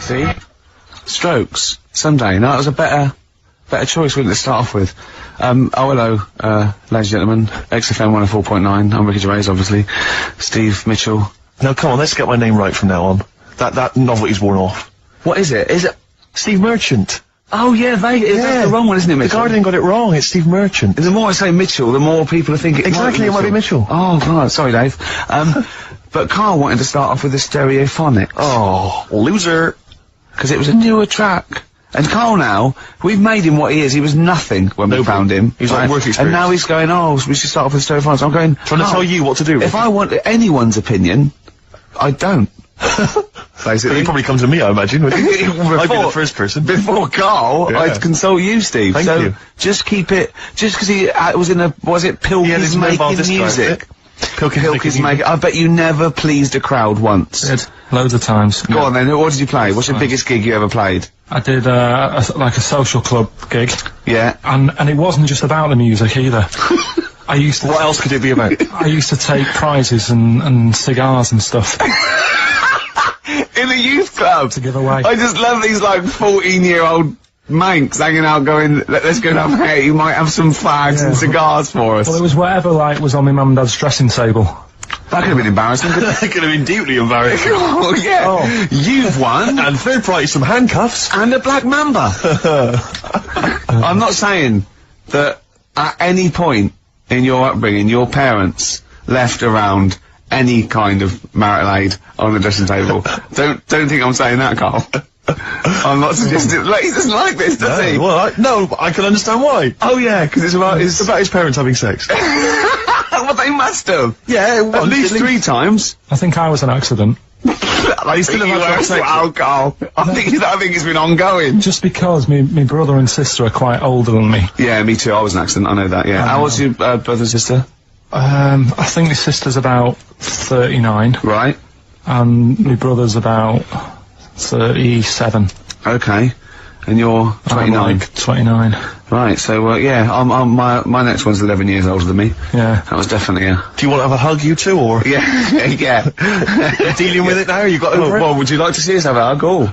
See? Strokes. Sunday. No, that was a better choice, wouldn't it, to start off with? Hello, ladies and gentlemen. XFM 104.9. I'm Ricky Gervais, obviously. Steve Mitchell. No, come on, let's get my name right from now on. That novelty's worn off. What is it? Is it Steve Merchant? Oh, yeah, that's the wrong one, isn't it, Mitchell? The Guardian got it wrong. It's Steve Merchant. The more I say Mitchell, the more people are thinking... Exactly, it might be Mitchell. Oh, God, sorry, Dave. But Carl wanted to start off with the stereophonics. Oh, loser. Because it was a newer track. And Carl now, we've made him what he is. He was nothing when we found him. He's like work experience. And now he's going, oh, we should start off with stereophonics. I'm going... Trying to tell you what to do. If I want anyone's opinion, I don't. Basically. He probably comes to me, I imagine, wouldn't he? I'd be the first person. Before Carl, Yeah. I'd consult you, Steve. Thank you. Just keep it, just because he was in was it Pilkington's making music? Pilkington's making, I bet you never pleased a crowd once. Did. Loads of times. Go on then, what did you play? What's your biggest gig you ever played? I did, like a social club gig. Yeah. And it wasn't just about the music either. I used to... What else could it be about? I used to take prizes and cigars and stuff. In a youth club? To give away. I just love these, like, 14-year-old manx hanging out going, let's go and have hey, you might have some fags and cigars for us. Well, it was whatever, like, was on my mum and dad's dressing table. That could have been embarrassing, couldn't it? That could have been deeply embarrassing. Oh, yeah. Oh. You've won. And third prize, some handcuffs. And a black mamba. I'm not saying that at any point in your upbringing, your parents left around any kind of marital aid on the dressing table. Don't think I'm saying that, Carl. I'm not suggesting, like, he doesn't like this, does he? Well, no, I can understand why. Oh yeah, because it's about his parents having sex. Well, they must have. Yeah, At least 3 times. I think I was an accident. They still have had sex. Oh, Carl. I think it's been ongoing. Just because me brother and sister are quite older than me. Yeah, me too. I was an accident. I know that. Yeah. How old's your brother and sister? I think my sister's about 39. Right. And my brother's about 37. Okay. And you're 29. I'm like 29. Right. So yeah, my next one's 11 years older than me. Yeah. That was definitely a. Do you want to have a hug, you two, or? Yeah. Yeah. You're dealing with it now. You got over it. Well, would you like to see us have a hug? You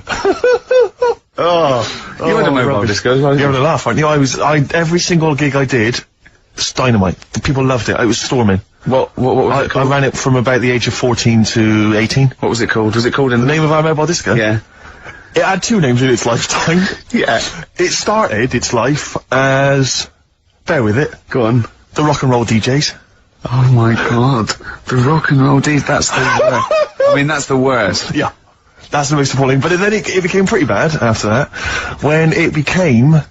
had a mobile disco as well. You're having a laugh, aren't you? Every single gig I did, it's dynamite. The people loved it. It was storming. What was it called? I ran it from about the age of 14 to 18. What was it called? Was it called in The name of our mobile disco? Yeah. It had 2 names in its lifetime. Yeah. It started its life as, bear with it, Go on. the rock and roll DJs. Oh my God. The rock and roll D's, that's the worst. I mean, that's the worst. Yeah. That's the most appalling. But then it became pretty bad after that, when it became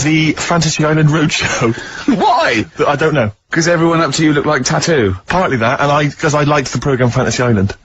the Fantasy Island Roadshow. Why? I don't know. Because everyone up to you looked like Tattoo. Partly that, and because I liked the programme Fantasy Island.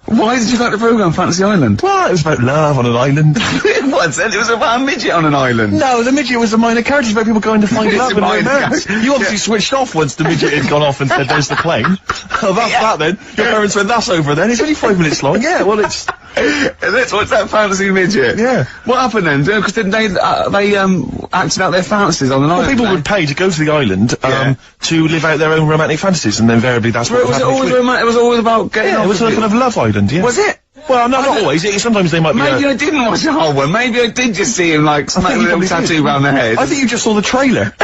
Why did you like the programme Fantasy Island? Well, it was about love on an island. It wasn't. It was about a midget on an island. No, the midget was a minor character about people going to find love and romance. You obviously switched off once the midget had gone off and said, there's the plane. Oh, that's that then. Your parents went, that's over then. It's only 5 minutes long. Yeah, well, it's... What's that fantasy midget? Yeah. What happened then? Because didn't they acted out their fantasies on an island? People would pay to go to the island, to live out their own romantic fantasies, and invariably that's what was it always romantic? It was always about getting off. It was a kind of love island, yeah. Was it? Well, no, not always. Sometimes they might be. Maybe I didn't watch the whole one. Maybe I did just see him, like, smack a little tattoo around the head. I think you just saw the trailer.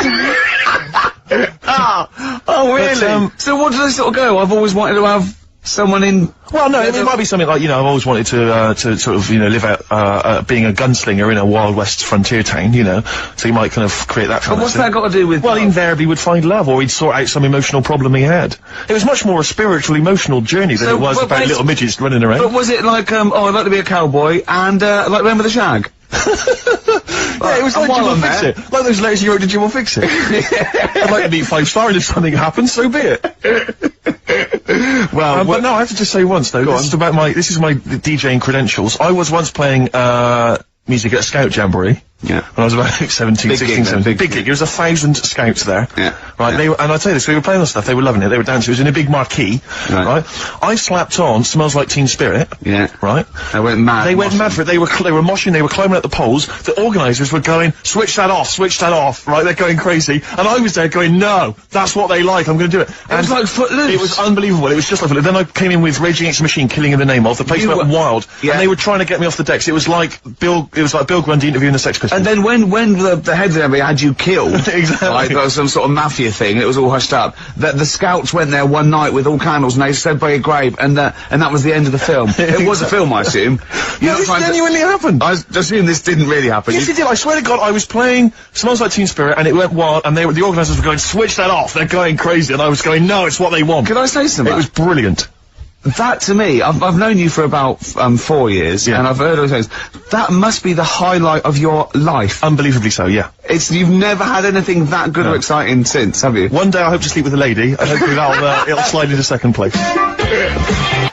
Oh, really? But, so what did they sort of go? I've always wanted to have someone in... Well, no, it might be something like, you know, I've always wanted to sort of, you know, live out, being a gunslinger in a Wild West frontier town, you know, so you might kind of create that fantasy. But what's that got to do with... Well, he invariably would find love, or he'd sort out some emotional problem he had. It was much more a spiritual, emotional journey than it was about little midgets running around. But was it like, I'd like to be a cowboy, and, like Remember the Shag? Yeah, it was like Jim will fix it. Like those letters you wrote to Jim will fix it. I'd like to be 5-star, and if something happens, so be it. Well, but no, I have to just say once though, this is my DJing credentials. I was once playing, music at a Scout Jamboree. Yeah. When I was about 17, Big 16, gig then, 17. big Big gig. There was 1,000 scouts there. Yeah. Right, Yeah. and I'd tell you this, we were playing on stuff, they were loving it, they were dancing, it was in a big marquee, right? I slapped on Smells Like Teen Spirit. Yeah. Right? They went mad. They went mad for it, they were moshing, they were climbing up the poles, the organisers were going, switch that off, right? They're going crazy, and I was there going, no, that's what they like, I'm gonna do it. It was like Footloose. It was unbelievable, it was just like Footloose. Then I came in with Rage Against the Machine, Killing in the Name of, the place went wild, and they were trying to get me off the decks, it was like Bill Grundy interviewing the Sex Pistols. And then when the head of everybody had you killed, exactly. like there was some sort of mafia thing, and it was all hushed up, that the scouts went there one night with all candles and they stood by a grave, and that was the end of the film. It was a film, I assume. Yeah, this genuinely happened. I assume this didn't really happen. Yes, it did. I swear to God, I was playing Smells Like Teen Spirit, and it went wild, and the organisers were going, switch that off, they're going crazy, and I was going, no, it's what they want. Can I say something? It was brilliant. That, to me, I've known you for about 4 years, and I've heard all those things. That must be the highlight of your life. Unbelievably so, yeah. You've never had anything that good or exciting since, have you? One day I hope to sleep with a lady, and hopefully it'll slide into second place.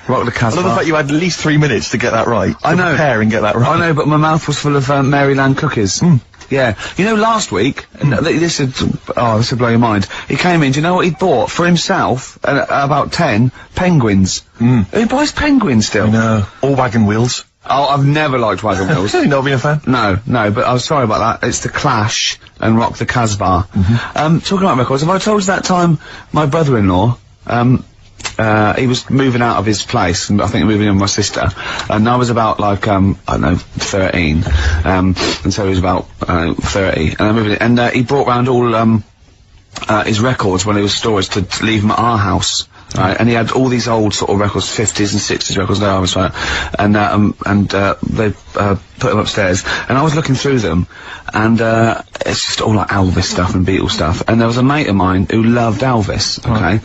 Rock the Casbah. I love the fact you had at least 3 minutes to get that right. I know. Prepare and get that right. I know, but my mouth was full of Maryland cookies. Yeah. You know, last week, this would blow your mind. He came in, do you know what he bought? For himself, about 10 penguins. Who buys penguins still? No. All wagon wheels. Oh, I've never liked wagon wheels. You've not been a fan? No, but I was sorry about that. It's The Clash and Rock the Casbah. Talking about records, have I told you that time my brother-in-law, he was moving out of his place, and I think moving in with my sister, and I was about like, I don't know, 13, and so he was about, 30, and I moved in, and he brought round all, his records when he was storage to leave them at our house. Right, and he had all these old sort of records, 50s and 60s records, they are, right, and they, put them upstairs, and I was looking through them, and, it's just all like Elvis stuff and Beatles stuff, and there was a mate of mine who loved Elvis, okay,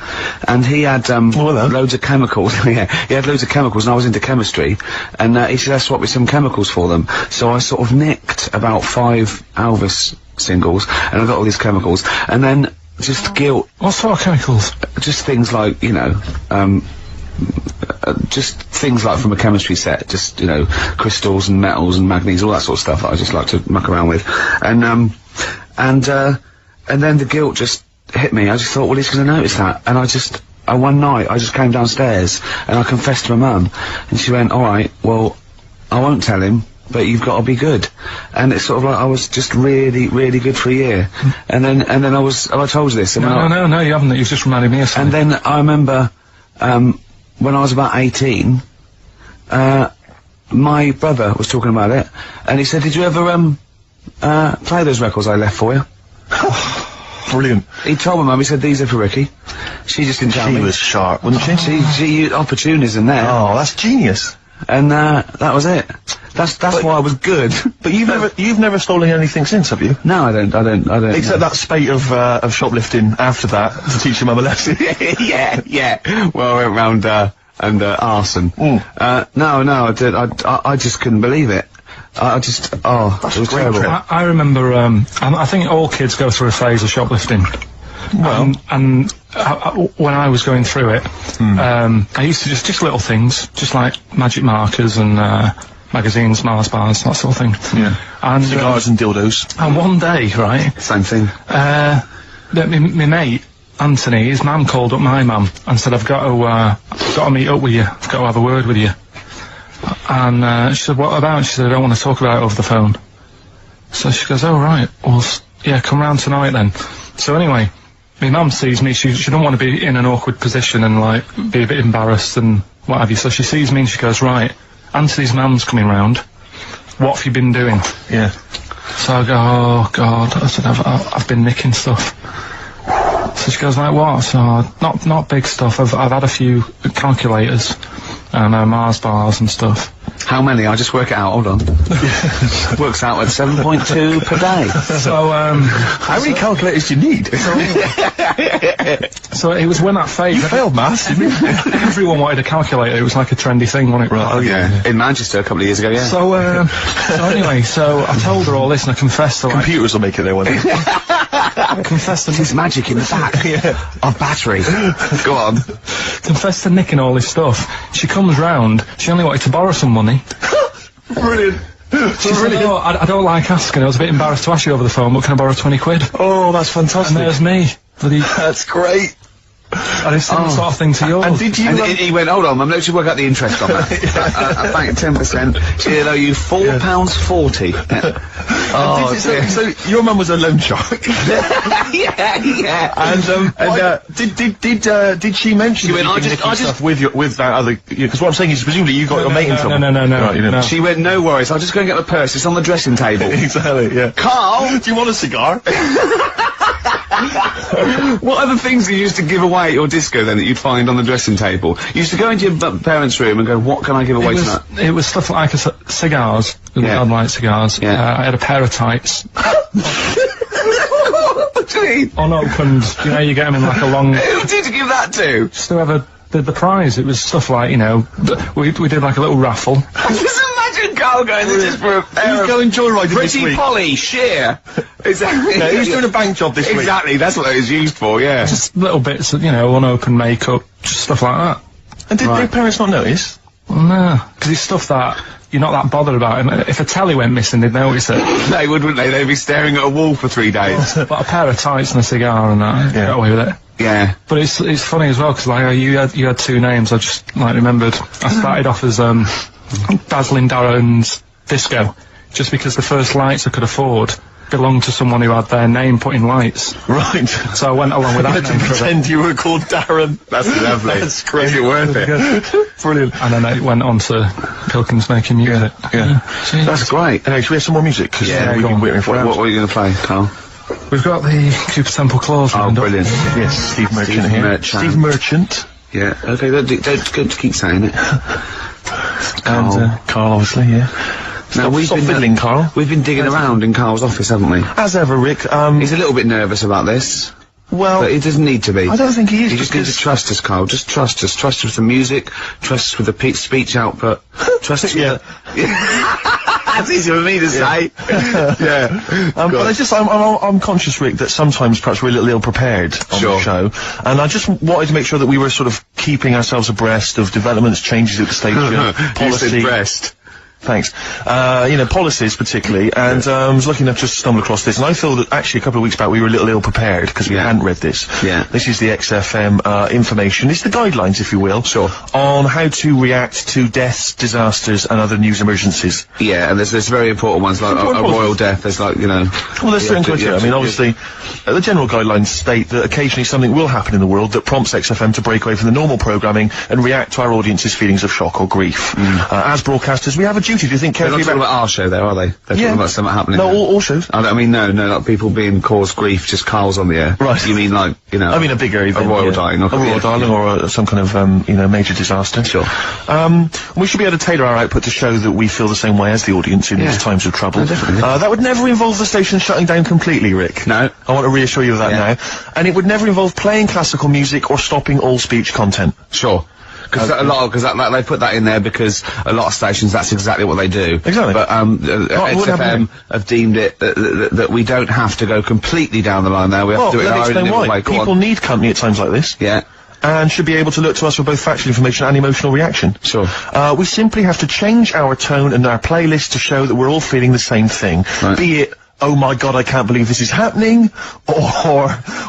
and he had, loads of chemicals, yeah, he had loads of chemicals, and I was into chemistry, and, he said, let's swap me some chemicals for them, so I sort of nicked about 5 Elvis singles, and I got all these chemicals, and then, just guilt. What sort of chemicals? Just things like, you know, just things like from a chemistry set, just, you know, crystals and metals and manganese, all that sort of stuff that I just like to muck around with. And then the guilt just hit me. I just thought, well, he's gonna notice that. And one night, I just came downstairs and I confessed to my mum. And she went, alright, well, I won't tell him, but you've got to be good. And it's sort of like I was just really, really good for a year. And then I told you this. No, you haven't. You've just reminded me of something. And then I remember, when I was about 18, my brother was talking about it, and he said, did you ever, play those records I left for you? Brilliant. He told my mum, he said, these are for Ricky. She just didn't tell me. She was sharp, wasn't she? She used opportunism there. Oh, that's genius. And, that was it. That's why I was good. But you've never stolen anything since, have you? No, I don't. Except that spate of shoplifting after that to teach your mum a lesson. yeah. Well, I went round, and arson. No, I just couldn't believe it. It was terrible. I remember, I think all kids go through a phase of shoplifting. Well, and when I was going through it, I used to just little things, just like magic markers and, magazines, Mars bars, that sort of thing. Yeah. And cigars and dildos. And one day, right? Same thing. My mate, Anthony, his mum called up my mum and said, I've got to meet up with you. I've got to have a word with you. And, she said, what about? She said, I don't want to talk about it over the phone. So she goes, oh, right. Well, yeah, come round tonight then. So anyway, my mum sees me, she don't want to be in an awkward position and, like, be a bit embarrassed and what have you. So she sees me and she goes, right, Anthony's mum's coming round. What have you been doing? Yeah. So I go, oh, God. I said, I've been nicking stuff. So she goes, like, what? So, not big stuff. I've had a few calculators and Mars bars and stuff. How many? I'll just work it out, hold on. Works out at 7.2 per day. So, how many calculators do you need? So it was when that phase... You failed maths, didn't you? Everyone wanted a calculator. It was like a trendy thing, wasn't it? Right. Oh, yeah. In Manchester a couple of years ago, yeah. So, anyway, so I told her all this and I confessed to, like... Computers will make it there one day. I confessed to... There's magic in the back of battery. Go on. Confessed to nicking all this stuff. She comes round, she only wanted to borrow some money. Brilliant. She said, "Oh, I don't like asking. I was a bit embarrassed to ask you over the phone, but can I borrow 20 quid?" Oh, that's fantastic. And there's me. That's great. And it's similar sort of thing to yours. And did you... And he went, hold on, Mum, let's work out the interest on that. Bank 10%. She'll owe you £4.40. Oh, so your mum was a loan shark. yeah. And did she mention? She went, I just with that other, because what I'm saying is presumably you got your mate in trouble. No. Right, you didn't. No. She went, no worries, I'll just go and get my purse. It's on the dressing table. Exactly. Yeah. Carl, do you want a cigar? what other things you used to give away at your disco then that you'd find on the dressing table? You used to go into your parents' room and go, what can I give away tonight? It was stuff like cigars. Yeah. I'd like cigars. Yeah. I had a pair of tights. What do you mean? Unopened. You know, you get them in like a long... Who did you give that to? Just whoever did the prize. It was stuff like, you know, we did like a little raffle. Just imagine Carl going, this is for a pair Who's of going joyriding this Pretty week? Polly, sheer. Exactly. Yeah, who's doing a bank job this week? Exactly, that's what it was used for, yeah. Just little bits of, you know, unopened makeup, just stuff like that. And did their parents not notice? Well, no, because it's stuff that you're not that bothered about. And if a telly went missing, they'd notice it. They would, wouldn't they? They'd be staring at a wall for 3 days. But a pair of tights and a cigar and that, get away with it. Yeah. But it's funny as well, because like, you had two names, I just, like, remembered. I started off as, Baslin Darren's Disco, just because the first lights I could afford belonged to someone who had their name put in lights. Right. So I went along with that name for a bit. Pretend you were called Darren. That's lovely. That's great. Is it worth it? Brilliant. And then it went on to Pilkington making music. Yeah. That's great. Anyway, should we have some more music? 'Cause, we've been waiting for it. What are you going to play, Carl? We've got the Cooper Temple Clause Oh, lined up. brilliant. Yes, Steve Merchant Steve here. Merchant. Steve Merchant. Yeah, okay, don't keep saying it. And Carl, obviously, yeah. Now, Stop fiddling, Carl. We've been digging around in Carl's office, haven't we? As ever, Rick. He's a little bit nervous about this. Well, But he doesn't need to be. I don't think he is. You just need to trust us, Carl. Just trust us. Trust us with the music. Trust us with the speech output. Trust us with That's easy for me to say. Yeah. But I'm conscious, Rick, that sometimes perhaps we're a little ill-prepared on the show. And I just wanted to make sure that we were sort of keeping ourselves abreast of developments, changes at the station, policy. You said breast. Thanks. You know, policies particularly, and I was lucky enough just to stumble across this, and I feel that actually a couple of weeks back we were a little ill-prepared because we hadn't read this. Yeah. This is the XFM information. It's the guidelines, if you will. Sure. On how to react to deaths, disasters, and other news emergencies. Yeah, and there's very important ones like a royal death. There's like, you know... Well, there's certain criteria. I mean, obviously, the general guidelines state that occasionally something will happen in the world that prompts XFM to break away from the normal programming and react to our audience's feelings of shock or grief. As broadcasters, we have a duty to think They're not carefully talking about our show there, are they? They're talking about something happening No, there. all shows. I mean, no, like people being caused grief, just Carl's on the air. Right. You mean like, you know... I mean a bigger event. A royal dying. A royal dying or some kind of, you know, major disaster. Sure. We should be able to tailor our output to show that we feel the same way as the audience in these times of trouble. No, definitely. That would never involve the station shutting down completely, Rick. No. I want to reassure you of that now. And it would never involve playing classical music or stopping all speech content. Sure. Because they put that in there because a lot of stations, that's exactly what they do. Exactly. But, XFM have deemed it that we don't have to go completely down the line there. We have to do it in our own little way. People need company at times like this. Yeah. And should be able to look to us for both factual information and emotional reaction. Sure. We simply have to change our tone and our playlist to show that we're all feeling the same thing. Right. Be it, oh my god, I can't believe this is happening, or,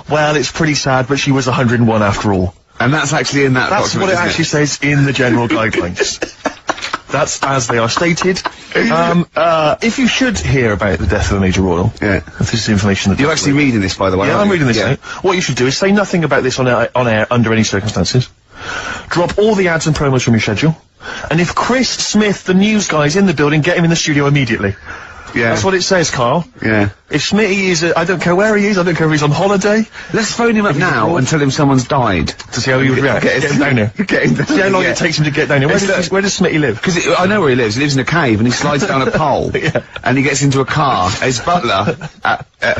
well, it's pretty sad, but she was 101 after all. And that's actually in that That's document, what it actually says in the general guidelines. That's as they are stated. If you should hear about the death of a major royal, this is information that... You're actually reading this, by the way, Yeah, aren't I'm you? reading this now. What you should do is say nothing about this on air under any circumstances. Drop all the ads and promos from your schedule. And if Chris Smith, the news guy, is in the building, get him in the studio immediately. Yeah. That's what it says, Carl. Yeah. If Smitty is, I don't care where he is, I don't care if he's on holiday. Let's phone him up now and tell him someone's died. To see how he would react. Get him down there. Get him down. See how long it takes him to get down there. Where does Smitty live? Because I know where he lives. He lives in a cave and he slides down a pole. And he gets into a car. His butler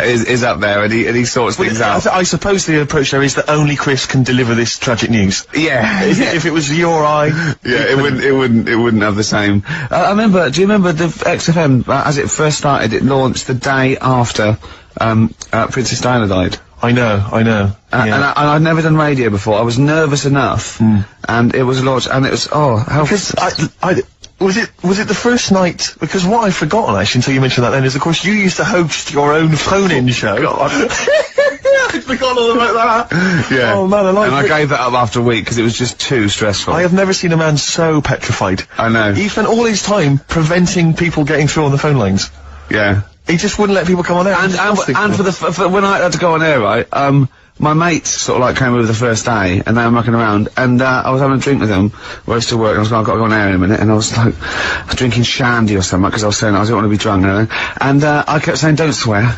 is up there and he sorts things out. I suppose the approach there is that only Chris can deliver this tragic news. Yeah. If it was you or I... Yeah, it wouldn't have the same. Do you remember the XFM, as it first started, it launched the day after, Princess Diana died? I know. And I'd never done radio before. I was nervous enough. And it was launched, and it was, how... Because was it the first night? Because what I've forgotten actually until you mentioned that then is of course you used to host your own phone-in show. God. I'd forgotten all about that. Yeah. Oh man, I gave that up after a week because it was just too stressful. I have never seen a man so petrified. I know. He spent all his time preventing people getting through on the phone lines. Yeah. He just wouldn't let people come on air. And for when I had to go on air, right, my mates sort of like came over the first day, and they were mucking around, and I was having a drink with them, where I used to work, and I was like, I've got to go on air in a minute, and I was like, drinking shandy or something, because I was saying I didn't want to be drunk, and I kept saying, don't swear.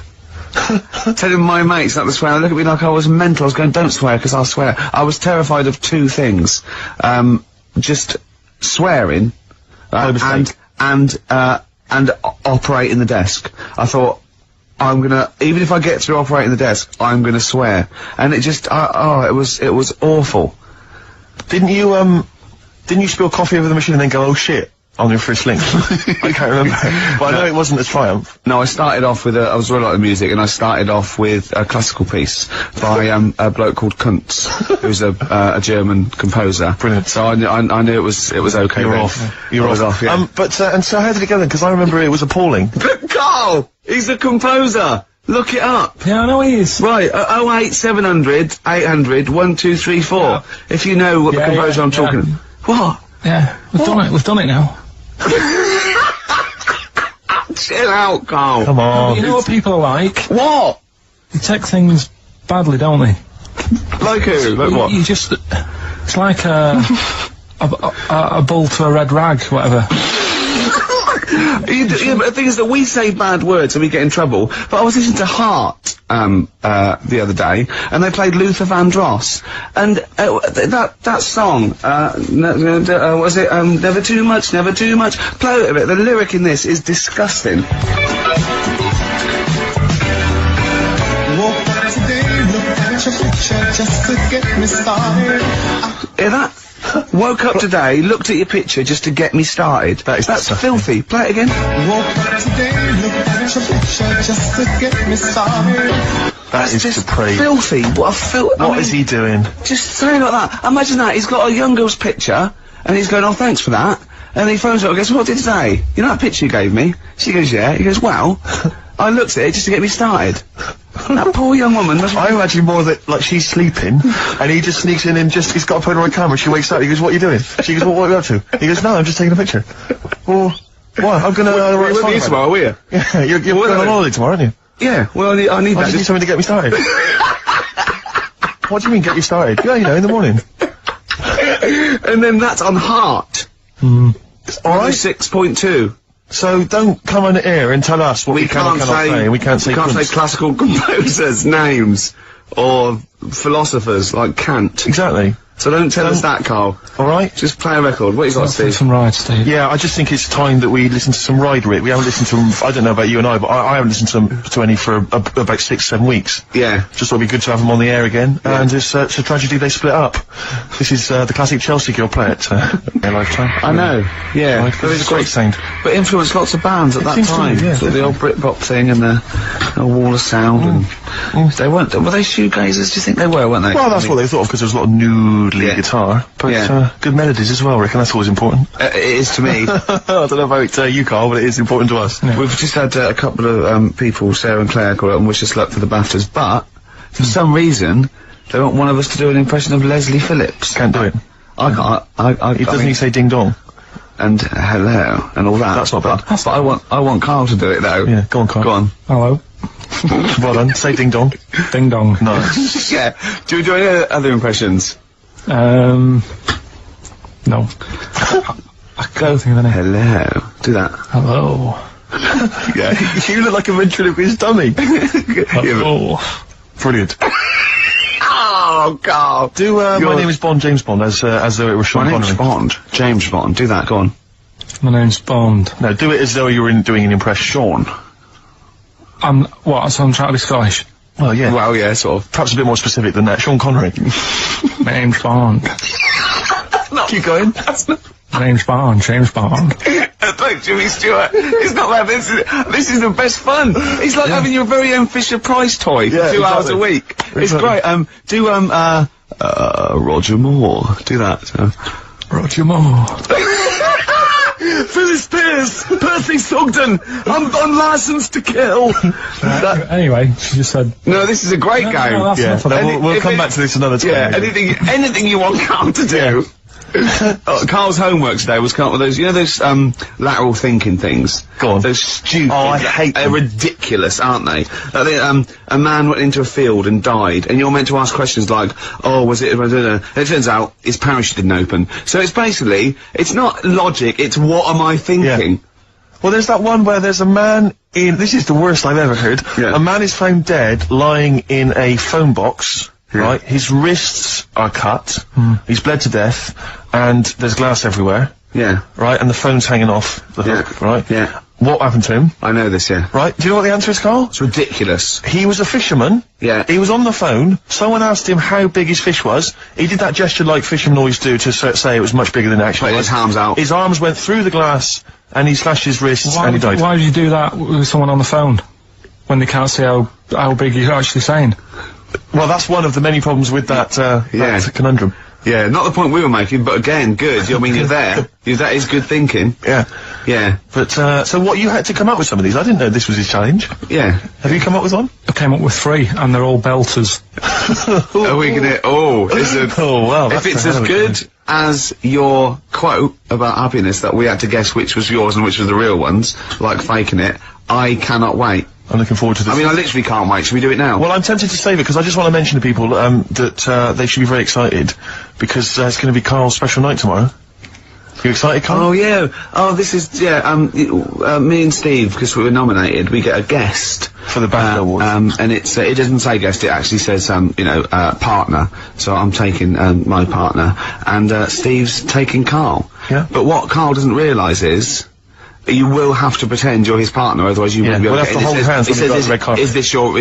Telling my mates not to swear, they look at me like I was mental. I was going, don't swear, because I'll swear. I was terrified of two things. Just swearing, and operating the desk. I thought, I'm gonna, even if I get through operating the desk, I'm gonna swear. And it just, it was awful. Didn't you spill coffee over the machine and then go, oh shit, on your first link? I can't remember. But I know it wasn't a triumph. No, I started off with I was really like the music, and I started off with a classical piece by a bloke called Kuntz, who's a German composer. Brilliant. So I knew it was okay. You're then. off. You're off. Yeah. And so how did it go then? Because I remember it was appalling. But Carl, he's a composer. Look it up. Yeah, I know he is. Right, 08700 800 1234. Yeah. If you know what the composer I'm talking. What? Yeah, we've done it now. Chill out, Carl. Come on. You know what people are like? What? They take things badly, don't they? Like who? Like what? You just, it's like a bull to a red rag, whatever. Yeah, but the thing is that we say bad words and we get in trouble. But I was listening to Heart the other day, and they played Luther Vandross, and that song, was it Never Too Much, Never Too Much? Play it a bit. The lyric in this is disgusting. Woke up today, looked at your picture just to get me started. Hear that? Woke up today, looked at your picture just to get me started. That's filthy. Play it again. Woke up today, looked at your picture just to get me started. That is just depraved. filthy. What is he doing? Just saying like that. Imagine that. He's got a young girl's picture, and he's going, oh, thanks for that. And he phones her and goes, what did it say? You know that picture you gave me? She goes, yeah. He goes, well, I looked at it just to get me started. That poor young woman must... I imagine more that, like, she's sleeping, and he just sneaks in and he's got a Polaroid camera, she wakes up, he goes, what are you doing? She goes, what are you up to? He goes, no, I'm just taking a picture. Well, what? I'm gonna... We're with you tomorrow, will you? Yeah, you're going on holiday tomorrow, aren't you? Yeah, well, I need I that. just need something to get me started. What do you mean, get you started? Yeah, you know, in the morning. And then that's on Heart. Alright. 6.2. So don't come on air and tell us what we can and cannot say. We can't say classical composers' names or philosophers like Kant. Exactly. So don't tell us that, Carl. Alright? Just play a record. What you got, Steve? Some rides, Steve. Yeah, I just think it's time that we listen to some Ride Rit. We haven't listened to them, I don't know about you and I, but I haven't listened to any for about 6-7 weeks. Yeah. Just thought it'd be good to have them on the air again. Yeah. And it's a tragedy they split up. This is the classic Chelsea girl play it their lifetime. I know. Yeah. It was a great sound. But influenced lots of bands at that time. Yeah. So the old Britpop thing and the Wall of Sound and they were they shoegazers? Do you think they were, weren't they? Well, that's what they thought of because there was a lot of nude lead guitar. But good melodies as well, Rick, and that's always important. It is to me. I don't know about you, Carl, but it is important to us. Yeah. We've just had a couple of people, Sarah and Claire, call up and wish us luck for the BAFTAs, but for some reason they want one of us to do an impression of Leslie Phillips. Can't do it. I can't. Doesn't he say ding dong? And hello and all that. That's not bad. But I want Carl to do it though. Yeah, go on, Carl. Go on. Hello. Well done. Say ding dong. Ding dong. Nice. Yeah. Do we do any other impressions? No. I don't think of any. Hello. Do that. Hello. Yeah. You look like a ventriloquist dummy. Hello. Brilliant. Oh, Carl. Do, my name is Bond, James Bond, as though it was Sean Connery. My name's Bond. James Bond. Do that. Go on. My name's Bond. No, do it as though you were doing an impression. Sean. So I'm trying to be Scottish. Well, yeah. Well, yeah, sort of. Perhaps a bit more specific than that. Sean Connery. My name's Bond. Keep going. My name's Bond, James Bond. Like Jimmy Stewart. It's not that. This is the best fun. It's like having your very own Fisher-Price toy for 2 hours a week. It's great. Do Roger Moore. Do that. Roger Moore. For Percy Sugden! I'm licensed to kill! Anyway, she just said... No, this is a great game. No, that's enough of that. We'll come back to this another time. Yeah, anything you want Carl to do. Carl's homework today was come up with those, you know those, lateral thinking things? Go on. Those stupid... Oh, I hate They're them. ridiculous, aren't they? A man went into a field and died, and you're meant to ask questions like, oh, was it... And it turns out his parachute didn't open. So it's basically, it's not logic, it's what am I thinking? Yeah. Well, there's that one where there's a man in... This is the worst I've ever heard. Yeah. A man is found dead lying in a phone box, Yeah. right? His wrists are cut, he's bled to death, and there's glass everywhere, Yeah. right? And the phone's hanging off the Yeah. hook, right? Yeah. What happened to him, I know this, yeah. right? Do you know what the answer is, Carl? It's ridiculous. He was a fisherman. Yeah. He was on the phone. Someone asked him how big his fish was. He did that gesture like fishermen always do to say it was much bigger than it actually Put was. his arms out. His arms went through the glass, and he slashed his wrists, and he died. Why would you do that with someone on the phone? When they can't see how big you're actually saying? Well, that's one of the many problems with that, Yeah. that conundrum. Yeah, not the point we were making, but again, good. I mean, you're there. That is good thinking. Yeah. Yeah. But, so what, you had to come up with some of these? I didn't know this was his challenge. Yeah. Have you come up with one? I came up with 3, and they're all belters. Are we gonna... Oh, is it... Oh, wow. If it's as good as your quote about happiness that we had to guess which was yours and which was the real ones, like faking it, I cannot wait. I'm looking forward to this. I mean, I literally can't wait. Should we do it now? Well, I'm tempted to save it because I just want to mention to people that they should be very excited because it's going to be Carl's special night tomorrow. You excited, Carl? Oh, yeah. Oh, this is... Yeah, me and Steve, because we were nominated, we get a guest. For the BAFTA Awards. And it's, it doesn't say guest, it actually says, partner. So I'm taking, my partner. And, Steve's taking Carl. Yeah. But what Carl doesn't realise is... You will have to pretend you're his partner, otherwise you won't be able we'll to have to hold hands when we go to the red carpet. is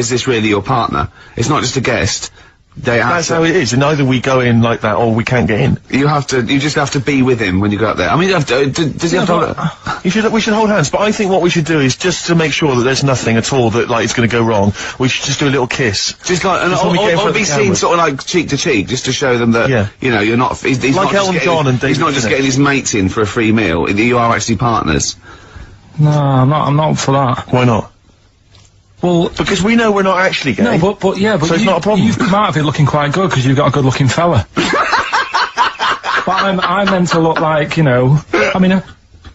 this really your partner? It's not just a guest. They have That's to, how it is, and either we go in like that or we can't get in. you just have to be with him when you go up there. I mean, you have to, does he have to... We should hold hands, but I think what we should do is just to make sure that there's nothing at all that, like, it's gonna go wrong, we should just do a little kiss. Just like, and Just when we get in front or of be the seen cameras. sort of like cheek to cheek, just to show them that, Yeah. you know, you're not, he's Like not just Elton getting- John and he's David not just Tennant. getting his mates in for a free meal, you are actually partners. No, I'm not up for that. Why not? Well, Because we know we're not actually gay. no, but yeah, but So it's not a problem. You've come out of it looking quite good because you've got a good-looking fella. But I'm meant to look like, you know. I mean,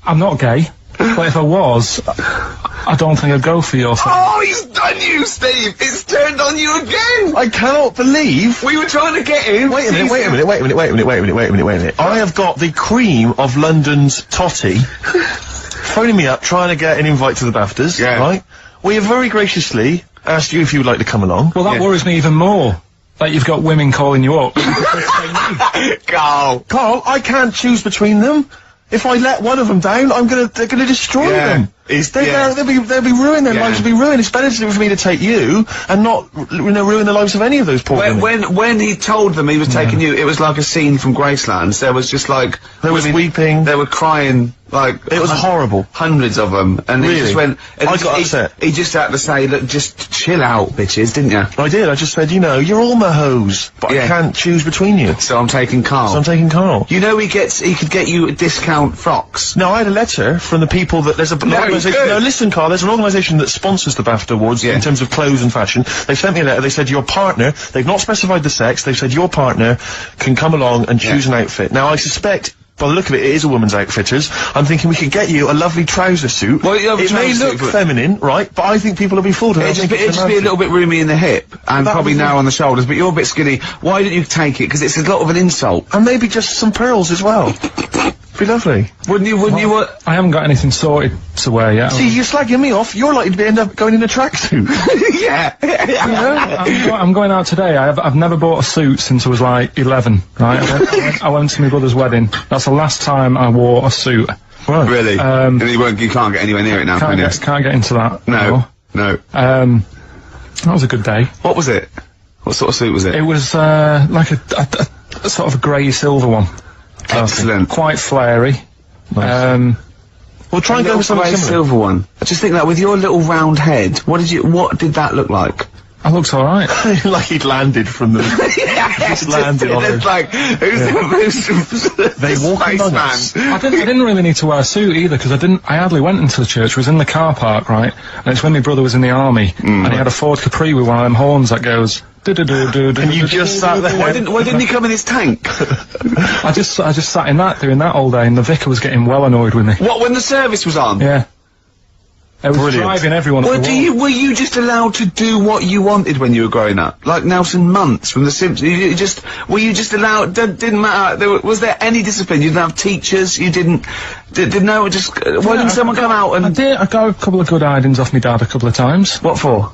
I'm not gay, but if I was, I don't think I'd go for your thing. Oh, he's done you, Steve! It's turned on you again! I cannot believe... We were trying to get him! Wait a minute. I have got the cream of London's totty phoning me up trying to get an invite to the BAFTAs, Yeah. right? We have very graciously asked you if you would like to come along. Well, that Yeah. worries me even more. That you've got women calling you up. Carl! Carl, I can't choose between them. If I let one of them down, they're gonna destroy Yeah. them. They'll be ruined, their Yeah. lives will be ruined. It's better for me to take you and not, ruin the lives of any of those poor women. When he told them he was taking you, it was like a scene from Graceland. There was just like... There was women- weeping. They were crying, like... It was horrible. Hundreds of them. And he Really? just went... And I he- got he- upset. He just had to say, look, just chill out, bitches, didn't you? I did, I just said, you're all my hoes, but Yeah. I can't choose between you. So I'm taking Carl. So I'm taking Carl. You know he could get you discount frocks. Now, I had a letter from the people that there's an organisation. good. No, listen, Carl. There's an organisation that sponsors the BAFTA Awards Yeah. in terms of clothes and fashion. They sent me a letter. They said your partner. They've not specified the sex. They've said your partner can come along and choose an outfit. Now, I suspect. By the look of it, it is a woman's outfitters. I'm thinking we could get you a lovely trouser suit. Well, yeah, it may trouser look suit, but- feminine, right? But I think people will be fooled. It'd just be a little bit roomy in the hip, and That probably was it. narrow on the shoulders, but you're a bit skinny. Why didn't you take it? Because it's a lot of an insult. And maybe just some pearls as well. Be lovely. Wouldn't you, I haven't got anything sorted to wear yet. See, you're slagging me off. You're likely to end up going in a tracksuit. yeah. I'm going out today. I've never bought a suit since I was like 11, right? I went to my brother's wedding. That's the last time I wore a suit. Right. Really? And you can't get anywhere near it now, can you? Can't get into that. No. No. That was a good day. What was it? What sort of suit was it? It was like a sort of a grey silver one. Excellent. Quite flary. Nice. We'll try and go with something grey similar. silver one. I just think that with your little round head, what did that look like? I looked alright. Like he'd landed from the... Yeah, just landed on it's her. like, They walk among us. I didn't really need to wear a suit either, because I hardly went into the church. I was in the car park, right? And it's when my brother was in the army, and he had a Ford Capri with one of them horns that goes... And you just sat there. Why didn't he come in his tank? I just sat in that, doing that all day, and the vicar was getting well annoyed with me. What, when the service was on? Yeah. It was Brilliant. driving everyone up Well, the wall. were you just allowed to do what you wanted when you were growing up? Like Nelson Muntz from The Simpsons? Were you just allowed, didn't matter, was there any discipline? You didn't have teachers, you didn't know, why didn't someone come out and... I got a couple of good hidings off my dad a couple of times. What for?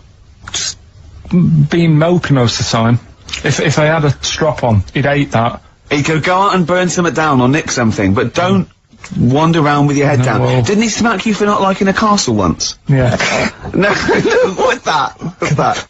Just being mopey most of the time. If I had a strop on, he'd hate that. He could go out and burn something down or nick something, but don't wander around with your head down. well- Didn't he smack you for not liking a castle once? Yeah. No, what's that? What's that?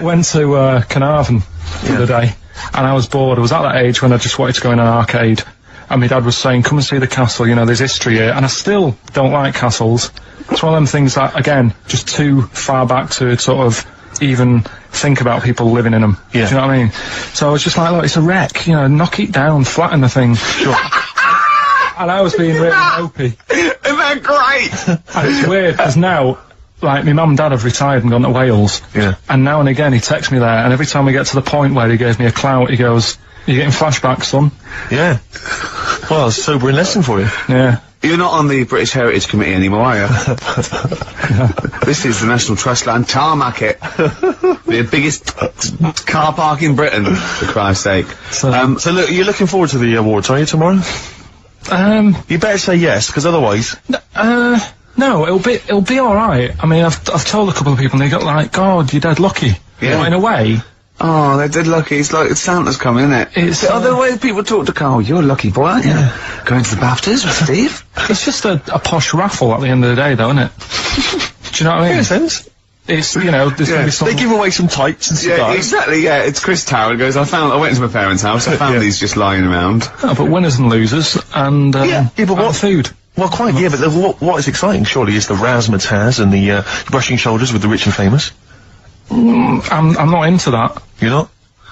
Went to Carnarvon the other day, and I was bored. I was at that age when I just wanted to go in an arcade, and my dad was saying, come and see the castle, you know, there's history here, and I still don't like castles. It's one of them things that, again, just too far back to sort of even think about people living in them. Yeah. Do you know what I mean? So I was just like, look, it's a wreck, you know, knock it down, flatten the thing. Sure. And I was being really mopey. Isn't that great? And it's weird, because now, like, my mum and dad have retired and gone to Wales. Yeah. And now and again he texts me there, and every time we get to the point where he gave me a clout, he goes, "You're getting flashbacks, son." Yeah. Well, it's a sobering lesson for you. Yeah. You're not on the British Heritage Committee anymore, are you? This is the National Trust Land. Tarmac it. The biggest car park in Britain, for Christ's sake. So look, you're looking forward to the awards, are you, tomorrow? You better say yes, because otherwise... No, it'll be alright. I mean, I've told a couple of people, and they got like, God, you're dead lucky. Yeah. But in a way, Oh, they're dead lucky. It's like Santa's coming, isn't it? It's, the way people talk to Carl, you're a lucky boy, aren't you? Going to the BAFTAs with Steve? it's just a posh raffle at the end of the day, though, isn't it? Do you know what I mean? Makes sense. It's, you know, there's gonna be some... They give away some tights and Yeah, cigars. exactly, yeah. It's Chris Tower goes, I went to my parents' house, I found these just lying around. Oh, but winners and losers, and, Yeah, but and what- food. Well, quite, yeah, but what is exciting, surely, is the razzmatazz and the brushing shoulders with the rich and famous. I'm not into that. You're not?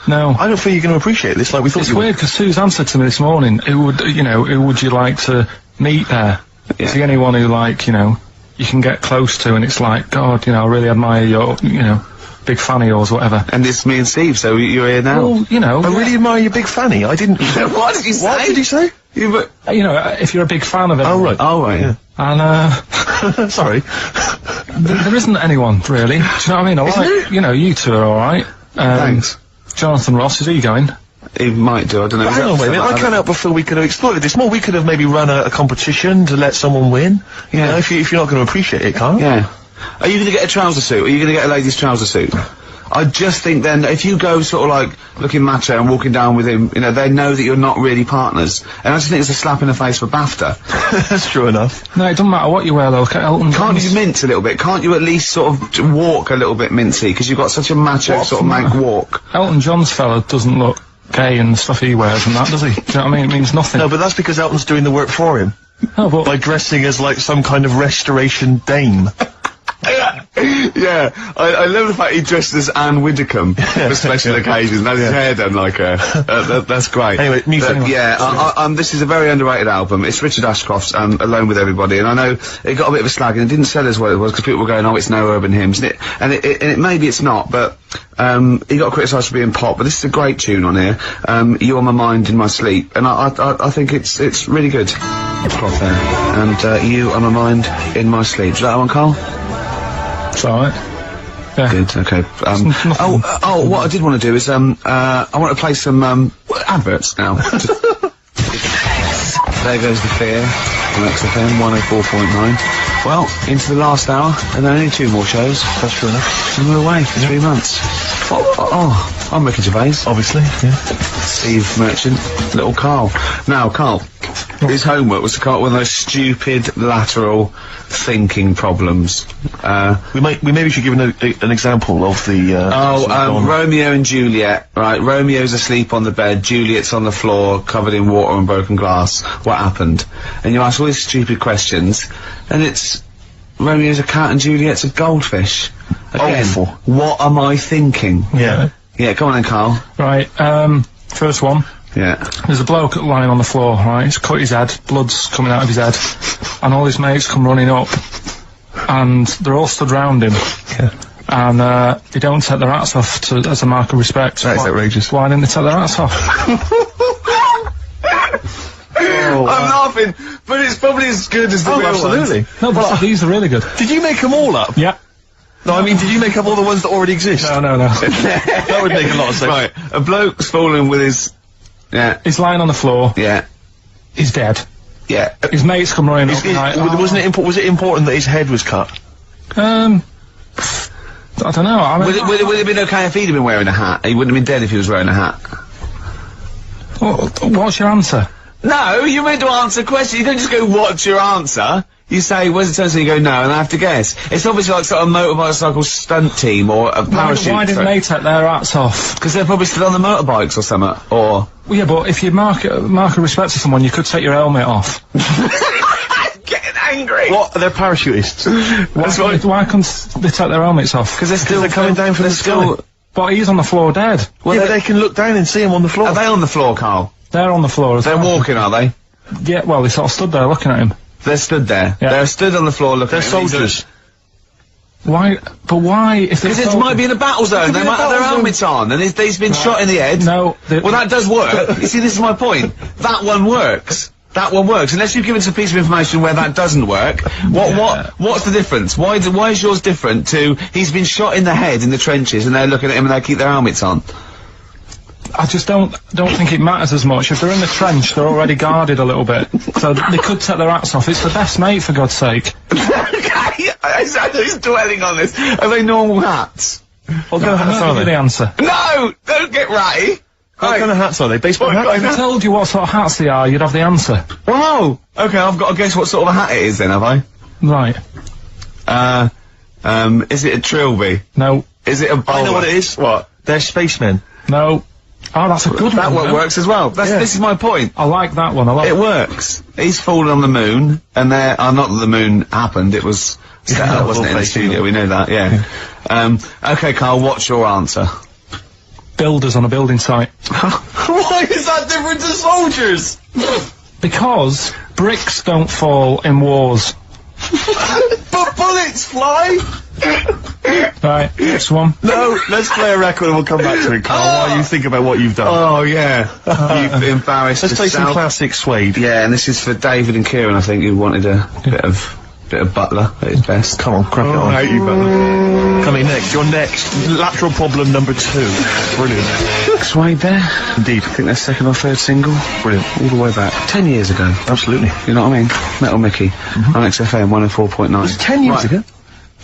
No. I don't feel you're going to appreciate this like we thought It's you would. weird, because Suzanne said to me this morning, who would you like to meet there? Yeah. Is there anyone who, like, you know, you can get close to, and it's like, God, you know, I really admire your, you know, big fan of yours, whatever. And it's me and Steve, so you're here now. Well, you know, I really admire your big fanny. I didn't... What did you say? What did you say? You were- you know, if you're a big fan of it. Oh, right. Oh, right, yeah. And, Sorry. there isn't anyone, really. Do you know what I mean? I like, you know, you two are alright. Thanks. Jonathan Ross, is he going? He might do, I don't know. Hang on, wait a minute. I can't help but feel we could have exploited this more. We could have maybe run a competition to let someone win. You Yeah. know, if you're not going to appreciate it, Carl. Yeah. Are you going to get a trouser suit? Are you going to get a ladies' trouser suit? I just think then, if you go sort of like looking macho and walking down with him, you know, they know that you're not really partners. And I just think it's a slap in the face for BAFTA. That's true enough. No, it doesn't matter what you wear, though. Look at Elton Can't John's. you mince a little bit? Can't you at least sort of walk a little bit mincy? Because you've got such a macho What's sort of the mank matter? walk. Elton John's fella doesn't look gay and the stuff he wears and that, does he? Do you know what I mean? It means nothing. No, but that's because Elton's doing the work for him. No, but By dressing as like some kind of restoration dame. Yeah, I love the fact he dressed as Anne Widdecombe for special occasions and has his hair done like her. That's great. Anyway, music. But, yeah, this is a very underrated album. It's Richard Ashcroft's Alone With Everybody, and I know it got a bit of a slag and it didn't sell as well as it was because people were going, oh, it's no urban hymns, and it maybe it's not, but he got criticised for being pop, but this is a great tune on here. You On My Mind in My Sleep, and I think it's really good. Ashcroft there, and You On My Mind in My Sleep. Is that one, Carl? it's alright. Yeah. Good, okay. What I did want to do is, I want to play some, adverts now. There goes the fear from XFM 104.9. Well, into the last hour, and then only 2 more shows. That's true enough. And we're away for 3 months. I'm Ricky Gervais. Obviously, yeah. Steve Merchant, little Carl. Now, Carl, his homework was to come up with one of those stupid lateral thinking problems. We maybe should give an example of the, Romeo and Juliet, right? Romeo's asleep on the bed, Juliet's on the floor, covered in water and broken glass. What happened? And you ask all these stupid questions, and it's Romeo's a cat and Juliet's a goldfish. Again, Awful. what am I thinking? Yeah. Yeah, come on then, Carl. Right, first one. Yeah. There's a bloke lying on the floor, right? He's cut his head, blood's coming out of his head, and all his mates come running up, and they're all stood round him. Yeah. And they don't take their hats off as a mark of respect. That is outrageous. Why didn't they take their hats off? I'm laughing, but it's probably as good as the real absolutely. ones. No, but these are really good. Did you make them all up? Yeah. No, I mean, did you make up all the ones that already exist? No. That would make a lot of sense. Right, a bloke's fallen with his... Yeah, He's lying on the floor. yeah, He's dead. yeah. His mates come running up. Like, Was it important that his head was cut? I don't know. I mean, Would it have been okay if he'd have been wearing a hat? He wouldn't have been dead if he was wearing a hat. what's your answer? No, you're meant to answer questions. You don't just go, what's your answer? You say, where's the turn? You go, no, and I have to guess. It's obviously like sort of motorcycle stunt team or a parachute. Why didn't they take their hats off? Because they're probably still on the motorbikes or something, or... Well, yeah, but if you mark a respect to someone, you could take your helmet off. Getting angry! What? They're parachutists. Why couldn't they take their helmets off? Because they're coming down from the sky. But he's on the floor dead. Well, Yeah, but they can look down and see him on the floor. Are they on the floor, Carl? They're on the floor as They're well. walking, are they? Yeah, well, they sort of stood there looking at him. They're stood there. Yeah. They're stood on the floor looking They're at him. soldiers. Why? But why? If Because it might be in a battle zone. They might have their helmets on, and he's been shot in the head. No. Well, that does work. You see, this is my point. That one works. That one works. Unless you've given us a piece of information where that doesn't work. What's the difference? Why is yours different to he's been shot in the head in the trenches and they're looking at him and they keep their helmets on? I just don't think it matters as much. If they're in the trench, they're already guarded a little bit. So they could take their hats off. It's the best mate, for God's sake. Okay, he's dwelling on this. Are they normal hats? What kind of hats I'll are give you they? the answer. No! Don't get ratty! What kind of hats are they? Baseball What hats? If I told you what sort of hats they are, you'd have the answer. Oh! Okay, I've got to guess what sort of a hat it is then, have I? Right. Is it a trilby? No. Is it a bowler? I know what it is. What? They're spacemen. No. Oh, that's a good That one. one though. works as well. This is my point. I like that one a lot. It works. He's fallen on the moon, and not that the moon happened, it was set up, wasn't it, in the studio, we know that, yeah. Okay, Carl, what's your answer? Builders on a building site. Why is that different to soldiers? Because bricks don't fall in wars. But bullets fly! Right, next one. No, let's play a record and we'll come back to it, Carl, while you think about what you've done. Oh, yeah. You've embarrassed Let's play some yourself. classic Suede. Yeah, and this is for David and Kieran, I think, who wanted a bit of Butler at his best. Come on, crack it on. I hate you, Butler. Coming next, your next lateral problem number 2. Brilliant. Suede there. Indeed. I think their second or third single. Brilliant. All the way back. 10 years ago. Absolutely. You know what I mean? Metal Mickey. On XFM 104.9. It's 10 years ago.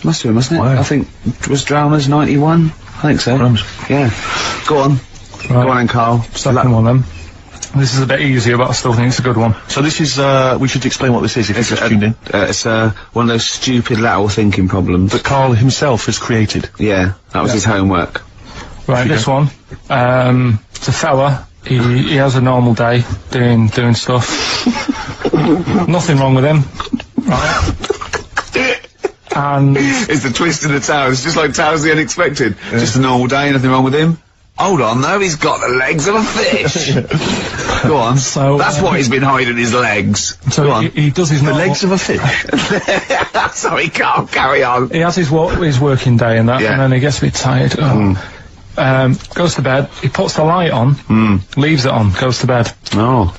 Must have been, mustn't it? Wow. I think, was Dramas 91? I think so. Drums. Yeah. Go on. Right. Go on then, Carl. Second one then. This is a bit easier, but I still think it's a good one. So this is, we should explain what this is if you've just tuned in. It's one of those stupid lateral thinking problems. That Carl himself has created. Yeah, that was his homework. Right, this one. It's a fella. He has a normal day doing stuff. Nothing wrong with him. Right. And It's the twist in the tower. It's just like Towers the Unexpected. Just a normal day, nothing wrong with him. Hold on, though, he's got the legs of a fish. Go on. So, that's what he's been hiding his legs. so Go on. he does his The normal, legs of a fish. Sorry, Carl, carry on. He has his working day and that, Yeah. and then he gets a bit tired. Goes to bed. He puts the light on, leaves it on, goes to bed. Oh.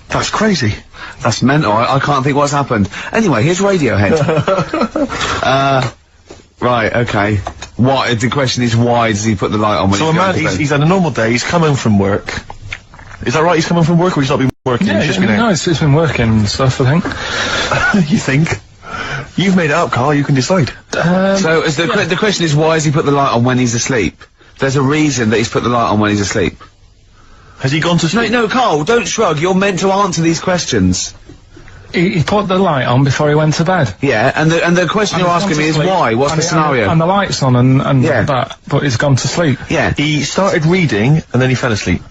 That's crazy. That's mental. I can't think what's happened. Anyway, here's Radiohead. Right, okay. What? The question is, why does he put the light on when So a he's going man, to bed? he's had a normal day, he's come home from work. Is that right? He's come home from work or he's not been working? Yeah, he's just been out? no, it's been working and stuff, I think. You think? You've made it up, Carl, you can decide. So is the question is, why has he put the light on when he's asleep? There's a reason that he's put the light on when he's asleep. Has he gone to sleep? No, Carl, don't shrug. You're meant to answer these questions. He put the light on before he went to bed. Yeah, and the question you're asking me is why? What's the scenario? And the light's on and Yeah. that, but he's gone to sleep. Yeah. He started reading and then he fell asleep.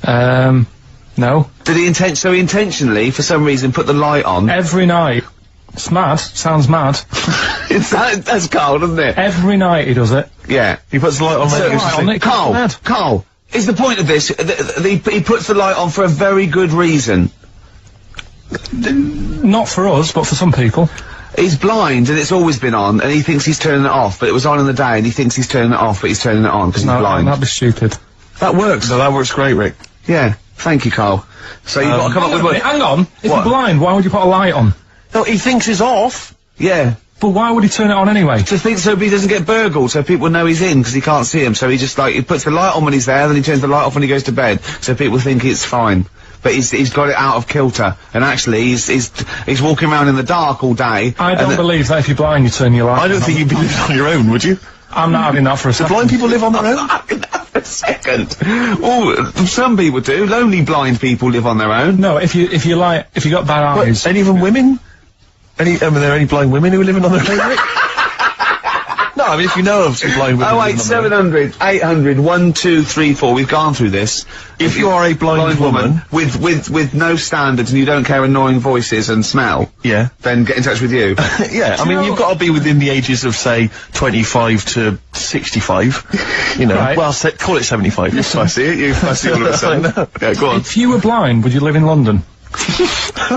No. Did he intentionally, for some reason, put the light on? Every night, It's mad. Sounds mad. That's Carl, doesn't it? Every night he does it. Yeah. He puts the light on later. Light on it, Carl, mad. Carl, is the point of this, he puts the light on for a very good reason. Not for us, but for some people. He's blind and it's always been on, and he thinks he's turning it off, but it was on in the day, and he thinks he's turning it off, but he's turning it on because he's blind. That'd be stupid. That works. No, that works great, Rick. Yeah. Thank you, Carl. So you've got to come up with one. Hang on. If What? you're blind, why would you put a light on? No, he thinks it's off. Yeah. But why would he turn it on anyway? To think so he doesn't get burgled, so people know he's in because he can't see him. So he just he puts the light on when he's there, then he turns the light off when he goes to bed, so people think it's fine. But he's got it out of kilter, and actually he's walking around in the dark all day. I don't believe that if you're blind you turn your light on. I don't think you'd be living on your own, would you? I'm not having that for a Do second. blind people live on their own? A second. Oh, some people do. Lonely blind people live on their own. No, if you got bad eyes. Any of them women? Are there any blind women who are living on their own, Rick? No, I mean, if you know of some blind women. Oh wait, 700, 800, 1234. We've gone through this. If you are a blind woman with no standards and you don't care annoying voices and smell, yeah, then get in touch with you. yeah, I mean, you've got to be within the ages of, say, 25 to 65. You know, Right. well, call it 75. I see it. You I see all of a sudden. Yeah, go on. If you were blind, would you live in London?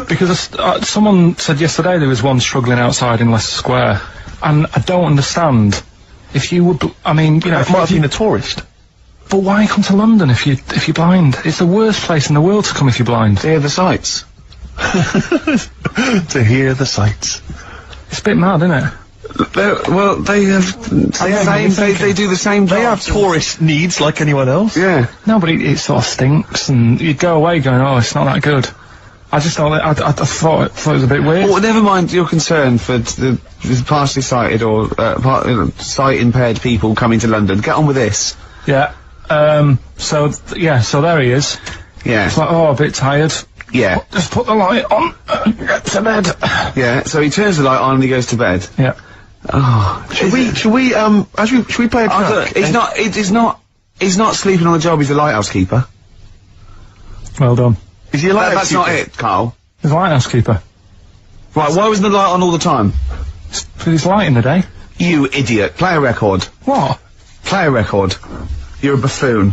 Because someone said yesterday there was one struggling outside in Leicester Square, and I don't understand. If you were, I mean, you know, Might have been a tourist. but why come to London if you're blind? It's the worst place in the world to come if you're blind. Hear the sights. To hear the sights. It's a bit mad, isn't it? They do the same job. They have tourist needs like anyone else. Yeah. No, but it sort of stinks, and you go away going, oh, it's not that good. I just thought I thought it was a bit weird. Well, never mind your concern for the partially sighted or sight impaired people coming to London. Get on with this. Yeah. So there he is. Yeah. It's like, oh, a bit tired. Yeah. Just put the light on and get to bed. Yeah. So he turns the light on and he goes to bed. Yeah. Oh. Should we play a track? He's not sleeping on the job. He's a lighthouse keeper. Well done. Is he a lighthouse That's not keeper? it, Carl. He's a lighthouse keeper. Right. Why wasn't the light on all the time? Because he's light in the day. You idiot. Play a record. What? Play a record. You're a buffoon.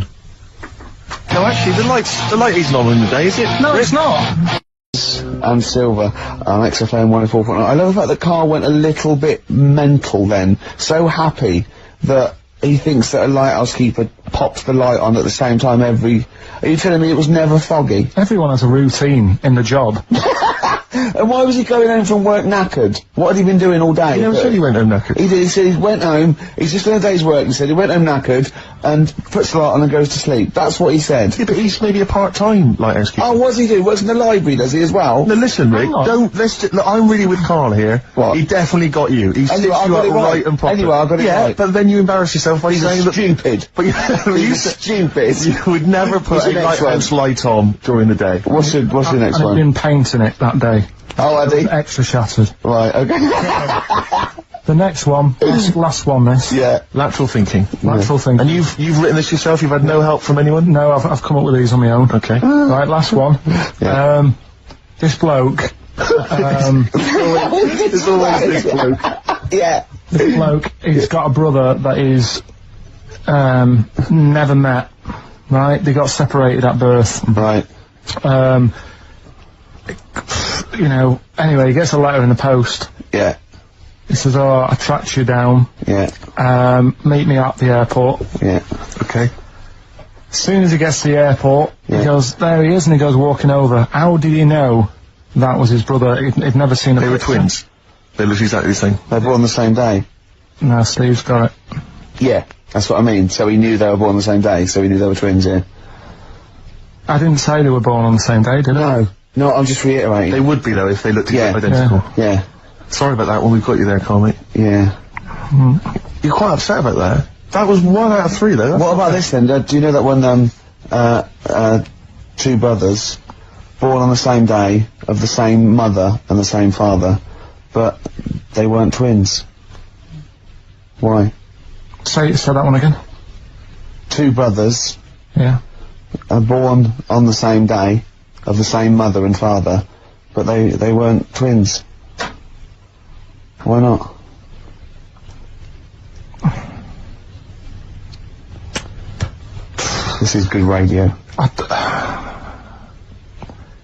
No, actually, the light isn't on in the day, is it? No, it's not. And Silver, XFM 104.9. I love the fact that Carl went a little bit mental then. So happy that he thinks that a lighthouse keeper pops the light on at the same time every... Are you telling me it was never foggy? Everyone has a routine in the job. And why was he going home from work knackered? What had he been doing all day? He never said he went home knackered. He did. He said he went home, he's just done a day's work, he said he went home knackered and puts the light on and goes to sleep. That's what he said. Yeah, but he's maybe a part-time lighthouse keeper. Oh, what does he do? Works in the library, does he, as well? No, listen, Rick, Hang on. look, I'm really with Carl here. What? He definitely got you. He stitched Anyway, I you got up it right and proper. Anyway, I got it yeah, right. but then you embarrass yourself by He's saying that... stupid. But you He's said stupid. you would never put What's a the next lighthouse light on during the day. What's the next I've one? been painting it that day. Oh, had he? Extra shattered. Right, okay. The next one, last one, this. Yeah. Lateral thinking. Lateral thinking. And you've written this yourself? You've had no help from anyone? No, I've come up with these on my own. Okay. Right, last one. Yeah. This bloke. There's always this bloke. Yeah. This bloke, he's got a brother that is never met. Right, they got separated at birth. Right. You know. Anyway, he gets a letter in the post. Yeah. He says, "Oh, I tracked you down. Yeah. Meet me at the airport." Yeah. Okay. As soon as he gets to the airport, Yeah. he goes, "There he is," and he goes walking over. How did he know that was his brother? He'd never seen a They were picture. twins. They look exactly the same. They were born the same day. No, Steve's got it. Yeah. That's what I mean. So he knew they were born the same day, so he knew they were twins, yeah. I didn't say they were born on the same day, did I? No, I'm just reiterating. They would be, though, if they looked Yeah. identical. Yeah. Sorry about that when we've got you there, Carl, mate. Yeah. You're quite upset about that. That was 1 out of 3, though. That's What about this then? Do you know that when, two brothers, born on the same day, of the same mother and the same father, but they weren't twins? Why? Say that one again. Two brothers Yeah. are born on the same day, of the same mother and father, but they weren't twins. Why not? This is good radio.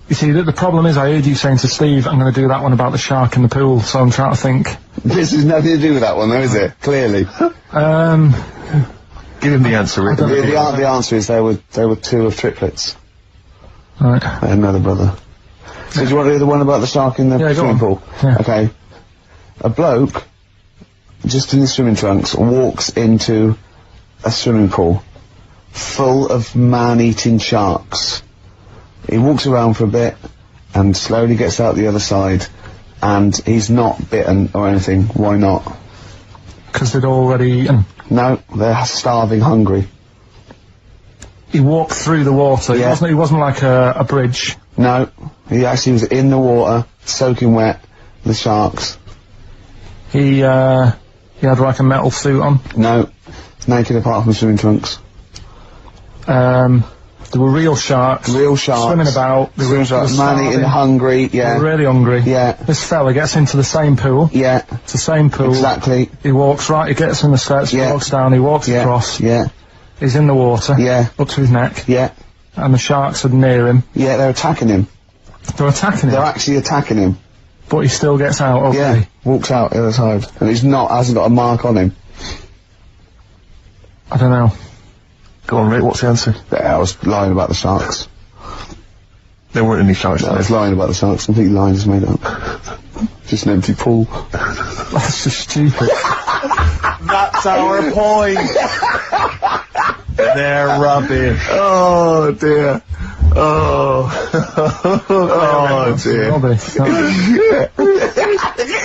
You see, the problem is I heard you saying to Steve, I'm going to do that one about the shark in the pool, so I'm trying to think. This has nothing to do with that one, though, is it? Clearly. Give him the answer, Rick. The answer is they were two of triplets. Right. They had another brother. So do you want to do the one about the shark in the swimming pool? Yeah. Okay. A bloke, just in his swimming trunks, walks into a swimming pool full of man-eating sharks. He walks around for a bit and slowly gets out the other side, and he's not bitten or anything. Why not? Because they'd already eaten. No, they're starving hungry. He walked through the water. Yeah. It wasn't like a bridge. No, he actually was in the water, soaking wet, the sharks. He had like a metal suit on. No, naked apart from swimming trunks. There were real sharks. Real sharks. Swimming about. They were man-eating, hungry, yeah. They were really hungry. Yeah. This fella gets into the same pool. Yeah. It's the same pool. Exactly. He walks right, he gets in the steps, Yeah. he walks down, he walks Yeah. across. Yeah. He's in the water. Yeah. Up to his neck. Yeah. And the sharks are near him. Yeah, they're attacking him. They're attacking him. They're actually attacking him. But he still gets out, okay. Yeah. Walks out the other side. And hasn't got a mark on him. I don't know. Go on, Rick, what's the answer? Yeah, I was lying about the sharks. There weren't any sharks I there. was lying about the sharks. Completely lying, just made it up. Just an empty pool. That's just stupid. That's our point! They're rubbish. Oh dear. Oh. Oh dear. Rubbish.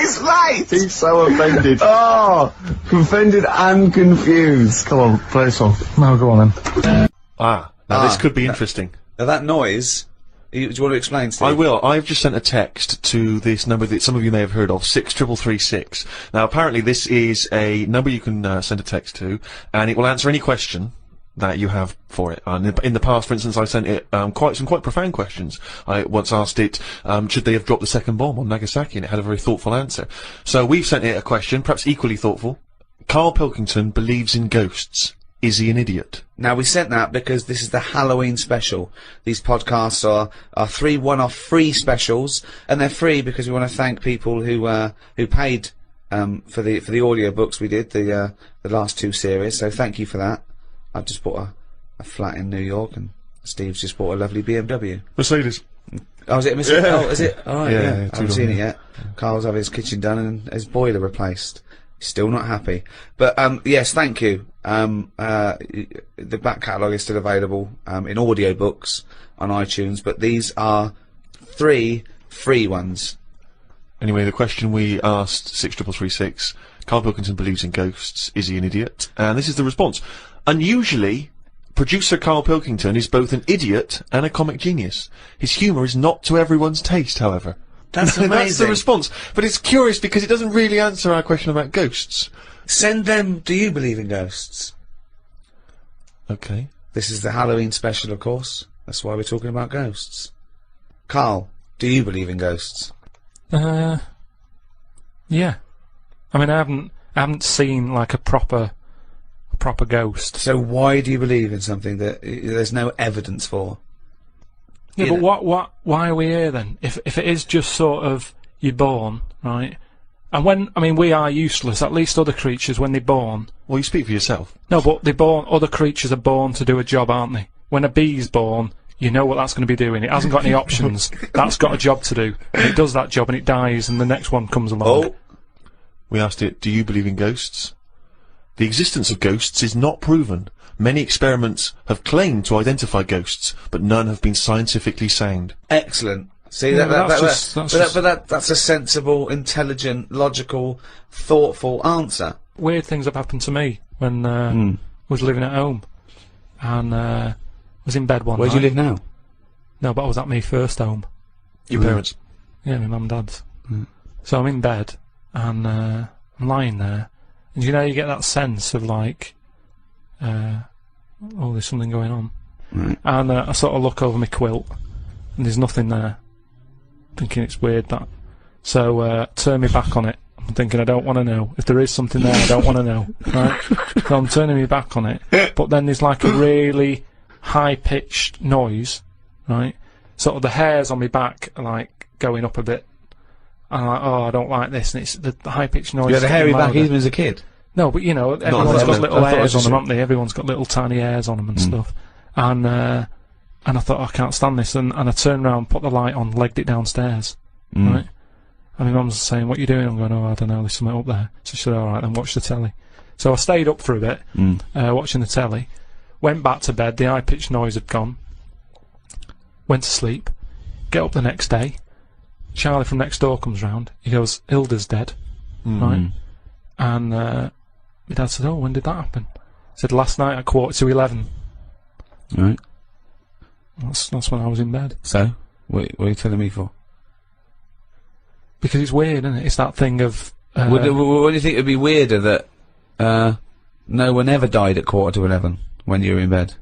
It's right! He's so offended. Oh! Offended and confused. Come on, play a song. No, go on then. Now this could be interesting. Now that noise, do you want to explain, Steve? I will. I've just sent a text to this number that some of you may have heard of, 63336. Now, apparently this is a number you can send a text to, and it will answer any question that you have for it. And in the past, for instance, I sent it quite profound questions. I once asked it, should they have dropped the second bomb on Nagasaki, and it had a very thoughtful answer. So we've sent it a question, perhaps equally thoughtful. Karl Pilkington believes in ghosts. Is he an idiot? Now, we sent that because this is the Halloween special. These podcasts are 3 one-off free specials, and they're free because we want to thank people who paid for the audio books we did, the last 2 series. So thank you for that. I've just bought a flat in New York, and Steve's just bought a lovely BMW. Mercedes. Oh, is it a Mercedes? Yeah. Oh, is it? Oh, right, Yeah, yeah. yeah, I haven't seen it yet. Carl's having his kitchen done and his boiler replaced. Still not happy. But, yes, thank you. The back catalogue is still available, in audiobooks on iTunes, but these are 3 free ones. Anyway, the question we asked, 63336, Karl Pilkington believes in ghosts. Is he an idiot? And this is the response. Unusually, producer Karl Pilkington is both an idiot and a comic genius. His humour is not to everyone's taste, however. That's amazing. That's the response. But it's curious because it doesn't really answer our question about ghosts. Send them, do you believe in ghosts? Okay. This is the Halloween special, of course. That's why we're talking about ghosts. Carl, do you believe in ghosts? Yeah. I mean, I haven't seen like a proper ghost. So why do you believe in something that there's no evidence for? Yeah, You but why are we here then? If it is just sort of, you're born, right? And we are useless, at least other creatures, when they're born. Well, you speak for yourself. No, but other creatures are born to do a job, aren't they? When a bee's born, you know what that's going to be doing. It hasn't got any options. That's got a job to do. And it does that job and it dies and the next one comes along. Oh, We asked it, do you believe in ghosts? The existence of ghosts is not proven. Many experiments have claimed to identify ghosts, but none have been scientifically sound. excellent. See, Yeah, that's a sensible, intelligent, logical, thoughtful answer. Weird things have happened to me when I was living at home and was in bed one Where night. do you live now? No, but I was at my first home. Your parents? Yeah, my mum and dad's. So I'm in bed and I'm lying there, and you know, you get that sense of like, oh, there's something going on. And I sort of look over my quilt and there's nothing there, thinking it's weird that. So turn my back on it I'm thinking I don't want to know. If there is something there, I don't want to know. Right? So I'm turning my back on it. But then there's like a really high-pitched noise, right? Sort of the hairs on my back are like going up a bit. And I'm like, oh, I don't like this. And it's the high-pitched noise. You had a hairy back louder. even as a kid? No, but you know, everyone's got little I thought it hairs on was them, haven't they? Everyone's got little tiny hairs on them and stuff. And I thought, I can't stand this. And I turned around, put the light on, legged it downstairs. Right? And my mum's saying, what are you doing? I'm going, oh, I don't know, there's something up there. So she said, alright, then watch the telly. So I stayed up for a bit, watching the telly. Went back to bed, the high-pitched noise had gone. Went to sleep. Get up the next day. Charlie from next door comes round. He goes, Hilda's dead. Right? And my dad said, oh, when did that happen? He said, last night at 11:15. Right. That's when I was in bed. So? What are you telling me for? Because it's weird, isn't it? It's that thing of... What do you think would be weirder that no one ever died at 11:15 when you were in bed?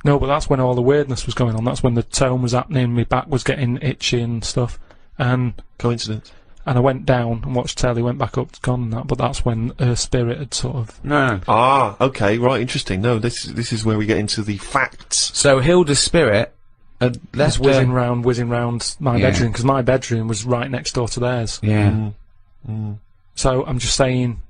No, but that's when all the weirdness was going on. That's when the tone was happening, my back was getting itchy and stuff. And Coincidence. And I went down and watched telly, went back up, it's gone and that, but that's when her spirit had sort of... No. Ah, okay, right, interesting. No, this is where we get into the facts. So Hilda's spirit had left whizzing round my bedroom, because my bedroom was right next door to theirs. Yeah. So I'm just saying,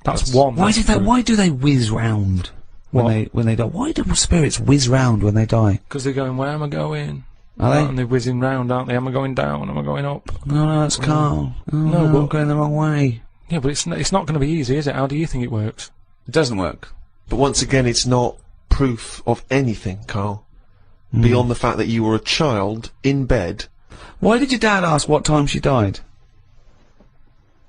that's one. Why do they whiz round when they die? Why do spirits whiz round when they die? Because they're going, where am I going? Are they? And they're whizzing round, aren't they? Am I going down? Am I going up? No, that's Karl. Oh, no, but I'm going the wrong way. Yeah, but it's not going to be easy, is it? How do you think it works? It doesn't work. But once again, it's not proof of anything, Karl. Beyond the fact that you were a child in bed. Why did your dad ask what time she died?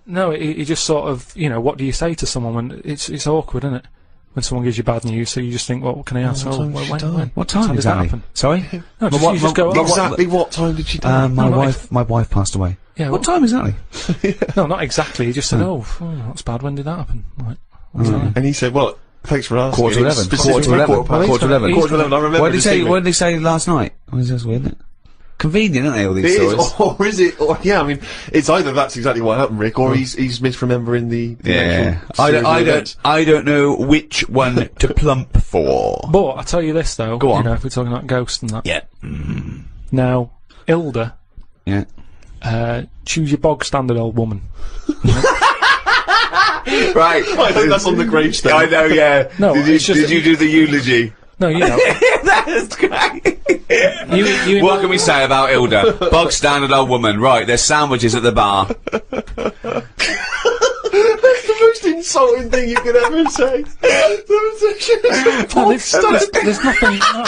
No, he just sort of, you know, what do you say to someone when it's awkward, isn't it? When someone gives you bad news, so you just think, well, what can I ask? What time did that happen? Sorry? No, you just go, exactly what time did she die? My wife passed away. Yeah, what time exactly? No, not exactly. He just said, oh, that's bad. When did that happen? Like, and he said, well, thanks for asking. Quarter to 11. Quarter to 11. I remember. What did he say last night? Oh, that's weird, isn't it? Convenient, aren't they, all these stories? Or is it? Or, yeah, I mean, it's either that's exactly what happened, Rick, or he's misremembering the actual I don't know which one to plump for. But I tell you this though, go on. You know, if we're talking about ghosts and that. Yeah. Now, Hilda. Yeah. Choose your bog standard old woman. Right. I think that's on the gravestone. I know, yeah. No, did you do the eulogy? No, you know. That's great. You what can we say about Hilda? Bog standard old woman. Right, there's sandwiches at the bar. That's the most insulting thing you could ever say. There's nothing. No.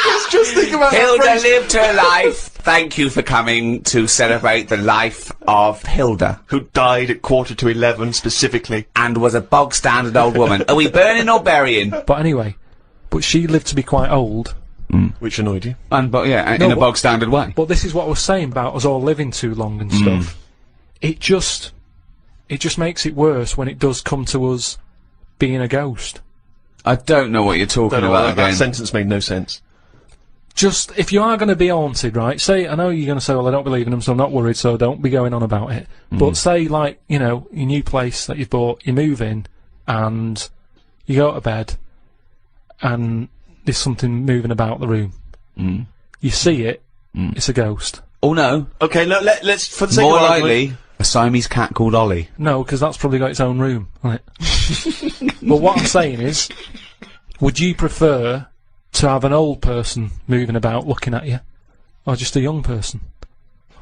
Let's just think about Hilda lived her life. Thank you for coming to celebrate the life of Hilda, who died at 11:15 specifically, and was a bog standard old woman. Are we burning or burying? But anyway, she lived to be quite old. Which annoyed you. In a bog standard way. But this is what I was saying about us all living too long and stuff. It just makes it worse when it does come to us being a ghost. I don't know what you're talking about again. That sentence made no sense. Just, if you are going to be haunted, right, say, I know you're going to say, well, I don't believe in them, so I'm not worried, so don't be going on about it. But say, like, you know, your new place that you've bought, you move in, and you go to bed, and there's something moving about the room. You see it, it's a ghost. Oh, no. Okay, let's, for the sake more of likely, a Siamese cat called Ollie. No, because that's probably got its own room, right? But what I'm saying is, would you prefer to have an old person moving about looking at you, or just a young person?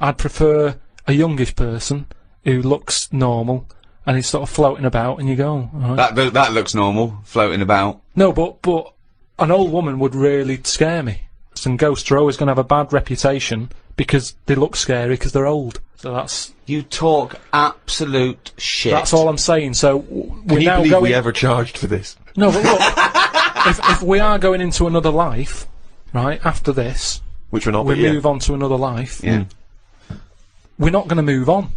I'd prefer a youngish person who looks normal and is sort of floating about, and you go, oh, right. That looks normal, floating about. No, but an old woman would really scare me. And ghosts are always going to have a bad reputation because they look scary because they're old. So that's... You talk absolute shit. That's all I'm saying. So Can you believe we ever charged for this? No, but look, if we are going into another life, right, after this, which we're not, we move on to another life. Yeah. We're not going to move on.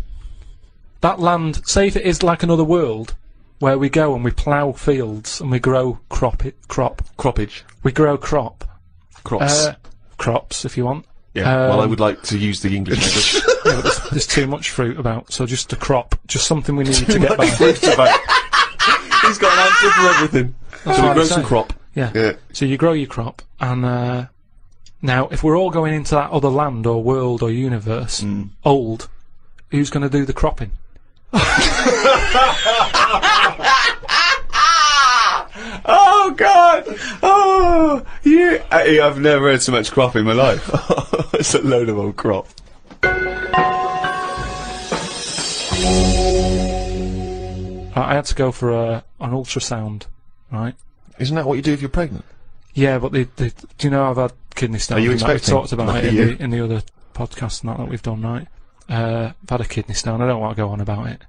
That land, say if it is like another world, where we go and we plough fields and we grow croppage. Croppage. We grow crop. Crops. Crops, if you want. Yeah. Well, I would like to use the English language. Yeah, but there's too much fruit about, so just a crop, just something we need to get by. Fruit about. He's got an answer for everything. That's So we what grow I'm some saying. crop. Yeah. Yeah. So you grow your crop, and now if we're all going into that other land or world or universe, old, who's going to do the cropping? Oh God! Oh, I've never heard so much crop in my life. It's a load of old crop. I had to go for an ultrasound, right? Isn't that what you do if you're pregnant? Yeah, but do you know I've had kidney stones? Are you and that? expecting? We talked about Lucky it you. in the other podcast and that we've done, right? I've had a kidney stone. I don't want to go on about it.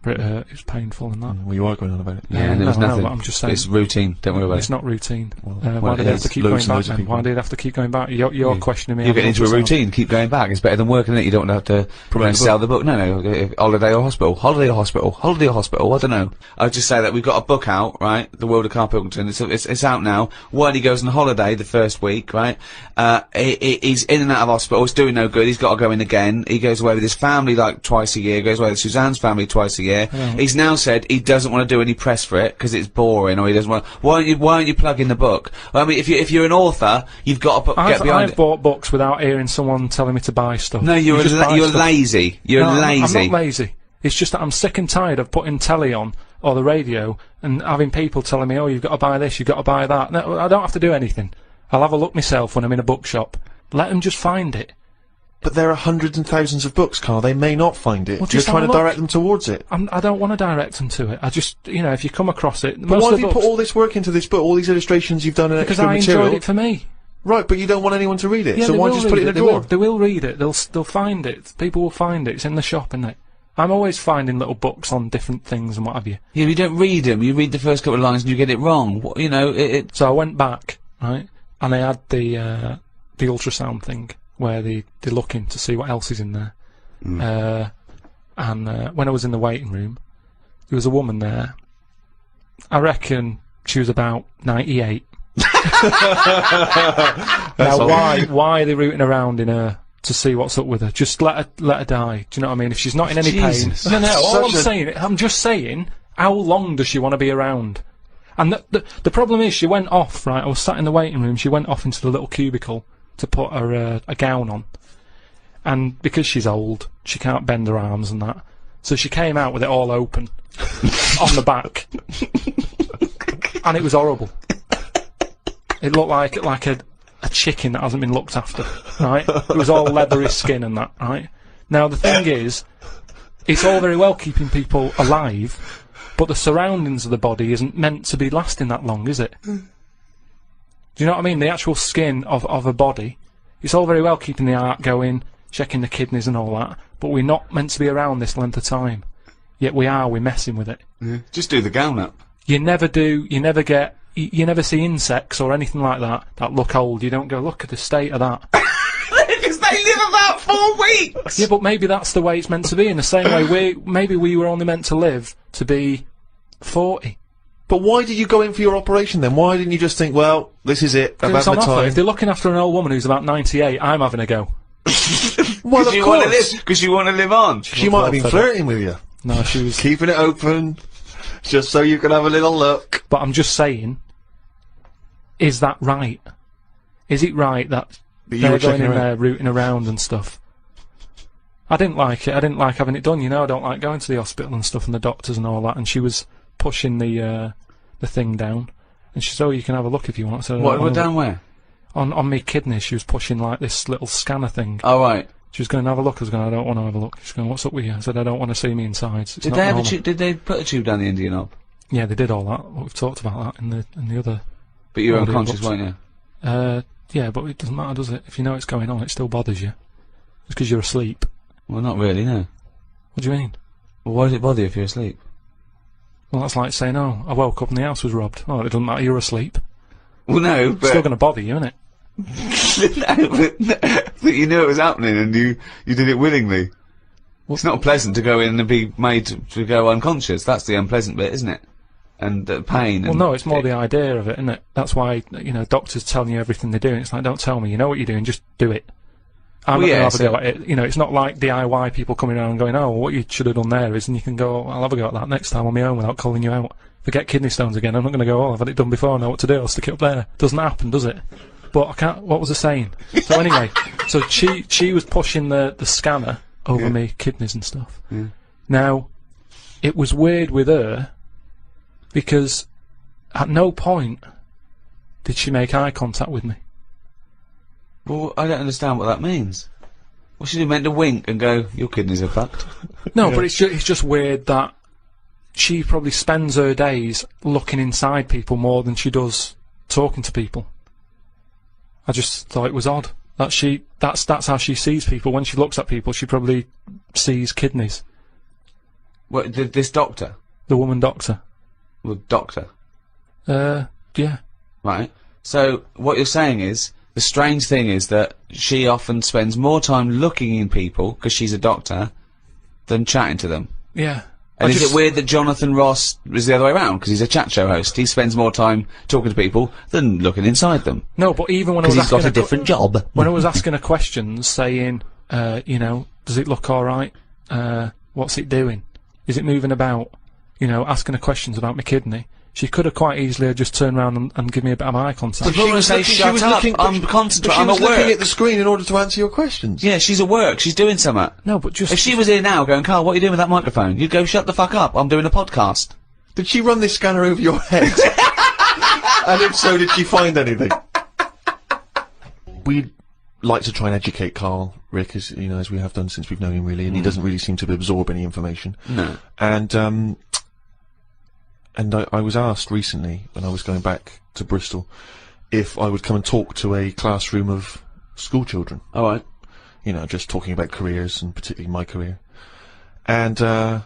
But it was painful and that. Well, you are going on about it. Yeah, and there was no, nothing. but I'm just saying. It's routine. Don't worry about It's it. not routine. well, Why it did I have to is. keep Loads going and back loads of then? Why people. did I have to keep going back? You're questioning me. You're over getting into a ultrasound. routine. Keep going back. It's better than working it. You don't have to sell the book. No, holiday or hospital. Holiday or hospital. Holiday or hospital. I don't know. I'll just say that we've got a book out, right? The World of Karl Pilkington. It's out now. When he goes on holiday the first week, right? He's in and out of hospital. It's doing no good. He's got to go in again. He goes away with his family like twice a year. Goes away with Suzanne's family twice a year. He's now said he doesn't want to do any press for it because it's boring, or he doesn't want. Why aren't you plugging the book? I mean, if you're an author, you've got to get behind I've it. bought books without hearing someone telling me to buy stuff. No, you're just buy stuff. lazy. You're No, lazy. I'm not lazy. It's just that I'm sick and tired of putting telly on or the radio and having people telling me, "Oh, you've got to buy this, you've got to buy that." No, I don't have to do anything. I'll have a look myself when I'm in a bookshop. Let them just find it. But there are hundreds and thousands of books, Carl. They may not find it. Well, You're just have trying a to look. direct them towards it. I don't want to direct them to it. I just, if you come across it, But most why of have the you books, put all this work into this book, all these illustrations you've done and because extra I material? enjoyed it for me. Right, but you don't want anyone to read it, Yeah, so they why will just put read it in a They will. drawer? They will read it. They'll find it. People will find it. It's in the shop, isn't it? I'm always finding little books on different things and what have you. Yeah, you don't read them. You read the first couple of lines and you get it wrong. So I went back, right, and they had the ultrasound thing where they're looking to see what else is in there. And when I was in the waiting room, there was a woman there. I reckon she was about 98. Now, why are they rooting around in her to see what's up with her? Just let her die. Do you know what I mean? If she's not in any Jesus. pain, no. All Such I'm just saying, how long does she want to be around? And the problem is, she went off. Right, I was sat in the waiting room. She went off into the little cubicle to put her a gown on, and because she's old, she can't bend her arms and that. So she came out with it all open on the back, and it was horrible. It looked like a chicken that hasn't been looked after, right? It was all leathery skin and that, right? Now the thing is, it's all very well keeping people alive, but the surroundings of the body isn't meant to be lasting that long, is it? Do you know what I mean? The actual skin of a body, it's all very well keeping the heart going, checking the kidneys and all that, but we're not meant to be around this length of time. Yet we're messing with it. Just do the gown up. You never see insects or anything like that look old. You don't go, look at the state of that. Because they live about 4 weeks! Yeah, but maybe that's the way it's meant to be. In the same way, maybe we were only meant to live to be 40. But why did you go in for your operation then? Why didn't you just think, well, this is it, I've It's had on my offer. time? If they're looking after an old woman who's about 98, I'm having a go. Well, of you want to course. live, because you want to live on. She might have been flirting with you. No, she was. Keeping it open, just so you can have a little look. But I'm just saying, is that right? Is it right that That you they're were going checking in her there rooting around and stuff? I didn't like it. I didn't like having it done. I don't like going to the hospital and stuff and the doctors and all that. And she was pushing the thing down, and she said, "Oh, you can have a look if you want." So What down where? on me kidneys, she was pushing like this little scanner thing. Oh, right. She was going to have a look. I was going, I don't want to have a look. She's going, what's up with you? I said, I don't want to see me insides. It's Did not they have a normal. tube? Did they put a tube down the Indian knob? Yeah, they did all that. We've talked about that in the other. But you were audio unconscious, books. weren't you? Yeah, but it doesn't matter, does it? If you know it's going on, it still bothers you. It's because you're asleep. Well, not really, no. What do you mean? Well, why does it bother you if you're asleep? Well, that's like saying, oh, I woke up and the house was robbed. Oh, it doesn't matter, you're asleep. Well, no, It's still going to bother you, isn't it? but you knew it was happening and you did it willingly. Well- It's not pleasant to go in and be made to go unconscious. That's the unpleasant bit, isn't it? And pain. Well, and no, it's more the idea of it, isn't it? That's why, doctors telling you everything they're doing. It's like, don't tell me, you know what you're doing, just do it. I'm Well, not yeah, going to have a so- go at it. You know, it's not like DIY people coming around and going, oh, what you should have done there is, and you can go, I'll have a go at that next time on my own without calling you out. If I get kidney stones again, I'm not going to go, oh, I've had it done before, I know what to do, I'll stick it up there. Doesn't happen, does it? But I can't, what was I saying? So anyway, so she was pushing the scanner over me kidneys and stuff. Yeah. Now, it was weird with her, because at no point did she make eye contact with me. Well, I don't understand what that means. Well, she meant to wink and go, your kidneys are fucked. No, but it's just weird that she probably spends her days looking inside people more than she does talking to people. I just thought it was odd that that's how she sees people. When she looks at people, she probably sees kidneys. What, this doctor? The woman doctor. Well, doctor. Yeah. Right. So, what you're saying is, the strange thing is that she often spends more time looking in people, because she's a doctor, than chatting to them. Yeah. And is it weird that Jonathan Ross is the other way around? Because he's a chat show host. He spends more time talking to people than looking inside them. No, but even when I was Because he's asking got a different job. when I was asking her questions, saying, you know, does it look alright? What's it doing? Is it moving about? You know, asking her questions about my kidney. She could have quite easily just turned around and give me a bit of eye contact. But she was say, shut up, I'm concentrating, I'm at looking work. at the screen in order to answer your questions. Yeah, she's at work, she's doing something. No, but just... If she was here now going, Carl, what are you doing with that microphone? You'd go, shut the fuck up, I'm doing a podcast. Did she run this scanner over your head? And if so, did she find anything? We'd like to try and educate Carl, Rick, as you know, as we have done since we've known him, really, and he doesn't really seem to absorb any information. No. And I was asked recently, when I was going back to Bristol, if I would come and talk to a classroom of school children. Alright. You know, just talking about careers, and particularly my career. And I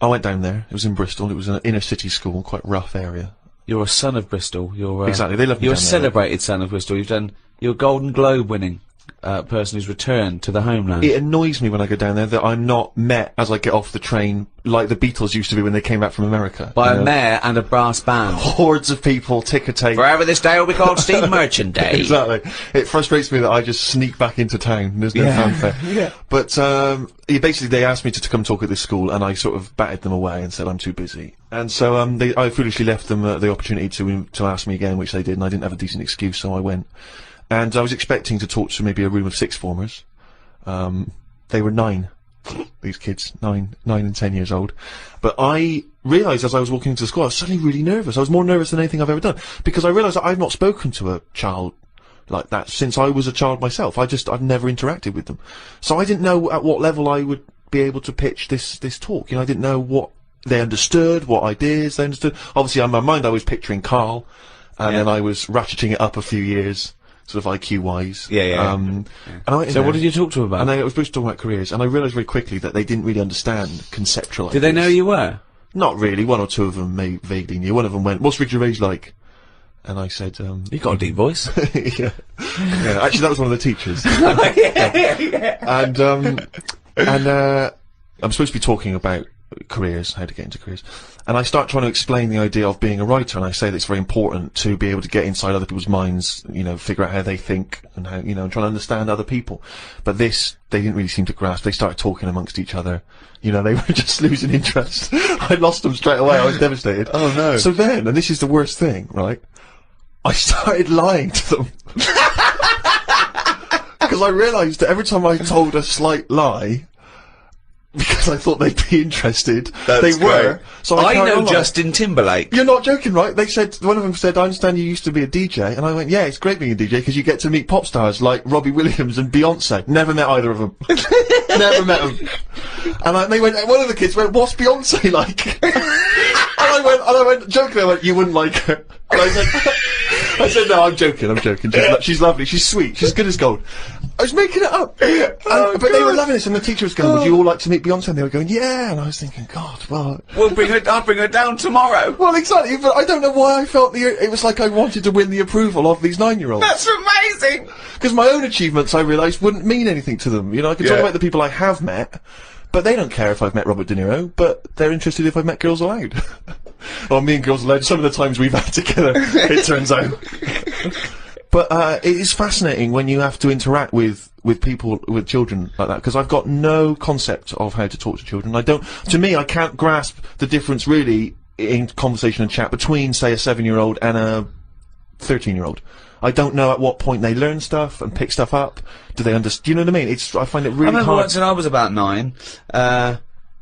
went down there. It was in Bristol. It was an inner city school, quite rough area. You're a son of Bristol, you're Exactly, they love me you're a down there. celebrated son of Bristol, you're a Golden Globe winning person who's returned to the homeland. It annoys me when I go down there that I'm not met as I get off the train like the Beatles used to be when they came back from America. By you a know? mayor and a brass band. Hordes of people, ticker tape. Forever this day will be called Steve Merchant Day. Exactly. It frustrates me that I just sneak back into town and there's no fanfare. Yeah. But basically they asked me to come talk at this school, and I sort of batted them away and said I'm too busy. And so I foolishly left them the opportunity to ask me again, which they did, and I didn't have a decent excuse, so I went. And I was expecting to talk to maybe a room of sixth formers. They were 9. These kids, 9 and 10 years old. But I realised as I was walking into the school, I was suddenly really nervous. I was more nervous than anything I've ever done, because I realised that I've not spoken to a child like that since I was a child myself. I've never interacted with them. So I didn't know at what level I would be able to pitch this talk. You know, I didn't know what they understood, what ideas they understood. Obviously, in my mind, I was picturing Carl, and then I was ratcheting it up a few years, sort of IQ-wise. Yeah. And I went in So there, what did you talk to them about? and I was supposed to talk about careers, and I realised very quickly that they didn't really understand conceptual Did they know ideas. you were? Not really. One or two of them vaguely knew. One of them went, "What's Rick Gervais like?" And I said, You got a deep voice. yeah. Actually, that was one of the teachers. And I'm supposed to be talking about careers, how to get into careers. And I start trying to explain the idea of being a writer, and I say that it's very important to be able to get inside other people's minds, you know, figure out how they think, and how, you know, trying to understand other people. But this, they didn't really seem to grasp. They started talking amongst each other. You know, they were just losing interest. I lost them straight away. I was devastated. Oh, no. So then, and this is the worst thing, right? I started lying to them. Because I realised that every time I told a slight lie, because I thought they'd be interested, they were. So I carried know on lying. Justin Timberlake. You're not joking, right? They said, one of them said, "I understand you used to be a DJ," and I went, "Yeah, it's great being a DJ because you get to meet pop stars like Robbie Williams and Beyonce." Never met either of them. Never met them. And they went, one of the kids went, "What's Beyonce like?" And I went, jokingly, I went, "You wouldn't like her." And I said, "No, I'm joking. She's lovely. She's sweet. She's good as gold." I was making it up. But they were loving this, and the teacher was going, "Would you all like to meet Beyonce?" And they were going, "Yeah." And I was thinking, God, well... I'll bring her down tomorrow. Well, exactly, but I don't know why I felt it was like I wanted to win the approval of these 9-year-olds. That's amazing. Because my own achievements, I realised, wouldn't mean anything to them. You know, I can talk about the people I have met, but they don't care if I've met Robert De Niro, but they're interested if I've met Girls Aloud. Or me and Girls Aloud, some of the times we've had together, it turns out. But it is fascinating when you have to interact with with people, with children like that, because I've got no concept of how to talk to children. To me, I can't grasp the difference really in conversation and chat between, say, a 7-year-old and a 13-year-old. I don't know at what point they learn stuff and pick stuff up. Do they understand? Do you know what I mean? I find it really hard. I remember once when I was about 9,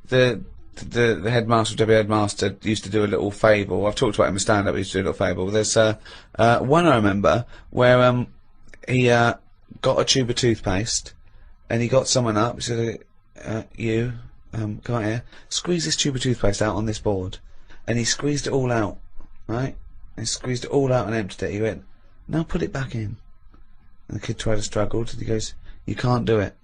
the headmaster, deputy headmaster, used to do a little fable. I've talked about him in stand-up. He used to do a little fable. There's one I remember where he got a tube of toothpaste, and he got someone up. He said, "You, come out here. Squeeze this tube of toothpaste out on this board." And he squeezed it all out, right? And he squeezed it all out and emptied it. He went, "Now put it back in." And the kid tried to struggle, and he goes, "You can't do it."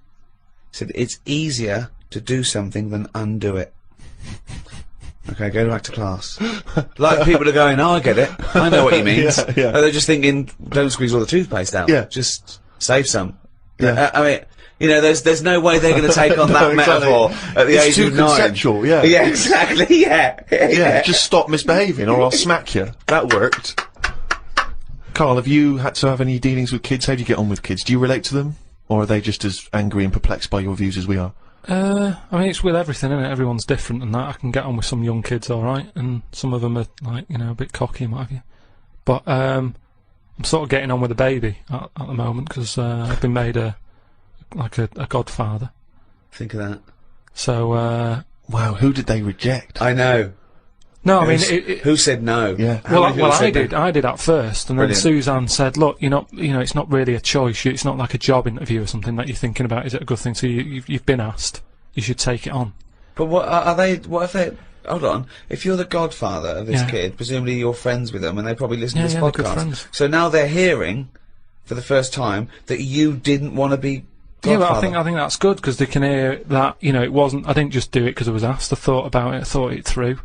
He said, "It's easier to do something than undo it." Okay, go back to class. Like people are going, "Oh, I get it. I know what he means." Yeah. They're just thinking, don't squeeze all the toothpaste out. Yeah. Just save some. Yeah. I mean, you know, there's no way they're going to take on No, that exactly. metaphor at the It's age too of 9. conceptual, yeah. Yeah, exactly, yeah. Yeah, just stop misbehaving or I'll smack you. That worked. Karl, have you had to have any dealings with kids? How do you get on with kids? Do you relate to them? Or are they just as angry and perplexed by your views as we are? I mean, it's with everything, isn't it? Everyone's different and that. I can get on with some young kids alright, and some of them are, like, you know, a bit cocky and what have you. But, I'm sort of getting on with the baby at the moment, because, I've been made a godfather. Think of that. So, Wow, who did they reject? I know. no, I mean, Who said no? Yeah. How many people I said did. no? I did at first, and then Brilliant. Suzanne said, "Look, you know, it's not really a choice. It's not like a job interview or something that you're thinking about. Is it a good thing? So you've been asked. You should take it on." But what are they? What if they? Hold on. If you're the godfather of this Yeah. kid, presumably you're friends with them, and they probably listen Yeah, to this yeah, they're good podcast. friends. So now they're hearing, for the first time, that you didn't want to be Yeah, godfather. but I think that's good, because they can hear that, you know, it wasn't. I didn't just do it because I was asked. I thought about it. I thought it through.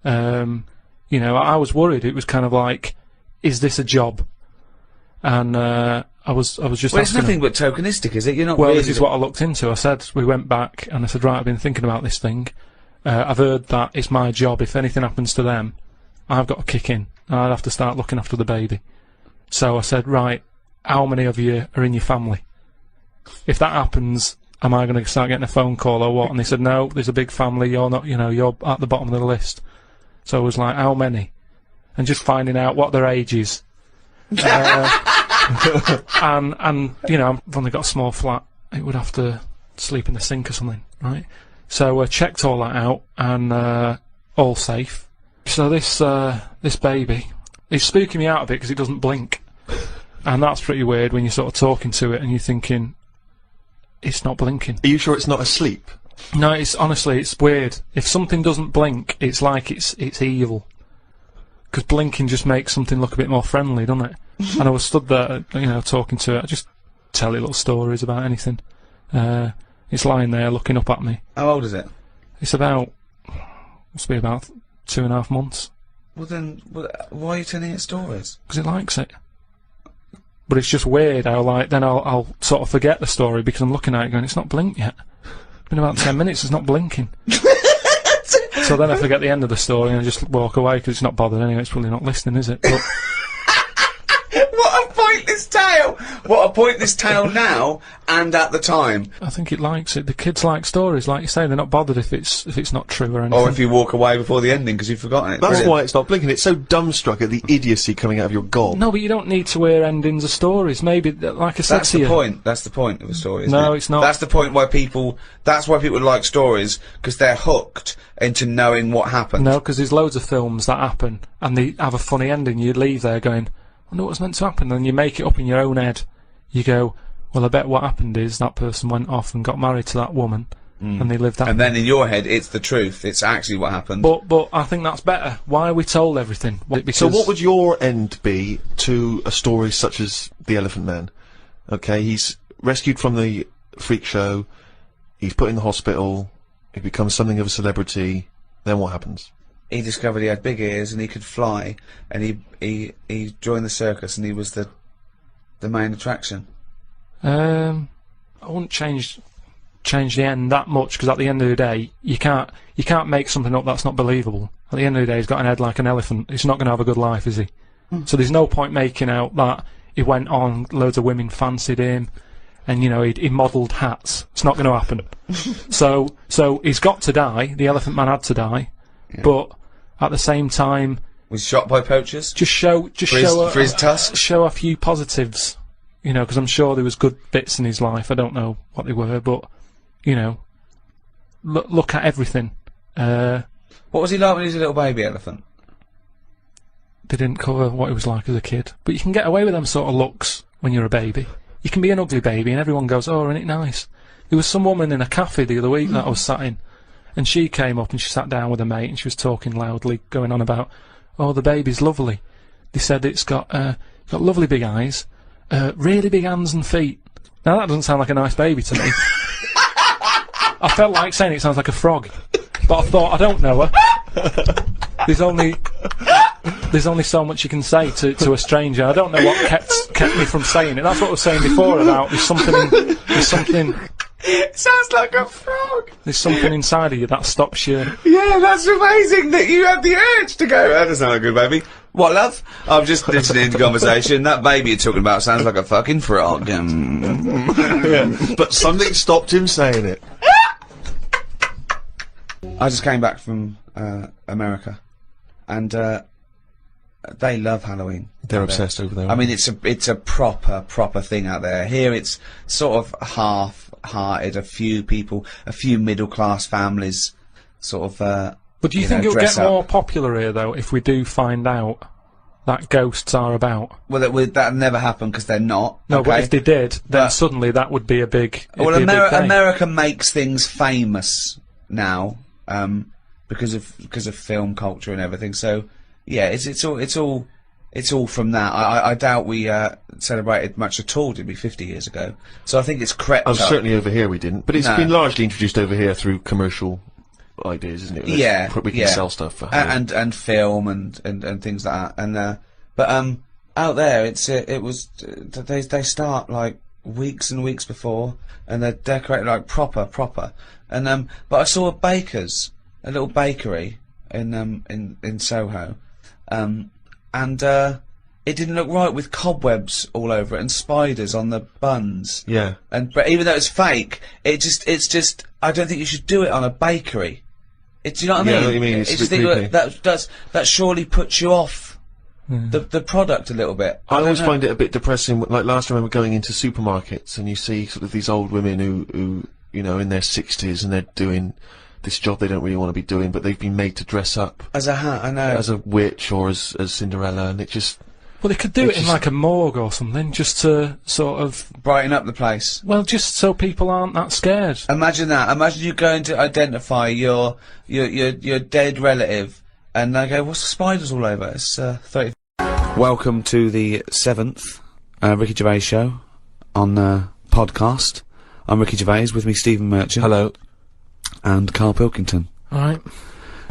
You know, I was worried. It was kind of like, is this a job? And I was just. Well, it's asking nothing them. but tokenistic, is it? You're not. Well, really this is what I looked into. I said, we went back and I said, right, I've been thinking about this thing. I've heard that it's my job. If anything happens to them, I've got to kick in. I'd have to start looking after the baby. So I said, right, how many of you are in your family? If that happens, am I going to start getting a phone call or what? And they said, no, there's a big family. You're not, you know, you're at the bottom of the list. So I was like, how many? And just finding out what their age is. And you know, I've only got a small flat. It would have to sleep in the sink or something, right? So I checked all that out, and all safe. So this baby is spooking me out a bit because it doesn't blink, and that's pretty weird when you're sort of talking to it and you're thinking, it's not blinking. Are you sure it's not asleep? No, it's honestly, it's weird. If something doesn't blink, it's like it's evil. Because blinking just makes something look a bit more friendly, doesn't it? And I was stood there, you know, talking to it. I just tell it little stories about anything. It's lying there looking up at me. How old is it? It's must be about 2.5 months. Well then, why are you telling it stories? Because it likes it. But it's just weird how, like, then I'll sort of forget the story because I'm looking at it going, it's not blinked yet. It's been about 10 minutes, it's not blinking. So then I forget the end of the story and I just walk away because it's not bothered anyway, it's probably not listening, is it? But What a pointless tale! What a pointless tale now and at the time. I think it likes it. The kids like stories, like you say, they're not bothered if it's not true or anything. Or if you walk away before the ending because you've forgotten it. That's Brilliant. why it's not blinking. It's so dumbstruck at the idiocy coming out of your gob. No, but you don't need to hear endings of stories. Maybe, like I said That's to the you. point. That's the point of a story. Isn't No, it? it's not. That's the point why people. That's why people like stories because they're hooked into knowing what happened. No, because there's loads of films that happen and they have a funny ending. You leave there going, I wonder what's meant to happen. And you make it up in your own head. You go, well, I bet what happened is that person went off and got married to that woman and they lived that. And then in your head, it's the truth. It's actually what happened. But I think that's better. Why are we told everything? Because So what would your end be to a story such as The Elephant Man? Okay, he's rescued from the freak show, he's put in the hospital, he becomes something of a celebrity, then what happens? He discovered he had big ears and he could fly, and he joined the circus and he was the main attraction. I wouldn't change the end that much because at the end of the day, you can't make something up that's not believable. At the end of the day, he's got an head like an elephant. He's not going to have a good life, is he? So there's no point making out that he went on, loads of women fancied him, and you know he modelled hats. It's not going to happen. so he's got to die. The Elephant Man had to die, but at the same time, Was shot by poachers? for his tusks? show a few positives, you know, because I'm sure there was good bits in his life. I don't know what they were, but you know, look at everything. What was he like when he was a little baby elephant? They didn't cover what he was like as a kid, but you can get away with them sort of looks when you're a baby. You can be an ugly baby, and everyone goes, "Oh, isn't it nice?" There was some woman in a cafe the other week that I was sat in, and she came up and she sat down with a mate, and she was talking loudly, going on about, "Oh, the baby's lovely. They said it's got lovely big eyes, really big hands and feet." Now that doesn't sound like a nice baby to me. I felt like saying it sounds like a frog, but I thought, I don't know her. There's only so much you can say to a stranger. I don't know what kept me from saying it. That's what I was saying before about there's something. It sounds like a frog. There's something inside of you that stops you. Yeah, that's amazing that you had the urge to go. That doesn't sound like a good baby. What, love? I'm just listening to conversation. That baby you're talking about sounds like a fucking frog. But something stopped him saying it. I just came back from America, and they love Halloween. They're obsessed over there. I mean, it's a proper thing out there. Here, it's sort of half-hearted. A few middle-class families, sort of. But do you think it'll get more popular here, though, if we do find out that ghosts are about? Well, that'll never happen because they're not. No, okay? but if they did, then suddenly that would be a big. Well, America makes things famous now, because of film culture and everything. So, yeah, it's all from that. I doubt we celebrated much at all, did we, 50 years ago? So I think it's crept up. Certainly over here we didn't, but it's been largely introduced over here through commercial ideas, isn't it? We can sell stuff for and film and things like that. But out there they start like weeks and weeks before, and they're decorated like proper. And but I saw a little bakery in Soho, and it didn't look right with cobwebs all over it and spiders on the buns. Yeah. But even though it's fake, it's just I don't think you should do it on a bakery. Do you know what I mean? Yeah, I know what you mean. It's a bit creepy. That surely puts you off the product a little bit. I always find it a bit depressing. Like last time I remember going into supermarkets and you see sort of these old women who you know, in their 60s, and they're doing this job they don't really want to be doing, but they've been made to dress up as a hat, I know, as a witch or as Cinderella, and it just. Well, they could do it in like a morgue or something, just to sort of brighten up the place. Well, just so people aren't that scared. Imagine that. Imagine you going to identify your dead relative, and they go, "What's the spiders all over?" It's 30. Welcome to the 7th Ricky Gervais show on podcast. I'm Ricky Gervais, with me Stephen Merchant. Hello. And Karl Pilkington. Alright.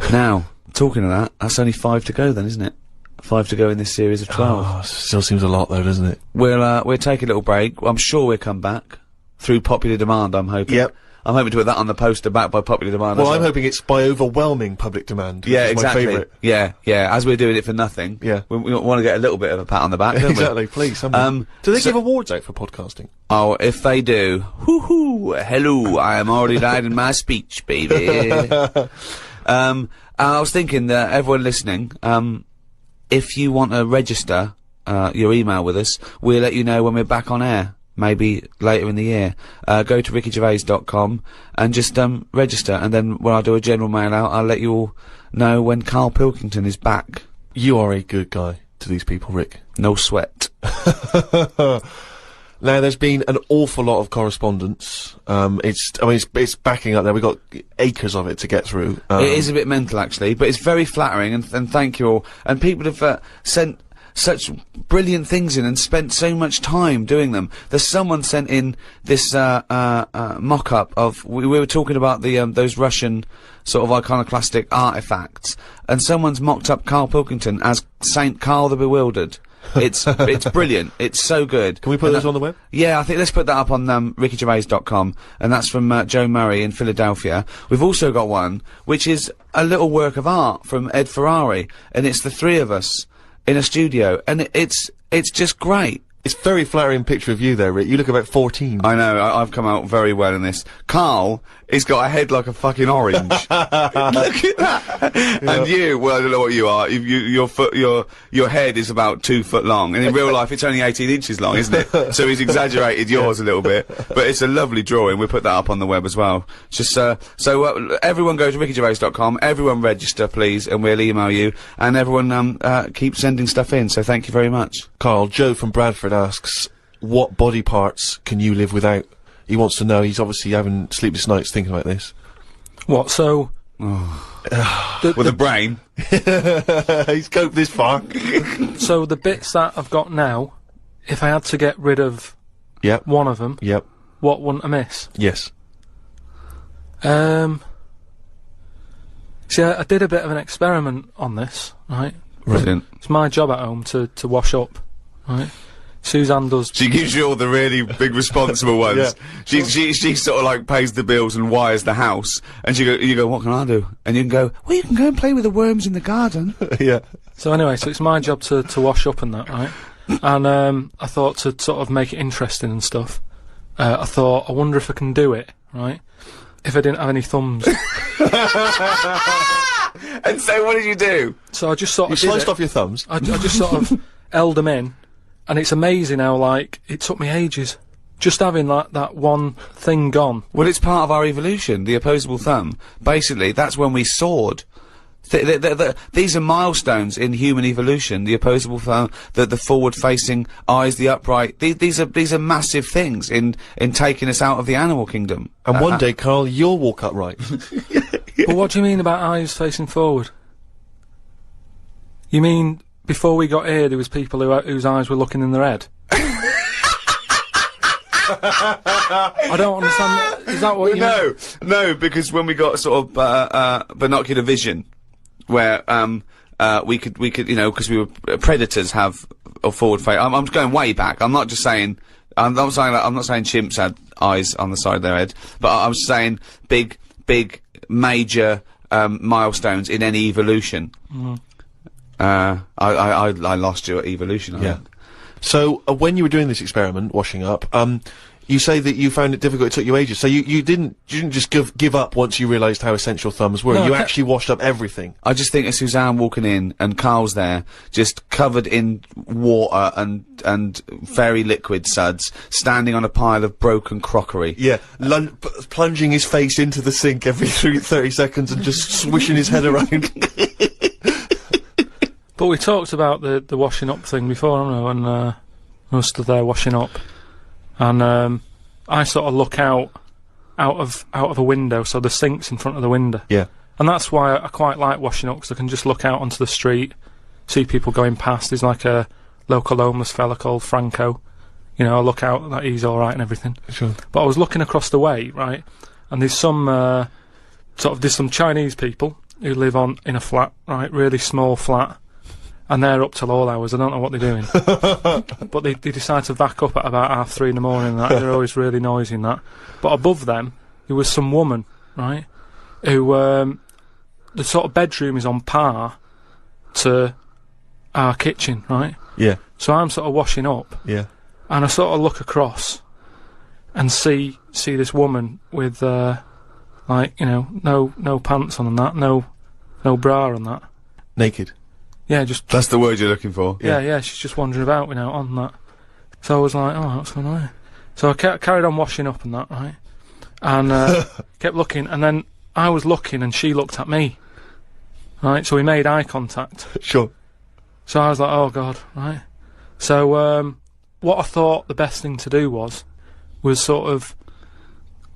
Now, talking of that, that's only 5 to go then, isn't it? 5 to go in this series of 12. Oh, still seems a lot though, doesn't it? We'll take a little break. I'm sure we'll come back. Through popular demand, I'm hoping. Yep. I'm hoping to put that on the poster, back by popular demand. Well, I'm hoping it's by overwhelming public demand. Yeah, which is exactly. my favourite. Yeah. As we're doing it for nothing. Yeah. We want to get a little bit of a pat on the back, don't Exactly, please. Do they give awards out for podcasting? Oh, if they do, hoo-hoo, hello, I am already writing my speech, baby. I was thinking that everyone listening, if you want to register your email with us, we'll let you know when we're back on air. Maybe later in the year. Go to rickygervais.com and just register, and then when I do a general mail out, I'll let you all know when Karl Pilkington is back. You are a good guy to these people, Rick. No sweat. Now, there's been an awful lot of correspondence. It's backing up there. We've got acres of it to get through. It is a bit mental, actually, but it's very flattering, and thank you all. And people have sent such brilliant things in and spent so much time doing them. There's someone sent in this mock-up of, we were talking about the those Russian sort of iconoclastic artifacts, and someone's mocked up Karl Pilkington as Saint Karl the Bewildered. It's brilliant. It's so good. Can we put this on the web? Yeah, I think let's put that up on rickygervais.com, and that's from Joe Murray in Philadelphia. We've also got one which is a little work of art from Ed Ferrari, and it's the three of us in a studio, and it's just great. It's very flattering picture of you there, Rick. You look about 14. I know, I've come out very well in this. Carl, he's got a head like a fucking orange. Look at that. And you, well, I don't know what you are. Your head is about 2 foot long, and in real life it's only 18 inches long, isn't it? So he's exaggerated yours a little bit. But it's a lovely drawing. We'll put that up on the web as well. Just, everyone go to rickygervais.com, everyone register, please, and we'll email you, and everyone, keep sending stuff in, so thank you very much. Carl, Joe from Bradford asks, what body parts can you live without? He wants to know, he's obviously having sleepless nights thinking about this. What, so... With a brain. He's coped this far. So the bits that I've got now, if I had to get rid of Yep. one of them, Yep. what wouldn't I miss? Yes. See, I did a bit of an experiment on this, right? Brilliant. It's my job at home to wash up, right? Suzanne does... She gives you all the really big responsible ones. Yeah. She sort of like pays the bills and wires the house, and you go, what can I do? And you can go, well, you can go and play with the worms in the garden. Yeah. So anyway, so it's my job to wash up and that, right? And I thought to sort of make it interesting and stuff, I thought, I wonder if I can do it, right? If I didn't have any thumbs. And so what did you do? So I just sort You of sliced off your thumbs. I just sort of held them in, and it's amazing how, like, it took me ages. Just having, like, that one thing gone. Well, it's part of our evolution, the opposable thumb. Basically, that's when we soared. These are milestones in human evolution. The opposable thumb, the forward-facing eyes, the upright. These are massive things in taking us out of the animal kingdom. And one day, Carl, you'll walk upright. But what do you mean about eyes facing forward? You mean before we got here, there was people whose eyes were looking in their head? I don't understand. Is that what you mean? No, because when we got sort of binocular vision, where we could you know, because we were predators have a forward face. I'm going way back. I'm not just saying. I'm not saying chimps had eyes on the side of their head, but I'm saying big major milestones in any evolution. I lost you at evolution. Yeah. So, when you were doing this experiment, washing up, you say that you found it difficult, it took you ages. So you didn't just give up once you realised how essential thumbs were. No, you actually washed up everything. I just think of Suzanne walking in and Carl's there, just covered in water and fairy liquid suds, standing on a pile of broken crockery. Yeah, plunging his face into the sink every 30 seconds and just swishing his head around. But we talked about the washing up thing before, I don't know, and I was stood there washing up, and I sort of look out of a window, so the sink's in front of the window. Yeah. And that's why I quite like washing up, because I can just look out onto the street, see people going past. There's like a local homeless fella called Franco. You know, I look out, that he's alright and everything. Sure. But I was looking across the way, right, and there's some there's some Chinese people who live in a flat, right, really small flat. And they're up till all hours. I don't know what they're doing. But they decide to back up at about 3:30 in the morning and that. They're always really noisy and that. But above them, there was some woman, right, who, the sort of bedroom is on par to our kitchen, right? Yeah. So I'm sort of washing up. Yeah. And I sort of look across and see this woman with, like, you know, no pants on and that, no bra on that. Naked. Yeah, just... That's the word you're looking for. Yeah, she's just wandering about, you know, on that. So I was like, oh, what's going on here? So I carried on washing up and that, right? And, kept looking, and then I was looking and she looked at me. Right, so we made eye contact. Sure. So I was like, oh god, right? So, what I thought the best thing to do was sort of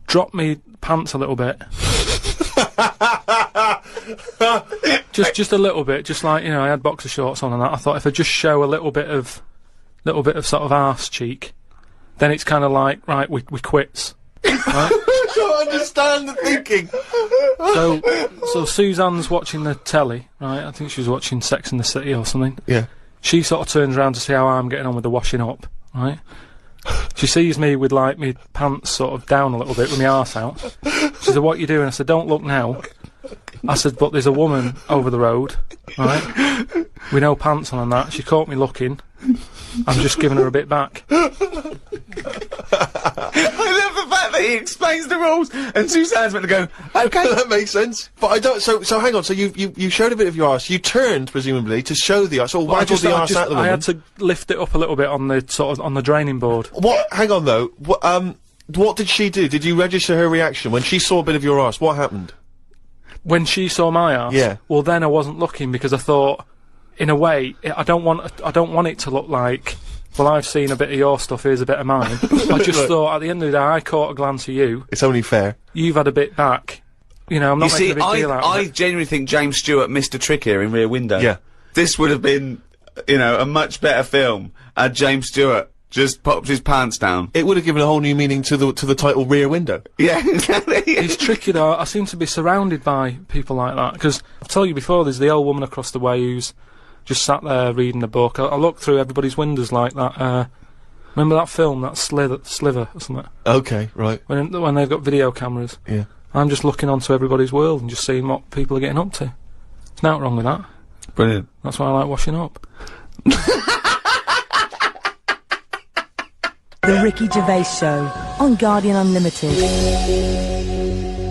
drop me pants a little bit. just a little bit, just like, you know, I had boxer shorts on and that. I thought if I just show a little bit of sort of arse cheek, then it's kind of like, right, we quits. Right? I don't understand the thinking. So Suzanne's watching the telly, right? I think she was watching Sex and the City or something. Yeah. She sort of turns around to see how I'm getting on with the washing up, right? She sees me with, like, me pants sort of down a little bit with my arse out. She said, what you doing? I said, don't look now. I said, but there's a woman over the road, right, with no pants on and that. She caught me looking, I'm just giving her a bit back. I love the fact that he explains the rules, and Suzanne's meant to go, okay. That makes sense. But I don't. So hang on. So you showed a bit of your arse. You turned presumably to show the arse. Or waggled the arse at the woman. I had to lift it up a little bit on the on the draining board. What? Hang on though. What did she do? Did you register her reaction when she saw a bit of your arse? What happened? When she saw my arse, yeah. Well, then I wasn't looking because I thought, in a way, I don't want it to look like, well, I've seen a bit of your stuff, here's a bit of mine. I just thought, at the end of the day, I caught a glance of you. It's only fair. You've had a bit back. You know, I'm not making a big deal out of it. I genuinely think James Stewart missed a trick here in Rear Window. Yeah. This would have been, you know, a much better film had James Stewart just popped his pants down. It would have given a whole new meaning to the title Rear Window. Yeah, exactly. It's tricky though. I seem to be surrounded by people like that, because I've told you before, there's the old woman across the way who's just sat there reading a book. I look through everybody's windows like that. Remember that film, that Sliver or something? Okay, right. When they've got video cameras. Yeah. I'm just looking onto everybody's world and just seeing what people are getting up to. There's nothing wrong with that. Brilliant. That's why I like washing up. The Ricky Gervais Show on Guardian Unlimited.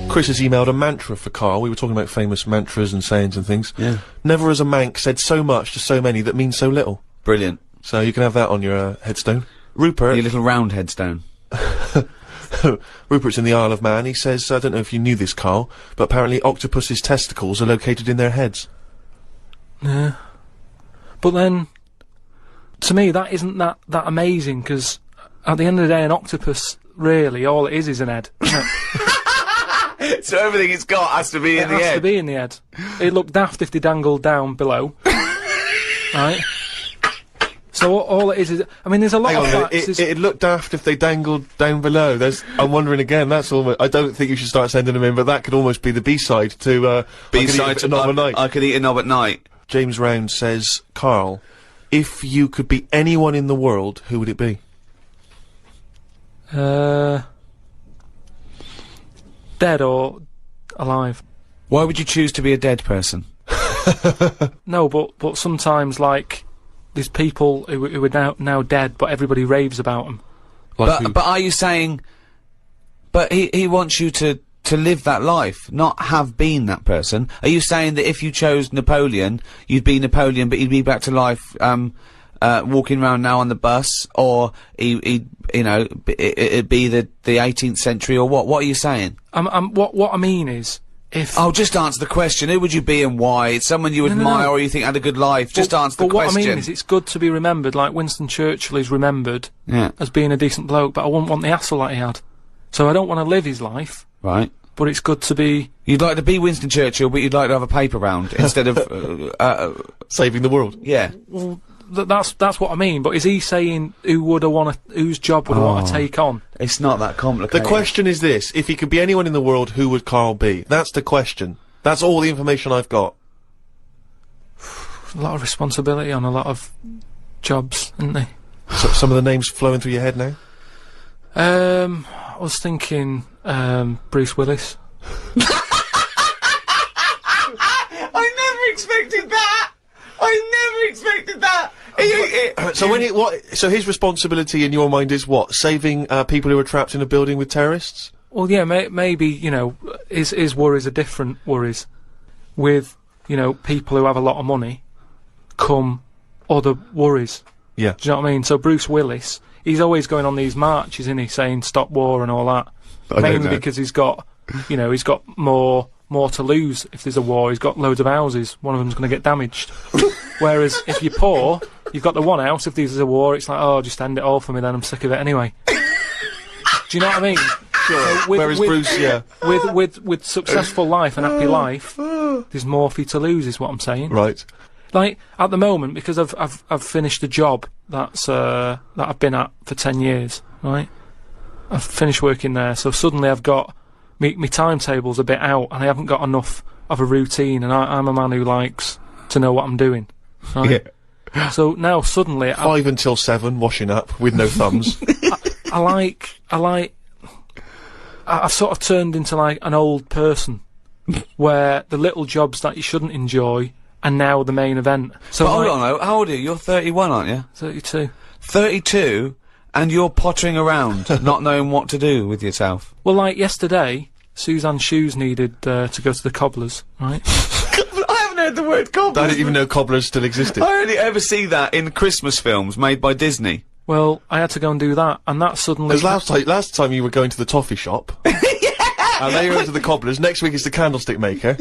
Chris has emailed a mantra for Karl. We were talking about famous mantras and sayings and things. Yeah. Never has a mank said so much to so many that means so little. Brilliant. So you can have that on your headstone. Rupert. Your little round headstone. Rupert's in the Isle of Man. He says, I don't know if you knew this, Karl, but apparently octopus's testicles are located in their heads. Yeah. But then, to me, that isn't that amazing, because at the end of the day, an octopus, really, all it is an head. So everything it's got has to be in the head? It has to be in the head. It'd look daft if they dangled down below. Right? So all it is, I mean, there's a lot of facts. It'd look daft if they dangled down below. I'm wondering again, that's almost, I don't think you should start sending them in, but that could almost be the B-side to, B-side to Knob at Night. I could eat a knob at night. James Round says, Karl, if you could be anyone in the world, who would it be? Dead or alive? Why would you choose to be a dead person? No, but sometimes, like, there's people who are now dead, but everybody raves about them. But are you saying? But he wants you to live that life, not have been that person. Are you saying that if you chose Napoleon, you'd be Napoleon, but he'd be back to life, walking around now on the bus, or it'd be the 18th century, or what? What are you saying? What I mean is, if oh, just answer the question. Who would you be and why? It's someone you admire or you think had a good life. Just answer the question. What I mean is, it's good to be remembered. Like Winston Churchill is remembered as being a decent bloke, but I wouldn't want the hassle that he had. So I don't want to live his life. Right. But it's good to be. You'd like to be Winston Churchill, but you'd like to have a paper round instead of saving the world. Yeah. Well, that's what I mean. But is he saying whose job would I want to take on? It's not that complicated. The question is this: if he could be anyone in the world, who would Karl be? That's the question. That's all the information I've got. A lot of responsibility on a lot of jobs, isn't there? So, some of the names flowing through your head now? I was thinking, Bruce Willis. I never expected that! I never expected that! So his responsibility in your mind is what? Saving, people who are trapped in a building with terrorists? Well, yeah, maybe, you know, his worries are different worries. With, you know, people who have a lot of money come other worries. Yeah. Do you know what I mean? So Bruce Willis, he's always going on these marches, isn't he, saying stop war and all that. Mainly because he's got, you know, he's got more to lose if there's a war. He's got loads of houses. One of them's going to get damaged. Whereas if you're poor, you've got the one house. If there's a war, it's like, oh, just end it all for me then. I'm sick of it anyway. Do you know what I mean? Sure. So Whereas Bruce, yeah. With successful life and happy life, there's more for you to lose, is what I'm saying. Right. Like at the moment, because I've finished a job that I've been at for 10 years, right? I've finished working there, so suddenly I've got me timetable's a bit out, and I haven't got enough of a routine, and I'm a man who likes to know what I'm doing. Right? Yeah. So now suddenly 5 until 7, washing up with no thumbs. I've sort of turned into like an old person, where the little jobs that you shouldn't enjoy and now the main event. So But hold like, on, though. How old are you? You're 31, aren't you? 32. 32, and you're pottering around, not knowing what to do with yourself. Well, like yesterday, Suzanne's shoes needed to go to the cobblers, right? I haven't heard the word cobbler. I didn't even know cobblers still existed. I only ever see that in Christmas films made by Disney. Well, I had to go and do that, and that suddenly... Because last time you were going to the toffee shop. And then you went to the cobblers. Next week is the candlestick maker.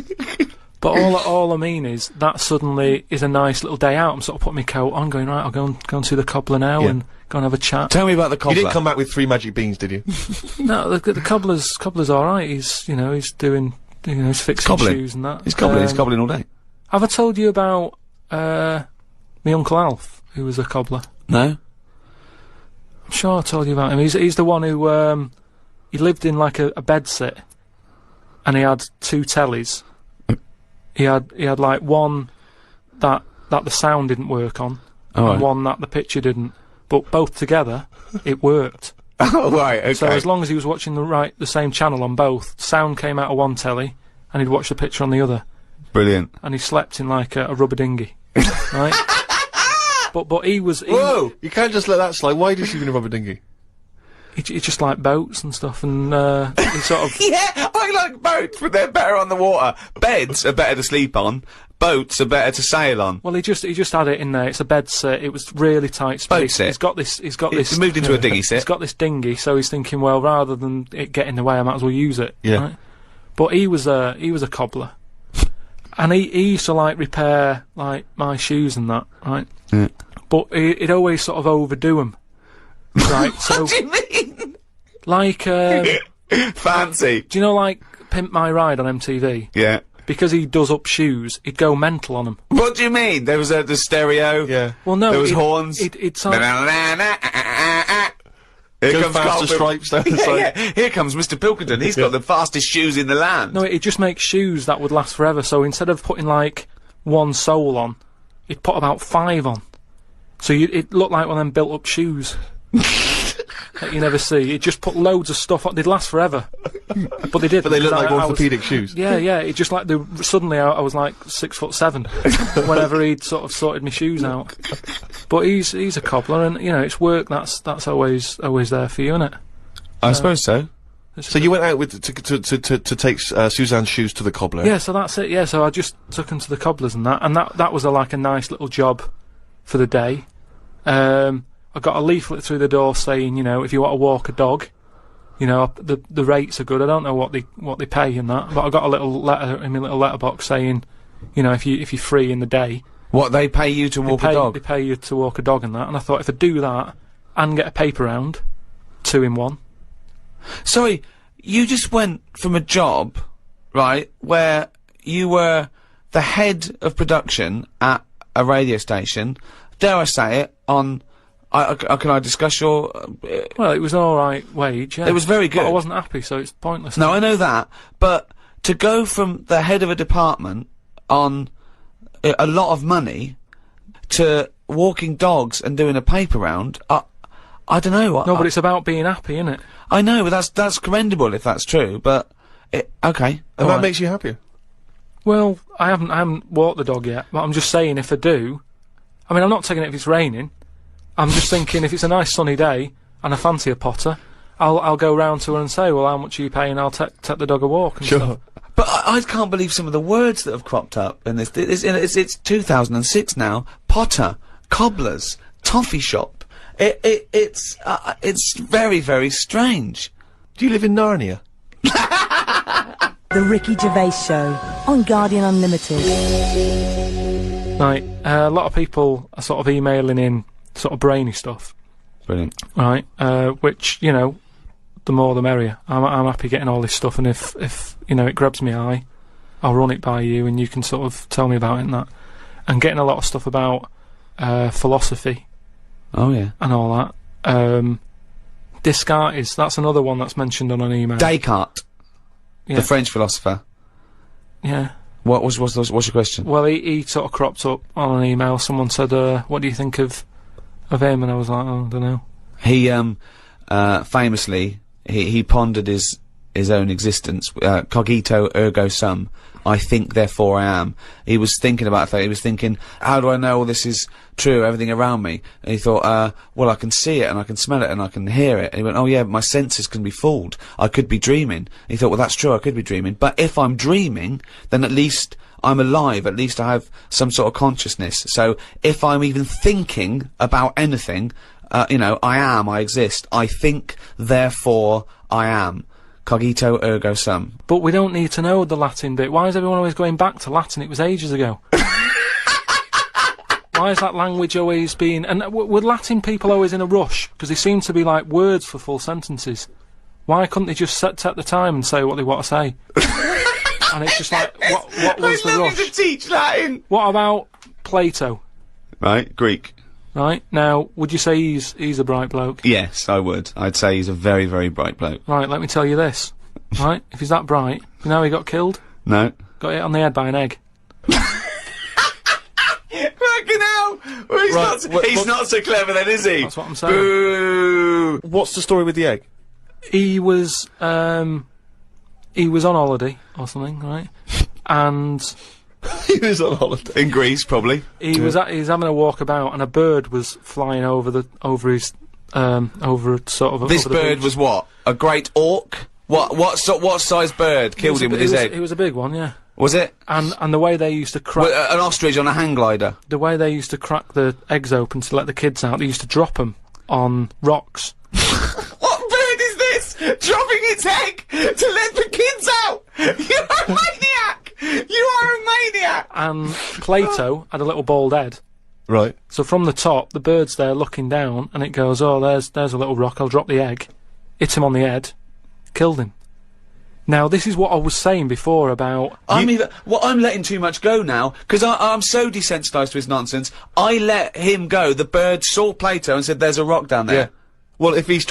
But all I mean is, that suddenly is a nice little day out. I'm sort of putting my coat on, going, right, I'll go and see the cobbler now and go and have a chat. Tell me about the cobbler. You didn't come back with 3 magic beans, did you? No, the cobbler's alright. He's doing, he's fixing Cobbling. shoes and that. He's cobbling all day. Have I told you about, my Uncle Alf, who was a cobbler? No? I'm sure I told you about him. He's the one who, he lived in like a bedsit, and he had 2 tellies. He had like one that the sound didn't work on, and one that the picture didn't. But both together, it worked. Oh, right, okay. So as long as he was watching the same channel on both, sound came out of one telly, and he'd watch the picture on the other. Brilliant. And he slept in like a rubber dinghy, right? But he was... Whoa! You can't just let that slide. Why did you in a rubber dinghy? He just liked boats and stuff, and he sort of... Yeah, I like boats, but they're better on the water. Beds are better to sleep on. Boats are better to sail on. Well, he just had it in there. It's a bed sit. It was really tight space. Boat sit. He's got this. It's moved into a dinghy sit. He's got this dinghy, so he's thinking, well, rather than it get in the way, I might as well use it. Yeah. Right? But he was a cobbler, and he used to like repair like my shoes and that, right? Yeah. But he'd always sort of overdo them, right? So What do you mean? like, Fancy. do you know like Pimp My Ride on MTV? Yeah. Because he does up shoes, he'd go mental on them. What do you mean? There was the stereo. Yeah. Well, no, There was horns. It's like, Here Go comes faster Karl stripes down the yeah, side. yeah. Here comes Mr. Pilkington. He's got the fastest shoes in the land. no, it just makes shoes that would last forever. So instead of putting like 1 sole on, he'd put about 5 on. So it looked like one of them built-up shoes that you never see. It just put loads of stuff on. They'd last forever, but they did. But they look because like I was- orthopedic shoes. Yeah, it just like suddenly I was like 6'7" whenever he'd sort of sorted my shoes out. But he's a cobbler, and it's work that's always there for you, isn't it? I suppose so. So you went out with to take Suzanne's shoes to the cobbler. Yeah, so that's it. Yeah, so I just took him to the cobblers and that was like a nice little job for the day. I got a leaflet through the door saying, if you want to walk a dog, the rates are good. I don't know what they pay and that, but I got a little letter in my little letterbox saying, if you're free in the day, What, they pay you to walk a dog? They pay you to walk a dog and that. And I thought if I do that and get a paper round, 2 in 1. Sorry, you just went from a job, right, where you were the head of production at a radio station, dare I say it, on... can I discuss your... Well, it was an alright wage, yeah. It was very good. But I wasn't happy, so it's pointless. No, I know that, but to go from the head of a department on a lot of money to walking dogs and doing a paper round, I don't know. No, but it's about being happy, innit? I know, but that's commendable if that's true, but... okay. And that alright. makes you happier. Well, I haven't walked the dog yet, but I'm just saying if I do... I mean, I'm not taking it if it's raining. I'm just thinking if it's a nice sunny day and I fancy a potter, I'll go round to her and say, well, how much are you paying? I'll take the dog a walk and stuff. But I can't believe some of the words that have cropped up in this. It's 2006 now. Potter, cobblers, toffee shop. It's very, very strange. Do you live in Narnia? The Ricky Gervais Show on Guardian Unlimited. Right, a lot of people are sort of emailing in sort of brainy stuff, Brilliant. right? Which, the more the merrier. I'm happy getting all this stuff, and if it grabs me eye, I'll run it by you, and you can sort of tell me about it and that. And getting a lot of stuff about philosophy Oh, yeah. and all that. Descartes, that's another one that's mentioned on an email. Descartes, Yeah. the French philosopher. Yeah. What's your question? Well, he sort of cropped up on an email. Someone said, what do you think of him? And I was like, oh, I don't know. He famously he pondered his his own existence. Cogito ergo sum. I think, therefore I am. He was thinking about that. He was thinking, how do I know all this is true, everything around me? And he thought, well, I can see it, and I can smell it, and I can hear it. And he went, oh yeah, my senses can be fooled. I could be dreaming. And he thought, well, that's true, I could be dreaming. But if I'm dreaming, then at least I'm alive. At least I have some sort of consciousness. So if I'm even thinking about anything, you know, I exist. I think, therefore I am. Cogito ergo sum. But we don't need to know the Latin bit. Why is everyone always going back to Latin? It was ages ago. Why is that language always being... And were Latin people always in a rush? Because they seem to be like words for full sentences. Why couldn't they just take the time and say what they want to say? And it's just like, what was the rush? To teach Latin! What about Plato? Right, Greek. Right, now, would you say he's a bright bloke? Yes, I would. I'd say he's a very, very bright bloke. Right, let me tell you this. Right, if he's that bright, you know how he got killed? No. Got hit on the head by an egg. Fucking hell! Well, he's not so clever then, is he? That's what I'm saying. Boo! What's the story with the egg? He was on holiday or something, right? And He was on holiday. In Greece, probably. he was having a walk about, and a bird was flying over the beach. This bird was what? A great auk? What size bird killed him with his egg? It was a big one, yeah. Was it? And the way they used to crack... An ostrich on a hang glider? The way they used to crack the eggs open to let the kids out, they used to drop them on rocks. What bird is this? Dropping its egg to let the kids out? You're a maniac! You are a maniac! And Plato had a little bald head. Right. So from the top, the bird's there looking down, and it goes, oh, there's a little rock, I'll drop the egg. Hit him on the head. Killed him. Now, this is what I was saying before about... I'm letting too much go now, because I'm so desensitised to his nonsense. I let him go. The bird saw Plato and said, there's a rock down there. Yeah. Well, if these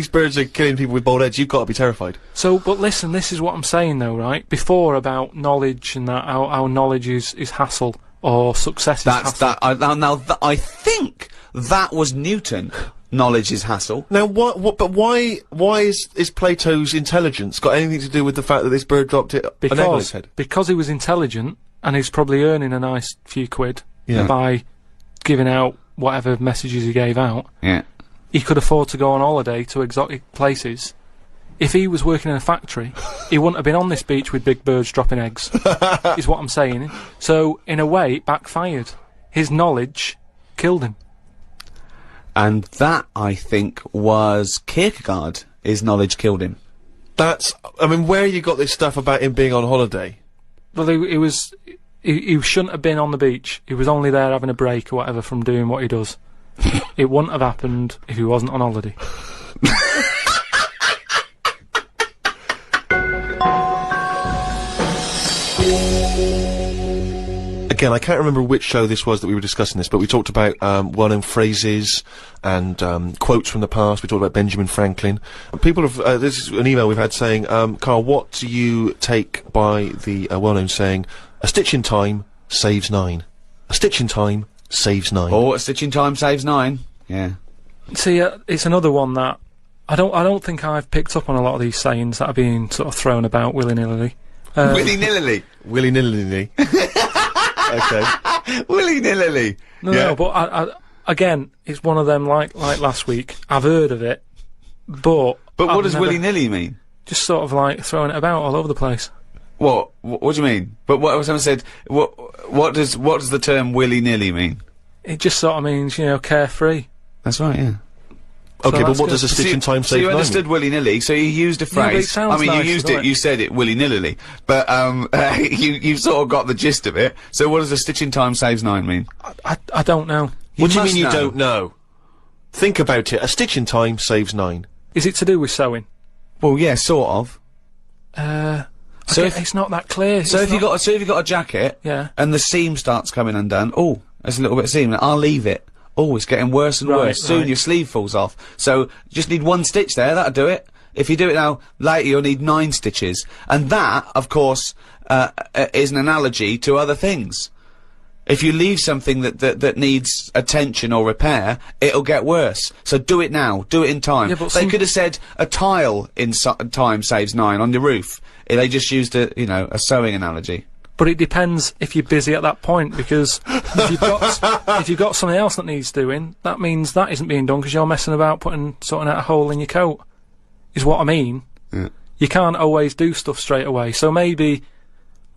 birds are killing people with bald heads, you've got to be terrified. So, but listen, this is what I'm saying though, right? Before about knowledge and that, how knowledge is hassle, or success is hassle. I think that was Newton. Knowledge is hassle. Now, why is Plato's intelligence got anything to do with the fact that this bird dropped an egg on his head? Because he was intelligent, and he's probably earning a nice few quid Yeah. by giving out whatever messages he gave out. Yeah. He could afford to go on holiday to exotic places. If he was working in a factory, he wouldn't have been on this beach with big birds dropping eggs, is what I'm saying. So, in a way, it backfired. His knowledge killed him. And that, I think, was Kierkegaard. His knowledge killed him. I mean, where you got this stuff about him being on holiday? Well, he shouldn't have been on the beach. He was only there having a break or whatever from doing what he does. It wouldn't have happened if he wasn't on holiday. Again, I can't remember which show this was that we were discussing this, but we talked about well-known phrases and quotes from the past. We talked about Benjamin Franklin. People have this is an email we've had saying, Karl, what do you take by the well-known saying, "A stitch in time saves 9"? A stitch in time saves 9. Oh, a stitch in time saves 9. Yeah. See, it's another one that I don't think I've picked up on a lot of these sayings that are being sort of thrown about willy-nilly. Willy-nilly. Willy-nilly. Okay. Willy-nilly. No, but I again, it's one of them like last week. I've heard of it, but what does willy-nilly mean? Just sort of like throwing it about all over the place. What do you mean? But what someone said, what does the term willy-nilly mean? It just sort of means, you know, carefree. That's right, yeah. Okay, So but that's what good. does a stitch in time So save you 9 understood mean? willy-nilly, so you used a Yeah, but it phrase. sounds I mean, nice, you used doesn't it, you said it willy-nilly, but you sort of got the gist of it. So what does a stitch in time saves 9 mean? I don't know. What do you must mean you know. don't know? Think about it. A stitch in time saves 9. Is it to do with sewing? Well, yeah, sort of. So it's not that clear. So if you got a jacket, Yeah. and the seam starts coming undone, oh, there's a little bit of seam. I'll leave it. Oh, it's getting worse and Right, worse. Soon right. your sleeve falls off. So you just need 1 stitch there. That'll do it. If you do it now, later you'll need 9 stitches. And that, of course, is an analogy to other things. If you leave something that needs attention or repair, it'll get worse. So do it now. Do it in time. Yeah, but they could have said a tile in time saves 9 on your roof. They just used a sewing analogy. But it depends if you're busy at that point, because if you've got something else that needs doing, that means that isn't being done because you're messing about sorting out a hole in your coat, is what I mean. Yeah. You can't always do stuff straight away. So maybe,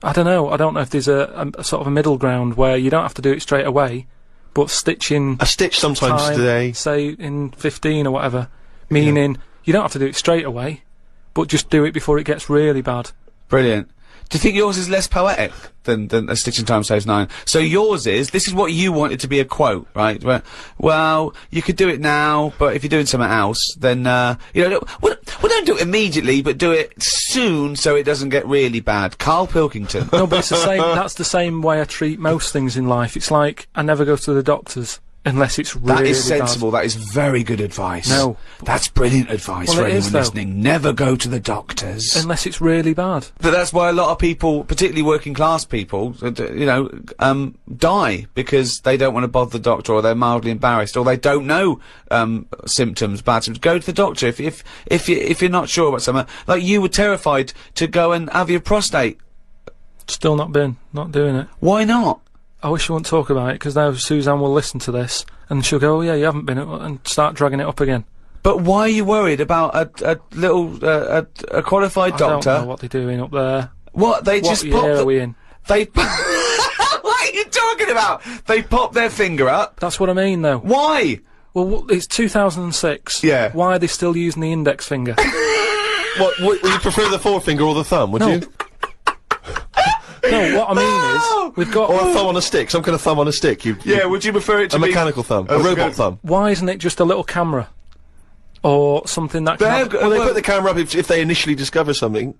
I don't know if there's a sort of a middle ground where you don't have to do it straight away, but stitching A stitch sometimes time, today. say in 15 or whatever, meaning you don't have to do it straight away, but just do it before it gets really bad. Brilliant. Do you think yours is less poetic than a stitch in time saves 9? So yours is, this is what you wanted to be a quote, right? Well, you could do it now, but if you're doing something else, then, well, don't do it immediately, but do it soon so it doesn't get really bad. Karl Pilkington. No, but it's the same, that's the same way I treat most things in life. It's like, I never go to the doctors unless it's really That is sensible. bad. That is very good advice. No. That's brilliant advice Well, for it anyone is, though. listening. Never go to the doctors. Unless it's really bad. But that's why a lot of people, particularly working class people, die because they don't want to bother the doctor, or they're mildly embarrassed, or they don't know symptoms, bad symptoms. Go to the doctor if you're not sure about something. Like you were terrified to go and have your prostate. Still not doing it. Why not? I wish you wouldn't talk about it, because now Suzanne will listen to this, and she'll go, oh yeah, you haven't been, and start dragging it up again. But why are you worried about a qualified doctor? I don't know what they're doing up there. What? They just What year pop are we in? They. What are you talking about? They pop their finger up. That's what I mean, though. Why? Well, it's 2006. Yeah. Why are they still using the index finger? What, would you prefer the forefinger or the thumb, would No. you? No, what I mean is, we've got... Or a thumb on a stick, some kind of thumb on a stick. Yeah. Would you prefer it to A be mechanical thumb, a was robot gonna- thumb. Why isn't it just a little camera? Or something that can... They've have- got- Well, they well- put the camera up if they initially discover something.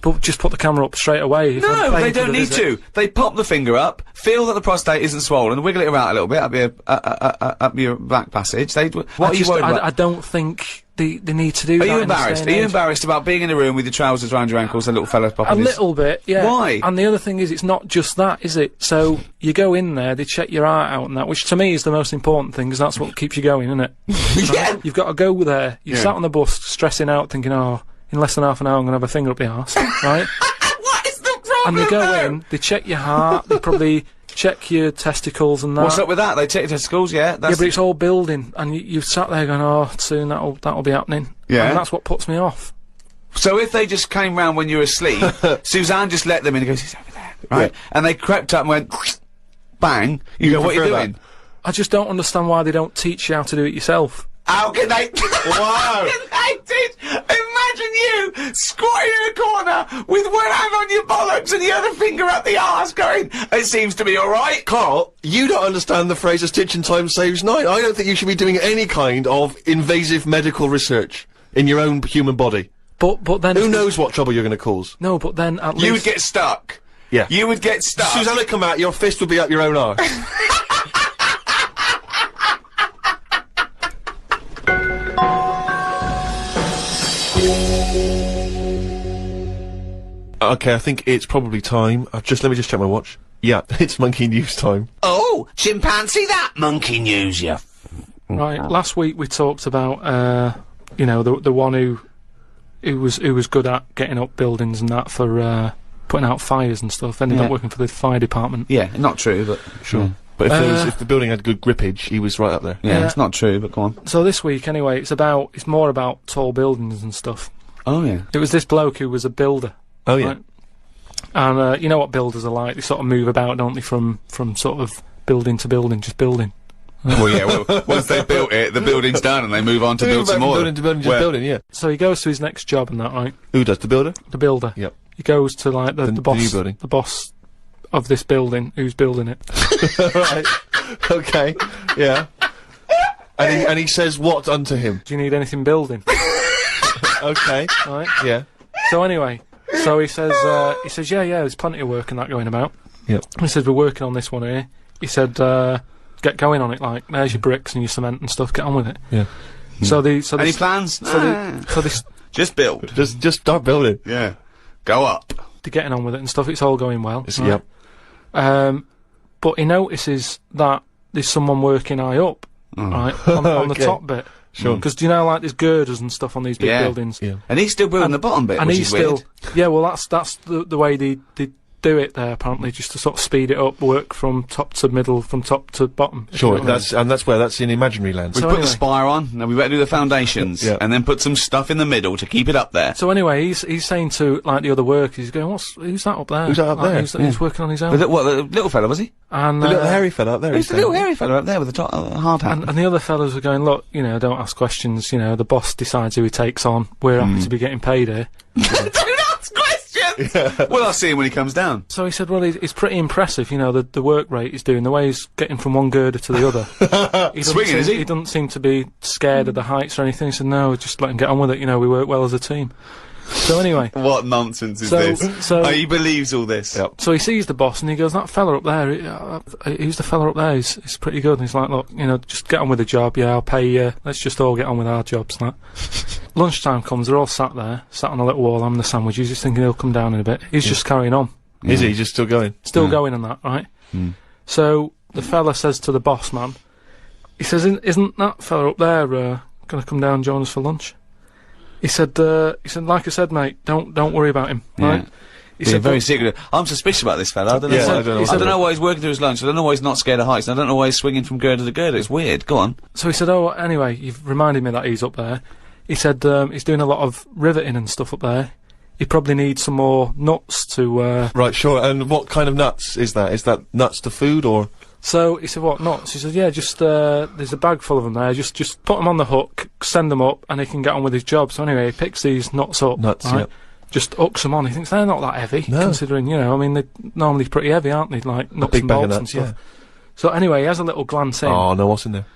But just put the camera up straight away. If I'm No, paying they for don't the need visit. to. They pop the finger up, feel that the prostate isn't swollen, wiggle it around a little bit up your back passage. What are you worried about? I don't think they need to do Are that. you in this embarrassed? day Are and you age. embarrassed about being in a room with your trousers around your ankles and a little fella popping A his... little bit, yeah. Why? And the other thing is, it's not just that, is it? So, you go in there, they check your heart out and that, which to me is the most important thing, because that's what keeps you going, isn't it? Yeah. You've got to go there, you Yeah. sat on the bus, stressing out, thinking, oh, in less than half an hour I'm going to have a finger up the arse, right? What is the And problem they go there? in, they check your heart, they probably check your testicles and that. What's up with that? They take your testicles, yeah? Yeah, That's but it's all building, and you've sat there going, oh, soon that'll be happening. Yeah. And that's what puts me off. So if they just came round when you were asleep, Suzanne just let them in and goes, he's over there, right? And they crept up and went, bang, you go, what are you prefer doing? I just don't understand why they don't teach you how to do it yourself. How can they? Wow. How can they teach? Imagine you squatting in a corner with one hand on your bollocks and the other finger up the arse going, it seems to be alright. Carl, you don't understand the phrase "a stitch in time saves 9." I don't think you should be doing any kind of invasive medical research in your own human body. But then... Who knows what trouble you're going to cause? No, but then at least... You would get stuck. Yeah. You would get stuck. Suzanne would come out, your fist would be up your own arse. Okay, I think it's probably time. Let me just check my watch. Yeah, it's monkey news time. Oh, chimpanzee that monkey news, you. Right, last week we talked about, the one who was good at getting up buildings and that for, putting out fires and stuff, ended Yeah. up working for the fire department. Yeah, not true, but sure. But if the building had good grippage, he was right up there. Yeah, Yeah. it's not true, but go on. So this week, anyway, it's more about tall buildings and stuff. Oh yeah. It was this bloke who was a builder. Oh yeah. Right? And, you know what builders are like, they sort of move about, don't they, from sort of building to building, just building. Well, yeah. Well, once they built it, the building's done, and they move on to build some more. Building to building, just Where- building, yeah. So he goes to his next job and that, right? Who does, the builder? The builder. Yep. He goes to, like, the The boss, new building. the boss of this building, who's building it. Right. Okay. Yeah. And he says what unto him? Do you need anything building? Okay. Right? Yeah. So anyway, so he says, yeah, there's plenty of work and that going about. Yep. He said, we're working on this one here. He said, get going on it, like, there's your bricks and your cement and stuff, get on with it. Yeah. So Any this, plans? so this, Just build. Just start building. Yeah. Go up. they're getting on with it and stuff, it's all going well. right? Yep. but he notices that there's someone working high up, right, on the Okay. top bit. Sure. Because do you know, like, there's girders and stuff on these big Yeah. buildings? Yeah. And he's still building the bottom bit, And which he's is still, weird. yeah, well, that's the way they do it there, apparently, just to sort of speed it up, work from top to middle, from top to bottom. if you Sure, know what I mean. that's in imaginary land. We So put anyway. the spire on, now we better do the foundations, Yeah. and then put some stuff in the middle to keep it up there. So anyway, he's saying to, like, the other workers, he's going, who's that up there? Who's that up Like, there? He's working on his own. The little fella, was he? And, The little hairy fella up there. Who's he's the little saying. hairy fella up there with the hard hat? and the other fellas were going, look, you know, don't ask questions, you know, the boss decides who he takes on, we're happy to be getting paid here. Don't ask questions! Well, I'll see him when he comes down. So he said, well, it's pretty impressive, you know, the work rate he's doing, the way he's getting from one girder to the other. He doesn't Swinging, seem, is he? He doesn't seem to be scared of the heights or anything. He said, no, just let him get on with it, you know, we work well as a team. So anyway, What nonsense is So- this? so- he believes all this. Yep. so he sees the boss and he goes, that fella up there, who's the fella up there? He's pretty good. And he's like, look, you know, just get on with the job, yeah, I'll pay you, let's just all get on with our jobs and that. Lunchtime comes, they're all sat there, sat on a little wall, having the sandwiches, he's thinking he'll come down in a bit. He's just carrying on. Is he just still going? Still going on that, right? So the fella says to the boss man, he says, "Isn't that fella up there gonna come down and join us for lunch?" He said, "Like I said, mate, don't worry about him, right?" He He's said, very "But-" secretive. I'm suspicious about this fella. I don't know. Yeah, why, I don't know I what's don't know happening. why he's working through his lunch. I don't know why he's not scared of heights. And I don't know why he's swinging from girder to girder. It's weird. Go on. So he said, "Oh, anyway, you've reminded me that he's up there." He said, "He's doing a lot of riveting and stuff up there. He probably needs some more nuts to." Right, sure. And what kind of nuts is that? Is that nuts to food or? So he said, "What nuts?" He said, "Yeah, just there's a bag full of them there. Just put them on the hook, send them up, and he can get on with his job." So anyway, he picks these nuts up. Nuts, right? yep. Just hooks them on. He thinks they're not that heavy, No. considering, you know, I mean, they're normally pretty heavy, aren't they? Like nuts big and bag of bolts and nuts, stuff. yeah. So anyway, he has a little glance in. Oh no, what's in there?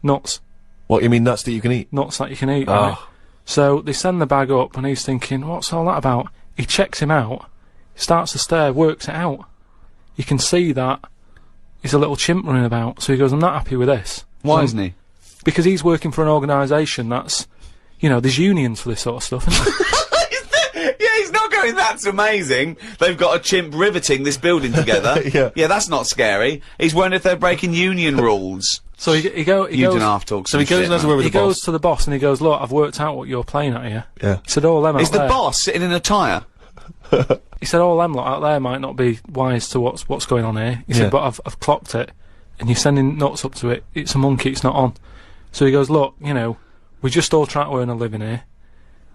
Nuts, What, you mean nuts that you can eat? nuts that you can eat. Oh. Right? So they send the bag up, and he's thinking, "What's all that about?" He checks him out, starts to stare, works it out. You can see that he's a little chimp running about. So he goes, "I'm not happy with this." Why So- isn't he? Because he's working for an organisation that's, you know, there's unions for this sort of stuff. Isn't there? Yeah, he's not going, that's amazing. They've got a chimp riveting this building together. Yeah. Yeah, that's not scary. He's wondering if they're breaking union rules. So he goes. You don't have to talk So he goes and has a word with He the boss. goes to the boss and he goes, "Look, I've worked out what you're playing at here." Yeah. He said, "All them out Is the there." boss sitting in a tyre? He said, "All them lot out there might not be wise to what's going on here." He Yeah. said, "But I've clocked it, and you're sending nuts up to it. It's a monkey. It's not on." So he goes, "Look, you know, we're just all trying to earn a living here."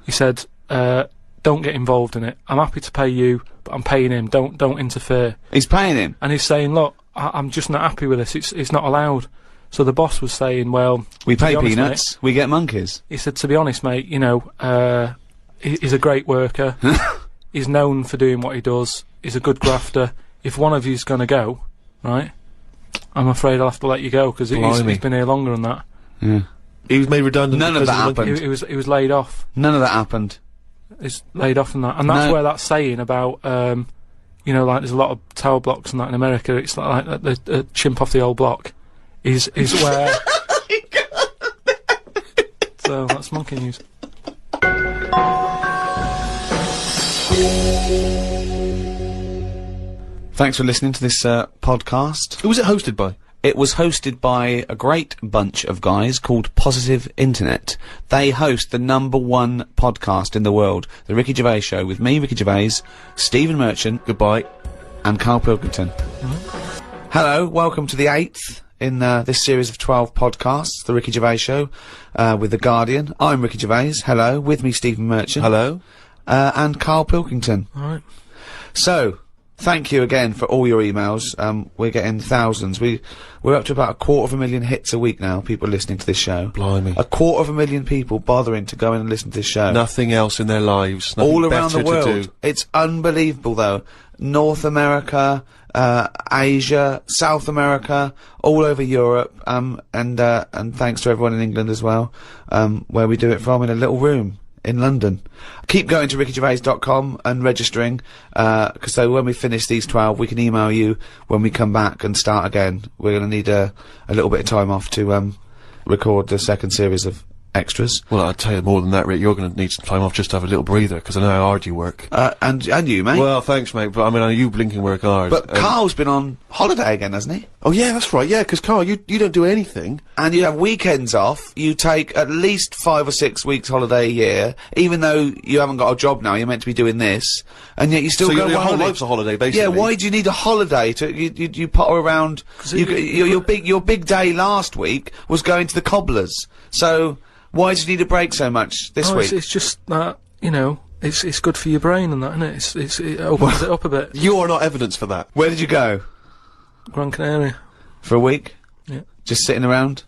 He said, "Don't get involved in it. I'm happy to pay you, but I'm paying him. Don't interfere." He's paying him. And he's saying, "Look, I'm just not happy with this. It's not allowed." So the boss was saying, "Well, We to be pay honest, peanuts, we get monkeys. mate," he said, "To be honest, mate, you know, he's a great worker. He's known for doing what he does. He's a good grafter. If one of you's going to go, right, I'm afraid I'll have to let you go because Blimey. he's been here longer than that. He was made redundant. None of because that the monkey- happened. He was laid off. None of that happened. He's laid off and that, and that's No. where that saying about, you know, like there's a lot of tower blocks and that in America. It's like the chimp off the old block is where." So that's monkey news. Thanks for listening to this podcast. Who was it hosted by? It was hosted by a great bunch of guys called Positive Internet. They host the #1 podcast in the world, The Ricky Gervais Show, with me, Ricky Gervais, Stephen Merchant, Goodbye. and Karl Pilkington. Hello, welcome to the 8th in this series of 12 podcasts, The Ricky Gervais Show, with The Guardian. I'm Ricky Gervais, hello, with me Stephen Merchant. Hello. And Karl Pilkington. All right. So, thank you again for all your emails. We're getting thousands. We're up to about 250,000 hits a week now, people listening to this show. Blimey. 250,000 people bothering to go in and listen to this show. Nothing else in their lives. Nothing All around the better to world. do. It's unbelievable though. North America, Asia, South America, all over Europe, and thanks to everyone in England as well, where we do it from in a little room in London. Keep going to rickygervais.com and registering, so when we finish these 12, we can email you when we come back and start again. We're gonna need a little bit of time off to, record the second series of extras. Well, I'll tell you more than that, Rick. You're going to need some time off just to have a little breather, because I know how hard you work. And you, mate. Well, thanks, mate, but I mean, I know you blinking work hard. But Carl's been on holiday again, hasn't he? Oh, yeah, that's right, yeah, because Carl, you don't do anything. And you have weekends off. You take at least 5 or 6 weeks holiday a year, even though you haven't got a job now. You're meant to be doing this, and yet you still So go your on whole holiday. life's a holiday, basically. Yeah, why do you need a holiday to you potter around? Your big day last week was going to the cobblers. So why do you need a break so much this week? It's just that, you know, it's good for your brain and that, isn't it? It opens it up a bit. You are not evidence for that. Where did you go Gran Canaria. for a week? Yeah. Just sitting around.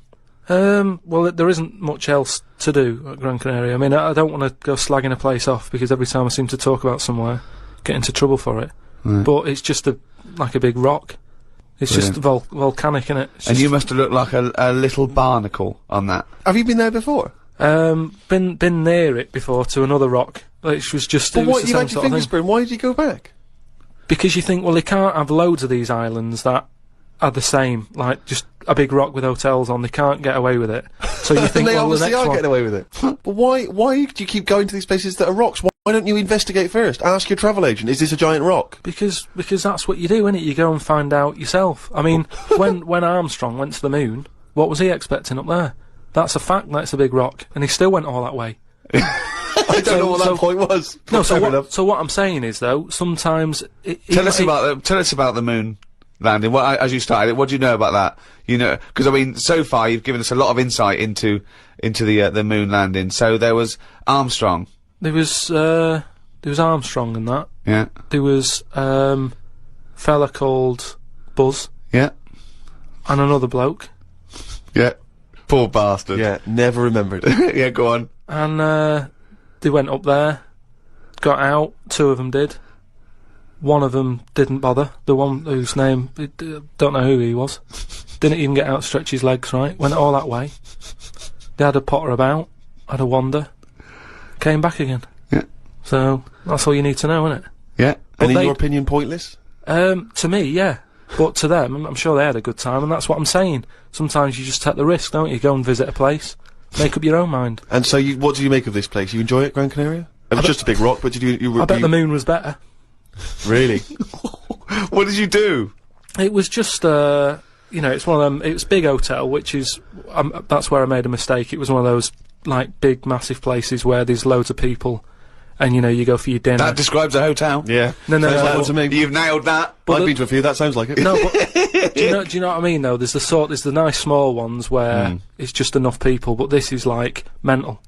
Well, there isn't much else to do at Gran Canaria. I mean, I don't want to go slagging a place off, because every time I seem to talk about somewhere, get into trouble for it. But it's just like a big rock. It's just volcanic, innit? It's And just- you must have looked like a little barnacle on that. Have you been there before? been near it before to another rock. Which was just. But it was what, the you same had your sort of fingers thing. burned, why did you go back? Because you think, well, they can't have loads of these islands that are the same, like just a big rock with hotels on. They can't get away with it. So you think, they well, the obviously next are one. getting away with it. But why do you keep going to these places that are rocks? Why don't you investigate first? Ask your travel agent, is this a giant rock? Because that's what you do, innit? You go and find out yourself. I mean, when Armstrong went to the moon, what was he expecting up there? That's a fact. That's a big rock, and he still went all that way. I don't know what that point was. No, Fair so what I'm saying is, though, sometimes Tell us about the moon landing. What, as you started it, what do you know about that? You know, because I mean, so far you've given us a lot of insight into the moon landing. So there was Armstrong. There was Armstrong and that. Yeah. There was fella called Buzz Yeah. and another bloke, Yeah. Poor bastard. Yeah, never remembered. Yeah. Go on. and they went up there, got out. Two of them did. One of them didn't bother. The one whose name don't know who he was. Didn't even get out, stretch his legs. Right, went all that way. They had a potter about, had a wander, came back again. Yeah. So that's all you need to know, isn't it? Yeah. And in they- your opinion, pointless? To me, yeah. But to them, I'm sure they had a good time, and that's what I'm saying. Sometimes you just take the risk, don't you? Go and visit a place, make up your own mind. And so, what do you make of this place? You enjoy it, Gran Canaria? It was just a big rock, but did you I bet the moon was better. Really? What did you do? It was just, you know, it's one of them. It was big hotel, which is that's where I made a mistake. It was one of those like big, massive places where there's loads of people, and you know, you go for your dinner. That describes a hotel. Yeah. No, Sounds like no. one to me. You've nailed that. I've been to a few, that sounds like it. No, but do you know what I mean? Though there's the nice small ones where it's just enough people, but this is like mental,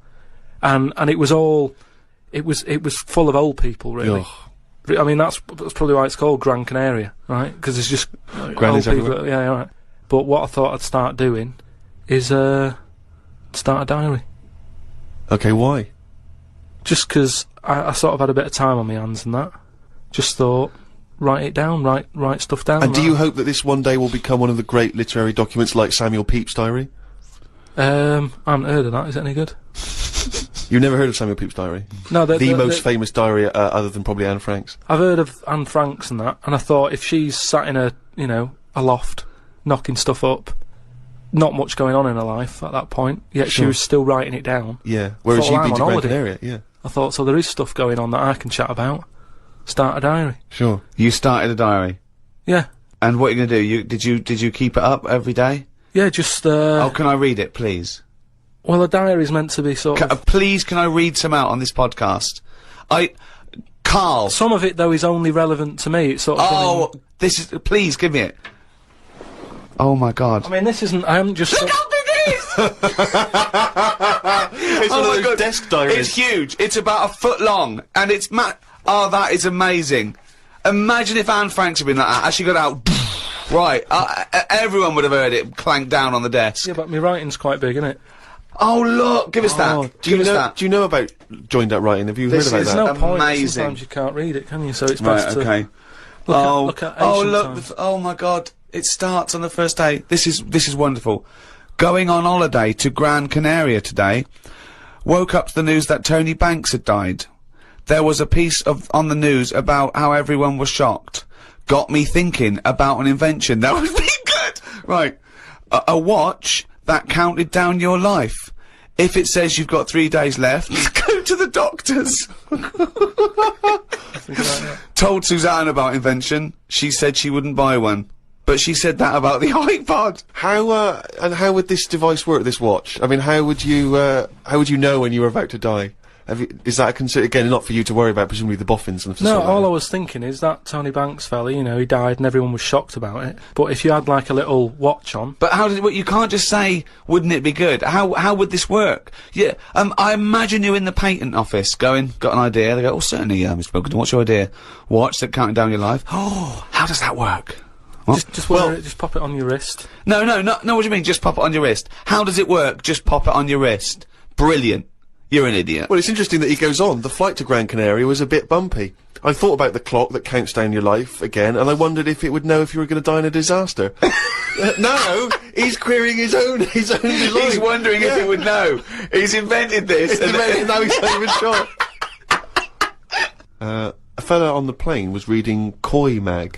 and it was all, it was full of old people really. Ugh. I mean that's probably why it's called Gran Canaria, right? Because it's just Grannies old people. everywhere. Yeah, right. But what I thought I'd start doing is start a diary, Okay, why? just 'cause I sort of had a bit of time on my hands and that. Just thought, write it down, write stuff down. And do right? you hope that this one day will become one of the great literary documents like Samuel Pepys' diary? I haven't heard of that. Is it any good? You've never heard of Samuel Pepys' diary? No, The most famous diary, other than probably Anne Frank's. I've heard of Anne Frank's and that, and I thought if she's sat in a loft, knocking stuff up, not much going on in her life at that point, yet she Sure. was still writing it down. Yeah. Whereas Thought, you've well, been I'm to on Gran holiday. Canaria, yeah. I thought, so there is stuff going on that I can chat about. Start a diary. Sure. You started a diary. Yeah, And what are you gonna do? Did you keep it up every day? yeah. Just Oh, can I read it, please? well, a diary's meant to be sort of. Please, can I read some out on this podcast? Carl. Some of it though is only relevant to me. It's sort of. Oh, this is. Please give me it. Oh my God. I mean, this isn't. I haven't just. Look how big it is! It's one of those desk diaries. It's huge. It's about a foot long, and it's oh, that is amazing. Imagine if Anne Frank's had been like that. As she got out, right? Everyone would have heard it clank down on the desk. Yeah, but my writing's quite big, isn't it? Oh look, give us that. Do you Give us know? that. Do you know about joined up writing? Have you This heard is about There's that? no point. amazing. Sometimes you can't read it, can you? So it's Right. best to Okay. look at ancient look! times. Oh my God! It starts on the first day. This is wonderful. Going on holiday to Gran Canaria today. Woke up to the news that Tony Banks had died. There was a piece on the news about how everyone was shocked. Got me thinking about an invention that would be good. Right, a watch that counted down your life. if it says you've got 3 days left, go to the doctors. Told Suzanne about invention. She said she wouldn't buy one. But she said that about the iPod. How would this device work, this watch? I mean, how would you know when you were about to die? Is that again, not for you to worry about, presumably the boffins and No, all I was thinking is that Tony Banks fella, you know, he died and everyone was shocked about it. But if you had like a little watch on... But how did it work? You can't just say, wouldn't it be good? How would this work? Yeah, I imagine you in the patent office going, got an idea, they go, oh certainly, Mr. Pilkington, what's your idea? Watch that counting down your life. Oh, how does that work? What? Just wear it, just pop it on your wrist. No, what do you mean, just pop it on your wrist? How does it work? Just pop it on your wrist. Brilliant. You're an idiot. Well, it's interesting that he goes on. The flight to Gran Canaria was a bit bumpy. I thought about the clock that counts down your life again, and I wondered if it would know if you were going to die in a disaster. No, he's querying his own design. He's wondering if it would know. He's invented this. And now he's not even sure. A fella on the plane was reading Koi Mag.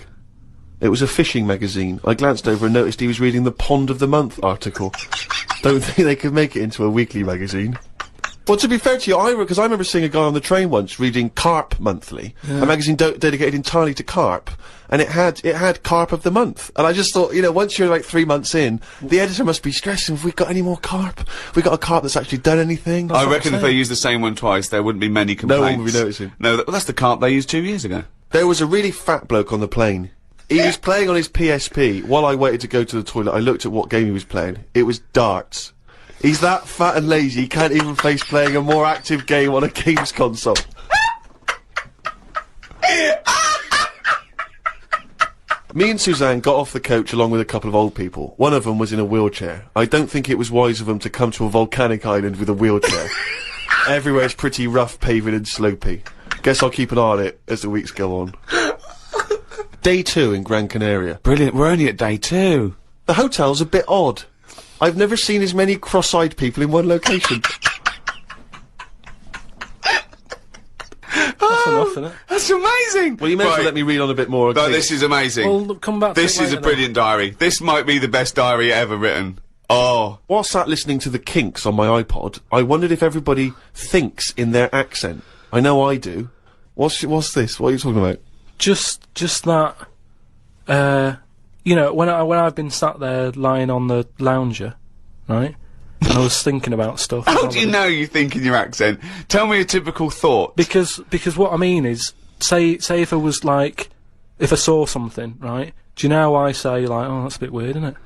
It was a fishing magazine. I glanced over and noticed he was reading the Pond of the Month article. Don't think they could make it into a weekly magazine. Well, to be fair to you, because I remember seeing a guy on the train once reading Carp Monthly, a magazine dedicated entirely to carp, and it had Carp of the Month. And I just thought, you know, once you're like 3 months in, the editor must be stressing, have we got any more carp? Have we got a carp that's actually done anything? I reckon if they used the same one twice, there wouldn't be many complaints. No one would be noticing. No, that's the carp they used 2 years ago. There was a really fat bloke on the plane. He was playing on his PSP. While I waited to go to the toilet, I looked at what game he was playing. It was darts. He's that fat and lazy, he can't even face playing a more active game on a games console. Me and Suzanne got off the coach along with a couple of old people. One of them was in a wheelchair. I don't think it was wise of them to come to a volcanic island with a wheelchair. Everywhere's pretty rough paving and slopey. Guess I'll keep an eye on it as the weeks go on. Day 2 in Gran Canaria. Brilliant, we're only at day 2. The hotel's a bit odd. I've never seen as many cross-eyed people in one location. That's enough, isn't it? That's amazing! Well, you may as well let me read on a bit more. No, this is amazing. Well, come back to This it is a later brilliant diary. This might be the best diary ever written. Oh. While sat listening to the Kinks on my iPod, I wondered if everybody thinks in their accent. I know I do. What's this? What are you talking about? Just that, you know, when I've been sat there lying on the lounger, right, and I was thinking about stuff. How do you know you think in your accent? Tell me a typical thought. Because what I mean is, say if I was like, if I saw something, right, do you know how I say, like, oh, that's a bit weird, isn't it?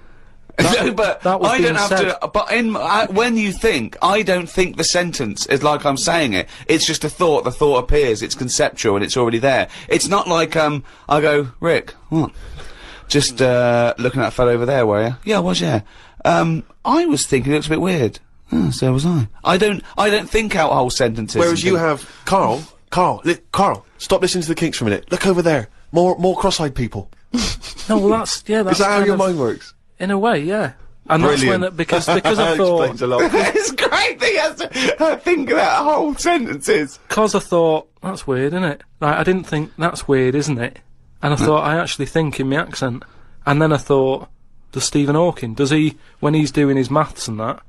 No, but that was I don't being have said. to. But when you think, I don't think the sentence is like I'm saying it. It's just a thought. The thought appears. It's conceptual and it's already there. It's not like I go, Rick, what? Just looking at that fellow over there, were you? Yeah, I was. Yeah. I was thinking it looks a bit weird. Oh, so was I. I don't think out whole sentences. Whereas you have Carl, stop listening to the Kinks for a minute. Look over there. More cross-eyed people. No, well, that's Is that how your mind works? In a way, yeah. And Brilliant. that's when because I thought Explains a lot. It's great that he has to think about whole sentences. because I thought that's weird, isn't it? Like I didn't think that's weird, isn't it? And I thought I actually think in my accent. And then I thought, does Stephen Hawking, does he when he's doing his maths and that?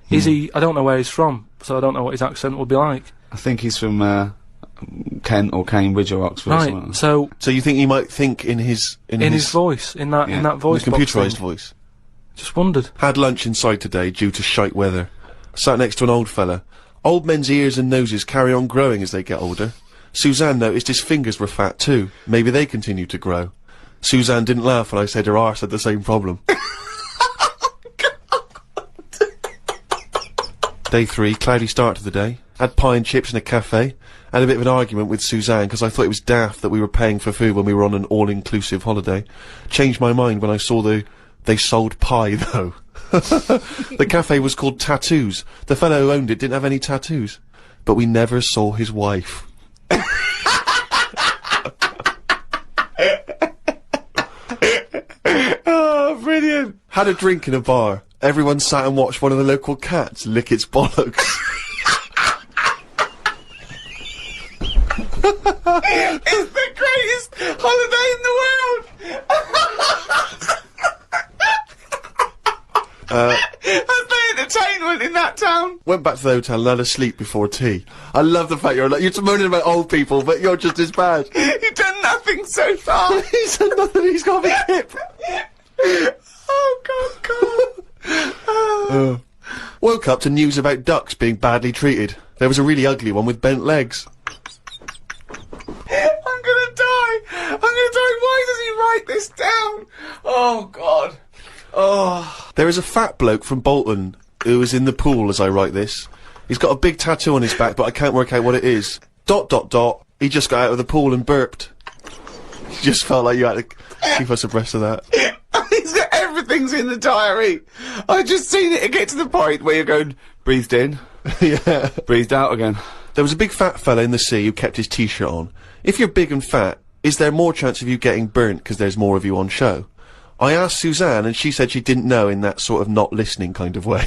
Is he? I don't know where he's from, so I don't know what his accent would be like. I think he's from Kent or Cambridge or Oxford. Or something. Right. So So you think he might think in his voice, in that voice, the box computerised thing. voice? Just wondered. Had lunch inside today due to shite weather. Sat next to an old fella. Old men's ears and noses carry on growing as they get older. Suzanne noticed his fingers were fat too. Maybe they continue to grow. Suzanne didn't laugh when I said her arse had the same problem. Day 3, cloudy start to the day. Had pie and chips in a cafe. Had a bit of an argument with Suzanne because I thought it was daft that we were paying for food when we were on an all-inclusive holiday. Changed my mind when I saw they sold pie though. The cafe was called Tattoos. The fellow who owned it didn't have any tattoos. But we never saw his wife. Oh, brilliant. Had a drink in a bar. Everyone sat and watched one of the local cats lick its bollocks. It's the greatest holiday in the world. I say it entertainment in that town. Went back to the hotel and had a sleep before tea. I love the fact you're moaning about old people, but you're just as bad. You've done nothing so far. He's done nothing, he's got a big hip. Oh, God. Woke up to news about ducks being badly treated. There was a really ugly one with bent legs. I'm gonna die. Why does he write this down? Oh, God. Oh. There is a fat bloke from Bolton who is in the pool as I write this. He's got a big tattoo on his back, but I can't work out what it is. ... He just got out of the pool and burped. You just felt like you had to keep us abreast of that. Everything's in the diary. I just seen it get to the point where you're going, breathed in, Yeah. breathed out again. There was a big fat fella in the sea who kept his t-shirt on. If you're big and fat, is there more chance of you getting burnt because there's more of you on show? I asked Suzanne and she said she didn't know in that sort of not listening kind of way.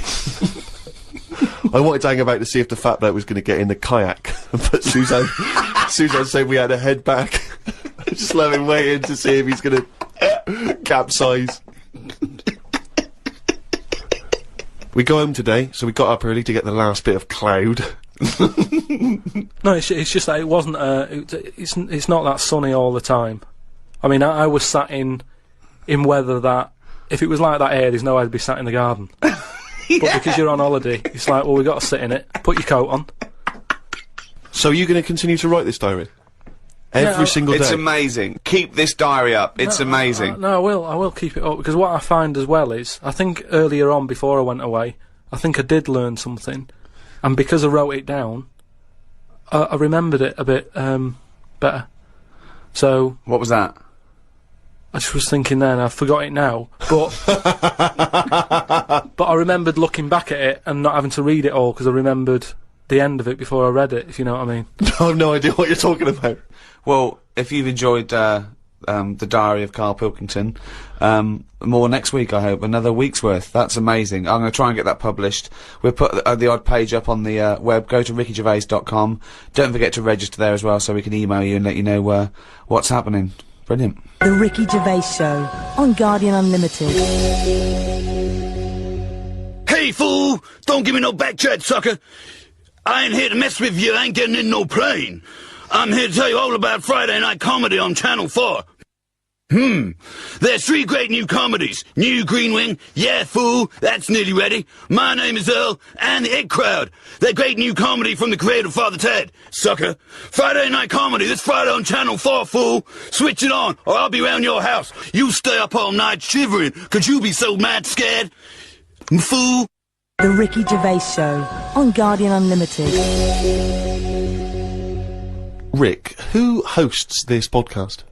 I wanted to hang about to see if the fat bloke was going to get in the kayak, but Suzanne said we had to head back. I just love him waiting to see if he's going to capsize. We go home today, so we got up early to get the last bit of cloud. No, it's just that it wasn't. It's not that sunny all the time. I mean, I was sat in weather that if it was like that here, there's no way I'd be sat in the garden. But because you're on holiday, it's like, well, we got to sit in it. Put your coat on. So are you going to continue to write this diary? Every single day? It's amazing. Keep this diary up. It's amazing. No, I will keep it up, because what I find as well is, I think earlier on, before I went away, I think I did learn something, and because I wrote it down, I remembered it a bit, better. So... What was that? I just was thinking then, I forgot it now, but... but I remembered looking back at it and not having to read it all, because I remembered the end of it before I read it, if you know what I mean. I have no idea what you're talking about. Well, if you've enjoyed the diary of Karl Pilkington, more next week, I hope. Another week's worth. That's amazing. I'm going to try and get that published. We'll put the odd page up on the web. Go to rickygervais.com. Don't forget to register there as well, so we can email you and let you know what's happening. Brilliant. The Ricky Gervais Show on Guardian Unlimited. Hey, fool! Don't give me no back chat, sucker! I ain't here to mess with you, I ain't getting in no plane. I'm here to tell you all about Friday night comedy on Channel 4. There's 3 great new comedies. New Green Wing, yeah, fool, that's nearly ready. My Name is Earl, and The Egg Crowd. They're great new comedy from the creator of Father Ted, sucker. Friday night comedy, this Friday on Channel 4, fool. Switch it on, or I'll be round your house. You stay up all night shivering, 'cause you be so mad scared. Fool. The Ricky Gervais Show on Guardian Unlimited. Rick, who hosts this podcast?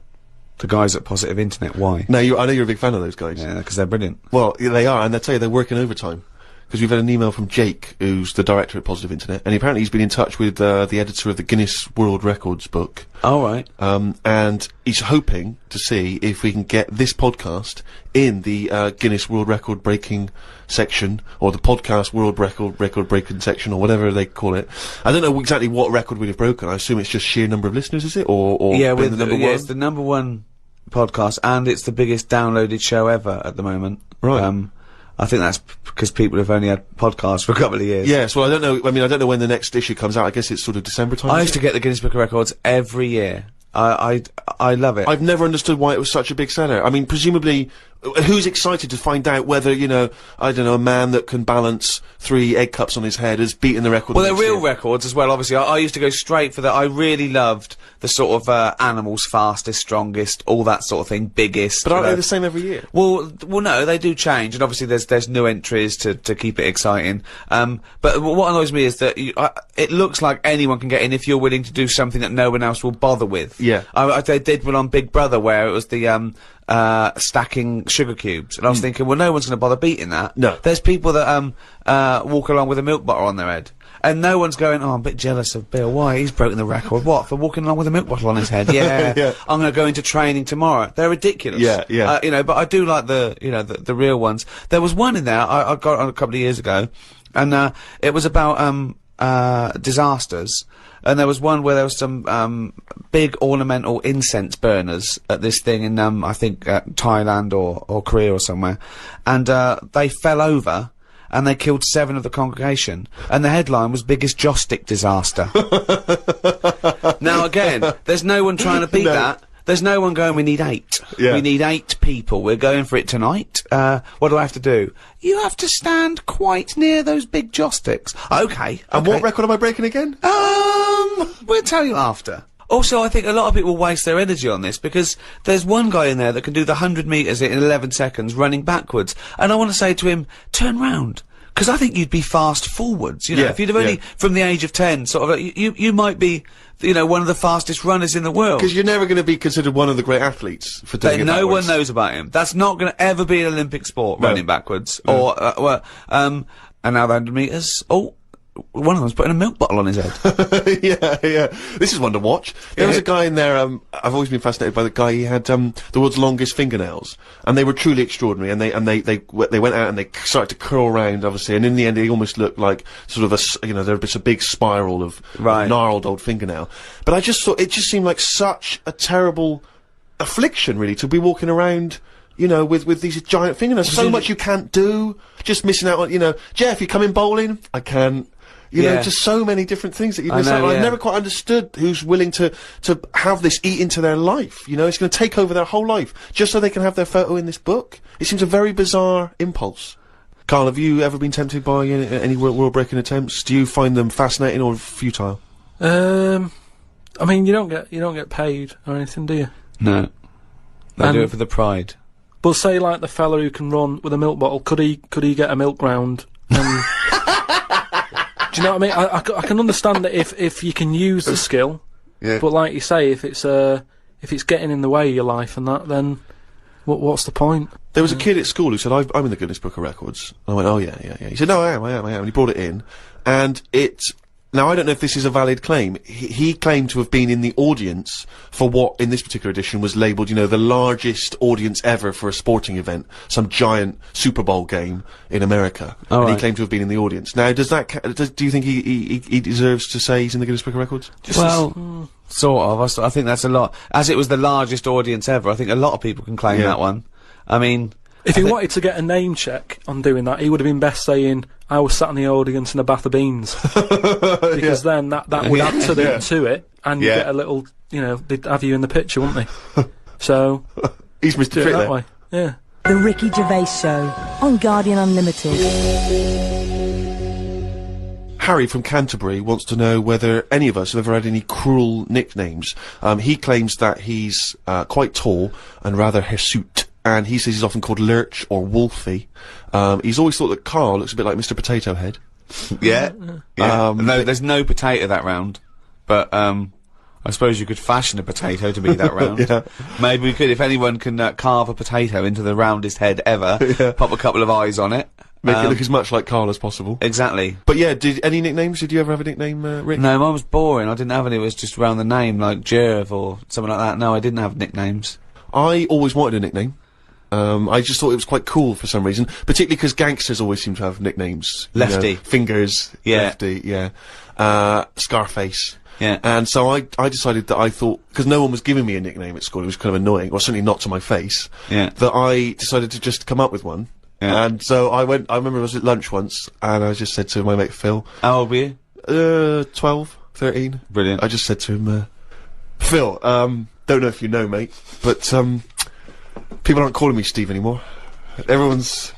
The guys at Positive Internet, why? No, I know you're a big fan of those guys. Yeah, because they're brilliant. Well, yeah, they are, and I tell you, they're working overtime. Because we've had an email from Jake, who's the director at Positive Internet, and apparently he's been in touch with the editor of the Guinness World Records book. Oh, right. And he's hoping to see if we can get this podcast in the Guinness World Record breaking section, or the podcast World Record breaking section, or whatever they call it. I don't know exactly what record we'd have broken. I assume it's just sheer number of listeners, is it? Or yeah, being with the number one? it's the number 1 podcast, and it's the biggest downloaded show ever at the moment. Right. I think that's because people have only had podcasts for a couple of years. Yes, well, I don't know. I mean, I don't know when the next issue comes out. I guess it's sort of December time. I used to get the Guinness Book of Records every year. I love it. I've never understood why it was such a big seller. I mean, presumably, who's excited to find out whether, you know, I don't know, a man that can balance 3 egg cups on his head has beaten the record? Well, the they're next real year? records as well, obviously. I used to go straight for that. I really loved the sort of, animals, fastest, strongest, all that sort of thing, biggest. But aren't they the same every year? Well, no, they do change, and obviously there's new entries to keep it exciting. But what annoys me is that it looks like anyone can get in if you're willing to do something that no one else will bother with. Yeah. They did one on Big Brother where it was the, stacking sugar cubes, and I was thinking, well, no one's going to bother beating that. No. There's people that walk along with a milk bottle on their head, and no one's going, oh, I'm a bit jealous of Bill. Why? He's broken the record. What? For walking along with a milk bottle on his head? Yeah. Yeah. I'm going to go into training tomorrow. They're ridiculous. Yeah, yeah. You know, but I do like the real ones. There was one in there I got on a couple of years ago, and it was about disasters. And there was one where there was some big ornamental incense burners at this thing in I think Thailand or Korea or somewhere, and they fell over, and they killed 7 of the congregation, and the headline was biggest joss stick disaster. Now again, there's no one trying to beat that. There's no one going, we need 8. Yeah. We need 8 people. We're going for it tonight. What do I have to do? You have to stand quite near those big joss sticks. Okay. And what record am I breaking again? We'll tell you after. Also, I think a lot of people waste their energy on this because there's one guy in there that can do the 100 metres in 11 seconds running backwards. And I want to say to him, turn round. Because I think you'd be fast forwards, you know, Yeah, if you'd have only, from the age of 10, sort of, like, you might be, you know, one of the fastest runners in the world. Because you're never going to be considered one of the great athletes for doing it No one backwards. knows about him. That's not going to ever be an Olympic sport, running backwards. Or, and now the 100 metres. Oh, one of them's putting a milk bottle on his head. yeah. This is one to watch. There was a guy in there, I've always been fascinated by the guy, he had, the world's longest fingernails. And they were truly extraordinary. And they went out and they started to curl around, obviously. And in the end, he almost looked like sort of there was a big spiral of gnarled old fingernail. But I just thought, it just seemed like such a terrible affliction, really, to be walking around, you know, with these giant fingernails. So much you can't do. Just missing out on, you know, Jeff, you coming bowling? I can't. You know, just so many different things that you miss out on. I've never quite understood who's willing to have this eat into their life. You know, it's going to take over their whole life just so they can have their photo in this book. It seems a very bizarre impulse. Karl, have you ever been tempted by any world-breaking attempts? Do you find them fascinating or futile? I mean, you don't get paid or anything, do you? No. They do it for the pride. But say like the fella who can run with a milk bottle, could he get a milk round? And do you know what I mean? I can understand that if you can use the skill, but like you say, if it's getting in the way of your life and that, then what's the point? There was a kid at school who said, I'm in the Guinness Book of Records. And I went, oh yeah. He said, no, I am. And he brought it in. And now I don't know if this is a valid claim. He claimed to have been in the audience for what, in this particular edition, was labelled, you know, the largest audience ever for a sporting event. Some giant Super Bowl game in America. He claimed to have been in the audience. Now, do you think he deserves to say he's in the Guinness Book of Records? Sort of. I think that's a lot. As it was the largest audience ever, I think a lot of people can claim that one. I mean, if he wanted to get a name check on doing that, he would have been best saying, I was sat in the audience in a bath of beans. Because then that would add to it, and you get a little, you know, they'd have you in the picture, wouldn't they? So, he's Mr. do it Trick that there. way. Yeah. The Ricky Gervais Show on Guardian Unlimited. Harry from Canterbury wants to know whether any of us have ever had any cruel nicknames. He claims that he's quite tall and rather hirsute. And he says he's often called Lurch or Wolfie. He's always thought that Karl looks a bit like Mr. Potato Head. No, there's no potato that round. But, I suppose you could fashion a potato to be that round. Maybe we could, if anyone can carve a potato into the roundest head ever, pop a couple of eyes on it. Make it look as much like Karl as possible. Exactly. But yeah, any nicknames? Did you ever have a nickname, Rick? No, mine was boring. I didn't have any. It was just around the name, like Gerv or something like that. No, I didn't have nicknames. I always wanted a nickname. I just thought it was quite cool for some reason, particularly because gangsters always seem to have nicknames. Lefty. You know, Fingers. Lefty, Scarface. Yeah. And so I decided that I thought, because no one was giving me a nickname at school, it was kind of annoying, or certainly not to my face, that I decided to just come up with one. Yeah. And so I remember I was at lunch once, and I just said to my mate Phil. How old were you? 12, 13. Brilliant. I just said to him, Phil, don't know if you know, mate, but, people aren't calling me Steve anymore. Everyone's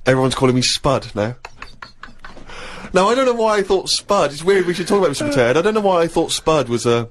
calling me Spud now. Now, I don't know why I thought Spud, it's weird we should talk about Mr. Potato Head. I don't know why I thought Spud was a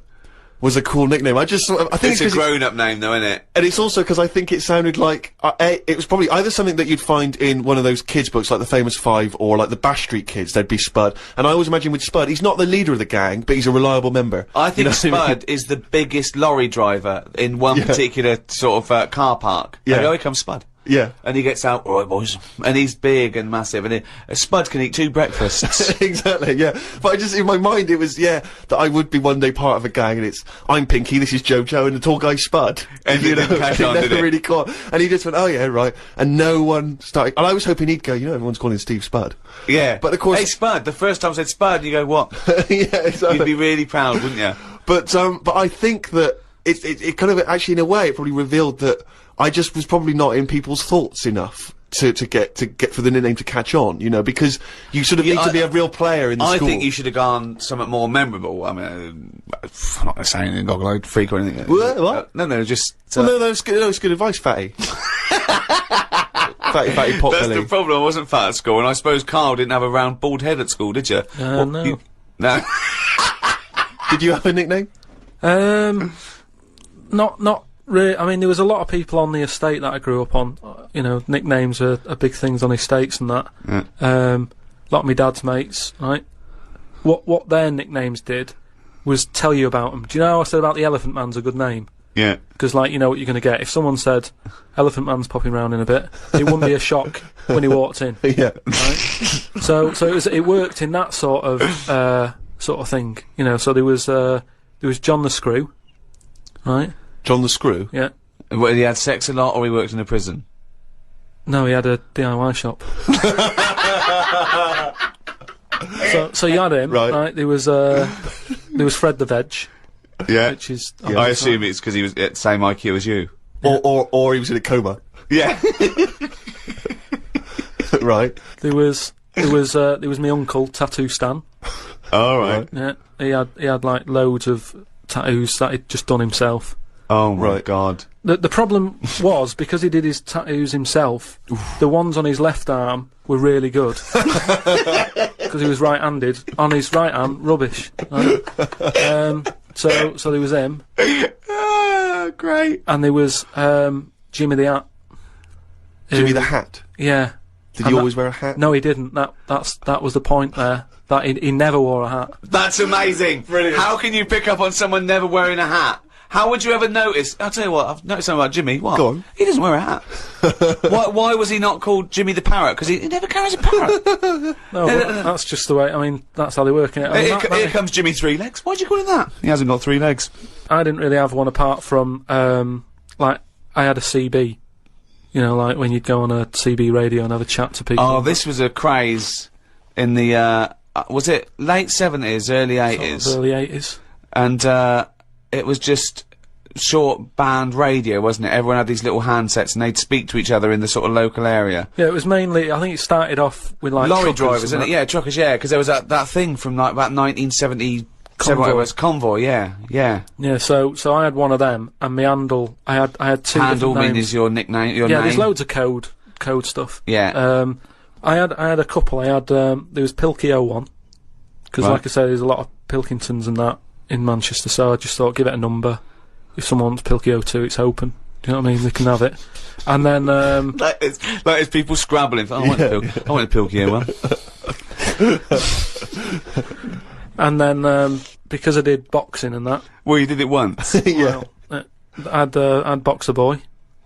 cool nickname. I think it's a grown-up name though, isn't it? And it's also because I think it sounded like, it was probably either something that you'd find in one of those kids books, like the Famous Five, or like the Bash Street Kids, there'd be Spud. And I always imagine with Spud, he's not the leader of the gang, but he's a reliable member. I think Spud is the biggest lorry driver in one particular sort of, car park. Yeah. And here comes Spud. Yeah. And he gets out, alright boys, and he's big and massive, and Spud can eat 2 breakfasts. Exactly, yeah. But I just, in my mind, it was, that I would be one day part of a gang, and it's, I'm Pinky, this is Jojo, and the tall guy Spud. And you know, it never really caught. And he just went, oh yeah, right. And no one started, and I was hoping he'd go, you know, everyone's calling Steve Spud. Yeah. But of course. Hey Spud, the first time I said Spud, you go, what? Yeah, exactly. You'd be really proud, wouldn't you? But I think that it kind of, actually in a way, it probably revealed that I just was probably not in people's thoughts enough. to get for the nickname to catch on, you know, because you sort of need to be a real player in the school. I think you should have gone something more memorable. I mean, I'm not saying a goggle-eyed freak or anything. What? No, just... Well, no, that's good advice, Fatty. Fatty pot That's belly. the problem, I wasn't fat at school, and I suppose Carl didn't have a round bald head at school, did you? No. No. Did you have a nickname? Not really. I mean, there was a lot of people on the estate that I grew up on. You know, nicknames are big things on estates and that. Yeah. A lot of my dad's mates, right? What their nicknames did was tell you about them. Do you know how I said about the Elephant Man's a good name? Yeah. Because, like, you know what you're going to get. If someone said, Elephant Man's popping round in a bit, it wouldn't be a shock when he walked in. Yeah. Right? So it worked in that sort of thing, you know. So there was John the Screw, right? John the Screw? Yeah. Well, he had sex a lot, or he worked in a prison? No, he had a DIY shop. so you had him, right? There was Fred the Veg. Yeah. Which is... I assume it's because he was at the same IQ as you. Or he was in a coma. Yeah. Right. There was my uncle, Tattoo Stan. All right. Yeah. He had like loads of tattoos that he'd just done himself. Oh my God. The problem was, because he did his tattoos himself, the ones on his left arm were really good. Because he was right-handed. On his right arm, rubbish. Right? So there was him. Great. And there was Jimmy the Hat. Jimmy the Hat? Yeah. Did he always wear a hat? No, he didn't. That was the point there. That he never wore a hat. That's amazing. Brilliant. How can you pick up on someone never wearing a hat? How would you ever notice? I'll tell you what, I've noticed something about Jimmy. What? Go on. He doesn't wear a hat. Why was he not called Jimmy the Parrot? Because he never carries a parrot. No, but that's just the way. I mean, that's how they work in it. I mean, Here comes Jimmy Three Legs. Why'd you call him that? He hasn't got 3 legs. I didn't really have one apart from, like, I had a CB. You know, like when you'd go on a CB radio and have a chat to people. Oh, this was a craze in the, was it late 70s, early 80s? Sort of early 80s. And, it was just short band radio, wasn't it? Everyone had these little handsets and they'd speak to each other in the sort of local area. Yeah, it was mainly, I think it started off with like lorry truckers drivers, and isn't it? that. Yeah, truckers, yeah, because there was that thing from like about 1977, Convoy. it was Convoy, yeah. Yeah, so I had one of them, and my handle, I had 2 Handle different names. means your nickname, your Yeah, name. there's loads of code stuff. Yeah. I had a couple. I had there was Pilky 01, because Right. like I say, there's a lot of Pilkingtons and that in Manchester. So I just thought, give it a number. If someone wants Pilky 02, it's open. Do you know what I mean? They can have it. And then like it's people scrabbling. I want a Pilky one. And then because I did boxing and that, Well, you did it once. Yeah. I'd Boxer Boy,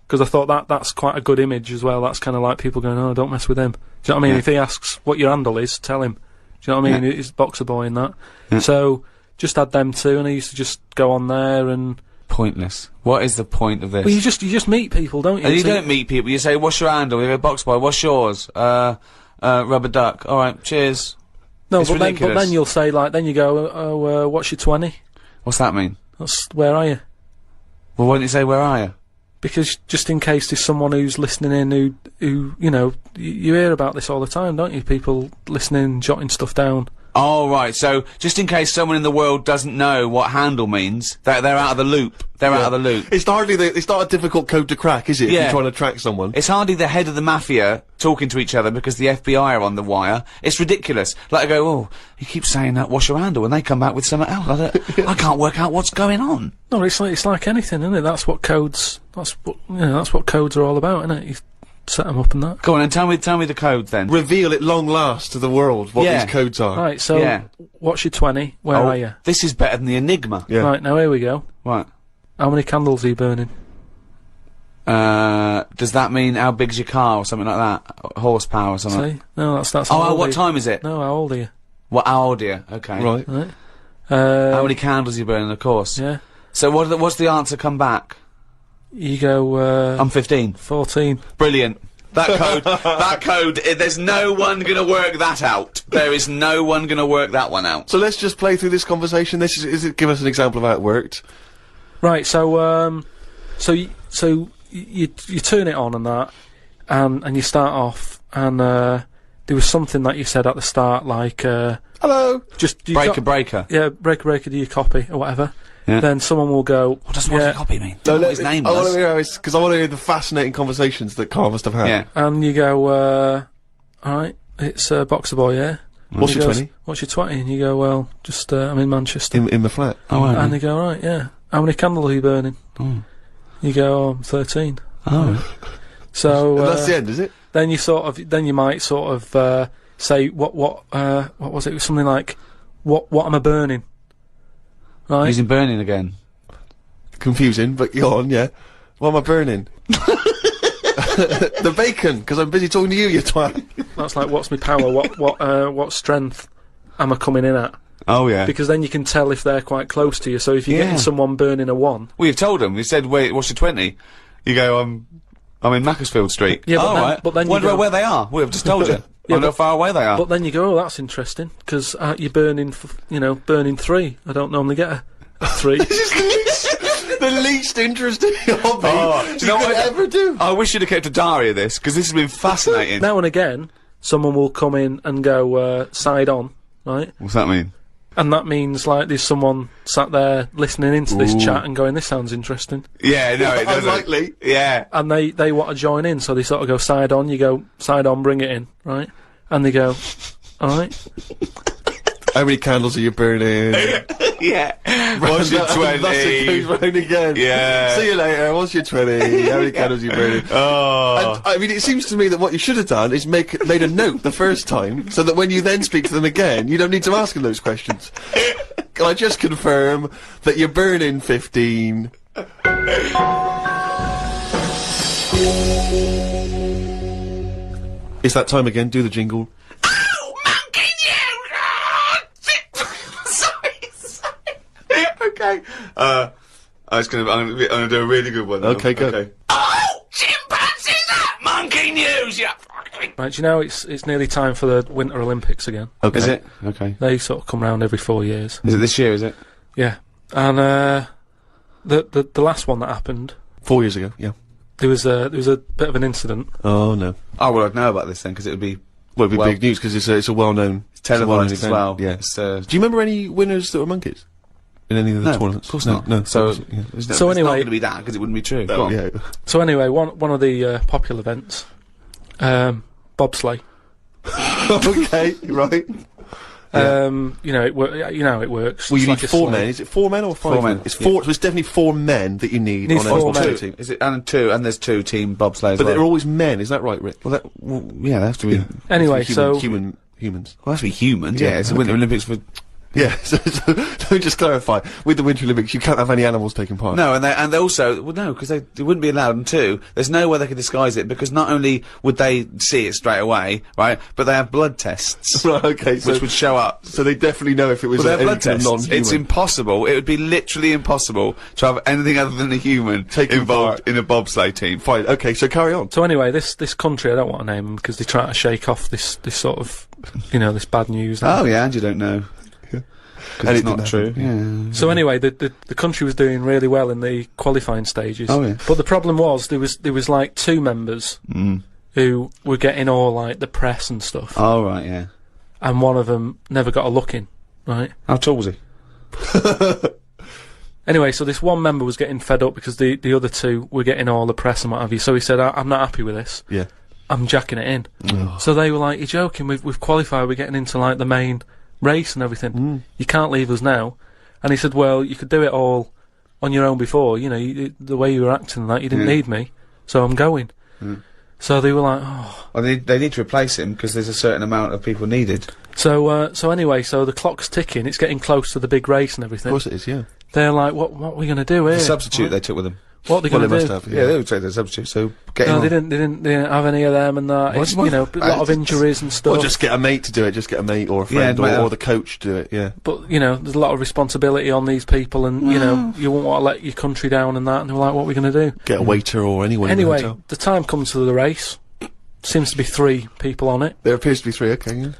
because I thought that's quite a good image as well. That's kind of like people going, oh, don't mess with him. Do you know what I mean? Yeah. If he asks what your handle is, tell him. Do you know what I mean? It's Boxer Boy and that. Yeah. So just had them 2, and I used to just go on there and. Pointless. What is the point of this? Well, you just meet people, don't you? And you So don't meet people. You say, "What's your handle?" You go, "Box Boy." What's yours? Rubber Duck. All right. Cheers. No, It's but ridiculous. then you'll say like, then you go, oh, what's your 20? What's that mean? That's where are you? Well, why don't you say, "Where are you?" Because just in case there's someone who's listening in who you know, you hear about this all the time, don't you? People listening, jotting stuff down. Oh, right. So, just in case someone in the world doesn't know what handle means, they're out of the loop. They're out of the loop. It's not a difficult code to crack, is it? If Yeah. you're trying to track someone. It's hardly the head of the mafia talking to each other because the FBI are on the wire. It's ridiculous. Like, I go, oh, he keeps saying that, what's your handle? And they come back with something else. I can't work out what's going on. No, it's like anything, isn't it? That's what codes are all about, isn't it? You set them up and that. Go on, and tell me the code then. Reveal at long last to the world what Yeah. these codes are. Right, so Yeah. what's your 20? Where Oh, are you? this is better than the Enigma. Yeah. Right, now here we go. Right. How many candles are you burning? Does that mean how big's your car or something like that? Horsepower or something? See? No, that's Oh, how old what are you? time is it? No, how old are you? What, how old are you? Okay. Right. Right. How many candles are you burning, of course? Yeah. So what's the answer come back? You go, I'm 15. 14. Brilliant. That code, there's no one gonna work that out. There is no one gonna work that one out. So let's just play through this conversation. Give us an example of how it worked. Right, so you turn it on and that, and you start off, and there was something that you said at the start, like Hello. just you Breaker. yeah, breaker, do your copy or whatever. Yeah. Then someone will go, What does the copy mean? No, Don't know what his name I want was. to hear because I want to hear the fascinating conversations that Carl must have had. Yeah. and you go, alright, it's Boxer Boy, yeah? What's And your he goes, 20? What's your 20? And you go, well, just, I'm in Manchester. In the flat. Oh, right. And they go, right, yeah. How many candles are you burning? You go, I'm 13. Oh. So, And that's the end, is it? then you might sort of, say, what was it? It was something like, what am I burning? Right? Using burning again. Confusing, but go on, yeah. What am I burning? The bacon, because I'm busy talking to you, you twat. That's like, what's my power? What strength am I coming in at? Oh, yeah. Because then you can tell if they're quite close to you. So if you're Yeah. getting someone burning a 1, Well, you've told them. You said, wait, what's your 20? You go, I'm in Macclesfield Street. Yeah, but oh, then- right. but then you Wonder go- where they are. We've just told you. Yeah, Wonder how far away they are. but then you go, oh, that's interesting, because you're burning, burning 3. I don't normally get a 3. The least interesting hobby do you know what could ever do. I wish you'd have kept a diary of this, because this has been fascinating. Now and again, someone will come in and go, side on, right? What's that mean? And that means, like, there's someone sat there listening into this chat and going, this sounds interesting. Yeah, no, it doesn't. Unlikely. Yeah. And they want to join in, so they sort of go side on, you go, side on, bring it in, right? And they go, alright. How many candles are you burning? Yeah. What's your 20? That's it goes round again. Yeah. See you later. What's your 20? How many candles are you burning? Oh. And, I mean, it seems to me that what you should have done is made a note the first time, so that when you then speak to them again, you don't need to ask them those questions. Can I just confirm that you're burning 15? It's that time again. Do the jingle. Okay. I'm gonna do a really good one. Though. Okay, go. Okay. Oh, chimpanzees! Monkey news, you fucking. Right, do you know it's nearly time for the Winter Olympics again? Okay. Is it? Okay. They sort of come round every 4 years. Is it this year? Is it? Yeah. And, the last one that happened, 4 years ago. Yeah. there was a bit of an incident. Oh no. Oh well, I'd know about this then because it would be Well, it'd be big news because it's a well-known. televised as event. well. Yeah. It's, Do you remember any winners that were monkeys in any of the no, tournaments? of course not. No. So, yeah. it's So not anyway- going to be that because it wouldn't be true. Go Oh, on. yeah. So anyway, one of the popular events, bobsleigh. Okay, right. It works. Well, you It's need like a 4 sleigh. men. Is it 4 men or 5 4 men, It's yeah. 4. So it's definitely 4 men that you need Need on a 4 bobsleigh men. team. Is it and there's two team bobsleigh as But well. they're always men. Is that right, Rick? well, yeah, they have to be. Anyway, so humans. Well, that's be humans. Yeah, it's the Winter Olympics for. Yeah. So let me just clarify. With the Winter Olympics, you can't have any animals taking part. No, and they also no, because they wouldn't be allowed. And two, there's no way they could disguise it because not only would they see it straight away, right, but they have blood tests Right. Okay. So which would show up. so they definitely know if it was Well, they have any blood kind of tests. non-human. It's impossible. It would be literally impossible to have anything other than a human Taking involved part. in a bobsleigh team. Fine. Okay. So carry on. So anyway, this country, I don't want to name them because they try to shake off this sort of, this bad news. Oh yeah, and you don't know. And Because it it's not didn't true. happen. Yeah. So anyway, the country was doing really well in the qualifying stages. Oh, yeah. But the problem was there was like 2 members who were getting all like the press and stuff, Oh right, yeah. and one of them never got a look in. Right. How tall was he? Anyway, so this one member was getting fed up because the other 2 were getting all the press and what have you. So he said, I'm not happy with this. Yeah. I'm jacking it in. So they were like, you're joking, we've qualified, we're getting into like the main race and everything. You can't leave us now. And he said, well, you could do it all on your own before, the way you were acting and that, you didn't Yeah. need me, so I'm going. So they were like, oh. Well, they need to replace him because there's a certain amount of people needed. So anyway, so the clock's ticking, it's getting close to the big race and Of everything. course it is. Yeah. They're like, what are we going to do here? The substitute What- they took with them. What are they Well, going they to must do? have. Yeah, they would take their substitute. So get No, him. they didn't have any of them and that. It's, What? a lot of injuries and stuff. Or just get a mate to do it. Just get a mate or a Yeah, friend mate, or the coach to do it. Yeah. But, there's a lot of responsibility on these people and, you won't want to let your country down and that. And they're like, what are we going to do? Get a waiter or anyone. in the Anyway, hotel. the time comes to the race. Seems to be 3 people on it. There appears to be 3. Okay. Yeah.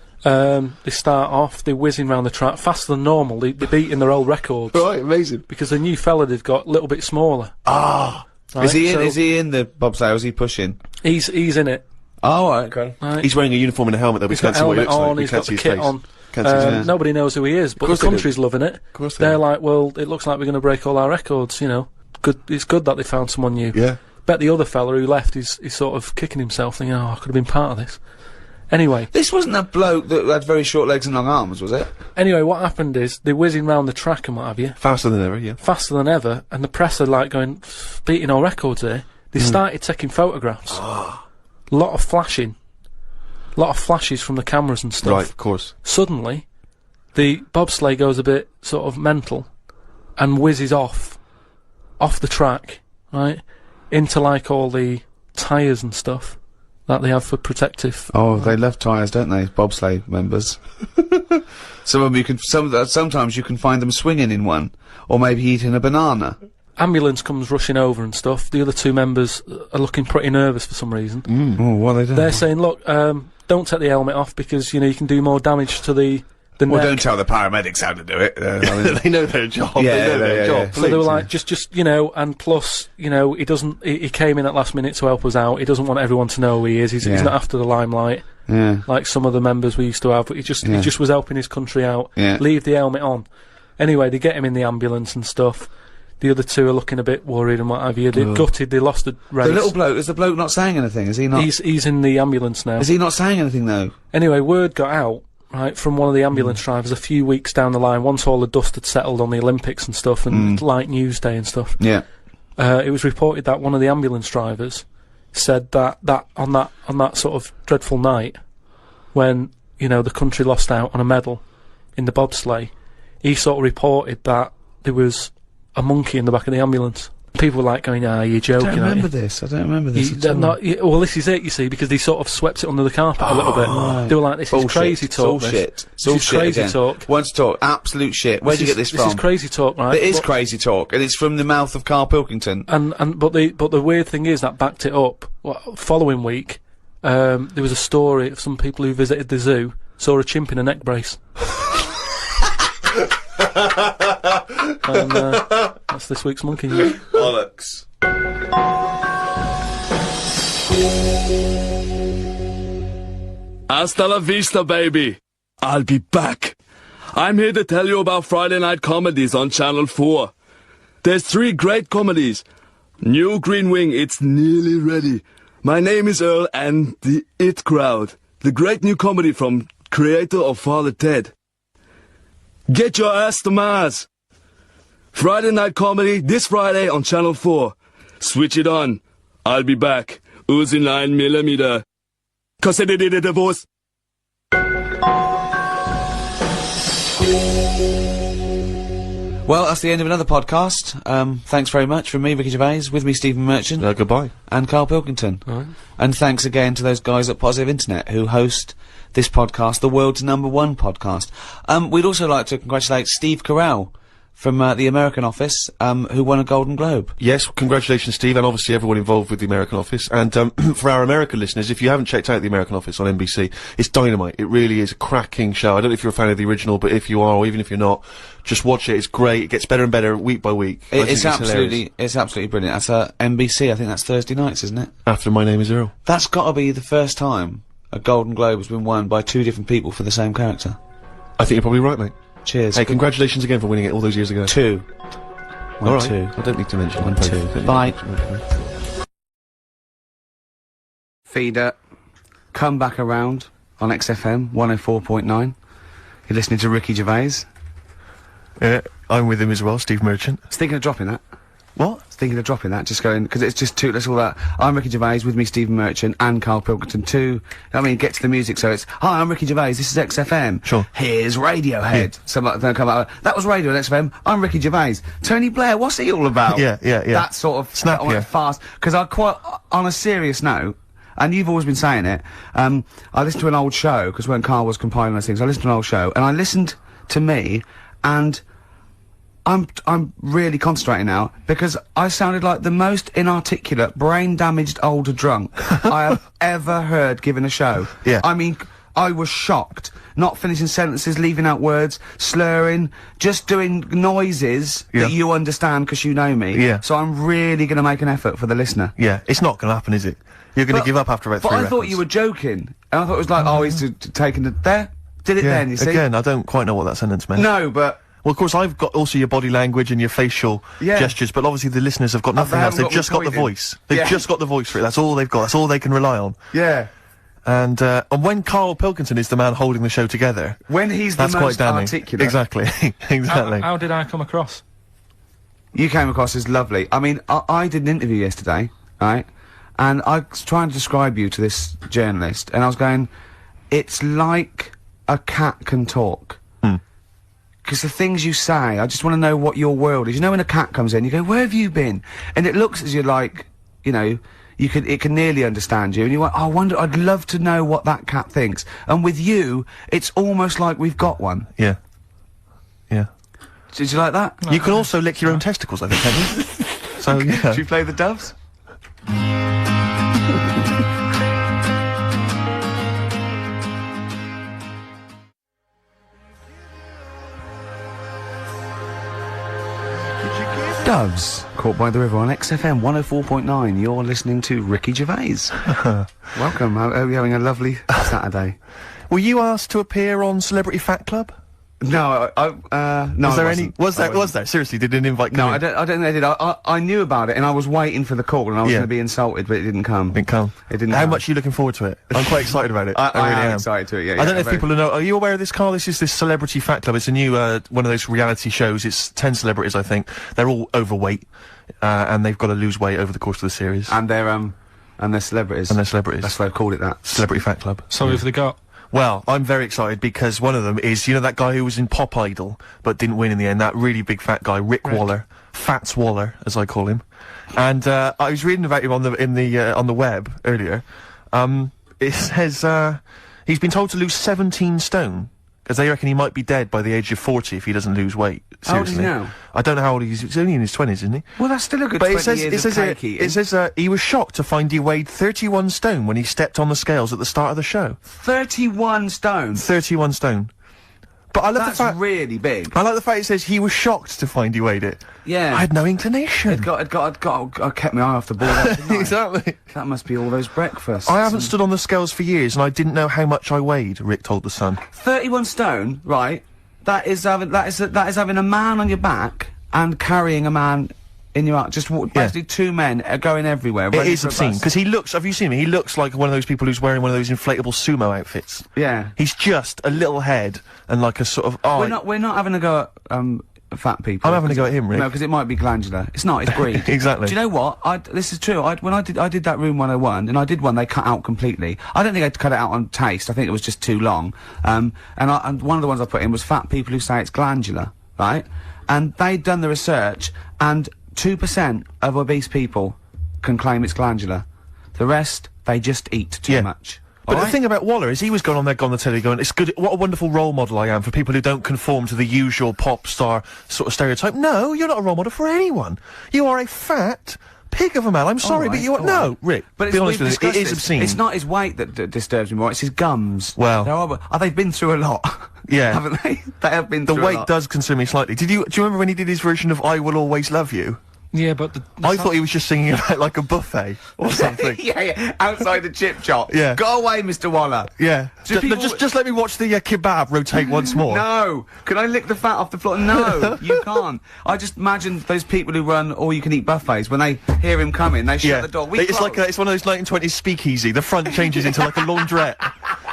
They start off, they're whizzing around the track faster than normal. They're beating their old records Right. Amazing. because the new fella they've got a little bit smaller. Ah. Right? Is he in? So Is he in the bobsleigh? Or is he pushing? He's in it. Oh, okay. Right. He's wearing a uniform and a helmet, though. We He's got can't see what he helmet looks like. on, We he's can't got see the his kit face. on. Can't see his face. Nobody knows who he is, but the course they do. country's loving it. Of course they They're do. like, well, it looks like we're going to break all our records, you know. Good. It's good that they found someone new. Yeah. Bet the other fella who left is sort of kicking himself, thinking, oh, I could have been part of this. Anyway. This wasn't that bloke that had very short legs and long arms, was it? Anyway, what happened is, they're whizzing round the track and what have you. Faster than ever, yeah. Faster than ever, and the press are like going, beating our records here. They started taking photographs. Lot of flashing. Lot of flashes from the cameras and stuff. Right, of course. Suddenly, the bobsleigh goes a bit sort of mental and whizzes off the track, right, into like all the tyres and stuff that they have for protective. Oh, they love tyres, don't they? Bobsleigh members. Some of them sometimes you can find them swinging in one, or maybe eating a banana. Ambulance comes rushing over and stuff. The other two members are looking pretty nervous for some reason. Oh, what are they doing? They're saying, look, don't take the helmet off because, you know, you can do more damage to the Well, neck. don't tell the paramedics how to do it. They know their job. Yeah, they know their yeah, job. yeah. So they were like, just, you know, and plus, you know, he came in at last minute to help us out. He doesn't want everyone to know who he is. He's not after the limelight. Yeah. Like some of the members we used to have. He just was helping his country out. Yeah. Leave the helmet on. Anyway, they get him in the ambulance and stuff. The other two are looking a bit worried and what have you. They're gutted. They lost the race. The little bloke, is the bloke not saying anything? Is he not? He's in the ambulance now. Is he not saying anything though? Anyway, word got out, right, from one of the ambulance drivers a few weeks down the line, once all the dust had settled on the Olympics and stuff, and light news day and stuff. Yeah. It was reported that one of the ambulance drivers said that on that sort of dreadful night, when, you know, the country lost out on a medal in the bobsleigh, he sort of reported that there was a monkey in the back of the ambulance. People were like going, you're joking, I don't aren't you? I don't remember this at all. Well, this is it, you see, because they sort of swept it under the carpet a little bit. Right. They were like, this is crazy talk. Bullshit. This is crazy talk. Once talk. Absolute shit. Where'd you get this from? This is crazy talk, right? It is crazy talk, and it's from the mouth of Karl Pilkington. But the weird thing is that backed it up. Following week, there was a story of some people who visited the zoo, saw a chimp in a neck brace. And that's this week's Monkey News. Bollocks. Hasta la vista, baby. I'll be back. I'm here to tell you about Friday night comedies on Channel 4. There's 3 great comedies. New Green Wing, it's nearly ready. My Name is Earl and The It Crowd. The great new comedy from creator of Father Ted. Get your ass to Mars. Friday night comedy this Friday on Channel 4. Switch it on. I'll be back. Uzi 9mm. Cause I did it divorce. Well, that's the end of another podcast. Thanks very much from me, Ricky Gervais, with me, Stephen Merchant. Goodbye. And Karl Pilkington. Right. And thanks again to those guys at Positive Internet who host this podcast, the world's #1 podcast. We'd also like to congratulate Steve Carell from the American office, who won a Golden Globe. Yes, congratulations, Steve, and obviously everyone involved with the American office. And for our American listeners, if you haven't checked out the American office on NBC, it's dynamite. It really is a cracking show. I don't know if you're a fan of the original, but if you are, or even if you're not, just watch it. It's great. It gets better and better week by week. It's absolutely brilliant. That's NBC. I think that's Thursday nights, isn't it? After My Name is Earl. That's got to be the first time a Golden Globe has been won by 2 different people for the same character. I think you're probably right, mate. Cheers. Hey, congratulations again for winning it all those years ago. 2. All right. 2. I don't need to mention 1, 2. Bye. Feeder, come back around on XFM 104.9. You're listening to Ricky Gervais. I'm with him as well, Steve Merchant. I was thinking of dropping that. What? Thinking of dropping that, just going, because it's just too, that's all that. I'm Ricky Gervais, with me Stephen Merchant and Karl Pilkington too. I mean, get to the music, so it's, hi, I'm Ricky Gervais, this is XFM. Sure. Here's Radiohead. They'll come out, that was Radio on XFM, I'm Ricky Gervais. Tony Blair, what's he all about? Yeah. That sort of, Snap, that went fast, because I quite, on a serious note, and you've always been saying it, I listened to an old show, because when Karl was compiling those things, I listened to an old show, and I listened to me, and I'm really concentrating now, because I sounded like the most inarticulate, brain-damaged older drunk I have ever heard given a show. Yeah. I mean, I was shocked. Not finishing sentences, leaving out words, slurring, just doing noises that you understand because you know me. Yeah. So I'm really gonna make an effort for the listener. Yeah, it's not gonna happen, is it? You're gonna give up after about 3 But I records. thought you were joking. And I thought it was like, oh, he's taking it there. Did it then, you see? Again, I don't quite know what that sentence meant. No, but... Well, of course, I've got also your body language and your facial gestures, but obviously the listeners have got nothing else. They've just got the voice. They've just got the voice for it. That's all they've got. That's all they can rely on. Yeah. And when Karl Pilkington is the man holding the show together, when he's that's the most quite damning. articulate. Exactly. Exactly. How did I come across? You came across as lovely. I mean, I did an interview yesterday, right? And I was trying to describe you to this journalist, and I was going, it's like a cat can talk. Because the things you say, I just want to know what your world is. You know when a cat comes in, you go, where have you been? And it looks as you're like, you know, it can nearly understand you, and you're like, oh, I wonder, I'd love to know what that cat thinks. And with you, it's almost like we've got one. Yeah. Yeah. Did you like that? You can also lick your own testicles, I think, can't you? So, yeah. Should we play the doves? Doves, Caught by the River on XFM 104.9. You're listening to Ricky Gervais. Welcome. I hope you're having a lovely Saturday. Were you asked to appear on Celebrity Fat Club? No, no. Was there any? Was there? Seriously, did an invite come No, in? I don't think they did. I knew about it, and I was waiting for the call, and I was going to be insulted, but it didn't come. Didn't come. It didn't. How much are you looking forward to it? I'm quite excited about it. I really am am excited to it. Yeah. I don't know if people know. Are you aware of this, Carl? This is this Celebrity Fat Club. It's a new one of those reality shows. It's 10 celebrities, I think. They're all overweight, and they've got to lose weight over the course of the series. And they're celebrities. And they're celebrities. That's why I've called it that. Celebrity Fat Club. So who've they got? Well, I'm very excited because one of them is, you know, that guy who was in Pop Idol but didn't win in the end, that really big fat guy, Rick Waller, Fats Waller, as I call him. And I was reading about him on the web earlier. It says he's been told to lose 17 stone because they reckon he might be dead by the age of 40 if he doesn't lose weight. Seriously. How old is he now? I don't know how old he is. He's only in his 20s, isn't he? Well, that's still a good But 20 years of cake eating. it says he was shocked to find he weighed 31 stone when he stepped on the scales at the start of the show. 31 stone. 31 stone. But I love That's the fact. really big. I like the fact it says he was shocked to find he weighed it. Yeah. I had no inclination. I kept my eye off the ball. There, didn't I? Exactly. That must be all those breakfasts. I haven't stood on the scales for years, and I didn't know how much I weighed. Rick told the Sun. 31 stone, right? That is having a man on your back and carrying a man in your arm. Just basically two men going everywhere. It is obscene because he looks. Have you seen him? He looks like one of those people who's wearing one of those inflatable sumo outfits. Yeah. He's just a little head and like a sort of. Oh, we're not having a go at fat people. I'm having a go at him, Rick. No, because it might be glandular. It's not. It's greed. Exactly. Do you know what? This is true. When I did that Room 101, and I did one they cut out completely. I don't think I cut it out on taste. I think it was just too long. And one of the ones I put in was fat people who say it's glandular, right? And they'd done the research, and 2% of obese people can claim it's glandular. The rest, they just eat too much. But the thing about Waller is he was going on there, on the telly going, it's good, what a wonderful role model I am for people who don't conform to the usual pop star sort of stereotype. No, you're not a role model for anyone. You are a fat pig of a man. I'm sorry, but you are, no, Rick, but be honest with you, it is obscene. It's not his weight that disturbs me more, it's his gums. Well. They've been through a lot. Yeah. Haven't they? They have been through a lot. The weight does concern me slightly. Do you remember when he did his version of I Will Always Love You? Yeah, but I thought he was just singing about like a buffet or something. yeah, outside the chip shop. Yeah. Go away, Mr. Waller. Yeah. Just let me watch the kebab rotate once more. No. Can I lick the fat off the floor? No, you can't. I just imagine those people who run all-you-can-eat buffets, when they hear him coming, they shut the door. It's like it's one of those 1920s speakeasy. The front changes into like a laundrette.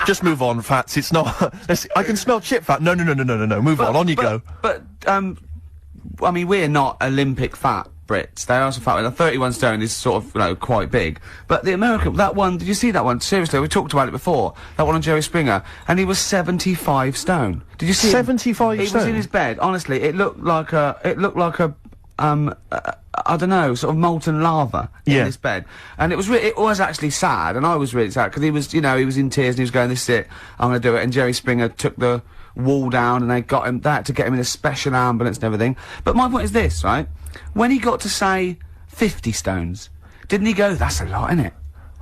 Just move on, fats. It's not. I can smell chip fat. No. Move on. On you go. But I mean, we're not Olympic fat Brits. They are so fat. 31 stone is sort of, quite big. But the American, that one, did you see that one? Seriously, we talked about it before. That one on Jerry Springer. And he was 75 stone. Did you see 75 stone? He was in his bed. Honestly, it looked like a, I don't know, sort of molten lava in his bed. And it was actually sad, and I was really sad, because he was, he was in tears, and he was going, this is it, I'm gonna do it, and Jerry Springer took the wall down, and they got him, to get him in a special ambulance and everything. But my point is this, right? When he got to say 50 stones, didn't he go, that's a lot, innit?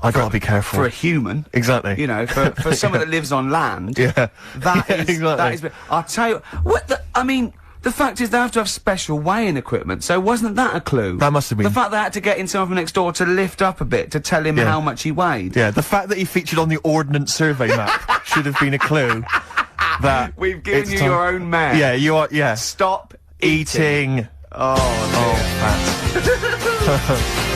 I gotta be careful. For a human. Exactly. You know, for someone that lives on land. Yeah. That is, exactly. that is, I'll tell you, I mean, the fact is they have to have special weighing equipment, so wasn't that a clue? That must have been. The fact they had to get in someone from next door to lift up a bit to tell him how much he weighed. Yeah, the fact that he featured on the Ordnance Survey map should have been a clue that... We've given you your own mare. Yeah, you are, yeah. Stop eating. Oh, dear. Fat.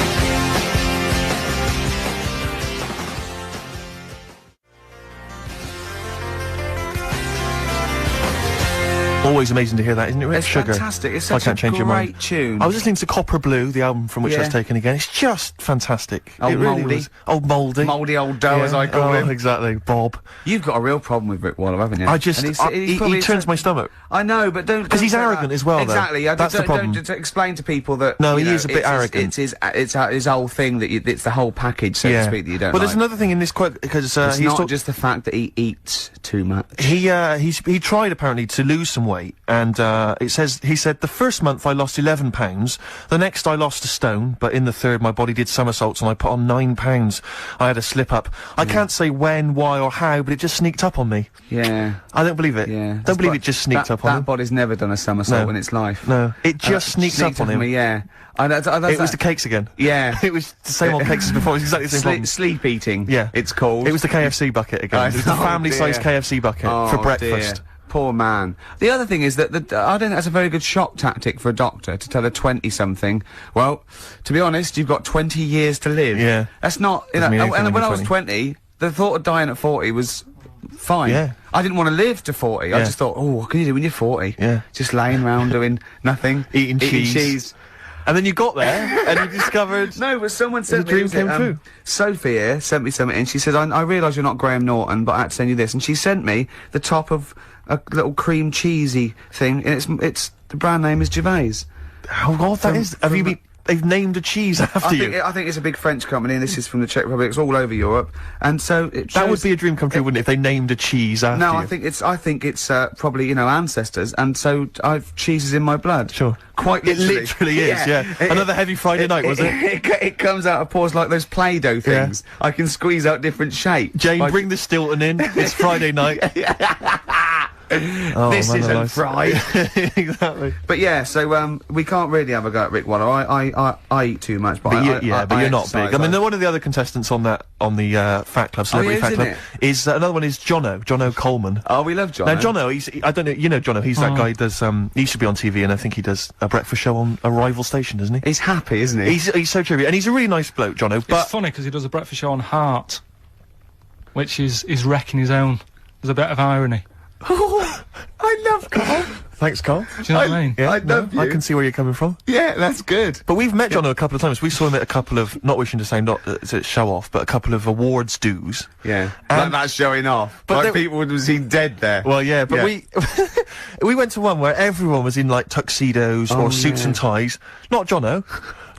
Always amazing to hear that, isn't it, Rick? It's Sugar. fantastic. It's I such can't a change your mind. great tune. I was listening to Copper Blue, the album from which Yeah. that's taken again. It's just fantastic. Old it really Mouldy. was. Old Mouldy. Mouldy old dough, as I call him. Exactly. Bob. You've got a real problem with Rick Waller, haven't you? I just... And he probably turns my stomach. I know, but don't... Because he's don't say arrogant that. as well, though. Exactly. That's the problem. Don't explain to people that... No, you he know, is a bit it's arrogant. It's his whole thing that it's the whole package, so to speak, that you don't Well, there's like. another thing in this quote, because It's he's not just the fact that he eats too much. he tried apparently to lose some weight, and he said the first month I lost 11 pounds, the next I lost a stone, but in the third my body did somersaults and I put on 9 pounds. I had a slip up. I can't say when, why, or how, but it just sneaked up on me. Yeah. I don't believe it. Yeah. Don't believe it just sneaked up on That him. body's never done a somersault No. in its life. No, it just sneaked up on him. Me, yeah. It was the cakes again. Yeah. It was the same old cakes as before. It was exactly the same problem. Sleep eating. Yeah. It's called. It was the KFC bucket again. It was the Oh, family-sized dear. KFC bucket Oh, for breakfast. dear. Poor man. The other thing is that I don't think that's a very good shock tactic for a doctor to tell a 20-something, well, to be honest, you've got 20 years to live. Yeah. That's not, you know, Doesn't mean anything and when when I you're was 20, the thought of dying at 40 was fine. Yeah. I didn't want to live to 40. I Yeah. just thought, oh, what can you do when you're 40? Yeah. Just laying around doing nothing. Eating cheese. And then you got there, and you discovered... No, but someone sent the dream me... came true. Sophie here sent me something, and she said, I realise you're not Graham Norton, but I had to send you this. And she sent me the top of a little cream cheesy thing, and it's the brand name is Gervais. How odd that is. Have you been... They've named a cheese after you. I think it's a big French company, and this is from the Czech Republic. It's all over Europe, and so it That would shows- be a dream come true, wouldn't it, if they named a cheese after No, you? I think it's probably, you know, ancestors, and so I've cheese is in my blood. Sure. Quite It literally. literally is, yeah. Another heavy Friday night, was it? It comes out of pores like those Play-Doh things. I can squeeze out different shapes. Jane, bring the Stilton in. It's Friday night. Oh, this man isn't alive. fried. Exactly. But yeah, so we can't really have a go at Rick Waller. I eat too much, but But I you're not exercise. big. I mean, one of the other contestants on the Fat Club, Celebrity yeah, Fat isn't Club, it? is another one is Jono Coleman. Oh, we love John. Now, Jono, I don't know, you know Jono, he's that guy who does, he used to be on TV, and I think he does a breakfast show on a rival station, doesn't he? He's happy, isn't he? He's so trivia, and he's a really nice bloke, Jono, It's but... funny because he does a breakfast show on Heart, which is wrecking his own. There's a bit of irony. I love Carl. Thanks, Carl. Do you know what I mean? Yeah, I love you. I can see where you're coming from. Yeah, that's good. But we've met Jono a couple of times. We saw him at a couple of, not wishing to say not to show off, but a couple of awards dues. Yeah, And- like that's showing off. But Like there- people would have seen dead there. Well, yeah, but we we went to one where everyone was in like tuxedos or suits yeah. and ties. Not Jono.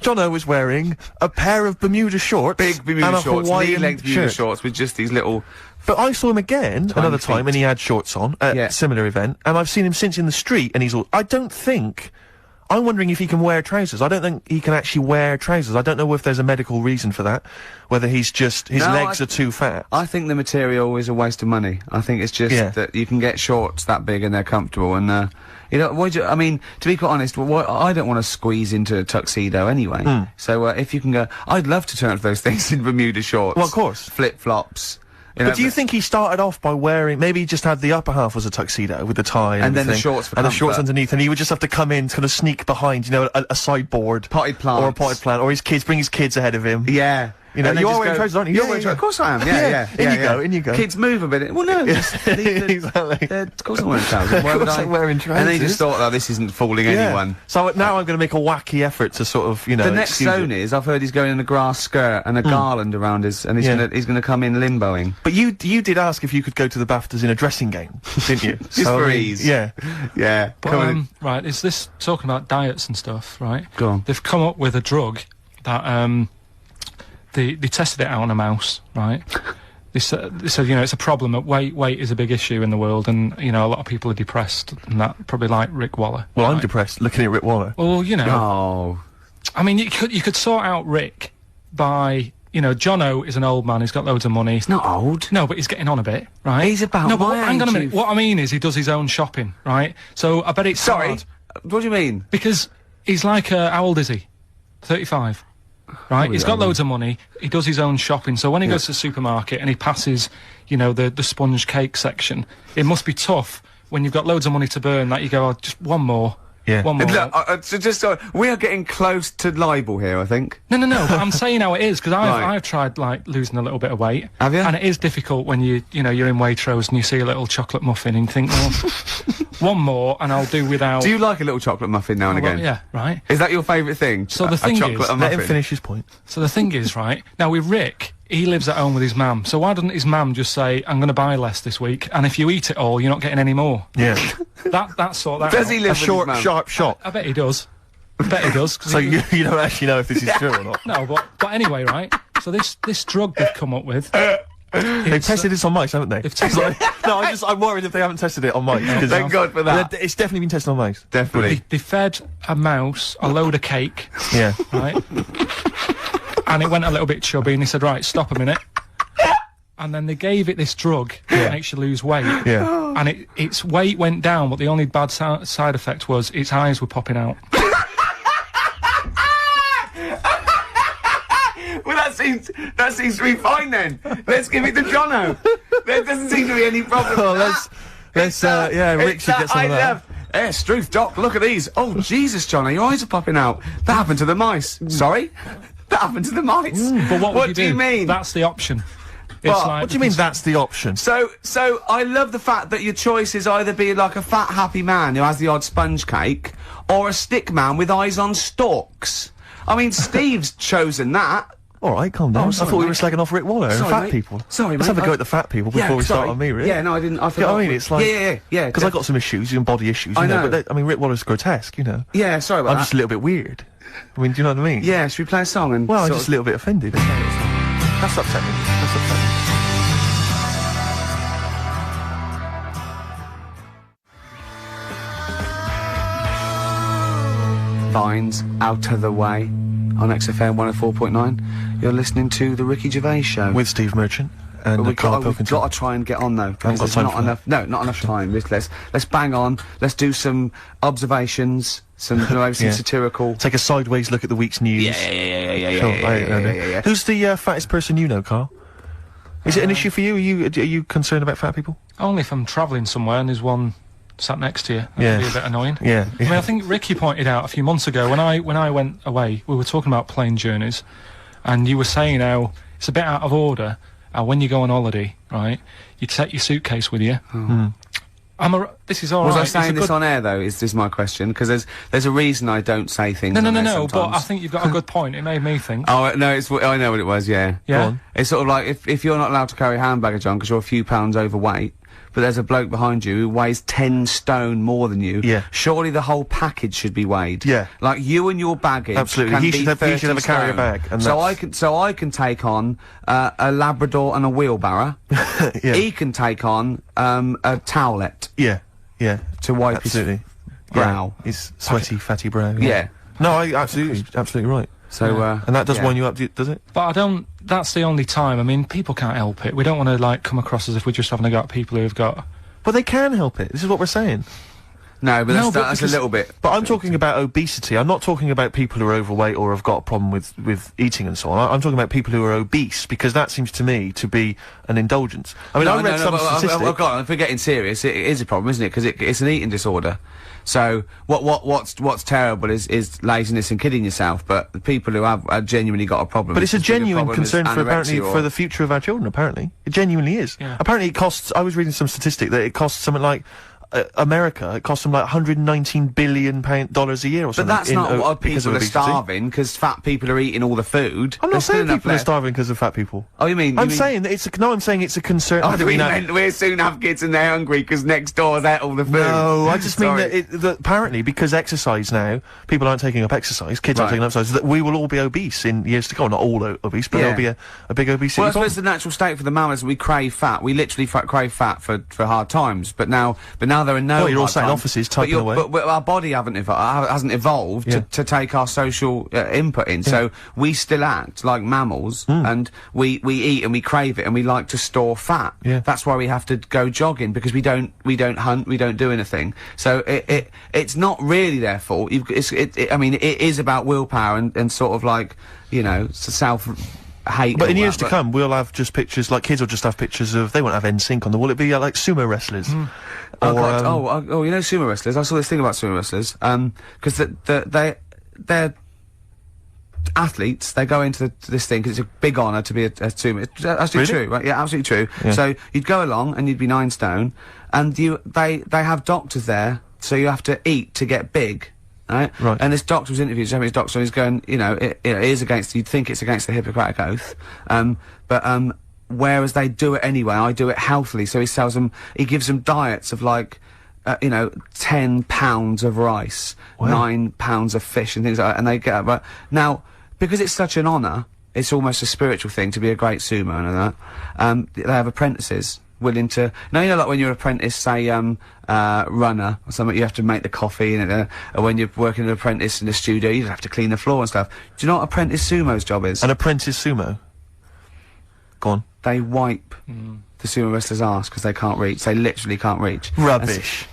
Jono was wearing a pair of Bermuda shorts, Big Bermuda and a shorts, Hawaiian knee-length Bermuda shirt. shorts with just these little. But I saw him again another time, feet. and he had shorts on at Yeah. a similar event, and I've seen him since in the street, and he's all. I'm wondering if he can wear trousers. I don't think he can actually wear trousers. I don't know if there's a medical reason for that. Whether he's just his No, legs are too fat. I think the material is a waste of money. I think it's just Yeah. that you can get shorts that big and they're comfortable, and you know, I mean, to be quite honest, I don't want to squeeze into a tuxedo anyway. So if you can go, I'd love to turn up those things in Bermuda shorts. Well, of course. Flip flops. But do you think he started off by wearing, maybe he just had the upper half was a tuxedo with the tie And then the everything, shorts for and the shorts comfort. underneath, and he would just have to come in, kind of sneak behind, you know, a sideboard. Potted plants. Or a potted plant, or his kids, bring his kids ahead of him. Yeah. You know, And they you are just wearing go, trousers, aren't you? You're Yeah, wearing yeah, trousers. Of course I am. Yeah, In you go, in you go. Kids move a bit. Well, no, just Exactly. Of course I'm wearing trousers. Why Of would course I? I'm wearing And then he trousers. just thought, oh, this isn't fooling anyone. So now I'm going to make a wacky effort to sort of, you know, The next excuse zone it. is, I've heard he's going in a grass skirt and a garland around his, and he's gonna come in limboing. But you did ask if you could go to the BAFTAs in a dressing gown, didn't you? Just for ease. Yeah. Yeah. But, Come on. right, is this talking about diets and stuff, right? Go on. They've come up with a drug that, they tested it out on a mouse, right? They said, you know, it's a problem that weight is a big issue in the world, and, you know, a lot of people are depressed, and that, probably like Rick Waller. Well, I'm right? depressed looking at Rick Waller. Well, you know, Oh. I mean, you could sort out Rick by, you know, Jono is an old man, he's got loads of money. He's not old. No, but he's getting on a bit, right? He's about No, but my hang on a age, minute. What I mean is he does his own shopping, right? So I bet it's Sorry? hard. What do you mean? Because he's like, how old is he? 35. Right? He's got loads of money, he does his own shopping, so when he goes to the supermarket and he passes, you know, the sponge cake section, it must be tough when you've got loads of money to burn that you go, oh, just one more. Yeah. One more. Look, we are getting close to libel here, I think. No, but I'm saying how it is, because Right. I've tried, like, losing a little bit of weight. Have you? And it is difficult when you know, you're in Waitrose and you see a little chocolate muffin and you think, well, one more and I'll do without... Do you like a little chocolate muffin now and Well, again? yeah, right. Is that your favourite thing? So the A thing chocolate is- and Let muffin? him finish his point. So the thing is, right, now with Rick, he lives at home with his mum, so why doesn't his mum just say, I'm going to buy less this week, and if you eat it all, you're not getting any more? Yeah. That sort that Does out. he A live with short, his mum? sharp shot. I bet he does. I bet he does. 'Cause So he- you don't actually know if this is true or not. No, but anyway, right, so this drug they've come up with... They've tested this on mice, haven't they? They've tested No, I'm worried if they haven't tested it on mice. because Thank God for that. It's definitely been tested on mice. Definitely. They fed a mouse a load of cake, Yeah. right? And it went a little bit chubby, and he said, right, stop a minute. And then they gave it this drug that makes you lose weight. Yeah. And its weight went down, but the only bad side effect was its eyes were popping out. Well, that seems to be fine then. Let's give it to Jono. There doesn't seem to be any problem. Oh, with let's that. Rick It's should get some I of that. love. Hey, Struth, Doc, look at these. Oh, Jesus, Jono, your eyes are popping out. That happened to the mice. Sorry? That happened to the mice. But what do you mean? That's the option. What do you mean that's the option? So I love the fact that your choice is either be like a fat, happy man who has the odd sponge cake, or a stick man with eyes on stalks. I mean, Steve's chosen that. All right, calm down. Oh, I sorry, thought we were mate. slagging off Rick Waller and Sorry, fat mate. people. Sorry, Let's mate. have a go at the fat people before we start sorry. on me, Rick. Yeah, no, I didn't. I You know forgot. what I mean? It's like... Yeah. Because I got some issues, and body issues, you I know. know. But I mean, Rick Waller's grotesque, you know. Yeah, sorry about I'm that. just a little bit weird. I mean, do you know what I mean? Yeah, should we play a song and... Well, I'm sort just of- a little bit offended. That's upsetting. That's upsetting. Vines out of the way on XFM 104.9. You're listening to the Ricky Gervais Show. With Steve Merchant and we've Karl got Pilkington. to try and get on though. Because got there's time not for enough. No, not enough time. Let's bang on. Let's do some observations. Some some Yeah. satirical. Take a sideways look at the week's news. Yeah. Sure, yeah. Who's the fattest person you know, Carl? Is it an issue for you? Are you concerned about fat people? Only if I'm travelling somewhere and there's one sat next to you. That Yeah. would be a bit annoying. Yeah. I mean, I think Ricky pointed out a few months ago when I went away, we were talking about plane journeys, and you were saying how it's a bit out of order. When you go on holiday, right, you take your suitcase with you. This is all Was right. I it's saying a this good- on air though? Is this my question? Because there's a reason I don't say things. No, on air but sometimes. I think you've got a good point. It made me think. Oh no, I know what it was. Yeah. Yeah? Go on. It's sort of like if you're not allowed to carry a hand baggage on because you're a few pounds overweight, but there's a bloke behind you who weighs 10 stone more than you. Yeah. Surely the whole package should be weighed. Yeah. Like you and your baggage. Absolutely. Can He be should have- he 30 should have a carrier stone. bag, and so that's- I can take on a Labrador and a wheelbarrow. Yeah. He can take on a towelette Yeah. to wipe Absolutely. his brow. Yeah. His sweaty, fatty brow. Yeah. No, absolutely right. So And that does yeah. wind you up, does it? But I don't. That's the only time. I mean, people can't help it. We don't want to like come across as if we're just having a go at people who've got. But they can help it. This is what we're saying. No, but No, that's, but that's a because- little bit. But I'm talking about obesity. I'm not talking about people who are overweight or have got a problem with eating and so on. I'm talking about people who are obese, because that seems to me to be an indulgence. I mean, I read some statistic. Well, God, if we're getting serious, it is a problem, isn't it? Because it's an eating disorder. So what's terrible is laziness and kidding yourself. But the people who have genuinely got a problem. But it's a as big genuine problem as concern for apparently anorexia or- for the future of our children. Apparently, it genuinely is. Yeah. Apparently, it costs. I was reading some statistic that it costs something like America. It costs them like $119 billion a year or But something. that's not what because of people are obesity. starving because fat people are eating all the food. I'm not There's still saying enough people are left. starving because of fat people. Oh, you mean? I'm saying that it's a no. I'm saying it's a concern. Oh, I we mean, meant we'll soon have kids and they're hungry because next door's ate all the food. no, I just mean Sorry. that apparently because exercise now, people aren't taking up exercise, kids aren't Right. taking up exercise, that we will all be obese in years to come. Not all obese, but Yeah. there'll be a big obesity Well, I problem. suppose the natural state for the mammals, we crave fat. We literally crave fat for hard times. But now there are no Well, you're all hard sat in times. offices But typing you're- away. But our body hasn't evolved Yeah. to take our social input in. So we still act like mammals, and we eat and we crave it, and we like to store fat. Yeah. That's why we have to go jogging, because we don't hunt, we don't do anything. So it's not really their fault. I mean, it is about willpower and sort of like, you know, self-hate. But in years to come, we'll have just pictures, like kids will just have pictures of, they won't have NSYNC on the wall, it'll be like sumo wrestlers. Oh, God, you know sumo wrestlers? I saw this thing about sumo wrestlers, because they're athletes, they go into this thing because it's a big honour to be a sumo. It's absolutely true, right? Yeah, absolutely true. Yeah. So you'd go along and you'd be 9 stone, and they have doctors there, so you have to eat to get big. Right? And this doctor was interviewed, Japanese doctor, and he's going, you know, it is against, you'd think it's against the Hippocratic Oath, but whereas they do it anyway, I do it healthily, so he gives them diets of like, you know, 10 pounds of rice, 9 pounds of fish and things like that, and they get, but now, because it's such an honour, it's almost a spiritual thing to be a great sumo and that, they have apprentices willing to, now you know, like when you're an apprentice, say, runner or something, you have to make the coffee, and or when you're working an apprentice in the studio, you have to clean the floor and stuff. Do you know what apprentice sumo's job is? An apprentice sumo? Go on. They wipe the sumo wrestler's arse because they can't reach. They literally can't reach. Rubbish.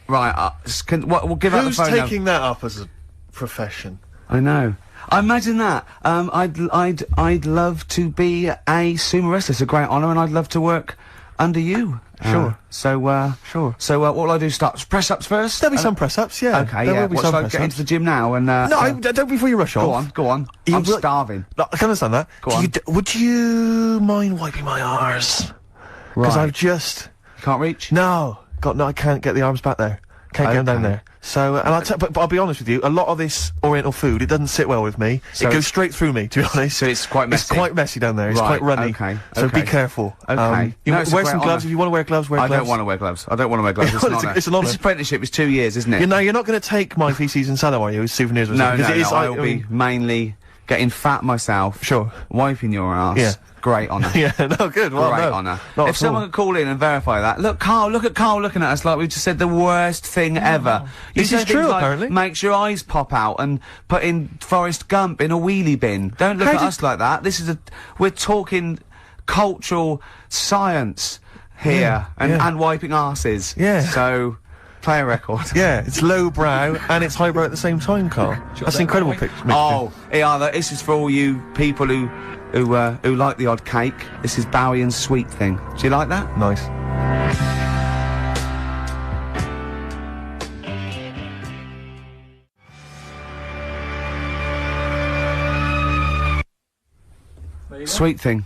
Right, we'll give out the Who's phone taking that up as a profession? I know. I imagine that. I'd love to be a sumo wrestler. It's a great honour, and I'd love to work under you. Sure. Sure. So, what will I do? Start press-ups first? There'll be some press-ups, yeah. Okay, There yeah. will be What, some shall I get press-ups. into the gym now and, No, don't before you rush Go off. on. You I'm will- starving. No, I can understand that. Go on. Would you mind wiping my arse? Because Right. I've just... Can't reach? No, I can't get the arms back there. Can't get them down Okay. there. So, and but I'll be honest with you, a lot of this Oriental food, it doesn't sit well with me. So it goes straight through me, to be honest. So it's quite messy? It's quite messy down there. It's Right, quite runny. okay, So okay. be careful. Okay. You No, it's a wear great some gloves. honour. If you want to wear gloves, wear I gloves. don't want to wear gloves. I don't want to wear gloves. It's, Well, an it's a- honour. it's an honour. This apprenticeship is 2 years, isn't it? You know, you're not going to take my feces and sallow, are you, as souvenirs or No, something? 'Cause it is, I will be mainly getting fat myself. Sure. Wiping your ass. Yeah. Great honour. Yeah, no, good. Well, Great no, honour. not If at someone all. could call in and verify that. Look, Carl, look at Carl looking at us like we've just said the worst thing ever. You This say is things true, like, apparently. makes your eyes pop out and put in Forrest Gump in a wheelie bin. Don't look How at did- us like that. We're talking cultural science here and wiping arses. Yeah. So, play a record. Yeah, it's lowbrow and it's highbrow at the same time, Carl. That's an incredible picture. Oh, yeah, this is for all you people who like the odd cake. This is Bowie and Sweet Thing. Do you like that? Nice. Sweet Thing.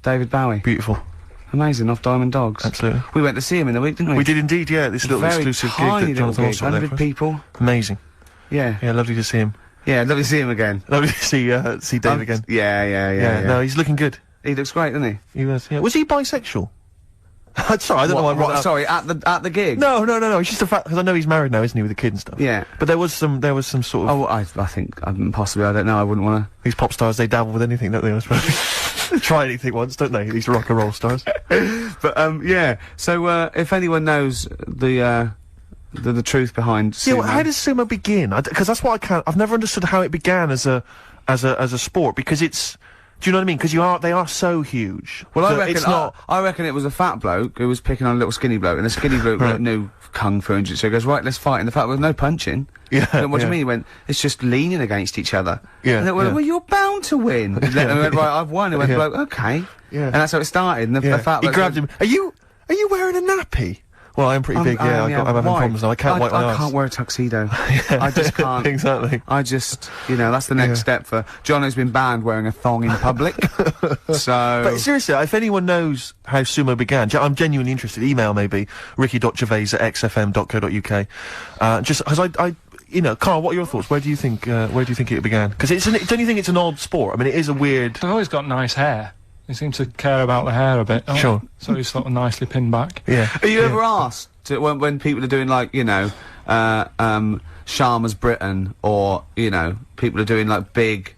David Bowie. Beautiful. Amazing, off Diamond Dogs. Absolutely. We went to see him in the week, didn't we? We did indeed, yeah. This little Very exclusive tiny gig that little Jonathan gig, Ross had there 100 for us. people. Amazing. Yeah. Yeah, lovely to see him. Yeah, lovely to see him again. Lovely to see Dave again. Yeah. No, he's looking good. He looks great, doesn't he? He was. Yeah. Was he bisexual? Sorry, I don't know why I brought that up. Sorry, at the gig? No. It's just a fact because I know he's married now, isn't he, with a kid and stuff. Yeah. But there was some sort of. Oh, I think, possibly, I don't know, I wouldn't want to. These pop stars, they dabble with anything, don't they? I suppose. They try anything once, don't they? These rock and roll stars. But, yeah. So, if anyone knows the truth behind sumo. Yeah, well, how does sumo begin? Because that's what I've never understood how it began as a sport, because it's. Do you know what I mean? Because they are so huge. Well, that it's not. I reckon it was a fat bloke who was picking on a little skinny bloke, and the skinny bloke Right. knew kung fu and so he goes, right, let's fight. And the fat bloke, no punching. Yeah, And what do yeah. you mean? He went, it's just leaning against each other. Yeah, And they went, yeah. well, you're bound to win. And he went, right, I've won. He went, Yeah. bloke, okay. Yeah. And that's how it started. And the Yeah. fat He bloke grabbed went, him. Are you wearing a nappy? Well, I am pretty big. Yeah, I'm having Why? problems now. I can't wipe my I arse. can't wear a tuxedo. I just can't. Exactly. I just, that's the next step for John, who's been banned wearing a thong in public. So. But seriously, if anyone knows how sumo began, I'm genuinely interested. Email maybe ricky.gervais@xfm.co.uk. Just because Carl, what are your thoughts? Where do you think it began? Because don't you think it's an odd sport? I mean, it is a weird. They've always got nice hair. They seem to care about the hair a bit. don't they? Sure. So he's sort of nicely pinned back. Yeah. Are you ever asked to, when people are doing like Sharma's Britain, or people are doing like big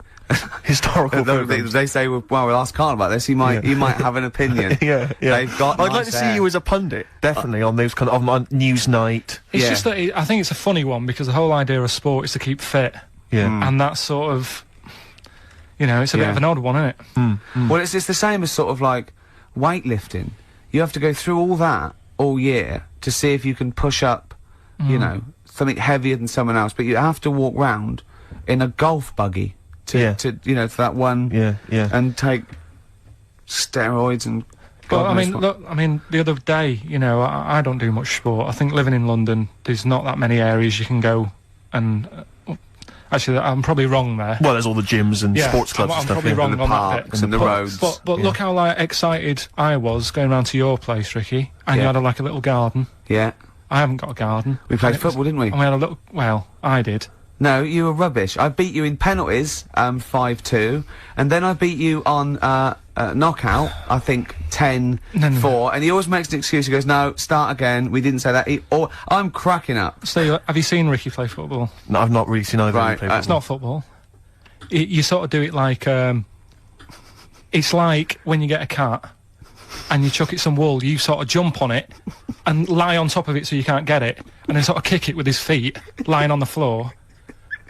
historical They say, well, we'll ask Karl about this. He might have an opinion. yeah. They've got. I'd like to see you as a pundit, definitely, on those kind of on Newsnight. It's just that I think it's a funny one because the whole idea of sport is to keep fit. Yeah. And that's sort of, you know, it's a bit of an odd one, isn't it? Well, it's the same as sort of like weightlifting. You have to go through all that all year to see if you can push up, you know, something heavier than someone else. But you have to walk round in a golf buggy to you know, for that one. And take steroids and. But I mean, look, the other day, you know, I don't do much sport. I think living in London, there's not that many areas you can go and. Actually, I'm probably wrong there. Well, there's all the gyms and sports clubs and I'm stuff. probably wrong and the on parks that bit. and the roads. But look how like excited I was going round to your place, Ricky, and you had like a little garden. Yeah. I haven't got a garden. We played football, didn't we? And we had a little. Well, I did. No, you were rubbish. I beat you in penalties, 5-2, and then I beat you on knockout. I think 10-4, and he always makes an excuse. He goes, "No, start again. We didn't say that." I'm cracking up. So, have you seen Ricky play football? No, I've not really seen either. Right, play football. It's not football. You sort of do it like it's like when you get a cat and you chuck it some wool. You sort of jump on it and lie on top of it so you can't get it, and then sort of kick it with his feet, lying on the floor.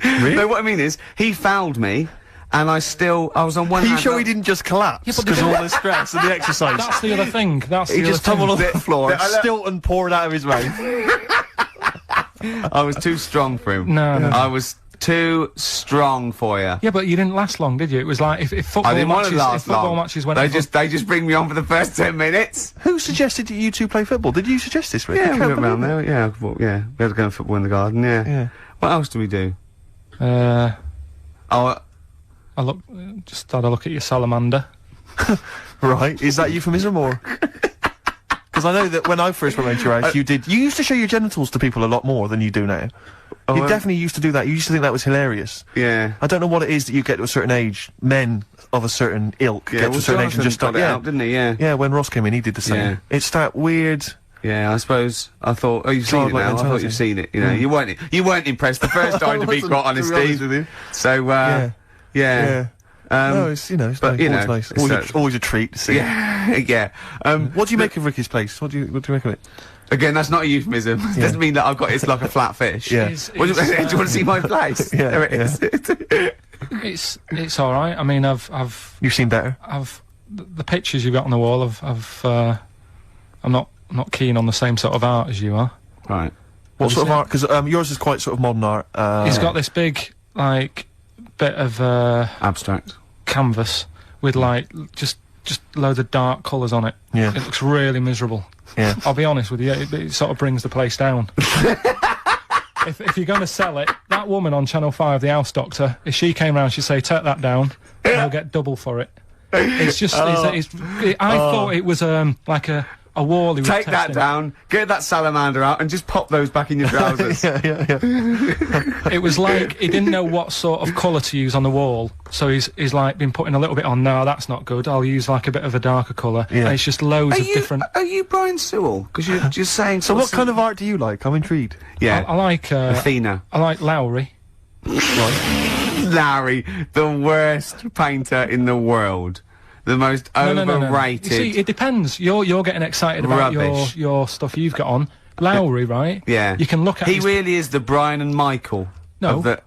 Really? No, what I mean is, he fouled me, and I was on one Are you hand. sure he didn't just collapse because of all the stress and the exercise? That's the other thing. He just tumbled on the floor, Stilton poured out of his mouth. I was too strong for him. No. I was too strong for you. Yeah, but you didn't last long, did you? It was like if football I didn't want to last long. matches went. They just bring me on for the first 10 minutes. Who suggested that you two play football? Did you suggest this, Rick? Yeah, we went round there. Yeah, well, yeah. We had to go and football in the garden. Yeah. What else do we do? I just had a look at your salamander. Right, is that euphemism or? Because I know that when I first went to your house, you used to show your genitals to people a lot more than you do now. You definitely used to do that. You used to think that was hilarious. Yeah. I don't know what it is that you get to a certain age, men of a certain ilk get to a certain age and just start. Out, didn't he? Yeah. Yeah, when Ross came in, he did the same. Yeah. It's that weird. Yeah, I suppose. I thought. Oh, you've seen it now. I thought you've seen it. You know, you weren't impressed the first time, to be quite honest, Steve. So, yeah. No, it's it's nice. Always a treat to see. Yeah. What do you make of Ricky's place? What do you make of it? Again, that's not a euphemism. It doesn't mean that it's like a flat fish. Yeah. Do you want to see my place? There it is. It's all right. I mean, You've seen better. The pictures you've got on the wall. I'm not keen on the same sort of art as you are. Right. What sort of art? Because yours is quite sort of modern art. He's got this big bit of abstract canvas with just loads of dark colours on it. Yeah. It looks really miserable. Yeah. I'll be honest with you, it sort of brings the place down. If you're going to sell it, that woman on Channel 5, the house doctor, if she came round, she'd say, take that down, and I'll get double for it. It's just, I thought it was like a wall. Take that down, get that salamander out, and just pop those back in your trousers. It was like he didn't know what sort of colour to use on the wall, so he's like been putting a little bit on. No, that's not good. I'll use like a bit of a darker colour. Yeah. And it's just loads of different. Are you Brian Sewell? Because you're just saying. So what kind of art do you like? I'm intrigued. Yeah, I like Athena. I like Lowry. Larry, the worst painter in the world. The most overrated. You see, it depends. You're getting excited about your stuff you've got on. Lowry, right? Yeah. You can look at. He really is the Brian and Michael. No. But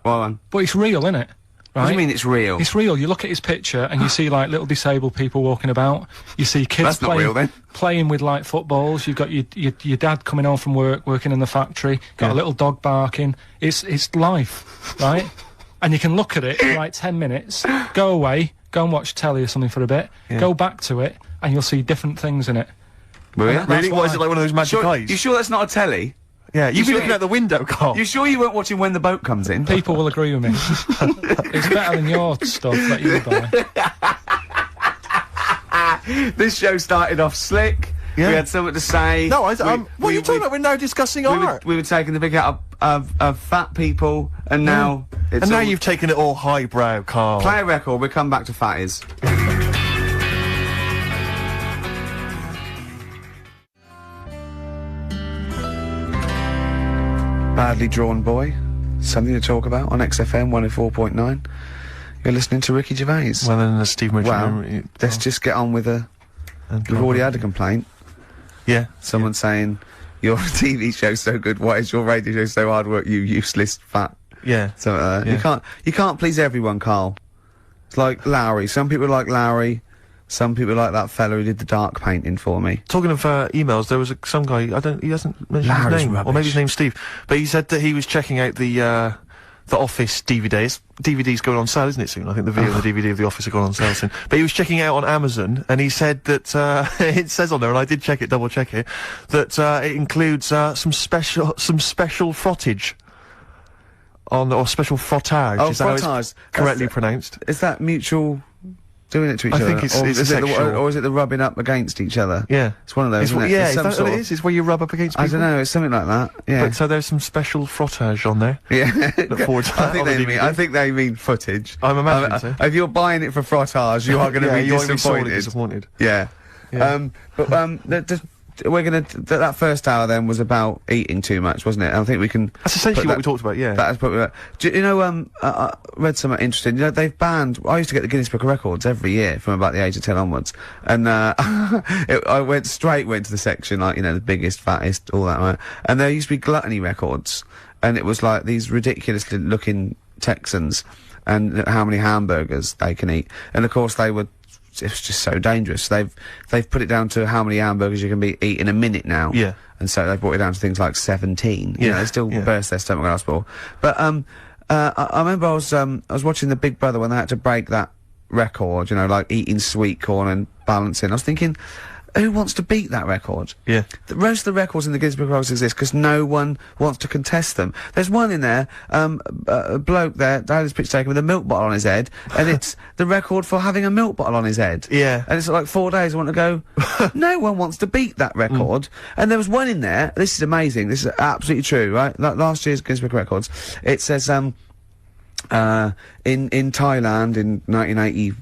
it's real, isn't it? Right? What do you mean it's real? It's real. You look at his picture and you see like little disabled people walking about. You see kids playing with like footballs. You've got your dad coming home from work, working in the factory. Got a little dog barking. It's life, right? And you can look at it for like 10 minutes, go away, go and watch telly or something for a bit, go back to it, and you'll see different things in it. Really? What is it like? One of those magic eyes? You sure that's not a telly? Yeah, you've been looking out the window, Carl. You sure you weren't watching When the Boat Comes In? People will agree with me. It's better than your stuff that you buy. This show started off slick. Yeah. We had something to say. No, what are you talking about? We're now discussing art. We were taking the big out of fat people, and now it's and now you've taken it all highbrow, Carl. Play a record. We'll come back to fatties. Badly Drawn Boy. Something to talk about on XFM 104.9. You're listening to Ricky Gervais. Well, then Steve Merchant. Well, let's just get on with we've already had a complaint. Yeah. Someone saying, your TV show's so good, why is your radio show so hard work, you useless fat... Yeah. So, you can't please everyone, Carl. It's like Lowry. Some people like Lowry. Some people like that fella who did the dark painting for me. Talking of emails, there was some guy, he hasn't mentioned Larry's his name, rubbish. or maybe his name's Steve, but he said that he was checking out the Office DVDs. DVD's going on sale, isn't it, soon? I think the video and the DVD of The Office are going on sale soon. But he was checking it out on Amazon, and he said that, it says on there, and I did check it, double check it, that, it includes, some special frottage. Or special frottage. Oh, is that how frottage. it's correctly pronounced? Is that mutual doing it to each I other? think it's or is sexual. or is it the rubbing up against each other? Yeah. It's one of those, isn't it? Yeah, It's is some that sort what it of- is? It's where you rub up against people? I don't know, it's something like that. Yeah. But so there's some special frottage on there. Yeah. Look forward to that on the DVD. I think they mean footage. I'm imagining so. If you're buying it for frottage, you are going to be you're gonna be sorely disappointed. disappointed. Yeah. Yeah. We're gonna that first hour then was about eating too much, wasn't it? I think we can. That's essentially put what that- we talked about, yeah. That is probably. You know, I read something interesting. You know, they've banned. I used to get the Guinness Book of Records every year from about the age of 10 onwards, and I went to the section like, you know, the biggest, fattest, all that, right? And there used to be gluttony records, and it was like these ridiculous looking Texans, and how many hamburgers they can eat, and of course they were. It's just so dangerous. They've put it down to how many hamburgers you can eat in a minute now. Yeah. And so they've brought it down to things like 17. You know, they still burst their stomach when I was poor. But I remember I was watching the Big Brother when they had to break that record. You know, like eating sweet corn and balancing. I was thinking, who wants to beat that record? Yeah. Most of the records in the Guinness Book of Records exist because no one wants to contest them. There's one in there, a bloke there, I had his picture taken with a milk bottle on his head, and it's the record for having a milk bottle on his head. Yeah. And it's like 4 days, I want to go, no one wants to beat that record. And there was one in there, this is amazing, this is absolutely true, right? Like last year's Guinness Book of Records, it says, in Thailand in 1980,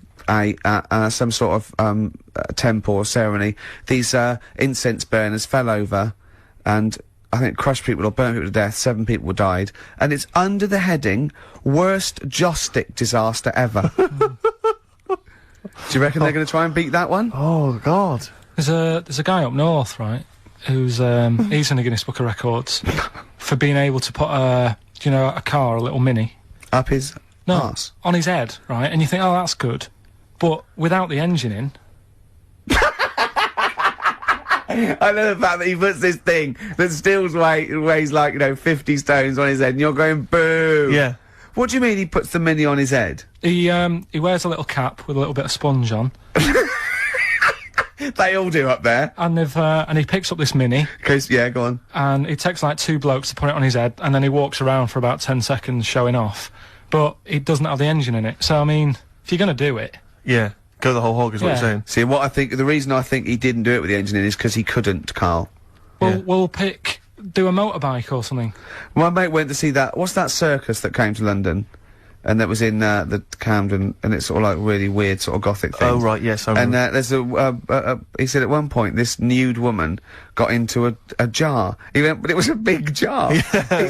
some sort of temple or ceremony, these incense burners fell over and I think crushed people or burnt people to death. 7 people died, and it's under the heading "Worst joss stick disaster ever." Do you reckon they're going to try and beat that one? Oh God. There's a guy up north, right, who's he's in the Guinness Book of Records for being able to put a car, a little Mini, Up his arse. on his head, right? And you think, oh, that's good. But without the engine in, I love the fact that he puts this thing that still weighs like, you know, 50 stones on his head, and you're going, boo! Yeah. What do you mean he puts the Mini on his head? he wears a little cap with a little bit of sponge on, They all do up there. and he picks up this Mini, Yeah, go on. and it takes like 2 blokes to put it on his head, and then he walks around for about 10 seconds showing off. But it doesn't have the engine in it, so I mean, if you're gonna do it, Yeah. Go the whole hog is what Yeah. you're saying. See, the reason I think he didn't do it with the engine in is because he couldn't, Carl. we'll do a motorbike or something. My mate went to see what's that circus that came to London? And that was in, the Camden, and it's sort of like really weird sort of gothic thing. Oh right, yes. I And remember. there's he said at one point this nude woman got into a jar. He went, but it was a big jar. He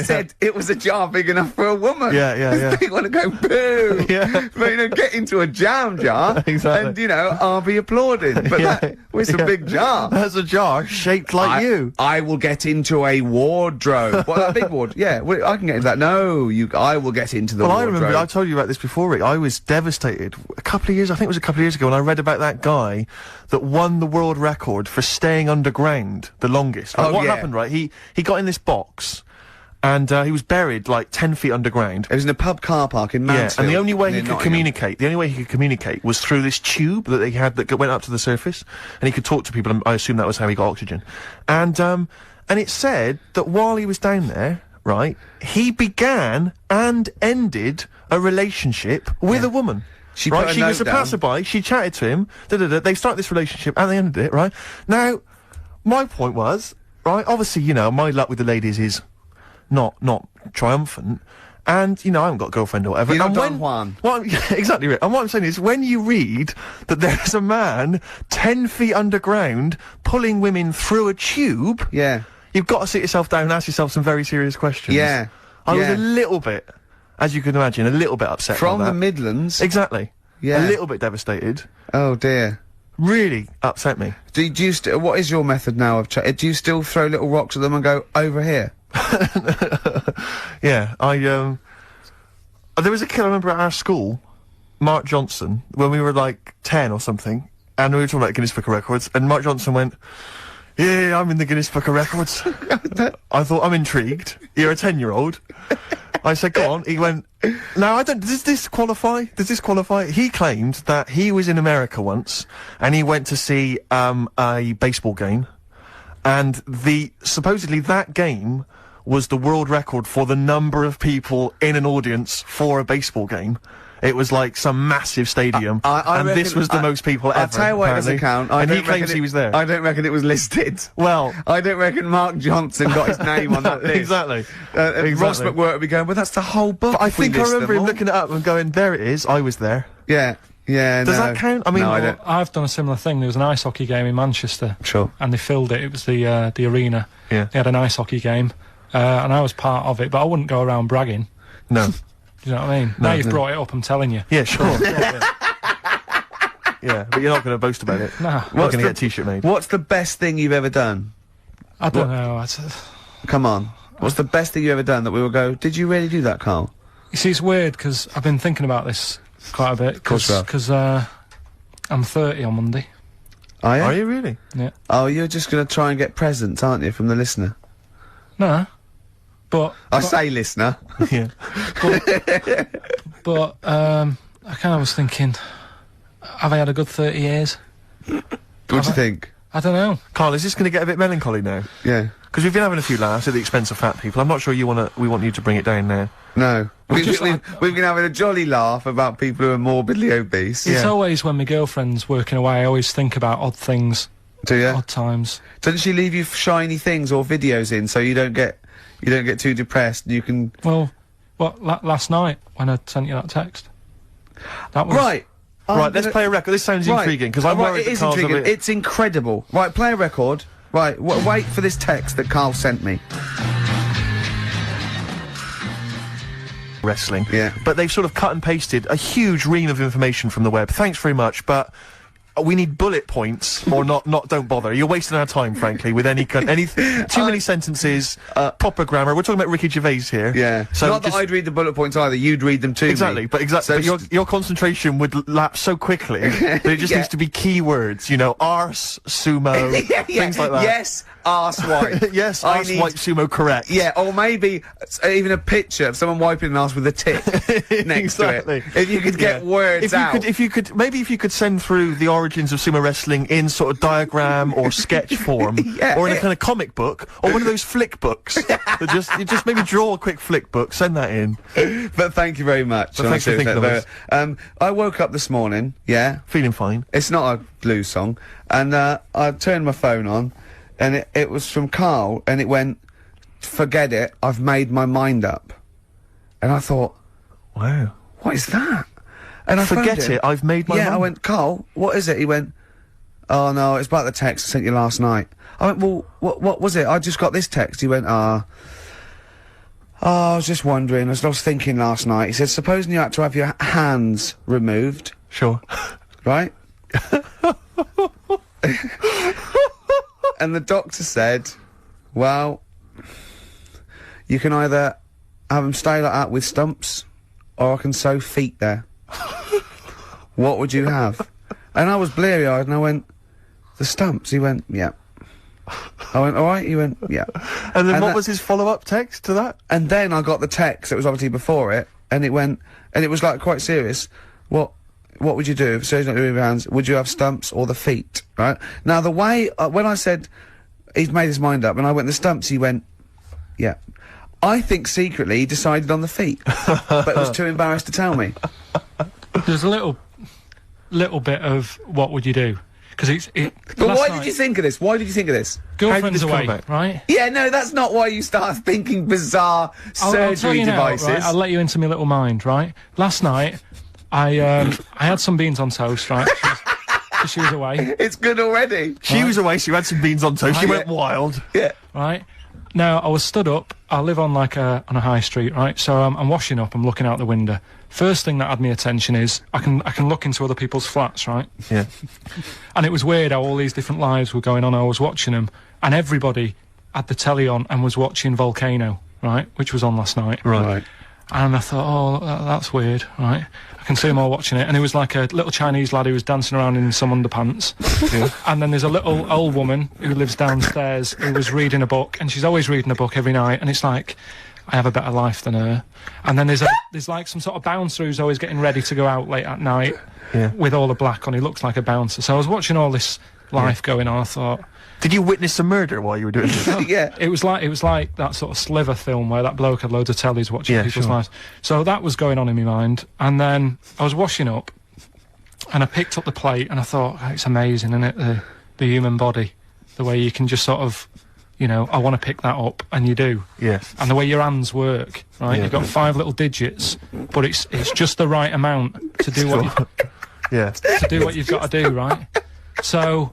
said it was a jar big enough for a woman. Yeah. People want to go boo. Yeah. But you know, get into a jam jar. Exactly. And you know, I'll be applauding. But it's a big jar. That's a jar shaped like you. I will get into a wardrobe. What, that big wardrobe? Yeah, well, I can get into that. No, I will get into the Well, wardrobe. I remember, I told you about this before, Rick. I was devastated a couple of years, I think it was a couple of years ago, when I read about that guy that won the world record for staying underground the longest. Like, Oh, what yeah. happened, right? He got in this box, and he was buried like 10 feet underground. It was in a pub car park in Mansfield. And the only way he near could Nottingham. communicate was through this tube that he had that went up to the surface, and he could talk to people, and I assume that was how he got oxygen. And it said that while he was down there, right, he began and ended a relationship with a woman. She put a she was note a down. passerby, she chatted to him, they start this relationship, and they ended it, right? Now, my point was, right, obviously, you know, my luck with the ladies is not triumphant, and, you know, I haven't got a girlfriend or whatever. You're not And Don Juan. Well, exactly right. And what I'm saying is, when you read that there's a man 10 feet underground pulling women through a tube, Yeah. you've got to sit yourself down and ask yourself some very serious questions. Yeah. I was Yeah. a little bit as you can imagine, a little bit upset From by the that. Midlands? Exactly. Yeah. A little bit devastated. Oh dear. Really upset me. Do you what is your method now of do you still throw little rocks at them and go, over here? Yeah, there was a kid I remember at our school, Mark Johnson, when we were like 10 or something, and we were talking about Guinness Book of Records, and Mark Johnson went, yeah, I'm in the Guinness Book of Records. I thought, I'm intrigued. You're a 10-year-old. I said, go on. He went, no, does this qualify? Does this qualify? He claimed that he was in America once, and he went to see, a baseball game, and supposedly that game was the world record for the number of people in an audience for a baseball game. It was like some massive stadium, and this was the most people ever. I'll tell you what it doesn't count. And he claims he was there. I don't reckon it was listed. Well, I don't reckon Mark Johnson got his name on that list. Exactly. Ross McWhirter would be going, well, that's the whole book. But I think I remember him looking it up and going, there it is, I was there. Yeah. Yeah, Does that count? I mean, no, I don't. I've done a similar thing. There was an ice hockey game in Manchester. Sure. And they filled it. It was the arena. Yeah. They had an ice hockey game. And I was part of it, but I wouldn't go around bragging. No. Do you know what I mean? Now you've brought it up, I'm telling you. Yeah, sure. Yeah, but you're not going to boast about it. Nah. You're not going to get a t-shirt made. What's the best thing you've ever done? I don't know. Come on. What's the best thing you've ever done that we will go, did you really do that, Carl? You see, it's weird, because I've been thinking about this quite a bit. Because I'm 30 on Monday. Are you? Are you really? Yeah. Oh, you're just going to try and get presents, aren't you, from the listener? No. I say listener. Yeah. But I kind of was thinking, have I had a good 30 years? What do you think? I don't know. Carl, is this going to get a bit melancholy now? Yeah. Because we've been having a few laughs at the expense of fat people. I'm not sure we want you to bring it down now. No. We've been having a jolly laugh about people who are morbidly obese. It's always when my girlfriend's working away, I always think about odd things. Do you? Odd times. Doesn't she leave you shiny things or videos in so you don't get too depressed and you can... Well, last night when I sent you that text. That was... Right. Right, let's play a record. This sounds intriguing, because I'm worried it is that Carl's intriguing. It's incredible. Right, play a record. Right, wait for this text that Carl sent me. wrestling. Yeah. But they've sort of cut and pasted a huge ream of information from the web. Thanks very much, but we need bullet points, or not don't bother. You're wasting our time, frankly, with any too many sentences, proper grammar. We're talking about Ricky Gervais here. Yeah. So not that I'd read the bullet points either, you'd read them too. Exactly, but your concentration would lapse so quickly that it just needs to be keywords, you know, arse, sumo, things like that. Yes, arse wipe. Yes, arse wipe sumo, correct. Yeah, or maybe even a picture of someone wiping an arse with a tip next to it. If you could get words out. If you could send through the origins of sumo wrestling in sort of diagram or sketch form, or in a kind of comic book, or one of those flick books. That just maybe draw a quick flick book, send that in. But thank you very much. Thanks for thinking of us. I woke up this morning, feeling fine. It's not a blues song, and I turned my phone on, and it was from Carl, and it went, "Forget it, I've made my mind up." And I thought, wow, what is that? And I forget it, I've made my mind. I went, "Carl, what is it?" He went, "Oh no, it's about the text I sent you last night." I went, "Well, what was it? I just got this text." He went, I was just wondering, I was thinking last night." He said, "Supposing you had to have your hands removed." Sure. Right? And the doctor said, "Well, you can either have them stay like that with stumps, or I can sew feet there. What would you have?" And I was bleary-eyed, and I went, "The stumps." He went, "Yeah." I went, "All right." He went, "Yeah." And then what was his follow-up text to that? And then I got the text that was obviously before it, and it went, and it was like quite serious. What would you do if surgery not doing with your hands? Would you have stumps or the feet? Right? Now the way, when I said, he's made his mind up, and I went, the stumps, he went, "Yeah." I think secretly he decided on the feet, but was too embarrassed to tell me. There's a little bit of what would you do? Because But why did you think of this? Why did you think of this? Girlfriend's away, right? Yeah, no, that's not why you start thinking bizarre I'll tell you devices. Now, right? I'll let you into my little mind, right? Last night, I had some beans on toast, right? She was away. It's good already. She was away, she had some beans on toast, she went wild. Yeah. Right? Now, I was stood up. I live on like on a high street, right? So I'm washing up. I'm looking out the window. First thing that had my attention is I can look into other people's flats, right? Yeah. And it was weird how all these different lives were going on. I was watching them, and everybody had the telly on and was watching Volcano, right? Which was on last night. Right. And I thought, oh, that's weird, right? I can see them all watching it. And it was like a little Chinese lad who was dancing around in some underpants. Yeah. And then there's a little old woman who lives downstairs who was reading a book, and she's always reading a book every night, and it's like, I have a better life than her. And then there's like some sort of bouncer who's always getting ready to go out late at night with all the black on. He looks like a bouncer. So I was watching all this life going on. I thought, did you witness a murder while you were doing this? Yeah. It was like that sort of Sliver film where that bloke had loads of tellies watching people's lives. So that was going on in my mind. And then I was washing up, and I picked up the plate, and I thought, oh, it's amazing, isn't it? The human body, the way you can just sort of, you know, I want to pick that up, and you do. Yeah. And the way your hands work, right? Yeah. You've got 5 little digits, but it's just the right amount to do what to do what you've got to do, right? So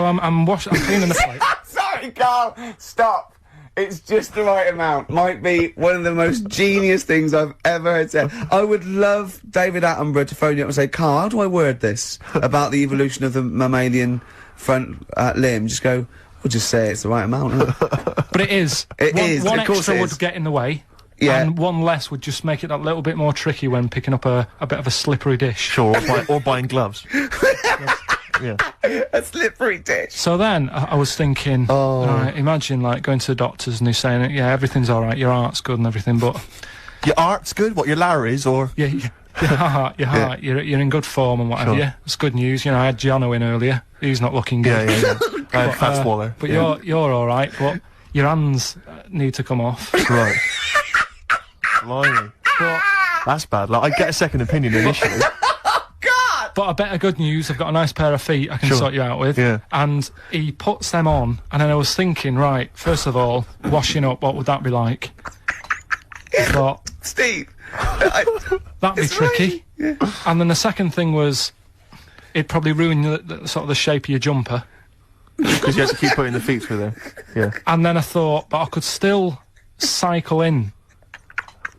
I'm cleaning the plate. Sorry, Carl. Stop. It's just the right amount. Might be one of the most genius things I've ever heard said. I would love David Attenborough to phone you up and say, Carl, how do I word this about the evolution of the mammalian front limb? Just go, we'll just say it's the right amount. Huh? But it is. One Of course extra it is. would get in the way. Yeah. And one less would just make it that little bit more tricky when picking up a bit of a slippery dish. Sure, or buying gloves. Yeah. A slippery dish. So then I was thinking, right, imagine like going to the doctors and he's saying, yeah, everything's all right, your heart's good and everything, but your art's good. What, your Larry's or? Yeah, your heart, you're in good form and whatever. Sure. Yeah, it's good news. You know, I had Jono in earlier. He's not looking good. Yeah. I had Fat Swaller. But you're all right. But your hands need to come off. Right. Blimey. But That's bad. Like, I'd get a second opinion initially. But a bit of good news, I've got a nice pair of feet I can sort you out with. Yeah. And he puts them on, and then I was thinking, right, first of all, washing up, what would that be like? I thought, Steve. that'd be tricky. Yeah. And then the second thing was, it'd probably ruin the sort of the shape of your jumper. Because you have to keep putting the feet through there. Yeah. And then I thought, but I could still cycle in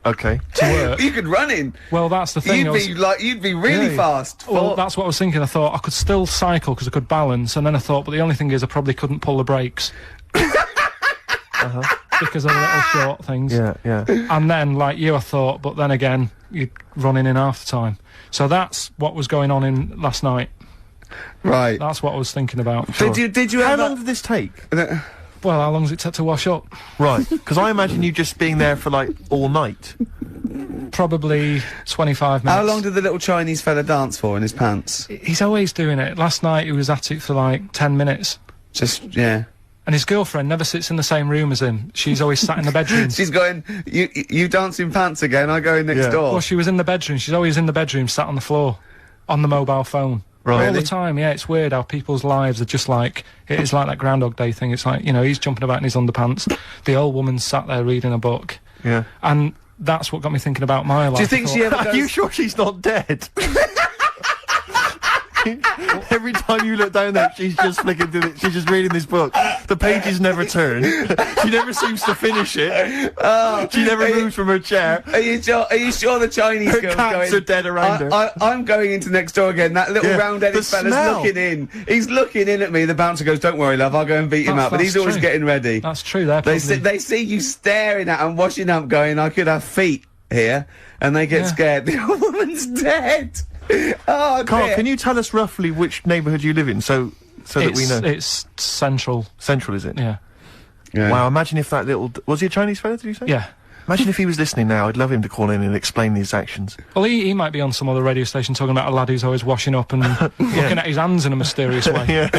Okay. to work. You could run in. Well, that's the thing. You'd be really fast. Well, that's what I was thinking. I thought I could still cycle because I could balance, and then I thought, but the only thing is I probably couldn't pull the brakes. Because of the little short things. Yeah. And then, like you, I thought, but then again, you'd run in half the time. So that's what was going on in last night. Right. That's what I was thinking about. Did you How ever... long did this take? Well, how long does it take to wash up? Right. Because I imagine you just being there for, like, all night. Probably 25 minutes. How long did the little Chinese fella dance for in his pants? He's always doing it. Last night he was at it for like 10 minutes. Yeah. And his girlfriend never sits in the same room as him. She's always sat in the bedroom. She's going, you dance in pants again, I go in next door. Well, she was in the bedroom. She's always in the bedroom, sat on the floor, on the mobile phone. Right. All the time, yeah. It's weird how people's lives are just like, it is like that Groundhog Day thing. It's like, you know, he's jumping about in his underpants. The old woman's sat there reading a book. Yeah. And that's what got me thinking about my life. Do you think she ever Are goes... you sure she's not dead? Every time you look down there, she's just flicking through she's just reading this book. The pages never turn. She never seems to finish it. She never moves from her chair. Are you sure the Chinese Her girl's cats going... are dead around her. I'm going into next door again. That little round-headed the fella's smell. looking in. He's looking in at me. The bouncer goes, "Don't worry, love, I'll go and beat him up." But he's always true. getting ready. That's true. They're They probably... see you staring at and washing up, going, "I could have feet here," and they get scared. The old woman's dead. Oh, Carl, dear. can you tell us roughly which neighbourhood you live in, so that we know? It's central. Central, is it? Yeah. Wow, imagine if that little... Was he a Chinese fella, did you say? Yeah. Imagine if he was listening now. I'd love him to call in and explain these actions. Well, he might be on some other radio station talking about a lad who's always washing up and looking at his hands in a mysterious way. Yeah.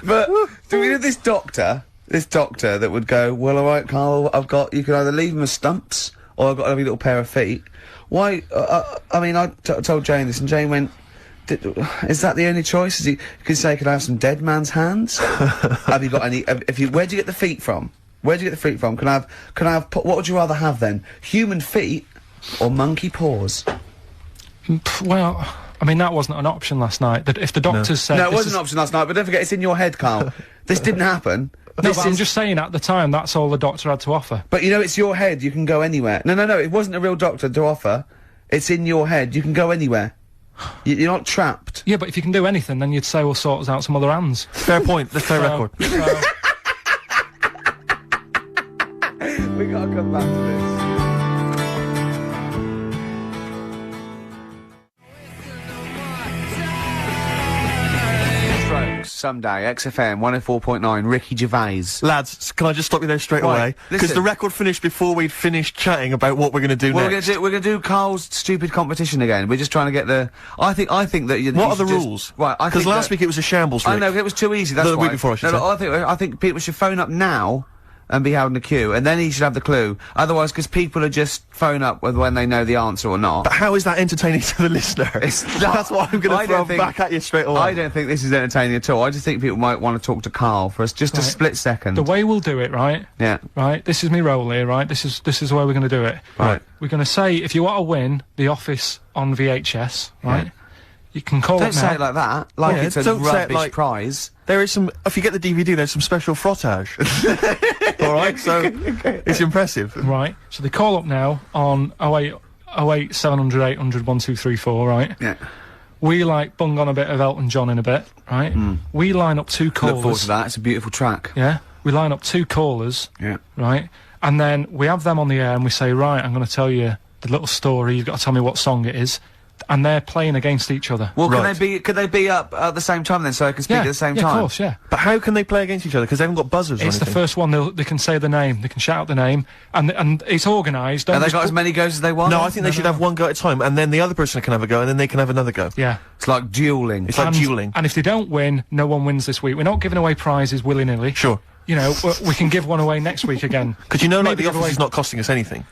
But do we know this doctor that would go, "Well, all right, Carl, you can either leave them as stumps or I've got a lovely little pair of feet." Why? I mean, I told Jane this, and Jane went, "Is that the only choice? You could say, could I have some dead man's hands? Have you got any? Where'd you get the feet from? Where'd you get the feet from? Can I have? What would you rather have then? Human feet or monkey paws?" Well, I mean, that wasn't an option last night. That if the doctors said... No, it this wasn't is- an option last night, but don't forget, it's in your head, Carl. This didn't happen. No, but I'm just saying at the time, that's all the doctor had to offer. But you know, it's your head, you can go anywhere. No, it wasn't a real doctor to offer. It's in your head, you can go anywhere. You're not trapped. Yeah, but if you can do anything, then you'd say we'll sort us out some other hands. Fair point. Let's play a record. We gotta come back to this. Strokes, someday, XFM 104.9, Ricky Gervais. Lads, can I just stop you there straight away? Because listen. the record finished before we'd finished chatting about what we're going to do next. We're gonna do Carl's stupid competition again. We're just trying to get the. I think that. What are the rules? Right, because last week it was a shambles. Rick. I know it was too easy. That's the why. week before, I should say. I think people should phone up now and be held in a queue, and then he should have the clue. Otherwise, because people are just phone up when they know the answer or not. But how is that entertaining to the listener? That's what I'm going to throw back at you straight away. I don't think this is entertaining at all. I just think people might want to talk to Carl for us just a split second. The way we'll do it, right? Yeah. Right. This is me roll here, right? This is the way we're going to do it. Right. We're going to say if you want to win The Office on VHS, right? Yeah. You can call Don't it now. say it like that. Like Yeah, it's a don't say it rubbish like- prize. There is some. If you get the DVD, there's some special frottage. All right, so it's impressive. Right. So they call up now on 08 700 800 1234, right? Yeah. We bung on a bit of Elton John in a bit, right? We line up two callers. Look forward to that. It's a beautiful track. Yeah. We line up two callers. Yeah. Right. And then we have them on the air and we say, right, I'm going to tell you the little story. You've got to tell me what song it is. And they're playing against each other. Well, Right. could they be up at the same time then, so I can speak at the same time? of course, yeah. But how can they play against each other? Because they haven't got buzzers or It's the anything. first one. They can say the name. They can shout out the name, and it's organised. And they got as many goes as they want? No, I think they should have one go at a time, and then the other person can have a go, and then they can have another go. Yeah. It's like dueling. It's like dueling. And if they don't win, no one wins this week. We're not giving away prizes willy-nilly. Sure. You know, we can give one away next week again. Because you know, Maybe The give Office away- is not costing us anything.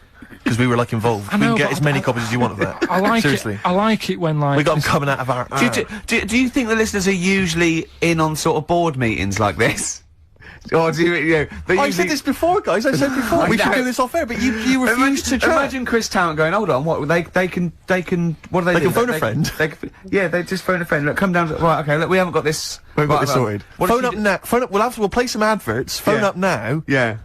Because we were, involved. I We know, can get but as many copies as you want of that. I like Seriously. it. I like it when, We got them coming out of our... Do you think the listeners are usually in on sort of board meetings like this? Or do you know... I said this before, guys. I said before. I We should know. do this off air, but you refused to chat. Imagine Chris Tarrant going, hold on, what, they can, what do they do? They can phone a friend. Yeah, they just phone a friend. Look, come down to, right, okay, look, we haven't got this... We've got right, this right. sorted. What Phone if up you now. Phone up. We'll play some adverts. Phone Yeah. up now. Yeah.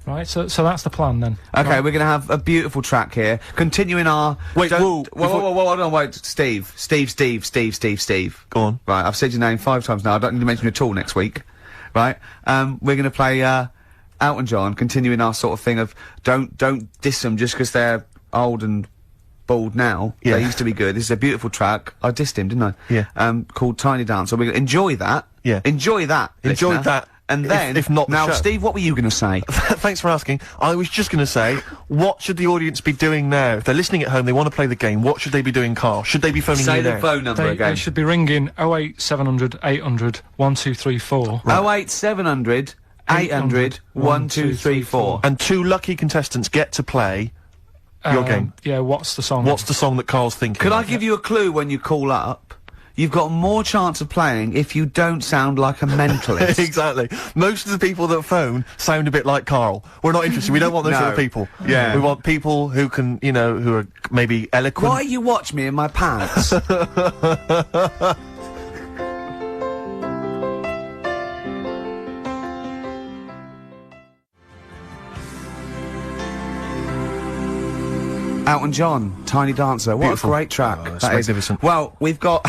Right, so that's the plan then. Okay, we're gonna have a beautiful track here. Continuing our... Wait, whoa, before- hold on, wait, Steve. Go on. Right, I've said your name 5 times now, I don't need to mention you at all next week. Right, we're gonna play, Elton John, continuing our sort of thing of, don't diss them just because they're old and bald now. Yeah. They used to be good. This is a beautiful track. I dissed him, didn't I? Yeah. Called Tiny Dancer. We're gonna enjoy that. Yeah. Enjoy that. Enjoy listener. that. And then, if not the now, show. Steve, what were you gonna say? Thanks for asking. I was just going to say, what should the audience be doing now? If they're listening at home, they want to play the game, what should they be doing, Carl? Should they be phoning Say you the now? phone number They again. should be ringing 08 700 800 1234. 08 700 800 1234. And 2 lucky contestants get to play your game. Yeah, what's the song? What's the song that Carl's thinking? Could I give you a clue when you call up? You've got more chance of playing if you don't sound like a mentalist. Exactly. Most of the people that phone sound a bit like Carl. We're not interested. We don't want those No. sort of people. Yeah. We want people who can, who are maybe eloquent. Why you watch me in my pants? Elton John, Tiny Dancer. What Beautiful. a great track. Oh, it's that is. magnificent. Well, we've got...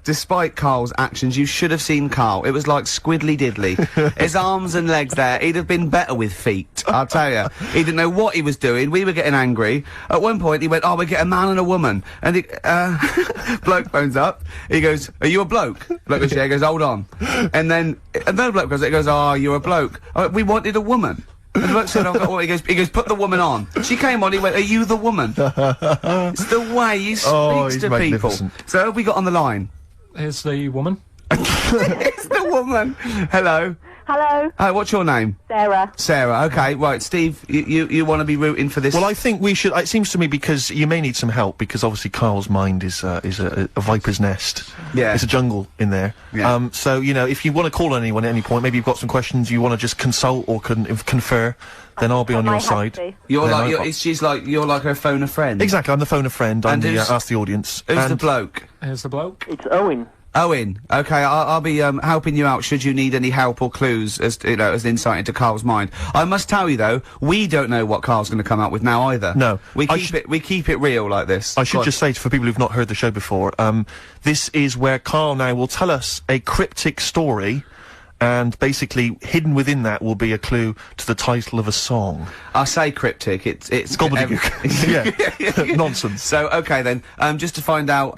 despite Carl's actions, you should have seen Carl. It was like squiddly diddly. His arms and legs there, he'd have been better with feet, I'll tell you. He didn't know what he was doing. We were getting angry. At one point, he went, oh, we get a man and a woman. And the bloke phones up. He goes, are you a bloke? Bloke goes, yeah. He goes, hold on. And then another bloke goes, oh, you're a bloke. We wanted a woman. And the bloke said, I've got what? He goes, put the woman on. She came on, he went, are you the woman? It's the way he speaks he's to people. magnificent. So who have we got on the line? Here's the woman. It's the woman. Hello. Hello, Hi, what's your name? Sarah. Sarah. Okay, right, Steve, you want to be rooting for this? Well, I think we should. It seems to me because you may need some help because obviously Carl's mind is a viper's nest. Yeah. It's a jungle in there. Yeah. So you know, if you want to call on anyone at any point, maybe you've got some questions you want to just consult or confer, then I'll be on your side. You're Then like, I- you're like her phone a friend. Exactly. I'm the phone a friend. I'm And the who's- ask the audience. Who's the And- bloke? Here's the bloke. It's Owen. Owen. Okay, I'll be helping you out should you need any help or clues as as insight into Carl's mind. I must tell you though, we don't know what Carl's going to come up with now either. No. we I keep it real like this. I should just say for people who've not heard the show before, this is where Carl now will tell us a cryptic story, and basically hidden within that will be a clue to the title of a song. I say cryptic. It's Gobbledygook. Yeah. Nonsense. So okay then, just to find out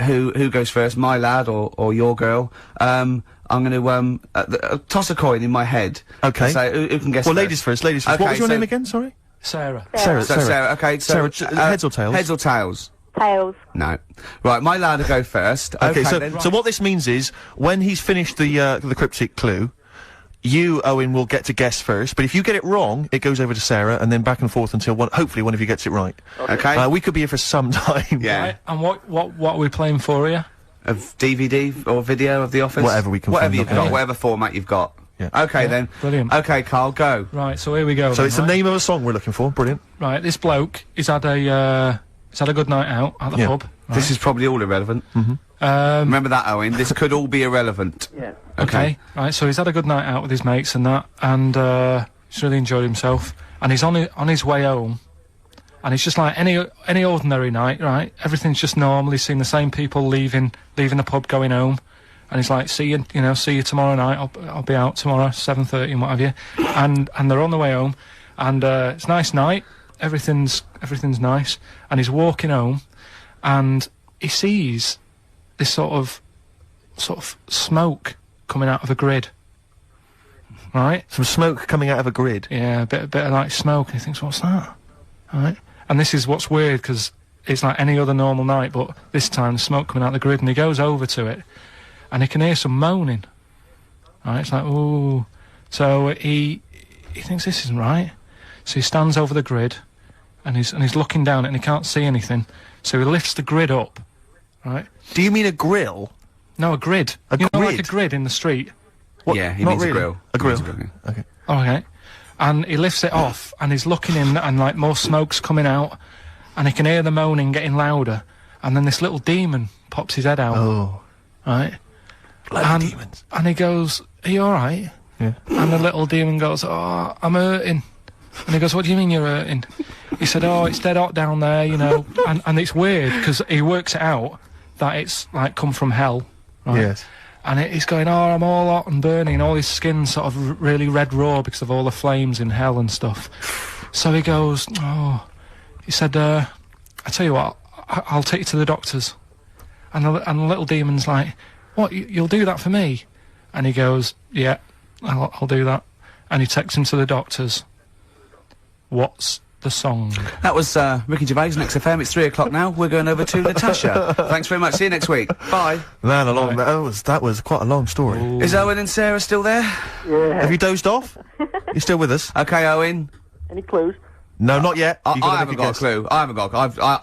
who goes first, my lad or your girl. I'm going to toss a coin in my head. Okay. So who can guess? Well, first? ladies first. Ladies first. Okay, what was your so- name again? Sorry. Sarah. Sarah. So Sarah. Okay. So Sarah, heads or tails? Heads or tails? Tails. No. Right, my lad will go first. Okay. So then. so what this means is when he's finished the cryptic clue, you, Owen, will get to guess first, but if you get it wrong, it goes over to Sarah, and then back and forth until hopefully one of you gets it right. Okay. We could be here for some time. Yeah. Right, and what are we playing for here? Of DVD or video of The Office? Whatever we can Whatever find you've out. got, Yeah. whatever format you've got. Yeah. Okay Yeah, then. brilliant. Okay, Carl, go. Right, so here we go. So then, it's the right? name of a song we're looking for. Brilliant. Right, this bloke, he's had a good night out at the Yeah. pub. Right. This is probably all irrelevant. Remember that, Owen. This could all be irrelevant. Yeah. Okay. Right, so he's had a good night out with his mates and that, and he's really enjoyed himself. And he's on his way home, and it's just like any ordinary night, right? Everything's just normal. He's seen the same people leaving the pub, going home, and he's like, see you tomorrow night. I'll be out tomorrow, 7:30 and what have you. And they're on the way home, and it's a nice night. Everything's nice, and he's walking home, and he sees this sort of smoke coming out of a grid. Right? Some smoke coming out of a grid. Yeah, a bit of like smoke, and he thinks, what's that? Right? And this is what's weird, because it's like any other normal night, but this time the smoke coming out of the grid, and he goes over to it, and he can hear some moaning. Right? It's like, ooh. So he thinks this isn't right. So he stands over the grid, and he's looking down it, and he can't see anything. So he lifts the grid up. Right? Do you mean a grill? No, a grid. A you know, like a grid? grid in the street. What? Yeah, he Not means really. a grill. A grill. He means a grill, Okay. Okay. And he lifts it off, and he's looking in, and like more smoke's coming out, and he can hear the moaning getting louder, and then this little demon pops his head out. Oh. Right? Bloody demons. And he goes, are you alright? Yeah. And the little demon goes, oh, I'm hurting. And he goes, what do you mean you're hurting? He said, oh, it's dead hot down there, you know. and it's weird, because he works it out that it's like come from hell. Right? Yes. And he's going, oh, I'm all hot and burning, and all his skin's sort of really red raw because of all the flames in hell and stuff. So he goes, oh, he said, I tell you what, I'll take you to the doctors. And the little demon's like, what, you'll do that for me? And he goes, yeah, I'll do that. And he takes him to the doctors. What's the song? That was Ricky Gervais, Next FM. It's 3 o'clock now. We're going over to Natasha. Thanks very much. See you next week. Bye. Man, that was quite a long story. Ooh. Is Owen and Sarah still there? Yeah. Have you dozed off? You still with us? Okay, Owen. Any clues? No, not yet. I You've gotta haven't make got a guess. clue. I haven't got.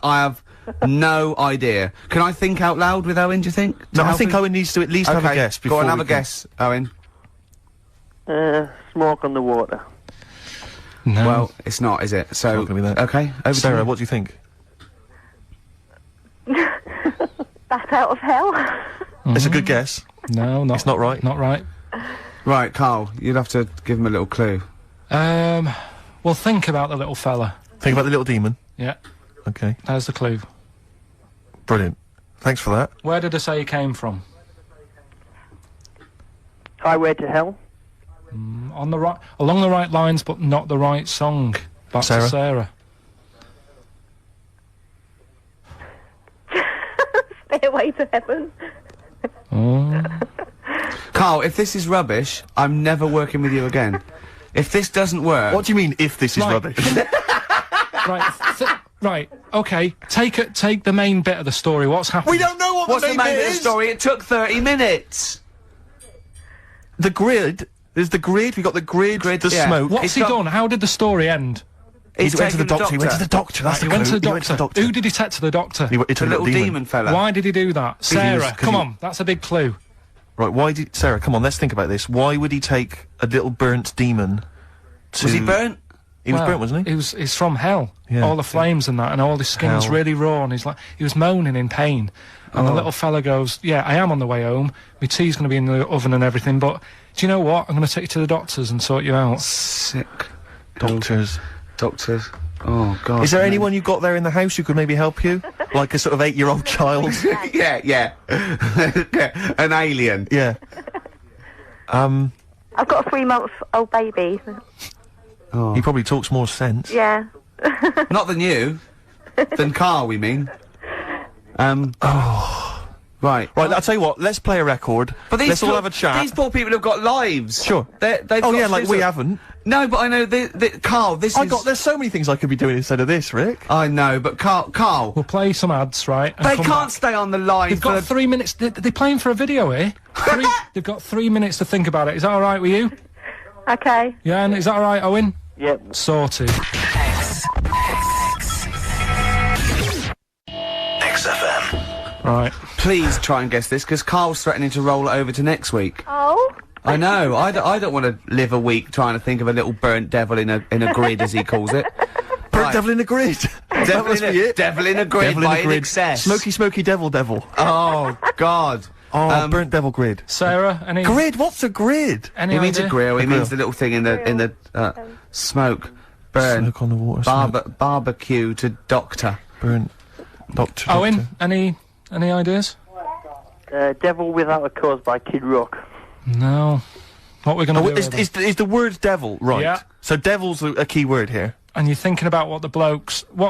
I have no idea. Can I think out loud with Owen? Do you think? To No, I help think him? Owen needs to at least have a Okay, guess go before on, have we a can- guess, Owen. Smoke on the water. No. Well, it's not, is it? So not gonna be that. okay, over to Sarah, you. what do you think? Bat out of hell. It's a good guess. No, not. It's not right. Not right. Right, Carl, you'd have to give him a little clue. Well, think about the little fella. Think about the little demon. Yeah, Okay, there's the clue. brilliant. Thanks for that. Where did I say he came from? Highway to hell. On the right, along the right lines, but not the right song. Back Sarah? to Sarah. Stairway to heaven. Carl, if this is rubbish, I'm never working with you again. If this doesn't work, What do you mean, if this is Right. rubbish? Right. Okay. Take the main bit of the story. What's happening? We don't know what what's the the main name bit of the is! story? It took 30 minutes. the grid. There's the grid. We got the grid. The smoke. What's he done? How did the story end? He went to the doctor. He went to the doctor. That's He went to the doctor. Who did he take to the doctor? He took The a little demon fella. Why did he do that? Sarah, come on, that's a big clue. Right, Sarah, come on, let's think about this. Why would he take a little burnt demon to... Was he burnt? He was burnt, wasn't he? He's from hell. Yeah. All the flames and that, and all his skin was Hell. really raw, and he was moaning in pain. And the little fella goes, yeah, I am on the way home. My tea's going to be in the oven and everything, but do you know what? I'm going to take you to the doctors and sort you out. Sick. Doctors. Oh, God. Is there anyone you got there in the house who could maybe help you? Like a sort of 8-year-old child? Yeah. An alien. Yeah. I've got a 3-month-old baby. He probably talks more sense. Yeah. Not than you. Than Karl, we mean. Right. Right, I'll tell you what, let's play a record. But let's all have a chat. These poor people have got lives. Sure. They've Oh, got yeah, to like do we some- haven't. No, but I know, Karl, this is... There's so many things I could be doing instead of this, Rick. I know, but Karl... We'll play some ads, right? and They come can't back. stay on the line They've got for... 3 minutes. They're playing for a video, eh? They've got 3 minutes to think about it. Is that all right with you? Okay. Yeah, and is that all right, Owen? Yep. Sorted. XFM. Right. Please try and guess this, because Karl's threatening to roll it over to next week. Oh. I know, I don't want to live a week trying to think of a little burnt devil in a grid, as he calls it. Burnt devil in a grid. That must be it. Devil in a grid Devil in by a grid. excess. Smoky devil. Oh, God. Oh, burnt devil grid. Sarah, any... Grid? What's a grid? Any He means idea? a grill, he grill. means the little thing in the smoke. Burn. Smoke on the water. Barbecue to doctor. Burnt. Doctor. Owen, any ideas? Devil Without a Cause by Kid Rock. No. What we're going to do... Is the word devil right? Yeah. So devil's a key word here. And you're thinking about what's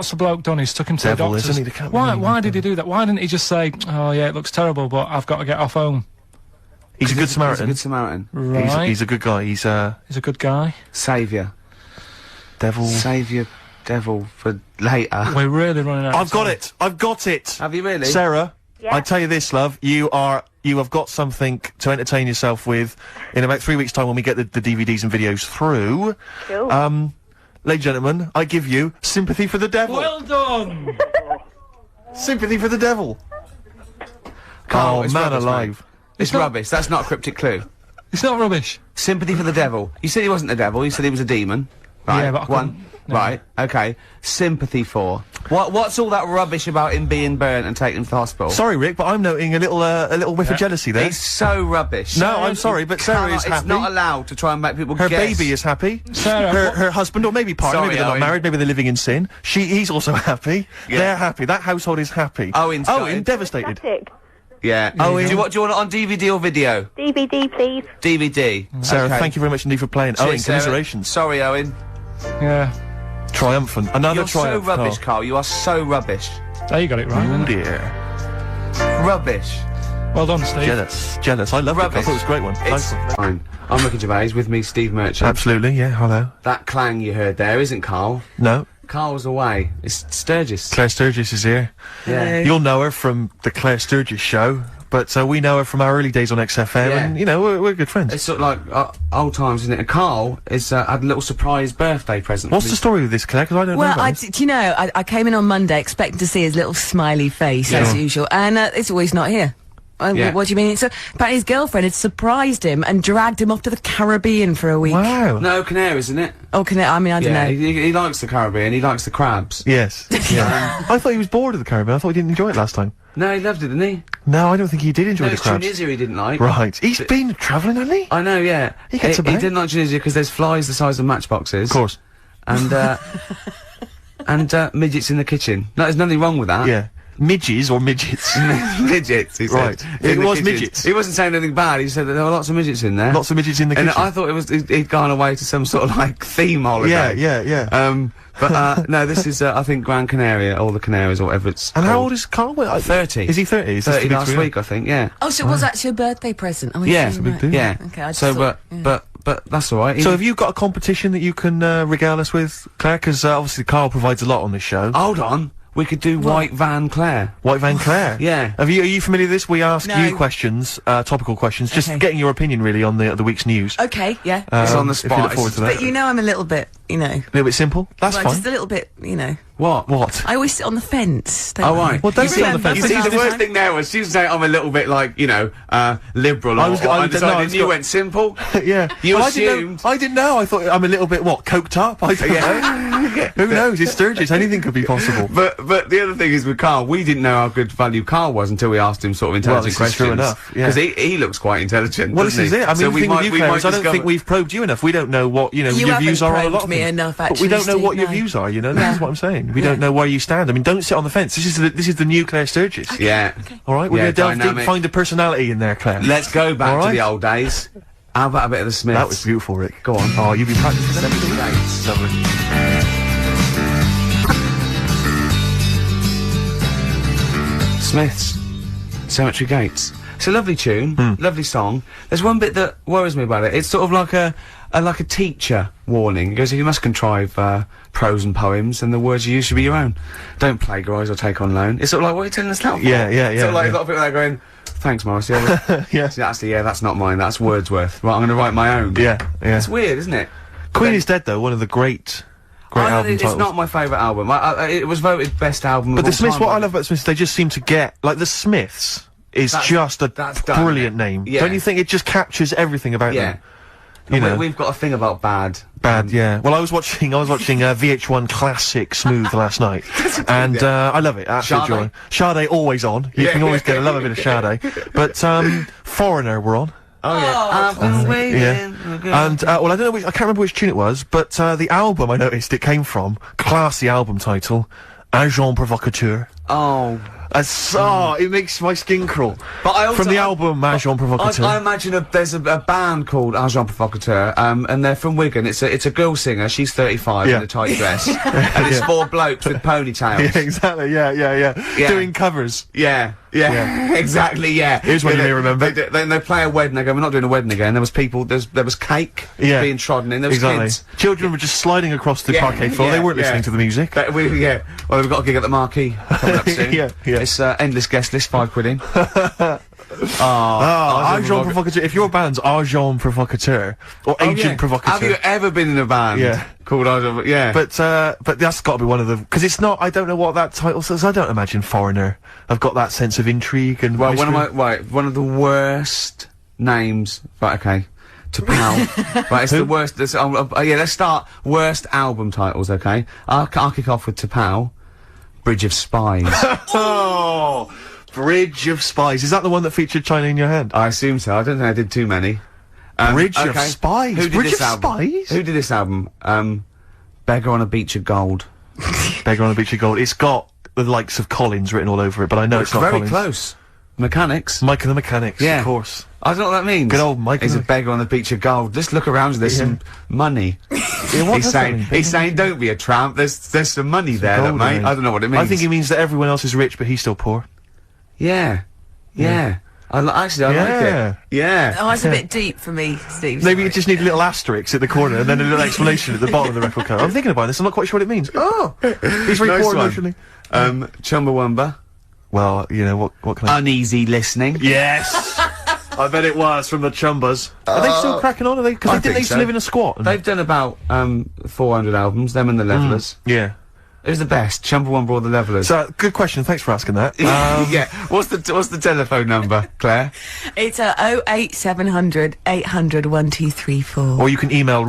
the bloke done? He's took him to Devil, the doctors. isn't he? They can't Why really did he do that? Why didn't he just say, oh yeah, it looks terrible, but I've got to get off home? He's a good Samaritan. He's a good Samaritan. Right. He's a good guy. He's a good guy. Saviour. Devil. Saviour devil for later. We're really running out. I've got it. I've got it. Have you really? Sarah, Yeah. I tell you this, love. You have got something to entertain yourself with in about 3 weeks' time when we get the DVDs and videos through. Cool. Ladies and gentlemen, I give you Sympathy for the Devil. Well done. Sympathy for the Devil. Karl, Oh, it's man rubbish, alive. mate. It's rubbish. That's not a cryptic clue. It's not rubbish. Sympathy for the devil. You said he wasn't the devil. You said he was a demon. Right. Yeah, but I one. couldn't- no. Right. Okay. Sympathy for. What's all that rubbish about him being burnt and taken to the hospital? Sorry, Rick, but I'm noting a little whiff of jealousy there. It's so rubbish. No, I'm sorry, but Sarah is It's happy. not allowed to try and make people Her guess. baby is happy. Sarah, Her husband, or maybe partner, Sorry, maybe they're not Owen. married, maybe they're living in sin. He's also happy. Yeah. They're happy. That household is happy. Owen's got it. devastated. Fantastic. Yeah. Oh, do you want it on DVD or video? DVD, please. DVD. Sarah, Okay. thank you very much indeed for playing. Cheers, Owen, Sarah. commiserations. Sorry, Owen. yeah. Triumphant. Another You're so triumph. rubbish, Karl. You are so rubbish. There you got it right. Oh didn't you? dear. Rubbish. Well done, Steve. Jealous. I loved it. I Rubbish. thought it was a great one. It's Nice one. fine. I'm Ricky Gervais, with me Steve Merchant. Absolutely, yeah, hello. That clang you heard there isn't Karl. No, Karl's away. It's Sturgis. Claire Sturgis is here. Yeah. You'll know her from the Claire Sturgis show, but we know her from our early days on XFM, Yeah. and, you know, we're good friends. It's sort of like old times, isn't it? And Karl is had a little surprise birthday present. What's for the me. story with this, Claire? Because I don't know Well, about this. do you know, I came in on Monday expecting to see his little smiley face, as usual, and it's always not here. Yeah. What do you mean? So, apparently his girlfriend had surprised him and dragged him off to the Caribbean for a week. Wow. No, Canaries, isn't it? Oh, I mean, I don't Yeah, know. he likes the Caribbean. He likes the crabs. Yes. Yeah. I thought he was bored of the Caribbean. I thought he didn't enjoy it last time. No, he loved it, didn't he? No, I don't think he did enjoy No, the it's crabs. Tunisia he didn't like. Right. He's been travelling, hasn't he? I know, yeah. He gets he about. didn't like Tunisia because there's flies the size of matchboxes. Of course. And, and, midgets in the kitchen. No, there's nothing wrong with that. Yeah. Midges or midgets? Midgets, he said. Right. In It the was kitchen. midgets. He wasn't saying anything bad, he said that there were lots of midgets in there. Lots of midgets in the And kitchen. I thought it was, he'd gone away to some sort of, like, theme holiday. Yeah. But, no, this is, I think, Gran Canaria, or the Canaries, or whatever it's And how called. old is Karl? 30. Is he 30? Is this 30 the big last 3? week, I think, yeah. Oh, so it was actually a birthday present. Oh, I Yeah, see, it's a big right. deal. Yeah. Okay, I just So, thought, but that's alright. So have you got a competition that you can regale us with, Claire? Because obviously Karl provides a lot on this show. Hold on. We could do White Van Claire. White Van Claire? Yeah. Are you familiar with this? We ask No. you questions, topical questions, just getting your opinion really on the week's news. Okay, yeah. It's on the If you spot. look forward to that. But you know I'm a little bit, you know. A little bit simple? That's well, fine. just a little bit, you know. What? I always sit on the fence. Don't Oh, I? right. Well, don't You sit on the remember fence. You see, when the I was worst thing there was she was saying I'm a little bit like, you know, liberal or undecided, and you went simple. Yeah. You Well, assumed. I didn't know. I thought I'm a little bit, coked up? I don't know. Who knows? It's Sturgis. Anything could be possible. But the other thing is with Karl, we didn't know how good value Karl was until we asked him sort of intelligent this is questions. true enough, yeah. Because he looks quite intelligent. Well, this doesn't is he? it. I mean, So the thing with you, Claire, is I don't think we've probed you enough. We don't know what, you know, You your views haven't are on a lot probed of me things. enough, But we don't know actually, what your Steve, views are, you know? This is what I'm saying. We don't know where you stand. I mean, don't sit on the fence. This is the new Claire Sturgis. Yeah. All right, we're Yeah, going to delve deep, dynamic. find a personality in there, Claire. Let's go back All to right. the old days. How about a bit of the Smiths? That was beautiful, Rick. Go on. Oh, you've been practicing that? Gates. Lovely. Smiths. Cemetery Gates. It's a lovely tune, lovely song. There's one bit that worries me about it. It's sort of like a teacher warning. It goes, if you must contrive prose and poems, and the words you use should be your own. Don't plagiarise or take on loan. It's sort of like, what are you telling us that for? Yeah. Sort of like a lot of people there going, thanks, Morris. Yeah, Yeah. that's not mine. That's Wordsworth. Right, I'm going to write my own. Yeah. It's weird, isn't it? Queen is Dead, though, one of the great album It's titles. not my favourite album. It was voted best album. But of the all Smiths, time what I by- love about the Smiths, they just seem to get, like, the Smiths is just a that's done, brilliant isn't it? name. Yeah. Don't you think it just captures everything about Yeah. them? You know, We've got a thing about bad. yeah. Well, I was watching VH1 Classic Smooth last night, and I love it. Absolute joy. Sade always on. You can always get a love a bit of Sade. But Foreigner were on. Oh yeah. I've been waiting. Yeah. And well, I don't know which, I can't remember which tune it was, but the album I noticed it came from, classy album title, Agent Provocateur. Oh. It makes my skin crawl. But I also, from the album Agent Provocateur. I imagine there's a band called Agent Provocateur, and they're from Wigan. It's a girl singer. She's 35 in a tight dress, and it's four blokes with ponytails. Yeah, exactly. Yeah. Doing covers. Yeah, exactly. Yeah. Here's what you may remember. Then they play a wedding. They go, "We're not doing a wedding again." There was people. There was cake being trodden in. There was kids. Children were just sliding across the parquet floor. They weren't listening to the music. Well, we've got a gig at the Marquee coming up soon. Yeah. It's endless guest list, £5 in. Agent Provocateur. If your band's Agent Provocateur or Agent Provocateur, have you ever been in a band called Agent? Yeah. But that's got to be one of the, because it's not. I don't know what that title says. I don't imagine Foreigner. I've got that sense of intrigue and. Well, one of the worst names. Right, okay. To pal. Right, it's the worst. Let's start worst album titles. Okay, I'll kick off with To Pal. Bridge of Spies. Oh, Bridge of Spies. Is that the one that featured China in Your Hand? I assume so. I don't think I did too many. Bridge of Spies. Who did Bridge this of album? Spies? Who did this album? Beggar on a Beach of Gold. Beggar on a Beach of Gold. It's got the likes of Collins written all over it, but I know it's not very Collins. close. Mechanics. Mike and the Mechanics. Yeah. Of course. I don't know what that means. Good old Mike. He's a beggar on the beach of gold. Just look around. There's some money. He's saying, don't be a tramp. There's some money there, gold, mate. mate. I don't know what it means. I think he means that everyone else is rich, but he's still poor. Yeah. I like it. Yeah. Oh, it's a bit deep for me, Steve. Maybe you just need a little asterisk at the corner and then a little explanation at the bottom of the record card. I'm thinking about this. I'm not quite sure what it means. Oh, he's very Nice poor one. emotionally. Chumbawamba. Well, you know what can I? Uneasy listening. Yes. I bet it was from the Chumbas. Are they still cracking on? Are they? Because they used to live in a squat. And They've done about 400 albums. Them and the Levellers. yeah. Who's the best? Chumbawamba or the Levellers? So good question. Thanks for asking that. Yeah. What's the telephone number, Claire? It's 08700 800 1234. Or you can email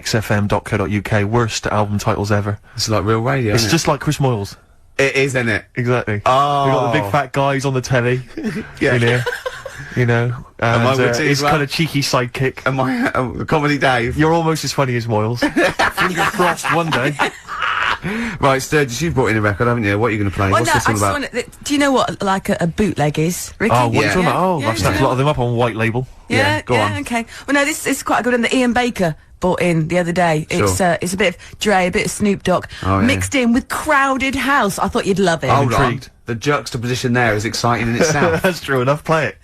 ricky.gervais@xfm.co.uk. Worst album titles ever. It's like real radio. It's isn't just like Chris Moyles. it is, isn't it? Exactly. Oh. We got the big fat guys on the telly. Yeah. In here. You know. And I with you his as well? kind of cheeky sidekick. And my Comedy Dave. You're almost as funny as Moyles. Fingers crossed one day. Right, Sturgis, you've brought in a record, haven't you? What are you going to play? Well, What's no, this all I about? just want to. Do you know what like a bootleg is, Ricky? Oh, what are you talking about? Oh, Yeah, I've snapped a lot of them up on white label. Yeah, go on. okay. Well, no, this is quite a good one that Ian Baker bought in the other day. Sure. It's a bit of Dre, a bit of Snoop Dogg, Oh, yeah. mixed in with Crowded House. I thought you'd love it. Hold intrigued. on. The juxtaposition there is exciting in itself. That's true enough. Play it.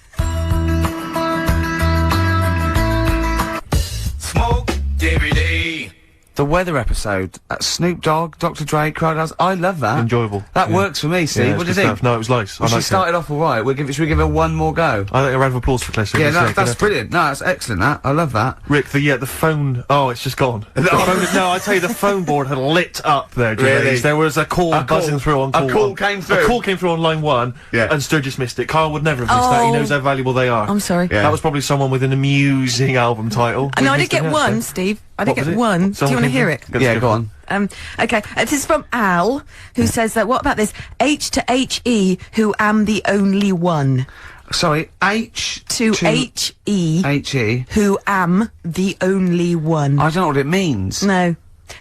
Smoke every day. the weather episode. Snoop Dogg, Dr. Dre, Crocodiles. I love that. Enjoyable. That works for me, Steve. Yeah, what do you it's good think? stuff. No, it was nice. Well, she started off all right. Should we give her one more go? I think a round of applause for Claire. Yeah, that's brilliant. No, that's excellent. That I love that. Rick, the phone. Oh, it's just gone. The phone, no, I tell you, the phone board had lit up there. Gervais. Really? There was a call buzzing through on call. A call came through. A call came through on line 1. Yeah. And Sturgis missed it. Carl would never have missed that. He knows how valuable they are. I'm sorry. That was probably someone with an amusing album title. No, I did get one, Steve. I did get one. Do you want to hear it? Yeah, go on. Okay. This is from Al, who says that, what about this? H to H-E, who am the only one. Sorry, H to H-E. H-E. Who am the only one. I don't know what it means. No.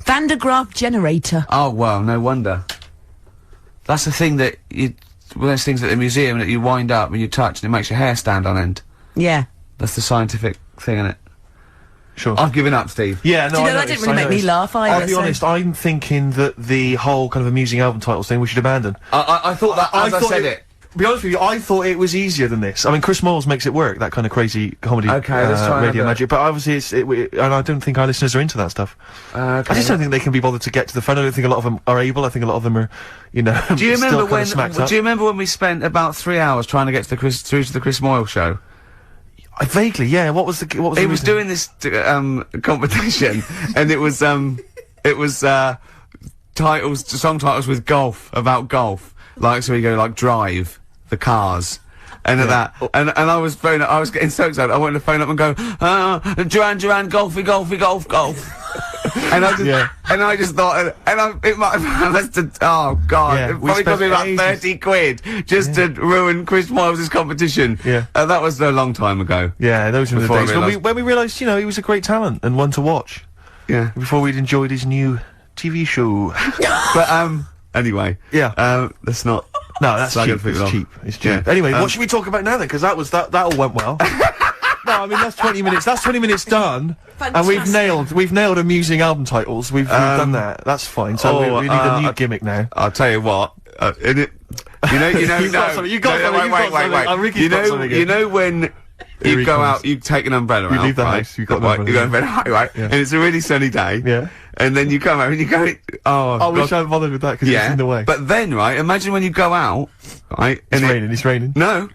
Van de Graaff generator. Oh, well, no wonder. That's the thing that one of those things at the museum that you wind up and you touch and it makes your hair stand on end. Yeah. That's the scientific thing, isn't it? Sure. I've given up, Steve. Yeah, no, Do you know, that didn't really make me laugh either. I'll be honest, I'm thinking that the whole kind of amusing album titles thing we should abandon. I thought that as I said it. To be honest with you, I thought it was easier than this. I mean, Chris Moyles makes it work, that kind of crazy comedy, okay, let's try radio magic, but obviously and I don't think our listeners are into that stuff. Okay. I just don't think they can be bothered to get to the phone. I don't think a lot of them are able. I think a lot of them are, you know, do you remember still kind of smacked up. Do you remember when we spent about 3 hours trying to get to through to the Chris Moyles show? Vaguely, yeah. What was the He was doing this competition, and it was song titles with golf, about golf. Like, so we go like Drive, the cars, and that, and I was getting so excited. I wanted to phone up and go, Duran, golfy, golf. And I just thought, it might have lasted, oh god, Yeah, it probably cost me about 30 quid just to ruin Chris Moyles' competition. Yeah. That was a long time ago. Yeah, those were the Before I days when we realised, you know, he was a great talent and one to watch. Yeah. Before we'd enjoyed his new TV show. But, anyway. Yeah. Let's not. No, that's cheap. It's cheap. It's cheap. Yeah. Anyway, what should we talk about now then? Because that all went well. No, I mean that's 20 minutes. That's 20 minutes done, and we've nailed amusing album titles. We've done that. That's fine. So we need a new gimmick now. I'll tell you what. Wait. You know when you go out, you take an umbrella out. You leave the right? house. You got an umbrella, right? Yeah. And it's a really sunny day. Yeah. And then you come out and you go, I wish I hadn't bothered with that because it's in the way. But then, right, imagine when you go out, right? It's raining. No.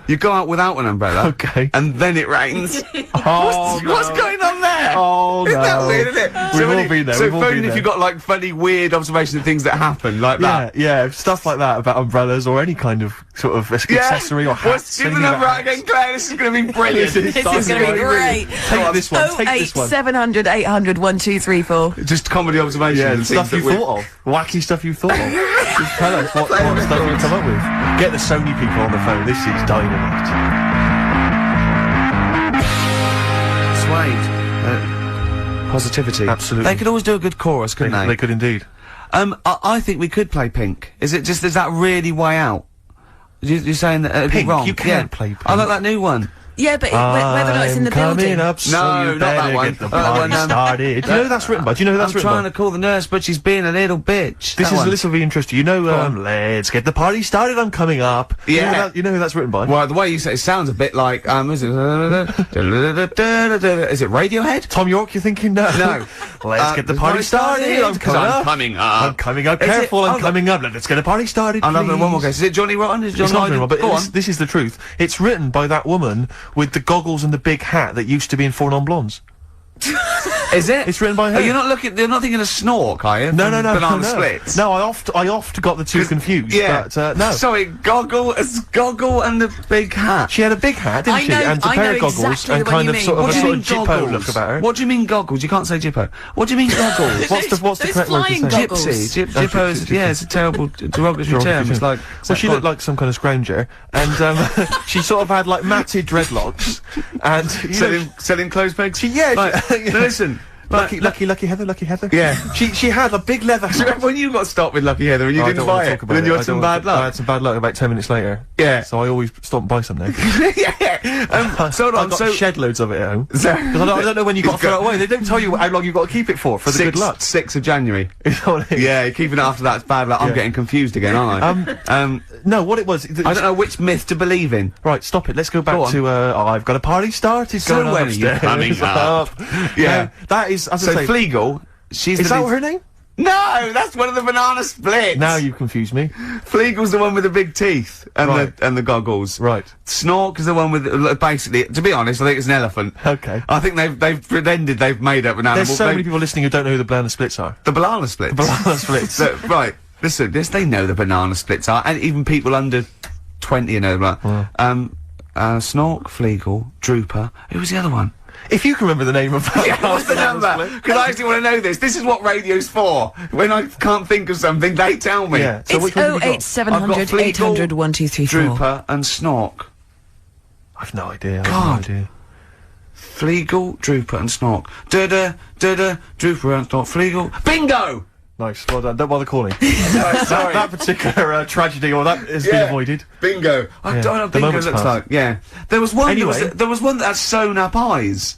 You go out without an umbrella. Okay. And then it rains. What's going on there? Oh, Isn't that weird, isn't it? We've all been there. So phone if you've got like funny, weird observations of things that happen like that. Yeah, stuff like that about umbrellas or any kind of sort of accessory or hats. Give the number out again, Claire. This is going to be brilliant. This is going to be great. Take this one. Take this one. 700 800 1234. Just comedy observations. Yeah, the stuff you thought of. Wacky stuff you thought of. Just tell us what stuff you come up with. Get the Sony people on the phone. This is dynamite. Suede. Positivity. Absolutely. They could always do a good chorus, couldn't they? They could indeed. I think we could play Pink. Is that really way out? You're saying that it'd be Pink? wrong? You can't play Pink. I like that new one. Yeah, but whether or not it's in the building. Up, so no, you not that one. Get the party started. Do you know who that's written by? Do you know who that's I'm written trying by? to call the nurse, but she's being a little bitch. This will be interesting. You know, let's get the party started. I'm coming up. Yeah. You know who that's written by? Well, the way you say it sounds a bit like, is it, is it Radiohead? Tom York, you're thinking? No. No. Let's get the party started. I'm coming up. I'm coming up. Careful, I'm coming up. Let's get the party started, I'll have please. one more guess. Is it Johnny Rotten? Is it It's not Johnny Rotten, but this is the truth. It's written by that woman with the goggles and the big hat that used to be in Four Non-Blondes. Is it? It's written by her. You're not thinking of Snork, are you? No. Banana Splits. No, I oft got the two confused. Yeah. But, no. Sorry, Goggle and the big hat. She had a big hat, didn't she? And a pair of goggles exactly and kind of sort of a sort of Jippo look about her. What do you mean goggles? You can't say Jippo. What do you mean goggles? What's the correct word to say? Goggles. Gypsy. Jippo is, it's a terrible derogatory term. It's like... Well, she looked like some kind of scrounger, and she sort of had like matted dreadlocks, and selling clothes pegs. Listen. Lucky Heather. Yeah. She had a big leather hat. Do you remember when you got stopped with Lucky Heather and you didn't buy it? And then you had some bad luck? I had some bad luck about 10 minutes later. Yeah. So I always stop and buy some now. So I've got shed loads of it at home. Because I don't know when you've got to throw it away. They don't tell you how long you've got to keep it for the good luck. 6th of January. Yeah, you're keeping it after that's bad luck. I'm getting confused again, aren't I? No, what it was... I don't know which myth to believe in. Right, stop it. Let's go back to, I've got a party started So going on when are you upstairs. coming up? Yeah. That is, as I say... Fleagle she's Is that her name? No, that's one of the banana splits. Now you've confused me. Fleagle's the one with the big teeth and Right. the goggles. Right. Snork is the one with basically. To be honest, I think it's an elephant. Okay. I think they've pretended they've made up an animal. There's so many people listening who don't know who the banana splits are. The banana splits. Banana splits. Right. Listen, they know the banana splits are, and even people under 20 know that. Snork, Fleagle, Drooper. Who was the other one? If you can remember the name of that. Yeah, what's the number? Because I actually want to know this. This is what radio's for. When I can't think of something, they tell me. Yeah. So It's which one have you got? 08700 Fleagle, 800 1234. Drooper and Snork. I've no idea. God. Fleagle, Drooper and Snork. Da-da, Drooper and Snork. Fleagle. Bingo! Nice. Well done. Don't bother calling. Sorry. That particular tragedy or that has been avoided. Bingo. I Yeah. don't know what The bingo moment's looks passed. like. Yeah. There was one. Anyway. There was one that had sewn up eyes.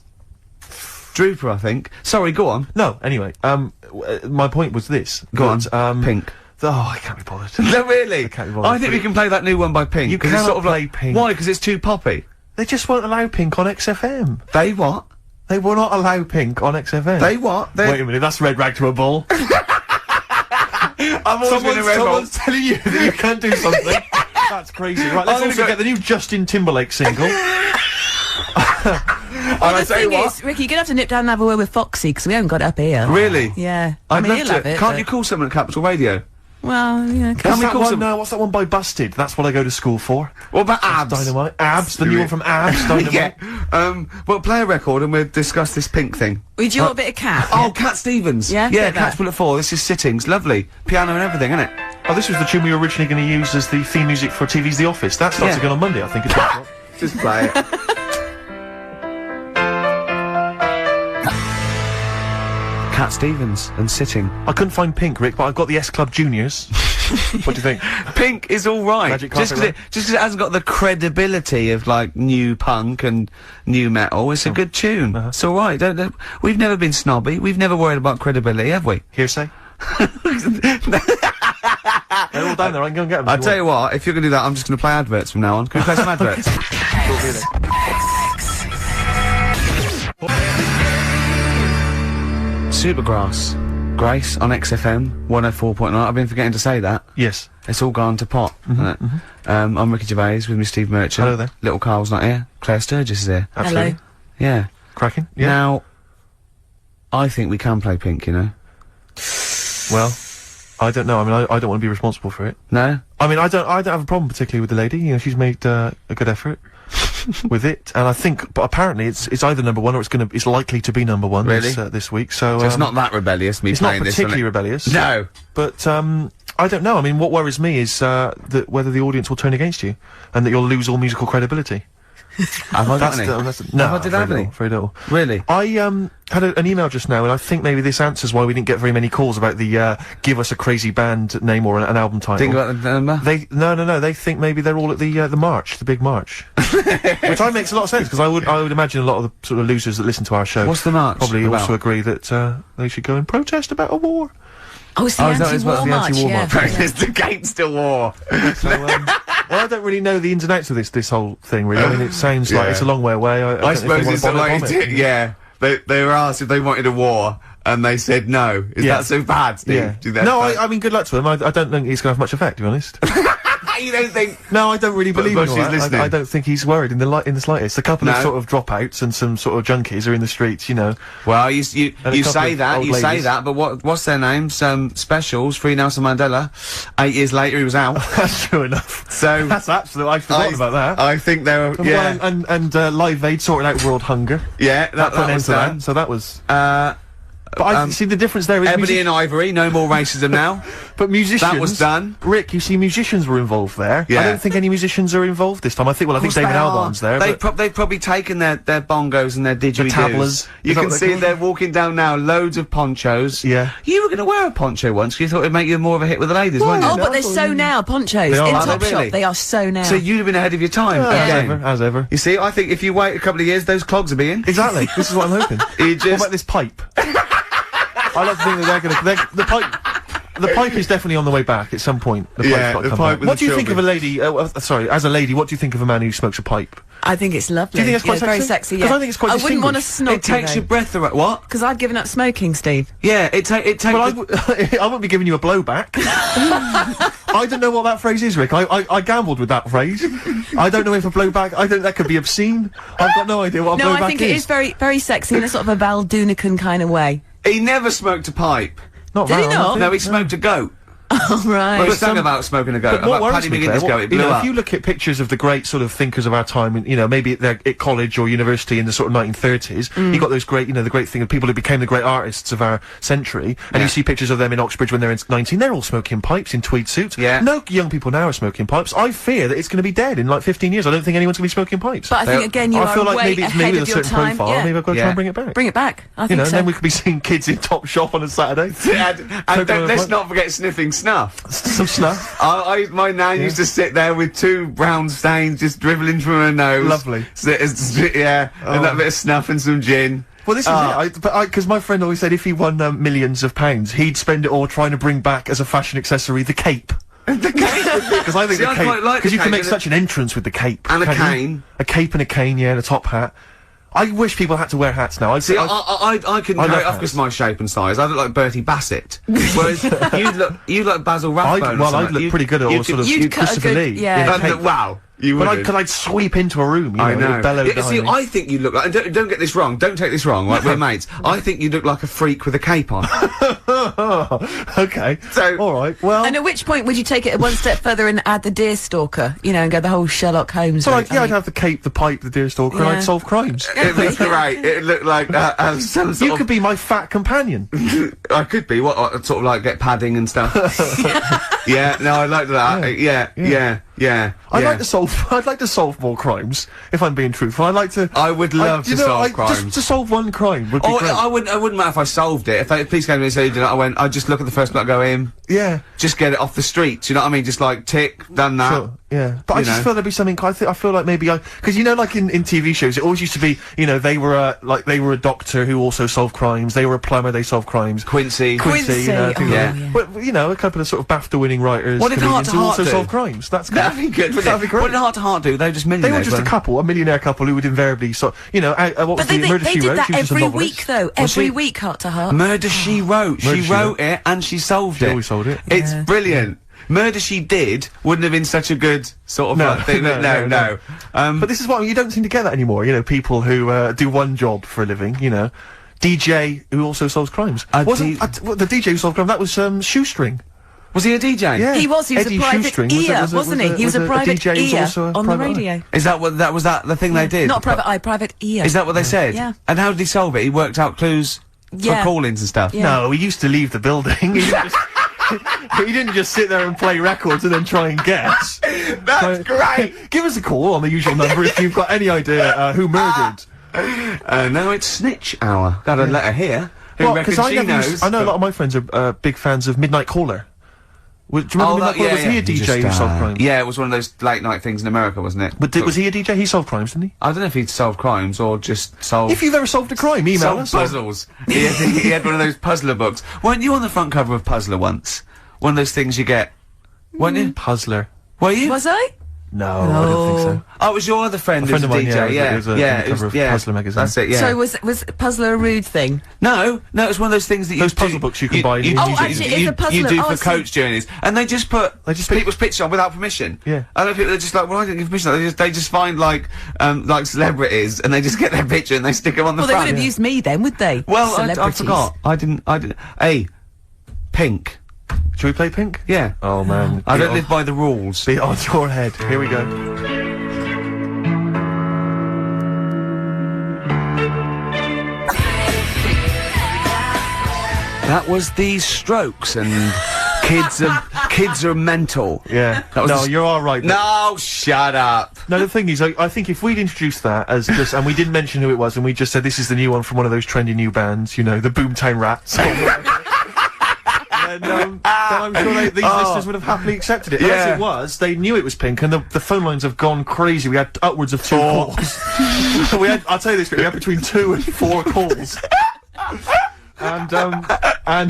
Drooper, I think. Sorry, go on. No. Anyway. My point was this. Go that, on. Pink. I can't be bothered. No, really? can't be bothered. I think we can play that new one by Pink. You 'cause it's cannot sort of play like, Pink. Why? Because it's too poppy. They just won't allow Pink on XFM. They what? They will not allow Pink on XFM. They what? Wait a minute. That's red rag to a bull. I've always been a rebel. Someone's telling you that you can't do something. That's crazy. Right, let's I'm also gonna get the new Justin Timberlake single. And I The tell you thing what. is, Ricky, you're gonna have to nip down and have a word with Foxy because we haven't got it up here. Really? Yeah. I'd I mean, love he'll to. have it. Can't but- you call someone at Capital Radio? Well, yeah. Can What's we that call one? some? What's that one by Busted? That's what I go to school for. What about Abs? Dynamite. Abs. The new one from Abs. Dynamite. Yeah. Well, play a record and we'll discuss this Pink thing. Would you want a bit of Cat? Oh, Cat Stevens. Yeah, Yeah, get that. Cat's Bullet 4. This is Sittings. Lovely. Piano and everything, isn't it? Oh, this was the tune we were originally going to use as the theme music for TV's The Office. That starts Yeah. again on Monday, I think. It's Just play it. Cat Stevens and Sitting. I couldn't find Pink, Rick, but I've got the S Club Juniors. What do you think? Pink is all right. Magic Just Carpet because it hasn't got the credibility of like new punk and new metal, it's a good tune. It's all right. Don't, we've never been snobby. We've never worried about credibility, have we? Hearsay? They're all down there. I can go and get them. I'll tell you what. If you're gonna do that, I'm just gonna play adverts from now on. Can we play some adverts? Supergrass. Grace on XFM 104.9. I've been forgetting to say that. Yes. It's all gone to pot, isn't it? I'm Ricky Gervais with me, Steve Merchant. Hello there. Little Carl's not here. Claire Sturgis is here. Absolutely. Hello. Yeah. Cracking? Yeah. Now, I think we can play Pink, you know? Well, I don't know. I mean, I don't want to be responsible for it. No? I mean, I don't have a problem particularly with the lady. You know, she's made a good effort with it, and I think, but apparently it's either number one or it's likely to be number one Really? this week. So, So it's not that rebellious, me it's not playing this, isn't particularly it? rebellious. No. But I don't know. I mean, what worries me is that whether the audience will turn against you, and that you'll lose all musical credibility. Have I got any? No, Have I did have any? very little. Really? I had an email just now, and I think maybe this answers why we didn't get very many calls about the give us a crazy band name or an album title. Think about the number? No. They think maybe they're all at the march, the big march, which makes a lot of sense because I would imagine a lot of the sort of losers that listen to our show. What's the march Probably about? also agree that they should go and protest about a war. Oh, it's the anti-war march, yeah. It's the gangster war. So, well, I don't really know the ins and outs of this whole thing, really. I mean, it sounds like it's a long way away. I don't know if they suppose wanna it's bother like, bomb it. yeah. They were asked if they wanted a war, and they said no. Is Yeah. that so bad, Steve? Yeah. Do you think No, that's I mean, good luck to them. I don't think he's going to have much effect, to be honest. you don't think? No, I don't really believe in all Bushy's that. listening. I don't think he's worried in the slightest. A couple of No. sort of dropouts and some sort of junkies are in the streets, you know. Well, you And a couple say of that, old you say ladies. that, but what's their names? Specials, Free Nelson Mandela. 8 years later, he was out. That's true enough. So That's absolute. I've forgotten about that. I think they were. Yeah, Well, and Live Aid sorted out world hunger. yeah. That put an end was to done. that. So that was. But I see the difference there is Ebony and Ivory, no more racism now. but musicians. That was done. Rick, you see, musicians were involved there. Yeah. I don't think any musicians are involved this time. I think Of course David they are. Albarn's there. They've, but they've probably taken their bongos and their didgeridoos. tablas. You Is that can what see they're they're walking down now, loads of ponchos. Yeah. You were going to wear a poncho once because you thought it'd make you more of a hit with the ladies, weren't you? Oh, but they're so now, ponchos. They are, In are they Topshop, really? they are so now. So you'd have been ahead of your time. again. as ever. You see, I think if you wait a couple of years, those clogs will be in. Exactly. This is what I'm hoping. You What just about this pipe? I like to think that the pipe is definitely on the way back at some point. The Yeah, pipe's got to the come pipe back. with What the do you think of a children. lady? Sorry, as a lady, what do you think of a man who smokes a pipe? I think it's lovely. Do you think it's quite very sexy? sexy? 'Cause Yeah. I think it's quite I wouldn't want to distinguished. snog It takes your breath away. What? because I've given up smoking, Steve. Yeah, it takes. Well, I wouldn't be giving you a blowback. I don't know what that phrase is, Rick. I gambled with that phrase. I don't know if a blowback. I think that could be obscene. I've got no idea what a No, blowback I think it is very, very sexy in a sort of a Val Dunican kind of way. He never smoked a pipe. Not Did he Val, not? nothing. No, he smoked a goat. Oh, right. Well, he sang about smoking a goat. But what About worries Paddy me, McGuinness Claire, goat. It blew up. if you look at pictures of the great sort of thinkers of our time, and, you know, maybe they're at college or university in the sort of 1930s, you got those great, you know, the great thing of people who became the great artists of our century, and you see pictures of them in Oxbridge when they're 19, they're all smoking pipes in tweed suits. Yeah. No young people now are smoking pipes. I fear that it's going to be dead in like 15 years. I don't think anyone's going to be smoking pipes. But I think, again, you I feel are like way maybe it's ahead maybe of with a your certain time. profile. Yeah. Maybe I've got to try and bring it back. Bring it back. I You think know, so. and then we could be seeing kids in Top Shop on a Saturday. And let's not forget sniffing snuff. Some snuff. My nan used to sit there with 2 brown stains just dribbling from her nose. Lovely. Yeah, and that bit of snuff and some gin. Well, this is it. Because my friend always said if he won millions of pounds, he'd spend it all trying to bring back as a fashion accessory the cape. The cape? Because I think See, the I cape, quite like because the you can cape, make and such an entrance with the cape. And a can't you? cane. A cape and a cane, yeah, and a top hat. I wish people had to wear hats now. See, I couldn't I carry love it off because of my shape and size. I look like Bertie Bassett. Whereas you look Basil Rathbone. I'd look pretty good at all sort of you'd cut a Christopher good- Lee. yeah. in a And cape. wow, you But would. because I'd sweep into a room, you know, I know. bellow Yeah, behind see, me. I think you look like. And don't get this wrong. Don't take this wrong. Like we're mates. I think you look like a freak with a cape on. Okay. So- all right. Well, And at which point would you take it one step further and add the deerstalker, you know, and go the whole Sherlock Holmes so route? I'd have the cape, the pipe, the deerstalker, and Yeah. I'd solve crimes. It'd be great. It'd look like some sort You of. could be my fat companion. I could be. What sort of like get padding and stuff. Yeah. No, I like that. Yeah. I'd like to solve. I'd like to solve more crimes. If I'm being truthful, I'd like to. I would love to solve crimes. Just to solve one crime would be Oh, great. I wouldn't matter if I solved it. If the police came to me and said, you know, I'd just look at the first one, go in, Yeah. just get it off the street. You know what I mean? Just like tick, done that. Sure, yeah. But I You just know. feel there'd be something. I feel like maybe because you know, like in TV shows, it always used to be, you know, they were a doctor who also solved crimes. They were a plumber, they solved crimes. Quincy. You know, Quincy, things like oh, that. yeah. Well, you know, a couple of sort of BAFTA-winning writers. What did Heart comedians to who Heart also do? solve crimes. That's good. That'd be good, wouldn't That'd be it? great. What did Heart to Heart do? They were just millionaires. They were just a weren't couple, a millionaire couple who would invariably you know, what was But they the Murder She did Wrote? that She was just a every novelist. week, though. Every week, heart to heart. Murder She Wrote. Murder, She She wrote it and she solved She it. always solved it. It's brilliant. Murder She Did wouldn't have been such a good sort of like thing. No. But this is what you don't seem to get that anymore. You know, people who do one job for a living. You know, DJ who also solves crimes. Wasn't the DJ who solved crime? That was Shoestring. Was he a DJ? Yeah, He was Eddie a private Shoestring ear, wasn't he? He was a private DJ who was ear also a on the private eye. radio. Is that what was that the thing they did? Not private eye, private ear. Is that what they said? Yeah. And how did he solve it? He worked out clues Yeah. for call-ins and stuff. Yeah. No, he used to leave the building. He didn't just sit there and play records and then try and guess. That's great. Give us a call on the usual number if you've got any idea who murdered. Now it's Snitch Hour. Got a letter here. Who Well, reckons because she knows? I know a lot of my friends are big fans of Midnight Caller. Do you remember Midnight Caller? Was he a DJ who solved crimes? Yeah, it was one of those late night things in America, wasn't it? But was he a DJ? He solved crimes, didn't he? I don't know if he'd solved crimes or just solved. If you've ever solved a crime, email solved us. puzzles. he had one of those puzzler books. Weren't you on the front cover of Puzzler once? One of those things you get. Weren't you? Puzzler. Were you? Was I? No, I don't think so. Oh, it was your other friend. A friend who's of mine, DJ. yeah, Yeah, it was on the cover of Puzzler magazine. That's it. Yeah. So was Puzzler a rude thing? No, it's one of those things that you Those do- puzzle books you can buy in You, the Oh, museum. actually, it's a you puzzler. do Oh, I for see. coach journeys, and they just put people's pictures on without permission. Yeah. I know people are just like, well, I didn't give permission. They just find like celebrities, and they just get their picture and they stick them on the Well, they front. would have used me then, would they? Well, I Celebrities. forgot. I didn't. Hey, Pink. Should we play Pink? Yeah. Oh man, I don't live by the rules. Be on your head. Here we go. That was the Strokes, and kids are mental. Yeah. That was No, a- you're all right. No, shut up. No, the thing is, I think if we'd introduced that as just, and we didn't mention who it was, and we just said this is the new one from one of those trendy new bands, you know, the Boomtown Rats. then I'm sure these listeners would have happily accepted it. Yeah. As it was, they knew it was Pink, and the phone lines have gone crazy. We had upwards of 2 calls. I'll tell you this, we had between 2 and 4 calls. And and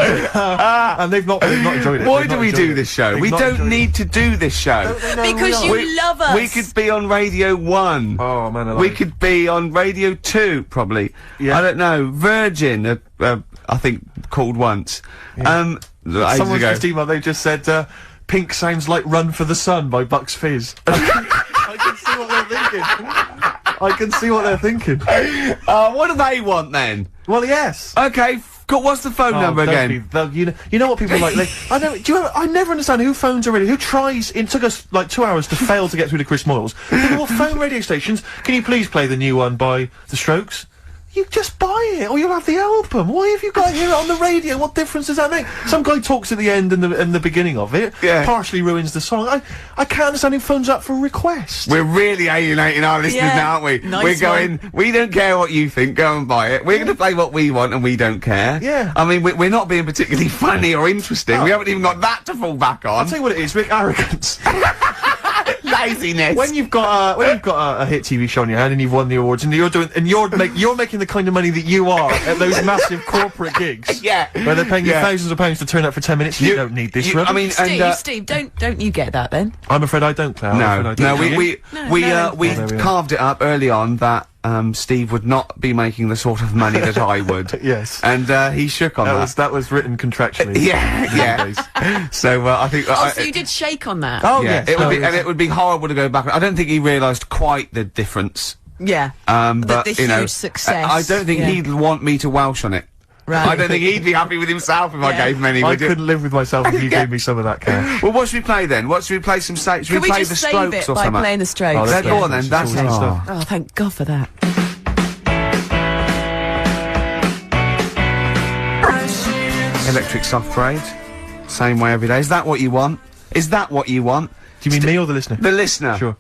they've not enjoyed it. Why They've do not we enjoyed do it. this show? They've We not don't enjoyed need to do this show. Because you love us. We could be on Radio 1. Oh, man, alive. We could be on Radio 2, probably. Yeah. I don't know. Virgin, I think, called once. Someone's Ages ago. just emailed, they just said, Pink sounds like Run for the Sun by Bucks Fizz. I can see what they're thinking. I can see what they're thinking. What do they want, then? Well, yes. Okay, what's the phone number don't again? be- you know what people like? I never understand who phones a radio. Who tries? It took us like 2 hours to fail to get through to Chris Moyles. People will phone radio stations. Can you please play the new one by The Strokes? You just buy it, or you'll have the album. Why have you got to hear it on the radio? What difference does that make? Some guy talks at the end and the beginning of it. Yeah. Partially ruins the song. I can't understand who phones up for a request. We're really alienating our listeners now, aren't we? Nice We're going, we don't care what you think, go and buy it. We're going to play what we want and we don't care. Yeah. I mean, we're not being particularly funny or interesting. We haven't even got that to fall back on. I'll tell you what it is, Rick. Arrogance. Laziness. When you've got a hit TV show on your hand and you've won the awards and you're making the kind of money that you are at those massive corporate gigs. Yeah. Where they're paying you thousands of pounds to turn up for 10 minutes. You don't need this. I mean, Steve, don't you get that then? I'm afraid I don't, Claire. We carved it up early on that Steve would not be making the sort of money that I would. Yes. And he shook on that. That was written contractually. Yeah. So I think. So you did shake on that. Oh yeah, yes. it would be horrible to go back. I don't think he realised quite the difference. Yeah. But the you know, huge success. I don't think he'd want me to Welsh on it. Right. I don't think he'd be happy with himself if I gave him any. I would you? couldn't live with myself if you gave me some of that cash. Well, what should we play then? What should we play? Should we play just the save Strokes it or by something? playing the Strokes? Oh, Go on then. That's all stuff. Oh, thank God for that. Electric Soft Parade. Same way every day. Is that what you want? Is that what you want? Do you mean me or the listener? The listener. Sure.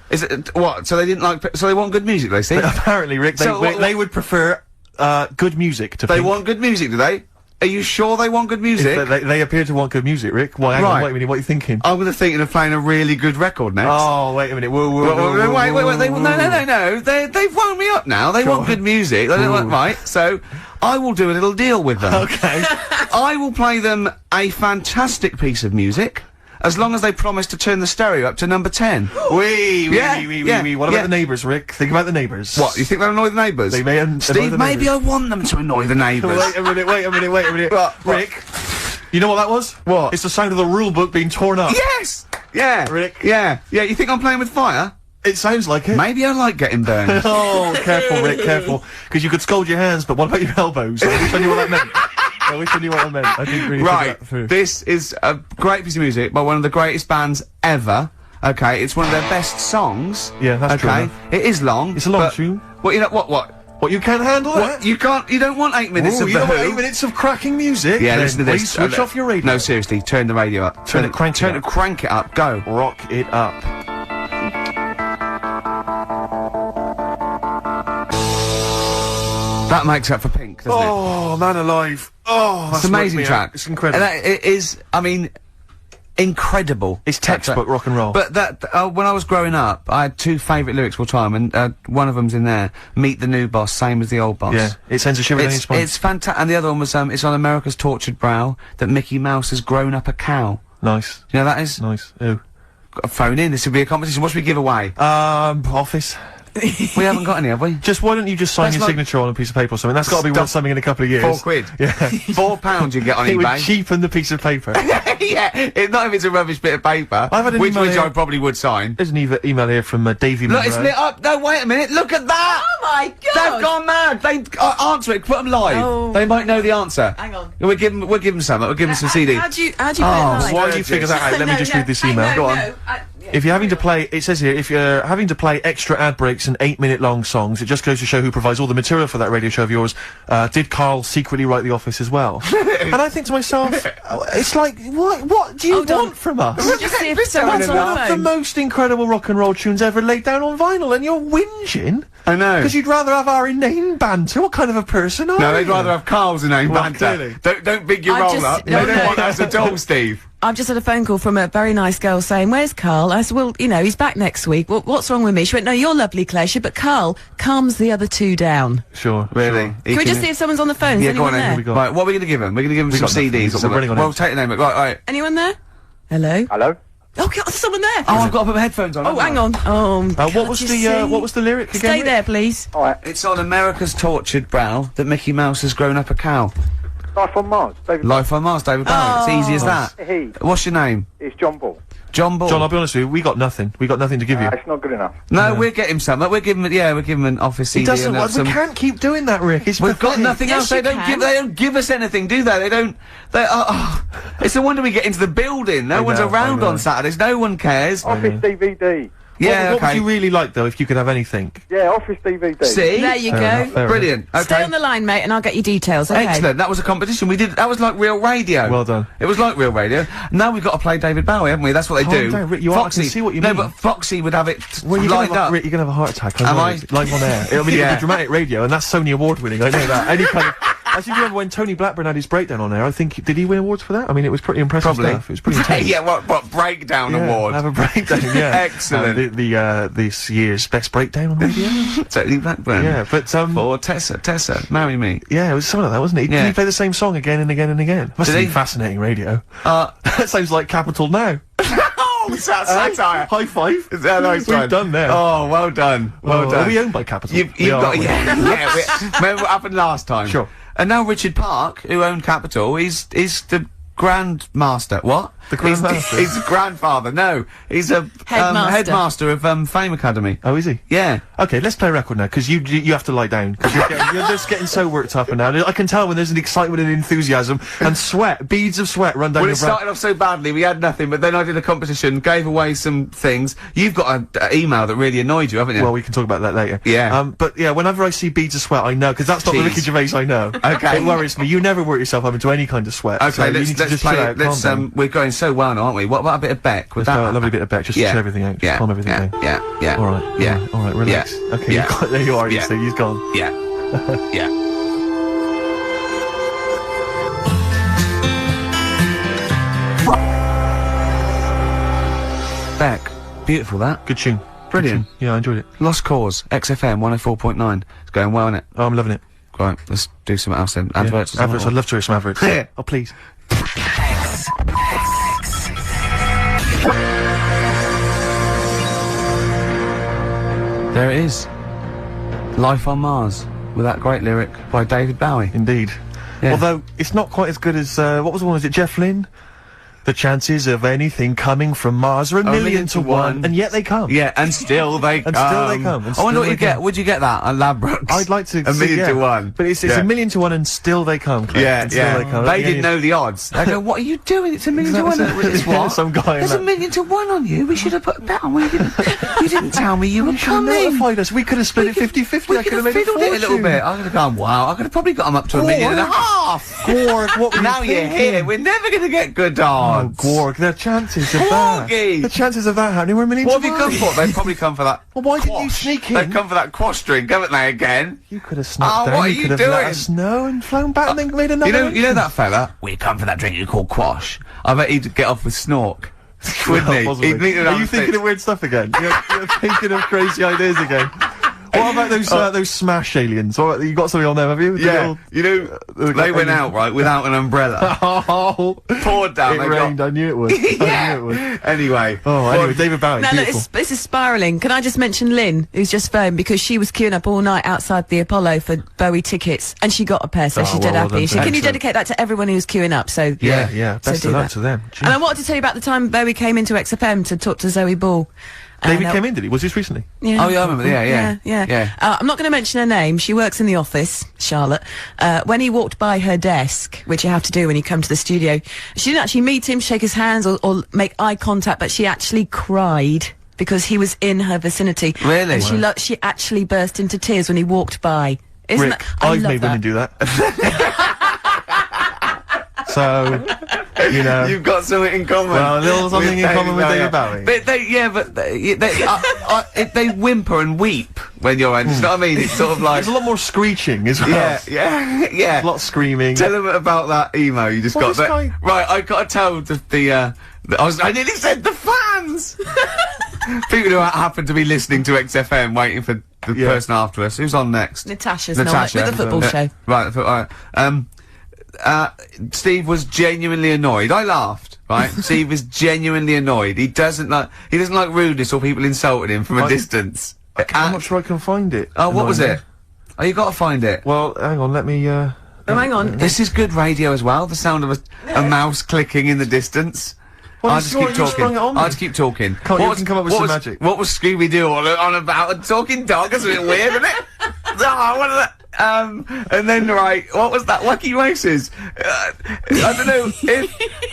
Is it what? So they didn't like. So they want good music, they see. Apparently, Rick, they would prefer good music to. They want good music, do they? Are you sure they want good music? They appear to want good music, Rick. Why? Hang on, wait a minute. What are you thinking? I'm gonna thinking of playing a really good record next. Oh, wait a minute. Wait. No. They've wound me up now. They want good music. They don't want right. So I will do a little deal with them. Okay. I will play them a fantastic piece of music. As long as they promise to turn the stereo up to number 10. Wee. What about the neighbours, Rick? Think about the neighbours. What, you think they'll annoy the neighbours? They may annoy Steve, the maybe neighbours. I want them to annoy the neighbours. Wait a minute. What? Rick, you know what that was? What? It's the sound of the rule book being torn up. Yes! Yeah. Rick. Yeah. You think I'm playing with fire? It sounds like it. Maybe I like getting burned. Oh, careful, Rick, careful. Because you could scold your hands, but what about your elbows? I wish I knew what that meant. I wish I knew what that meant. I didn't really think that through. This is a great piece of music by one of the greatest bands ever. Okay, it's one of their best songs. Yeah, that's true Okay, enough. it is long. It's a long but- tune. Well, you know what? What, you can't handle What? that? You can't. You don't want 8 minutes Ooh, of you the don't want Who. 8 minutes of cracking music? Yeah, Then listen to this. please switch off your radio. No, seriously, turn the radio up. Crank it up. Go. Rock it up. That makes up for Pink, doesn't it? Oh, man alive. Oh, It's an amazing track. It's incredible. And it is, I mean, incredible. It's textbook rock and roll. But when I was growing up, I had two favourite lyrics of all time, and one of them's in there. Meet the new boss, same as the old boss. Yeah, it sends a shiver down your spine. It's fantastic. And the other one was, it's on America's tortured brow that Mickey Mouse has grown up a cow. Nice. You know that is? Nice. Ooh. Got a phone in. This would be a competition. What should we give away? Office. We haven't got any, have we? Why don't you just sign your signature on a piece of paper or something? That's got to be worth something in a couple of years. £4. Yeah. £4 you get on It would eBay. cheapen the piece of paper. Yeah, not if it's a rubbish bit of paper. I've had an which email here. I probably would sign. There's an email here from Davey Look, Monroe. it's lit up. No, wait a minute. Look at that. Oh my God! They've gone mad. They answer it. Put them live. Oh. They might know the answer. Hang on. We'll give them some. We'll give them some CD. How do you put it Oh, live? While you figure that out, let me just read this email. Go on. If you're having to play, it says here, if you're having to play extra ad breaks and 8-minute long songs, it just goes to show who provides all the material for that radio show of yours. Did Carl secretly write The Office as well? And I think to myself, it's like, what do you want from us? Just see if someone's on One the of the phone. most incredible rock and roll tunes ever laid down on vinyl, and you're whinging? I know. Because you'd rather have our inane banter. What kind of a person are you? No, they'd rather have Carl's inane Well, banter. clearly. Don't big your I roll just- up. They no, don't no. want us at all, Steve. I've just had a phone call from a very nice girl saying, "Where's Karl?" I said, "Well, you know, he's back next week. Well, what's wrong with me?" She went, "No, you're lovely, Claire." She said, "But Karl calms the other two down." Sure. Really? Can we just see if someone's on the phone? Is Yeah, go on anyone then. there? Right, what are we going to give him? We're going to give him some got nothing. CDs or We're something. running on Well, it. take the name. Right. Anyone there? Hello? Hello? Oh, God, there's someone there. Oh, I've got to put my headphones on. Oh, hang on. Oh, what was the lyric again? Stay there, please. Alright. It's on America's tortured brow that Mickey Mouse has grown up a cow. Life on Mars. David. Life on Mars, David Bowie. It's easy as that. He. What's your name? It's John Ball. John Ball. John, I'll be honest with you, we got nothing. We got nothing to give you. It's not good enough. No, we'll get him some. We'll give him. We'll give him an office CD. He doesn't. and We can't keep doing that, Rick. It's We've got pathetic. nothing Yes, else. They you don't can. give. They don't give us anything, do they? They don't. It's no wonder we get into the building. No one's know, around I know. on Saturdays. No one cares. Office DVD. Yeah. What would you really like, though, if you could have anything? Yeah, Office DVD. See? There you Fair go. enough, fair Brilliant. Okay. Stay on the line, mate, and I'll get you details, okay? Excellent. That was a competition. We did. That was like real radio. Well done. It was like real radio. Now we've got to play David Bowie, haven't we? That's what they Calm do. down, Rick, you are- I can see what you no, mean. but Foxy would have it Well, lined up. Rick, you're gonna have a heart attack. Am I? Live on air. I mean, Yeah. it'll be dramatic radio, and that's Sony Award winning. I know that. Any kind of. I think you remember when Tony Blackburn had his breakdown on there. I think did he win awards for that? I mean, it was pretty impressive Probably. stuff. It was pretty intense. Yeah. What breakdown award? Have a breakdown. Yeah. Excellent. This year's best breakdown on radio. Tony Blackburn. Yeah, but Or Tessa, marry me. yeah, it was something like that, wasn't it? Yeah. Did he play the same song again and again and again? Must Did have he? been fascinating radio. Uh, That sounds like Capital Now. oh, it's that satire. High five. Is that nice We've one? done there. Oh, well done. Well Oh, done. Are we owned by Capital? You've We are, got, aren't we? yeah. Remember what happened last time? Sure. And now Richard Park, who owned Capital, is the Grandmaster. What? The Grandmaster? He's grandfather. No, he's a Headmaster. headmaster of Fame Academy. Oh, is he? Yeah. Okay, let's play a record now, because you have to lie down, because you're just getting so worked up and now. I can tell when there's an excitement and enthusiasm, and sweat, beads of sweat run down Well, your it brow. started off so badly, we had nothing, but then I did a competition, gave away some things. You've got an email that really annoyed you, haven't you? Well, we can talk about that later. Yeah. But yeah, whenever I see beads of sweat, I know, because that's not the Jeez. Ricky Gervais I know. Okay. It worries me. You never work yourself up into any kind of sweat. Okay, so you need to let's just play chill it. out, calm Let's, down. we're going so well now, aren't we? What about a bit of Beck? Would Let's play that a lovely bit of Beck, just Yeah. to chill everything out, just Yeah. calm everything Yeah. down. Yeah. Yeah. Alright. Yeah. Alright, relax. Yeah. Okay, Yeah. there you are, you Yeah. see, he's gone. Yeah. Yeah. Beck. Beautiful, that. Good tune. Brilliant. Good tune. Yeah, I enjoyed it. Lost Cause, XFM 104.9. It's going well, isn't it? Oh, I'm loving it. Right, let's do something else then. Adverts. or Yeah. Adverts, I'd something? love to hear some adverts. Yeah. Oh, please. There it is. Life on Mars, with that great lyric by David Bowie. Indeed. Yeah. Although, it's not quite as good as, what was the one, was it Jeff Lynne? The chances of anything coming from Mars are a million to one, and yet they come. Yeah, and still they come. And still they come, and I wonder still what you they get. come. Would you get that at Ladbrokes? I'd like to A see, million yeah. to one. But it's Yeah. a million to one and still they come, Claire. Yeah, And still yeah. They, come. They didn't know the odds. They go, what are you doing? It's a million to one. It's what? Some guy in There's that- a million to one on you. We should have put a bet on. We didn't. You didn't tell me you were You should have coming. notified us. We could have split it 50-50. We I could have made a fiddled it a little fortune. bit. I could have gone, wow. I could have probably got them up to a million and a half. Gorg, what were Now you you're thinking? here. We're never going to get good Oh, odds. Gorg, the chances of that. Gorgie. The chances of that happening were a million What to have you one. come for? They've probably come for that. Well, why didn't you quash. sneak in? They've come for that quash drink, haven't they, again? You could have snuck Oh, down. what are you you could have doing? let us know and flown back and then made another. You know that fella? We come for that drink you call quash. I bet he'd get off with snork. Wouldn't he? Possibly. He'd meet it Are on you thinking stage. of weird stuff again? You're thinking of crazy ideas again. What about those smash aliens? What, you got something on them, have you? The Yeah, little- you know, they went out, right, without an umbrella. Oh, Poured down, it they rained. I knew it would. yeah. I knew it would. Anyway. Oh, anyway, David Bowie, No, look, beautiful. this is spiralling. Can I just mention Lynn, who's just phoned because she was queuing up all night outside the Apollo for Bowie tickets, and she got a pair, so Oh, she's well dead happy. done, Can you excellent. dedicate that to everyone who's queuing up? So Yeah, so best do of luck that. to them. And I wanted to tell you about the time Bowie came into XFM to talk to Zoe Ball. David came in, did he? Was this recently? Yeah. Oh, yeah, I remember. Yeah. I'm not going to mention her name. She works in the office, Charlotte. When he walked by her desk, which you have to do when you come to the studio, she didn't actually meet him, shake his hands, or make eye contact, but she actually cried because he was in her vicinity. Really? And she actually burst into tears when he walked by. Isn't Rick, that? I I've love made that. women do that. So, you know. You've got something in common. Well, a little something in common with David Bowie. They whimper and weep. when you're you know what I mean? It's sort of like There's a lot more screeching as well. yeah. A lot of screaming. Tell them about that email you just Well, got. this guy- Right, I got to tell I nearly said the fans. People who happen to be listening to XFM, waiting for the person after us. Who's on next? Natasha's not with the football show. Right. Steve was genuinely annoyed. I laughed. Right, Steve is genuinely annoyed. He doesn't like rudeness or people insulting him from a distance. I'm not sure I can find it. Oh, what was it? Oh, you got to find it. Well, hang on. Let me. Oh, hang on. This is good radio as well. The sound of a mouse clicking in the distance. Well, I'll just keep talking. I'll just keep talking. Can't you come up with some magic? What was Scooby-Doo on about? A talking dog? That's a bit weird, isn't it? Oh, what is that? And then, right, what was that? Wacky Races? I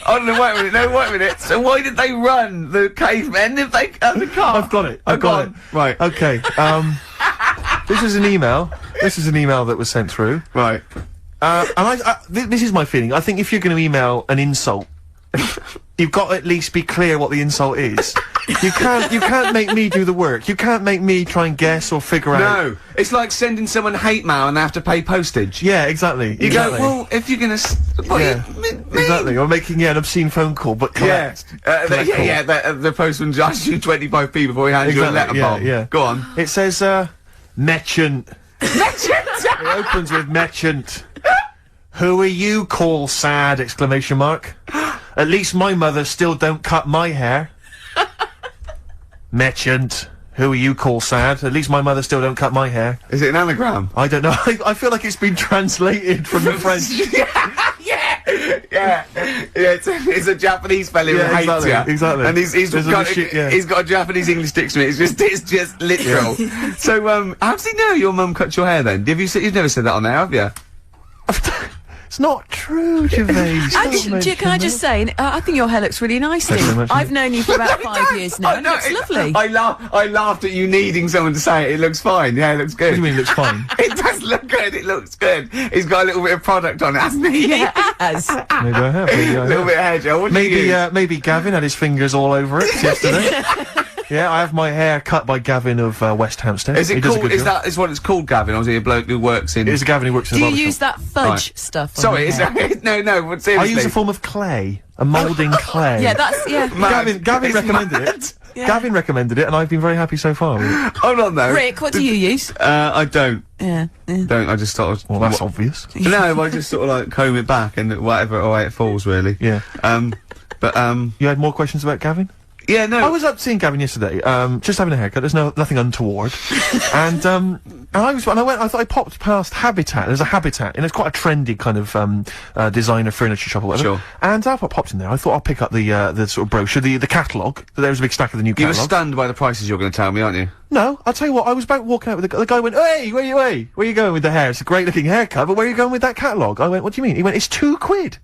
don't know wait a minute. So why did they run, the cavemen, if they, the car? I've got it. I've got it. Right. Okay. This is an email. This is an email that was sent through. Right. And this is my feeling. I think if you're going to email an insult, you've got to at least be clear what the insult is. You can't make me do the work. You can't make me try and guess or figure out. No, it's like sending someone hate mail and they have to pay postage. Yeah, exactly. You go, well, if you're gonna, exactly. Or making an obscene phone call, but collect. The postman asks you 25p before he hands you a letter bomb. Yeah. Go on. It says, Merchant. Merchant. It opens with Merchant. Who are you, call sad! Exclamation mark. At least my mother still don't cut my hair. Merchant. Who are you, call sad? At least my mother still don't cut my hair. Is it an anagram? I don't know. I feel like it's been translated from the French. Yeah. It's a Japanese fella who hates you. Exactly. And he's got a Japanese English dictionary. It's just literal. Yeah. So how does he know your mum cut your hair then? You've never said that on there, have you? It's not true, Gervais. Actually, can I just say, I think your hair looks really nice, Steve. I've known you for about 5 years now, and it looks lovely. I laughed at you needing someone to say it. It looks fine. Yeah, it looks good. What do you mean it looks fine? It does look good. It looks good. He's got a little bit of product on it, hasn't he? Yeah, it has. Maybe I have. A little bit of hair gel. What do you use? Maybe Gavin had his fingers all over it yesterday. Yeah, I have my hair cut by Gavin of West Hampstead. Is it called? Is what it's called, Gavin, or is he a bloke who works in? It's a Gavin who works in. Do you use that fudge stuff? Sorry, no. But seriously, I use a form of clay, a moulding clay. Yeah, that's Gavin recommended it. Yeah. Gavin recommended it, and I've been very happy so far. Hold on, though. Rick, what do you use? I don't. Yeah. Don't. I just sort of. Well, that's obvious. No, I just sort of like comb it back and whatever way it falls, really. Yeah. But you had more questions about Gavin? Yeah, no. I was up seeing Gavin yesterday, just having a haircut. There's nothing untoward. and I thought I popped past Habitat. There's a Habitat, and it's quite a trendy kind of, designer furniture shop or whatever. Sure. And I popped in there. I thought I'll pick up the sort of brochure, the catalogue. There was a big stack of the new catalogue. You were stunned by the prices you're going to tell me, aren't you? No, I'll tell you what, I was about walking out with the guy went, hey, where you going with the hair? It's a great looking haircut, but where are you going with that catalogue? I went, what do you mean? He went, it's £2.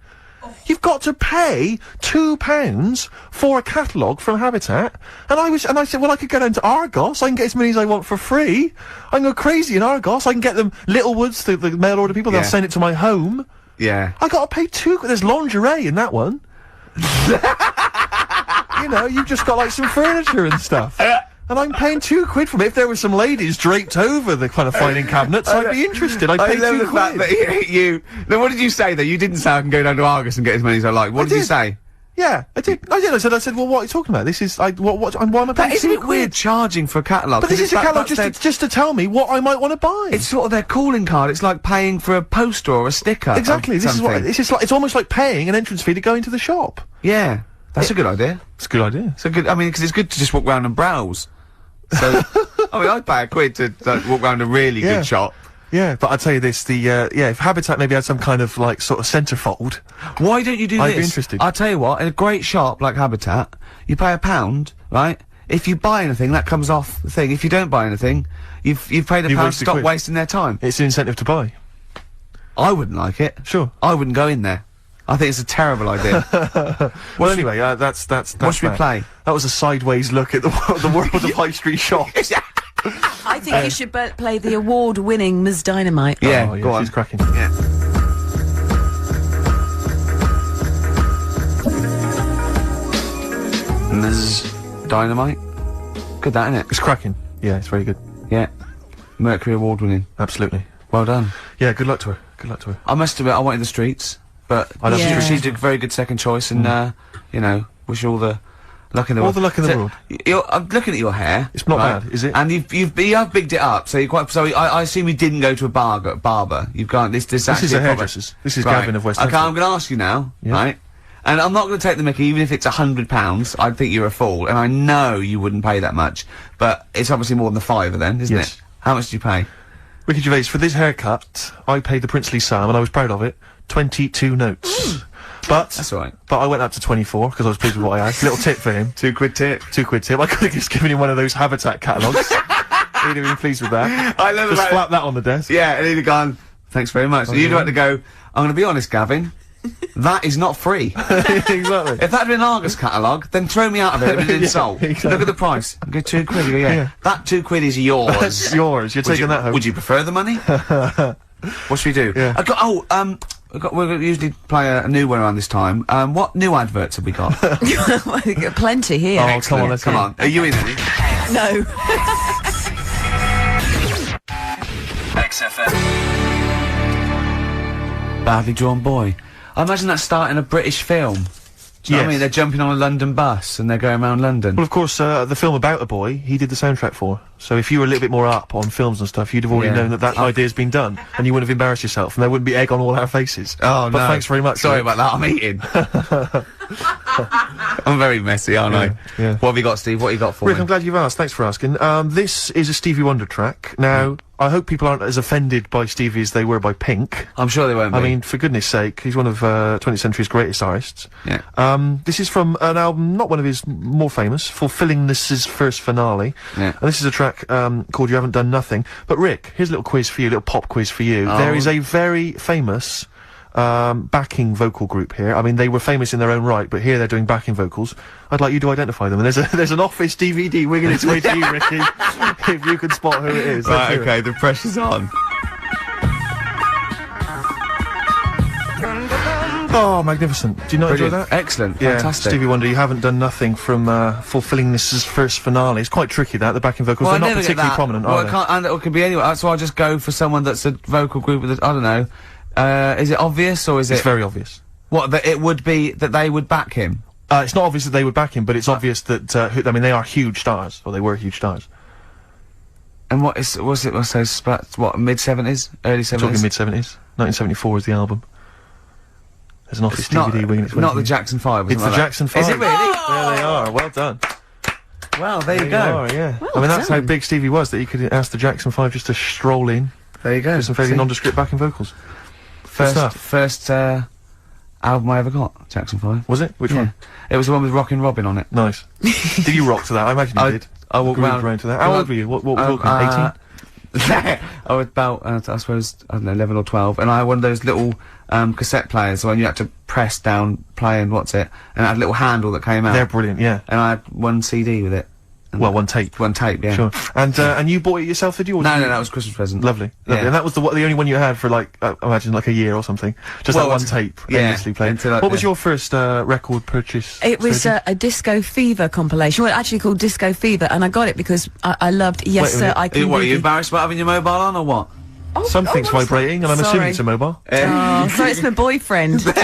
You've got to pay £2 for a catalogue from Habitat. And I said, well, I could go down to Argos. I can get as many as I want for free. I can go crazy in Argos. I can get them Littlewoods, the mail order people. They'll send it to my home. Yeah. I got to pay There's lingerie in that one. You know, you've just got like some furniture and stuff. And I'm paying £2 from it. If there were some ladies draped over the kind of filing cabinets, I'd be interested. I'd pay £2. The fact that you. Then what did you say though? You didn't say I can go down to Argos and get as many as I like. What did you say? Yeah, I did. I said, well, what are you talking about? This is, why am I paying That is a bit weird charging for a catalogue. But this is a catalogue just to tell me what I might want to buy. It's sort of their calling card. It's like paying for a poster or a sticker. Exactly. It's almost like paying an entrance fee to go into the shop. Yeah. That's a good idea. It's a good idea. Because it's good to just walk around and browse. So, I'd pay £1 to walk around a really good shop. Yeah, but I'll tell you this, if Habitat maybe had some kind of, like, sort of centrefold. Why don't you do this? I'd be interested. I'll tell you what, in a great shop like Habitat, you pay £1, right? If you buy anything, that comes off the thing. If you don't buy anything, you've paid £1 to stop wasting their time. It's an incentive to buy. I wouldn't like it. Sure. I wouldn't go in there. I think it's a terrible idea. Well, anyway, that's what should we play? That was a sideways look at the world of high street shops. I think you should play the award-winning Ms. Dynamite. Yeah, go on. She's cracking. Yeah. Ms. Dynamite? Good that, innit? It's cracking. Yeah, it's very good. Yeah. Mercury Award winning. Absolutely. Well done. Yeah, good luck to her. Good luck to her. I must admit, I wanted The Streets, but I love The Streets. she's a very good second choice, and you know, wish you all the luck in the world. All the luck in the world. I'm looking at your hair. It's not right? bad, is it? And you have bigged it up, so you're quite. So I assume you didn't go to a barber. You've gone. This This actually is a proper- hairdresser's. This is Right. Gavin of West Okay, Hampton. I'm going to ask you now, Yeah. right? And I'm not going to take the mickey, even if it's £100. I'd think you're a fool, and I know you wouldn't pay that much. But it's obviously more than the £5 then, isn't Yes. it? How much did you pay? Ricky Gervais, for this haircut, I paid the princely sum, and I was proud of it, 22 notes. But That's all right. But I went up to 24 because I was pleased with what I had. Little tip for him. £2 tip. £2 tip. I could have just given him one of those Habitat catalogues. He'd have been pleased with that. I love Just about slap that on the desk. Yeah, and he'd have gone, thanks very much. And you'd like to go, I'm going to be honest, Gavin, that is not free. Exactly. If that had been an Argos catalogue, then throw me out of it. It'd be an insult. exactly. Look at the price. Go £2. You go, yeah. Yeah. That £2 is yours. That's yours. You're taking that home. Would you prefer the money? What should we do? Yeah. We're going to usually play a new one around this time. What new adverts have we got? We've got plenty here. Oh, come on, let's Come go. on. Are you in any? No. XFM. Badly Drawn Boy. I imagine that's starting a British film. Do you know what I Yes. mean? They're jumping on a London bus and they're going around London. Well, of course, the film about a boy, he did the soundtrack for. So if you were a little bit more up on films and stuff, you'd have already Yeah. known that idea's been done, and you wouldn't have embarrassed yourself, and there wouldn't be egg on all our faces. Oh, But no. thanks very much. Sorry Rick. about that, I'm eating. I'm very messy, aren't I? yeah. What have you got, Steve? What have you got for Rick, me? I'm glad you've asked. Thanks for asking. This is a Stevie Wonder track. Now, I hope people aren't as offended by Stevie as they were by Pink. I'm sure they won't be. I mean, for goodness sake, he's one of 20th century's greatest artists. Yeah. This is from an album, not one of his more famous, Fulfilling This' First Finale. Yeah. And this is a track called You Haven't Done Nothing. But Rick, here's a little quiz for you, a little pop quiz for you. Oh. There is a very famous backing vocal group here. I mean, they were famous in their own right, but here they're doing backing vocals. I'd like you to identify them. And there's an Office DVD winging its way to you, Ricky. If you can spot who it is. Let's Right, hear it. okay, the pressure's on. Oh, magnificent. Do you not enjoy Brilliant. that? Excellent. Yeah, Fantastic. Stevie Wonder, You Haven't Done Nothing from Fulfilling This' First Finale. It's quite tricky, that, the backing vocals. Well, They're I not never get particularly that. prominent, well, are they? and it could be anyone. So I'll just go for someone that's a vocal group with, I don't know. Is it obvious or is It's it? very obvious. What, that it would be that they would back him? It's not obvious that they would back him, but it's obvious that, I mean, they are huge stars, or they were huge stars. And what is, was it, what's those, what, mid-70s? Early 70s? Talking mid-70s. 1974 is the album. There's an Office DVD winging its way Not to the you. Jackson 5, was It's the Jackson 5. Is it really? There they are, well done. Well, there you They go. are, yeah. I mean, that's how done. big Stevie was, that he could ask the Jackson 5 just to stroll in There you go. with some fairly See? nondescript backing vocals. First, stuff. first, album I ever got, Jackson 5. Was it? Which Yeah. one? It was the one with Rockin' Robin on it. Nice. Did you rock to that? I imagine you did. I walked Grooved around to that. How old were you? What were you talking? 18? I was about, I suppose, I don't know, 11 or 12, and I had one of those little cassette players when you had to press down play and what's it, and it had a little handle that came out. They're brilliant, yeah. And I had one CD with it. And Well, one tape. One tape, yeah. Sure. And you bought it yourself, did you? Or No, did no, you- that was a Christmas present. Lovely. Yeah. And that was the only one you had for, like, I imagine, like a year or something. Just Well, that one it's- tape, yeah, endlessly played. until I- What was yeah. your first record purchase? It was Sophie? a Disco Fever compilation. Well, actually called Disco Fever, and I got it because I loved Yes Wait a Sir, minute. I Can What, are you Boogie. embarrassed about having your mobile on, or what? Something's oh, vibrating, and I'm assuming sorry. it's a mobile. Oh, so it's my boyfriend. Oh.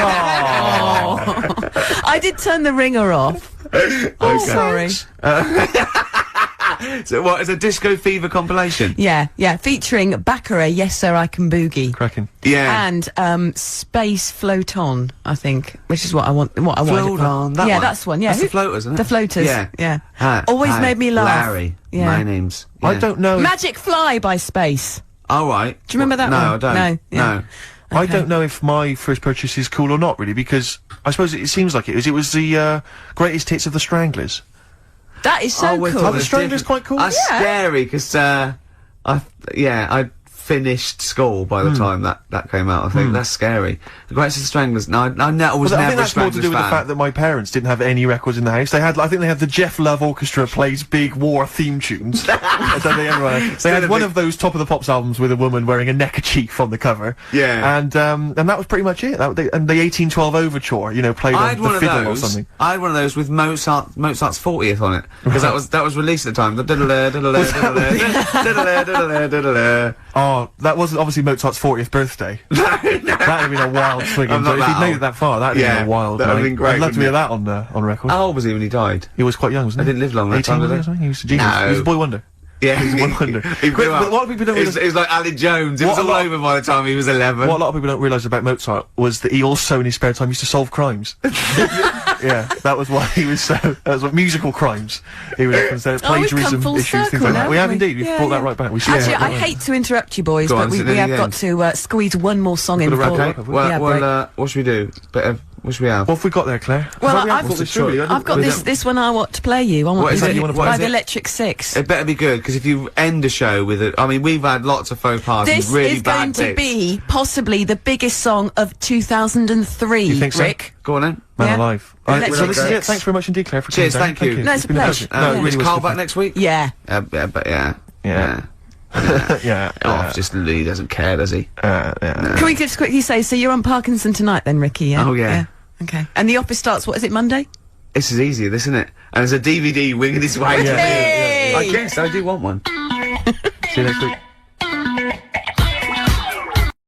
I did turn the ringer off. Oh, sorry. So what, is a Disco Fever compilation? Yeah, featuring Baccarat, Yes Sir, I Can Boogie. Cracking. Yeah. And Space Float On, I think, which is what I want. What I wanted. Float On, that yeah, one? that's one. Yeah, That's the Floaters, isn't it? The Floaters. Yeah. yeah. Always made me laugh. Larry. Yeah. My name's... I yeah. don't know. Magic Fly by Space. Oh, right. Do you remember that no, one? I don't. No, yeah. No. I Okay. don't know if my first purchase is cool or not, really, because I suppose it seems like it is. It was the greatest hits of the Stranglers. That is so we're cool. talking the Stranglers different- quite cool? That's Yeah. scary, because, I finished school by the time that came out. I think that's scary. The Greatest of the Stranglers. No, I was I never think a that's more to do Stranglers with the fan. fact that my parents didn't have any records in the house. I think they had the Jeff Love Orchestra plays big war theme tunes. That's how they had one of those Top of the Pops albums with a woman wearing a neckerchief on the cover. Yeah. And that was pretty much it. And the 1812 Overture, you know, played on the fiddle or something. I had one of those with Mozart's 40th on it because that was released at the time. Oh, that wasn't obviously Mozart's 40th birthday. That'd have been a wild swing. I'm not If he'd that made old. it that far, that'd have been a wild. That'd have been great. I'd love to hear wouldn't that on record. How old was he when he died? He was quite young, wasn't he? I didn't live long that 18 time, did I? or something? He was a genius. No. He was a boy wonder. Yeah, He's one wonder. He blew But up. what people don't It was like Alan Jones. It was all over by the time he was 11. What a lot of people don't realise about Mozart was that he also, in his spare time, used to solve crimes. Yeah, that was why he was so. That was what musical crimes. He would often say plagiarism full issues, things circle, like that. haven't We have we? indeed. We've Yeah, brought that yeah. right back. We should. Actually, yeah, I hate to interrupt you, boys, Go but on, we sit in have again. got to squeeze one more song in Got a before. wrap up, Well, Yeah, break. what should we do? What should we have? What have we got there, Claire? Well, We haven't I've- thought this through. I've got this one I want to play you. I want What is to it you do wanna it play? by What is the it? Electric Six. It better be good because if you end a show with it, I mean, we've had lots of faux pas This and really is going bad to bits. be possibly the biggest song of 2003. You think so? Rick? Go on then. Man Yeah. alive. Electric So this is it. Six. Thanks very much indeed, Claire, for Cheers, coming down. thank you. No, it's a been pleasure. No, it Is really was Carl good back fun. next week? Yeah. But yeah. Yeah. Yeah. Oh, just he doesn't care, does he? Yeah. Can we just quickly say, so you're on Parkinson tonight then, Ricky, yeah? Oh, yeah. Okay. And the office starts, what is it, Monday? This is easier, this, isn't it? And there's a DVD winging its way. Hey! I guess I do want one. See you next week.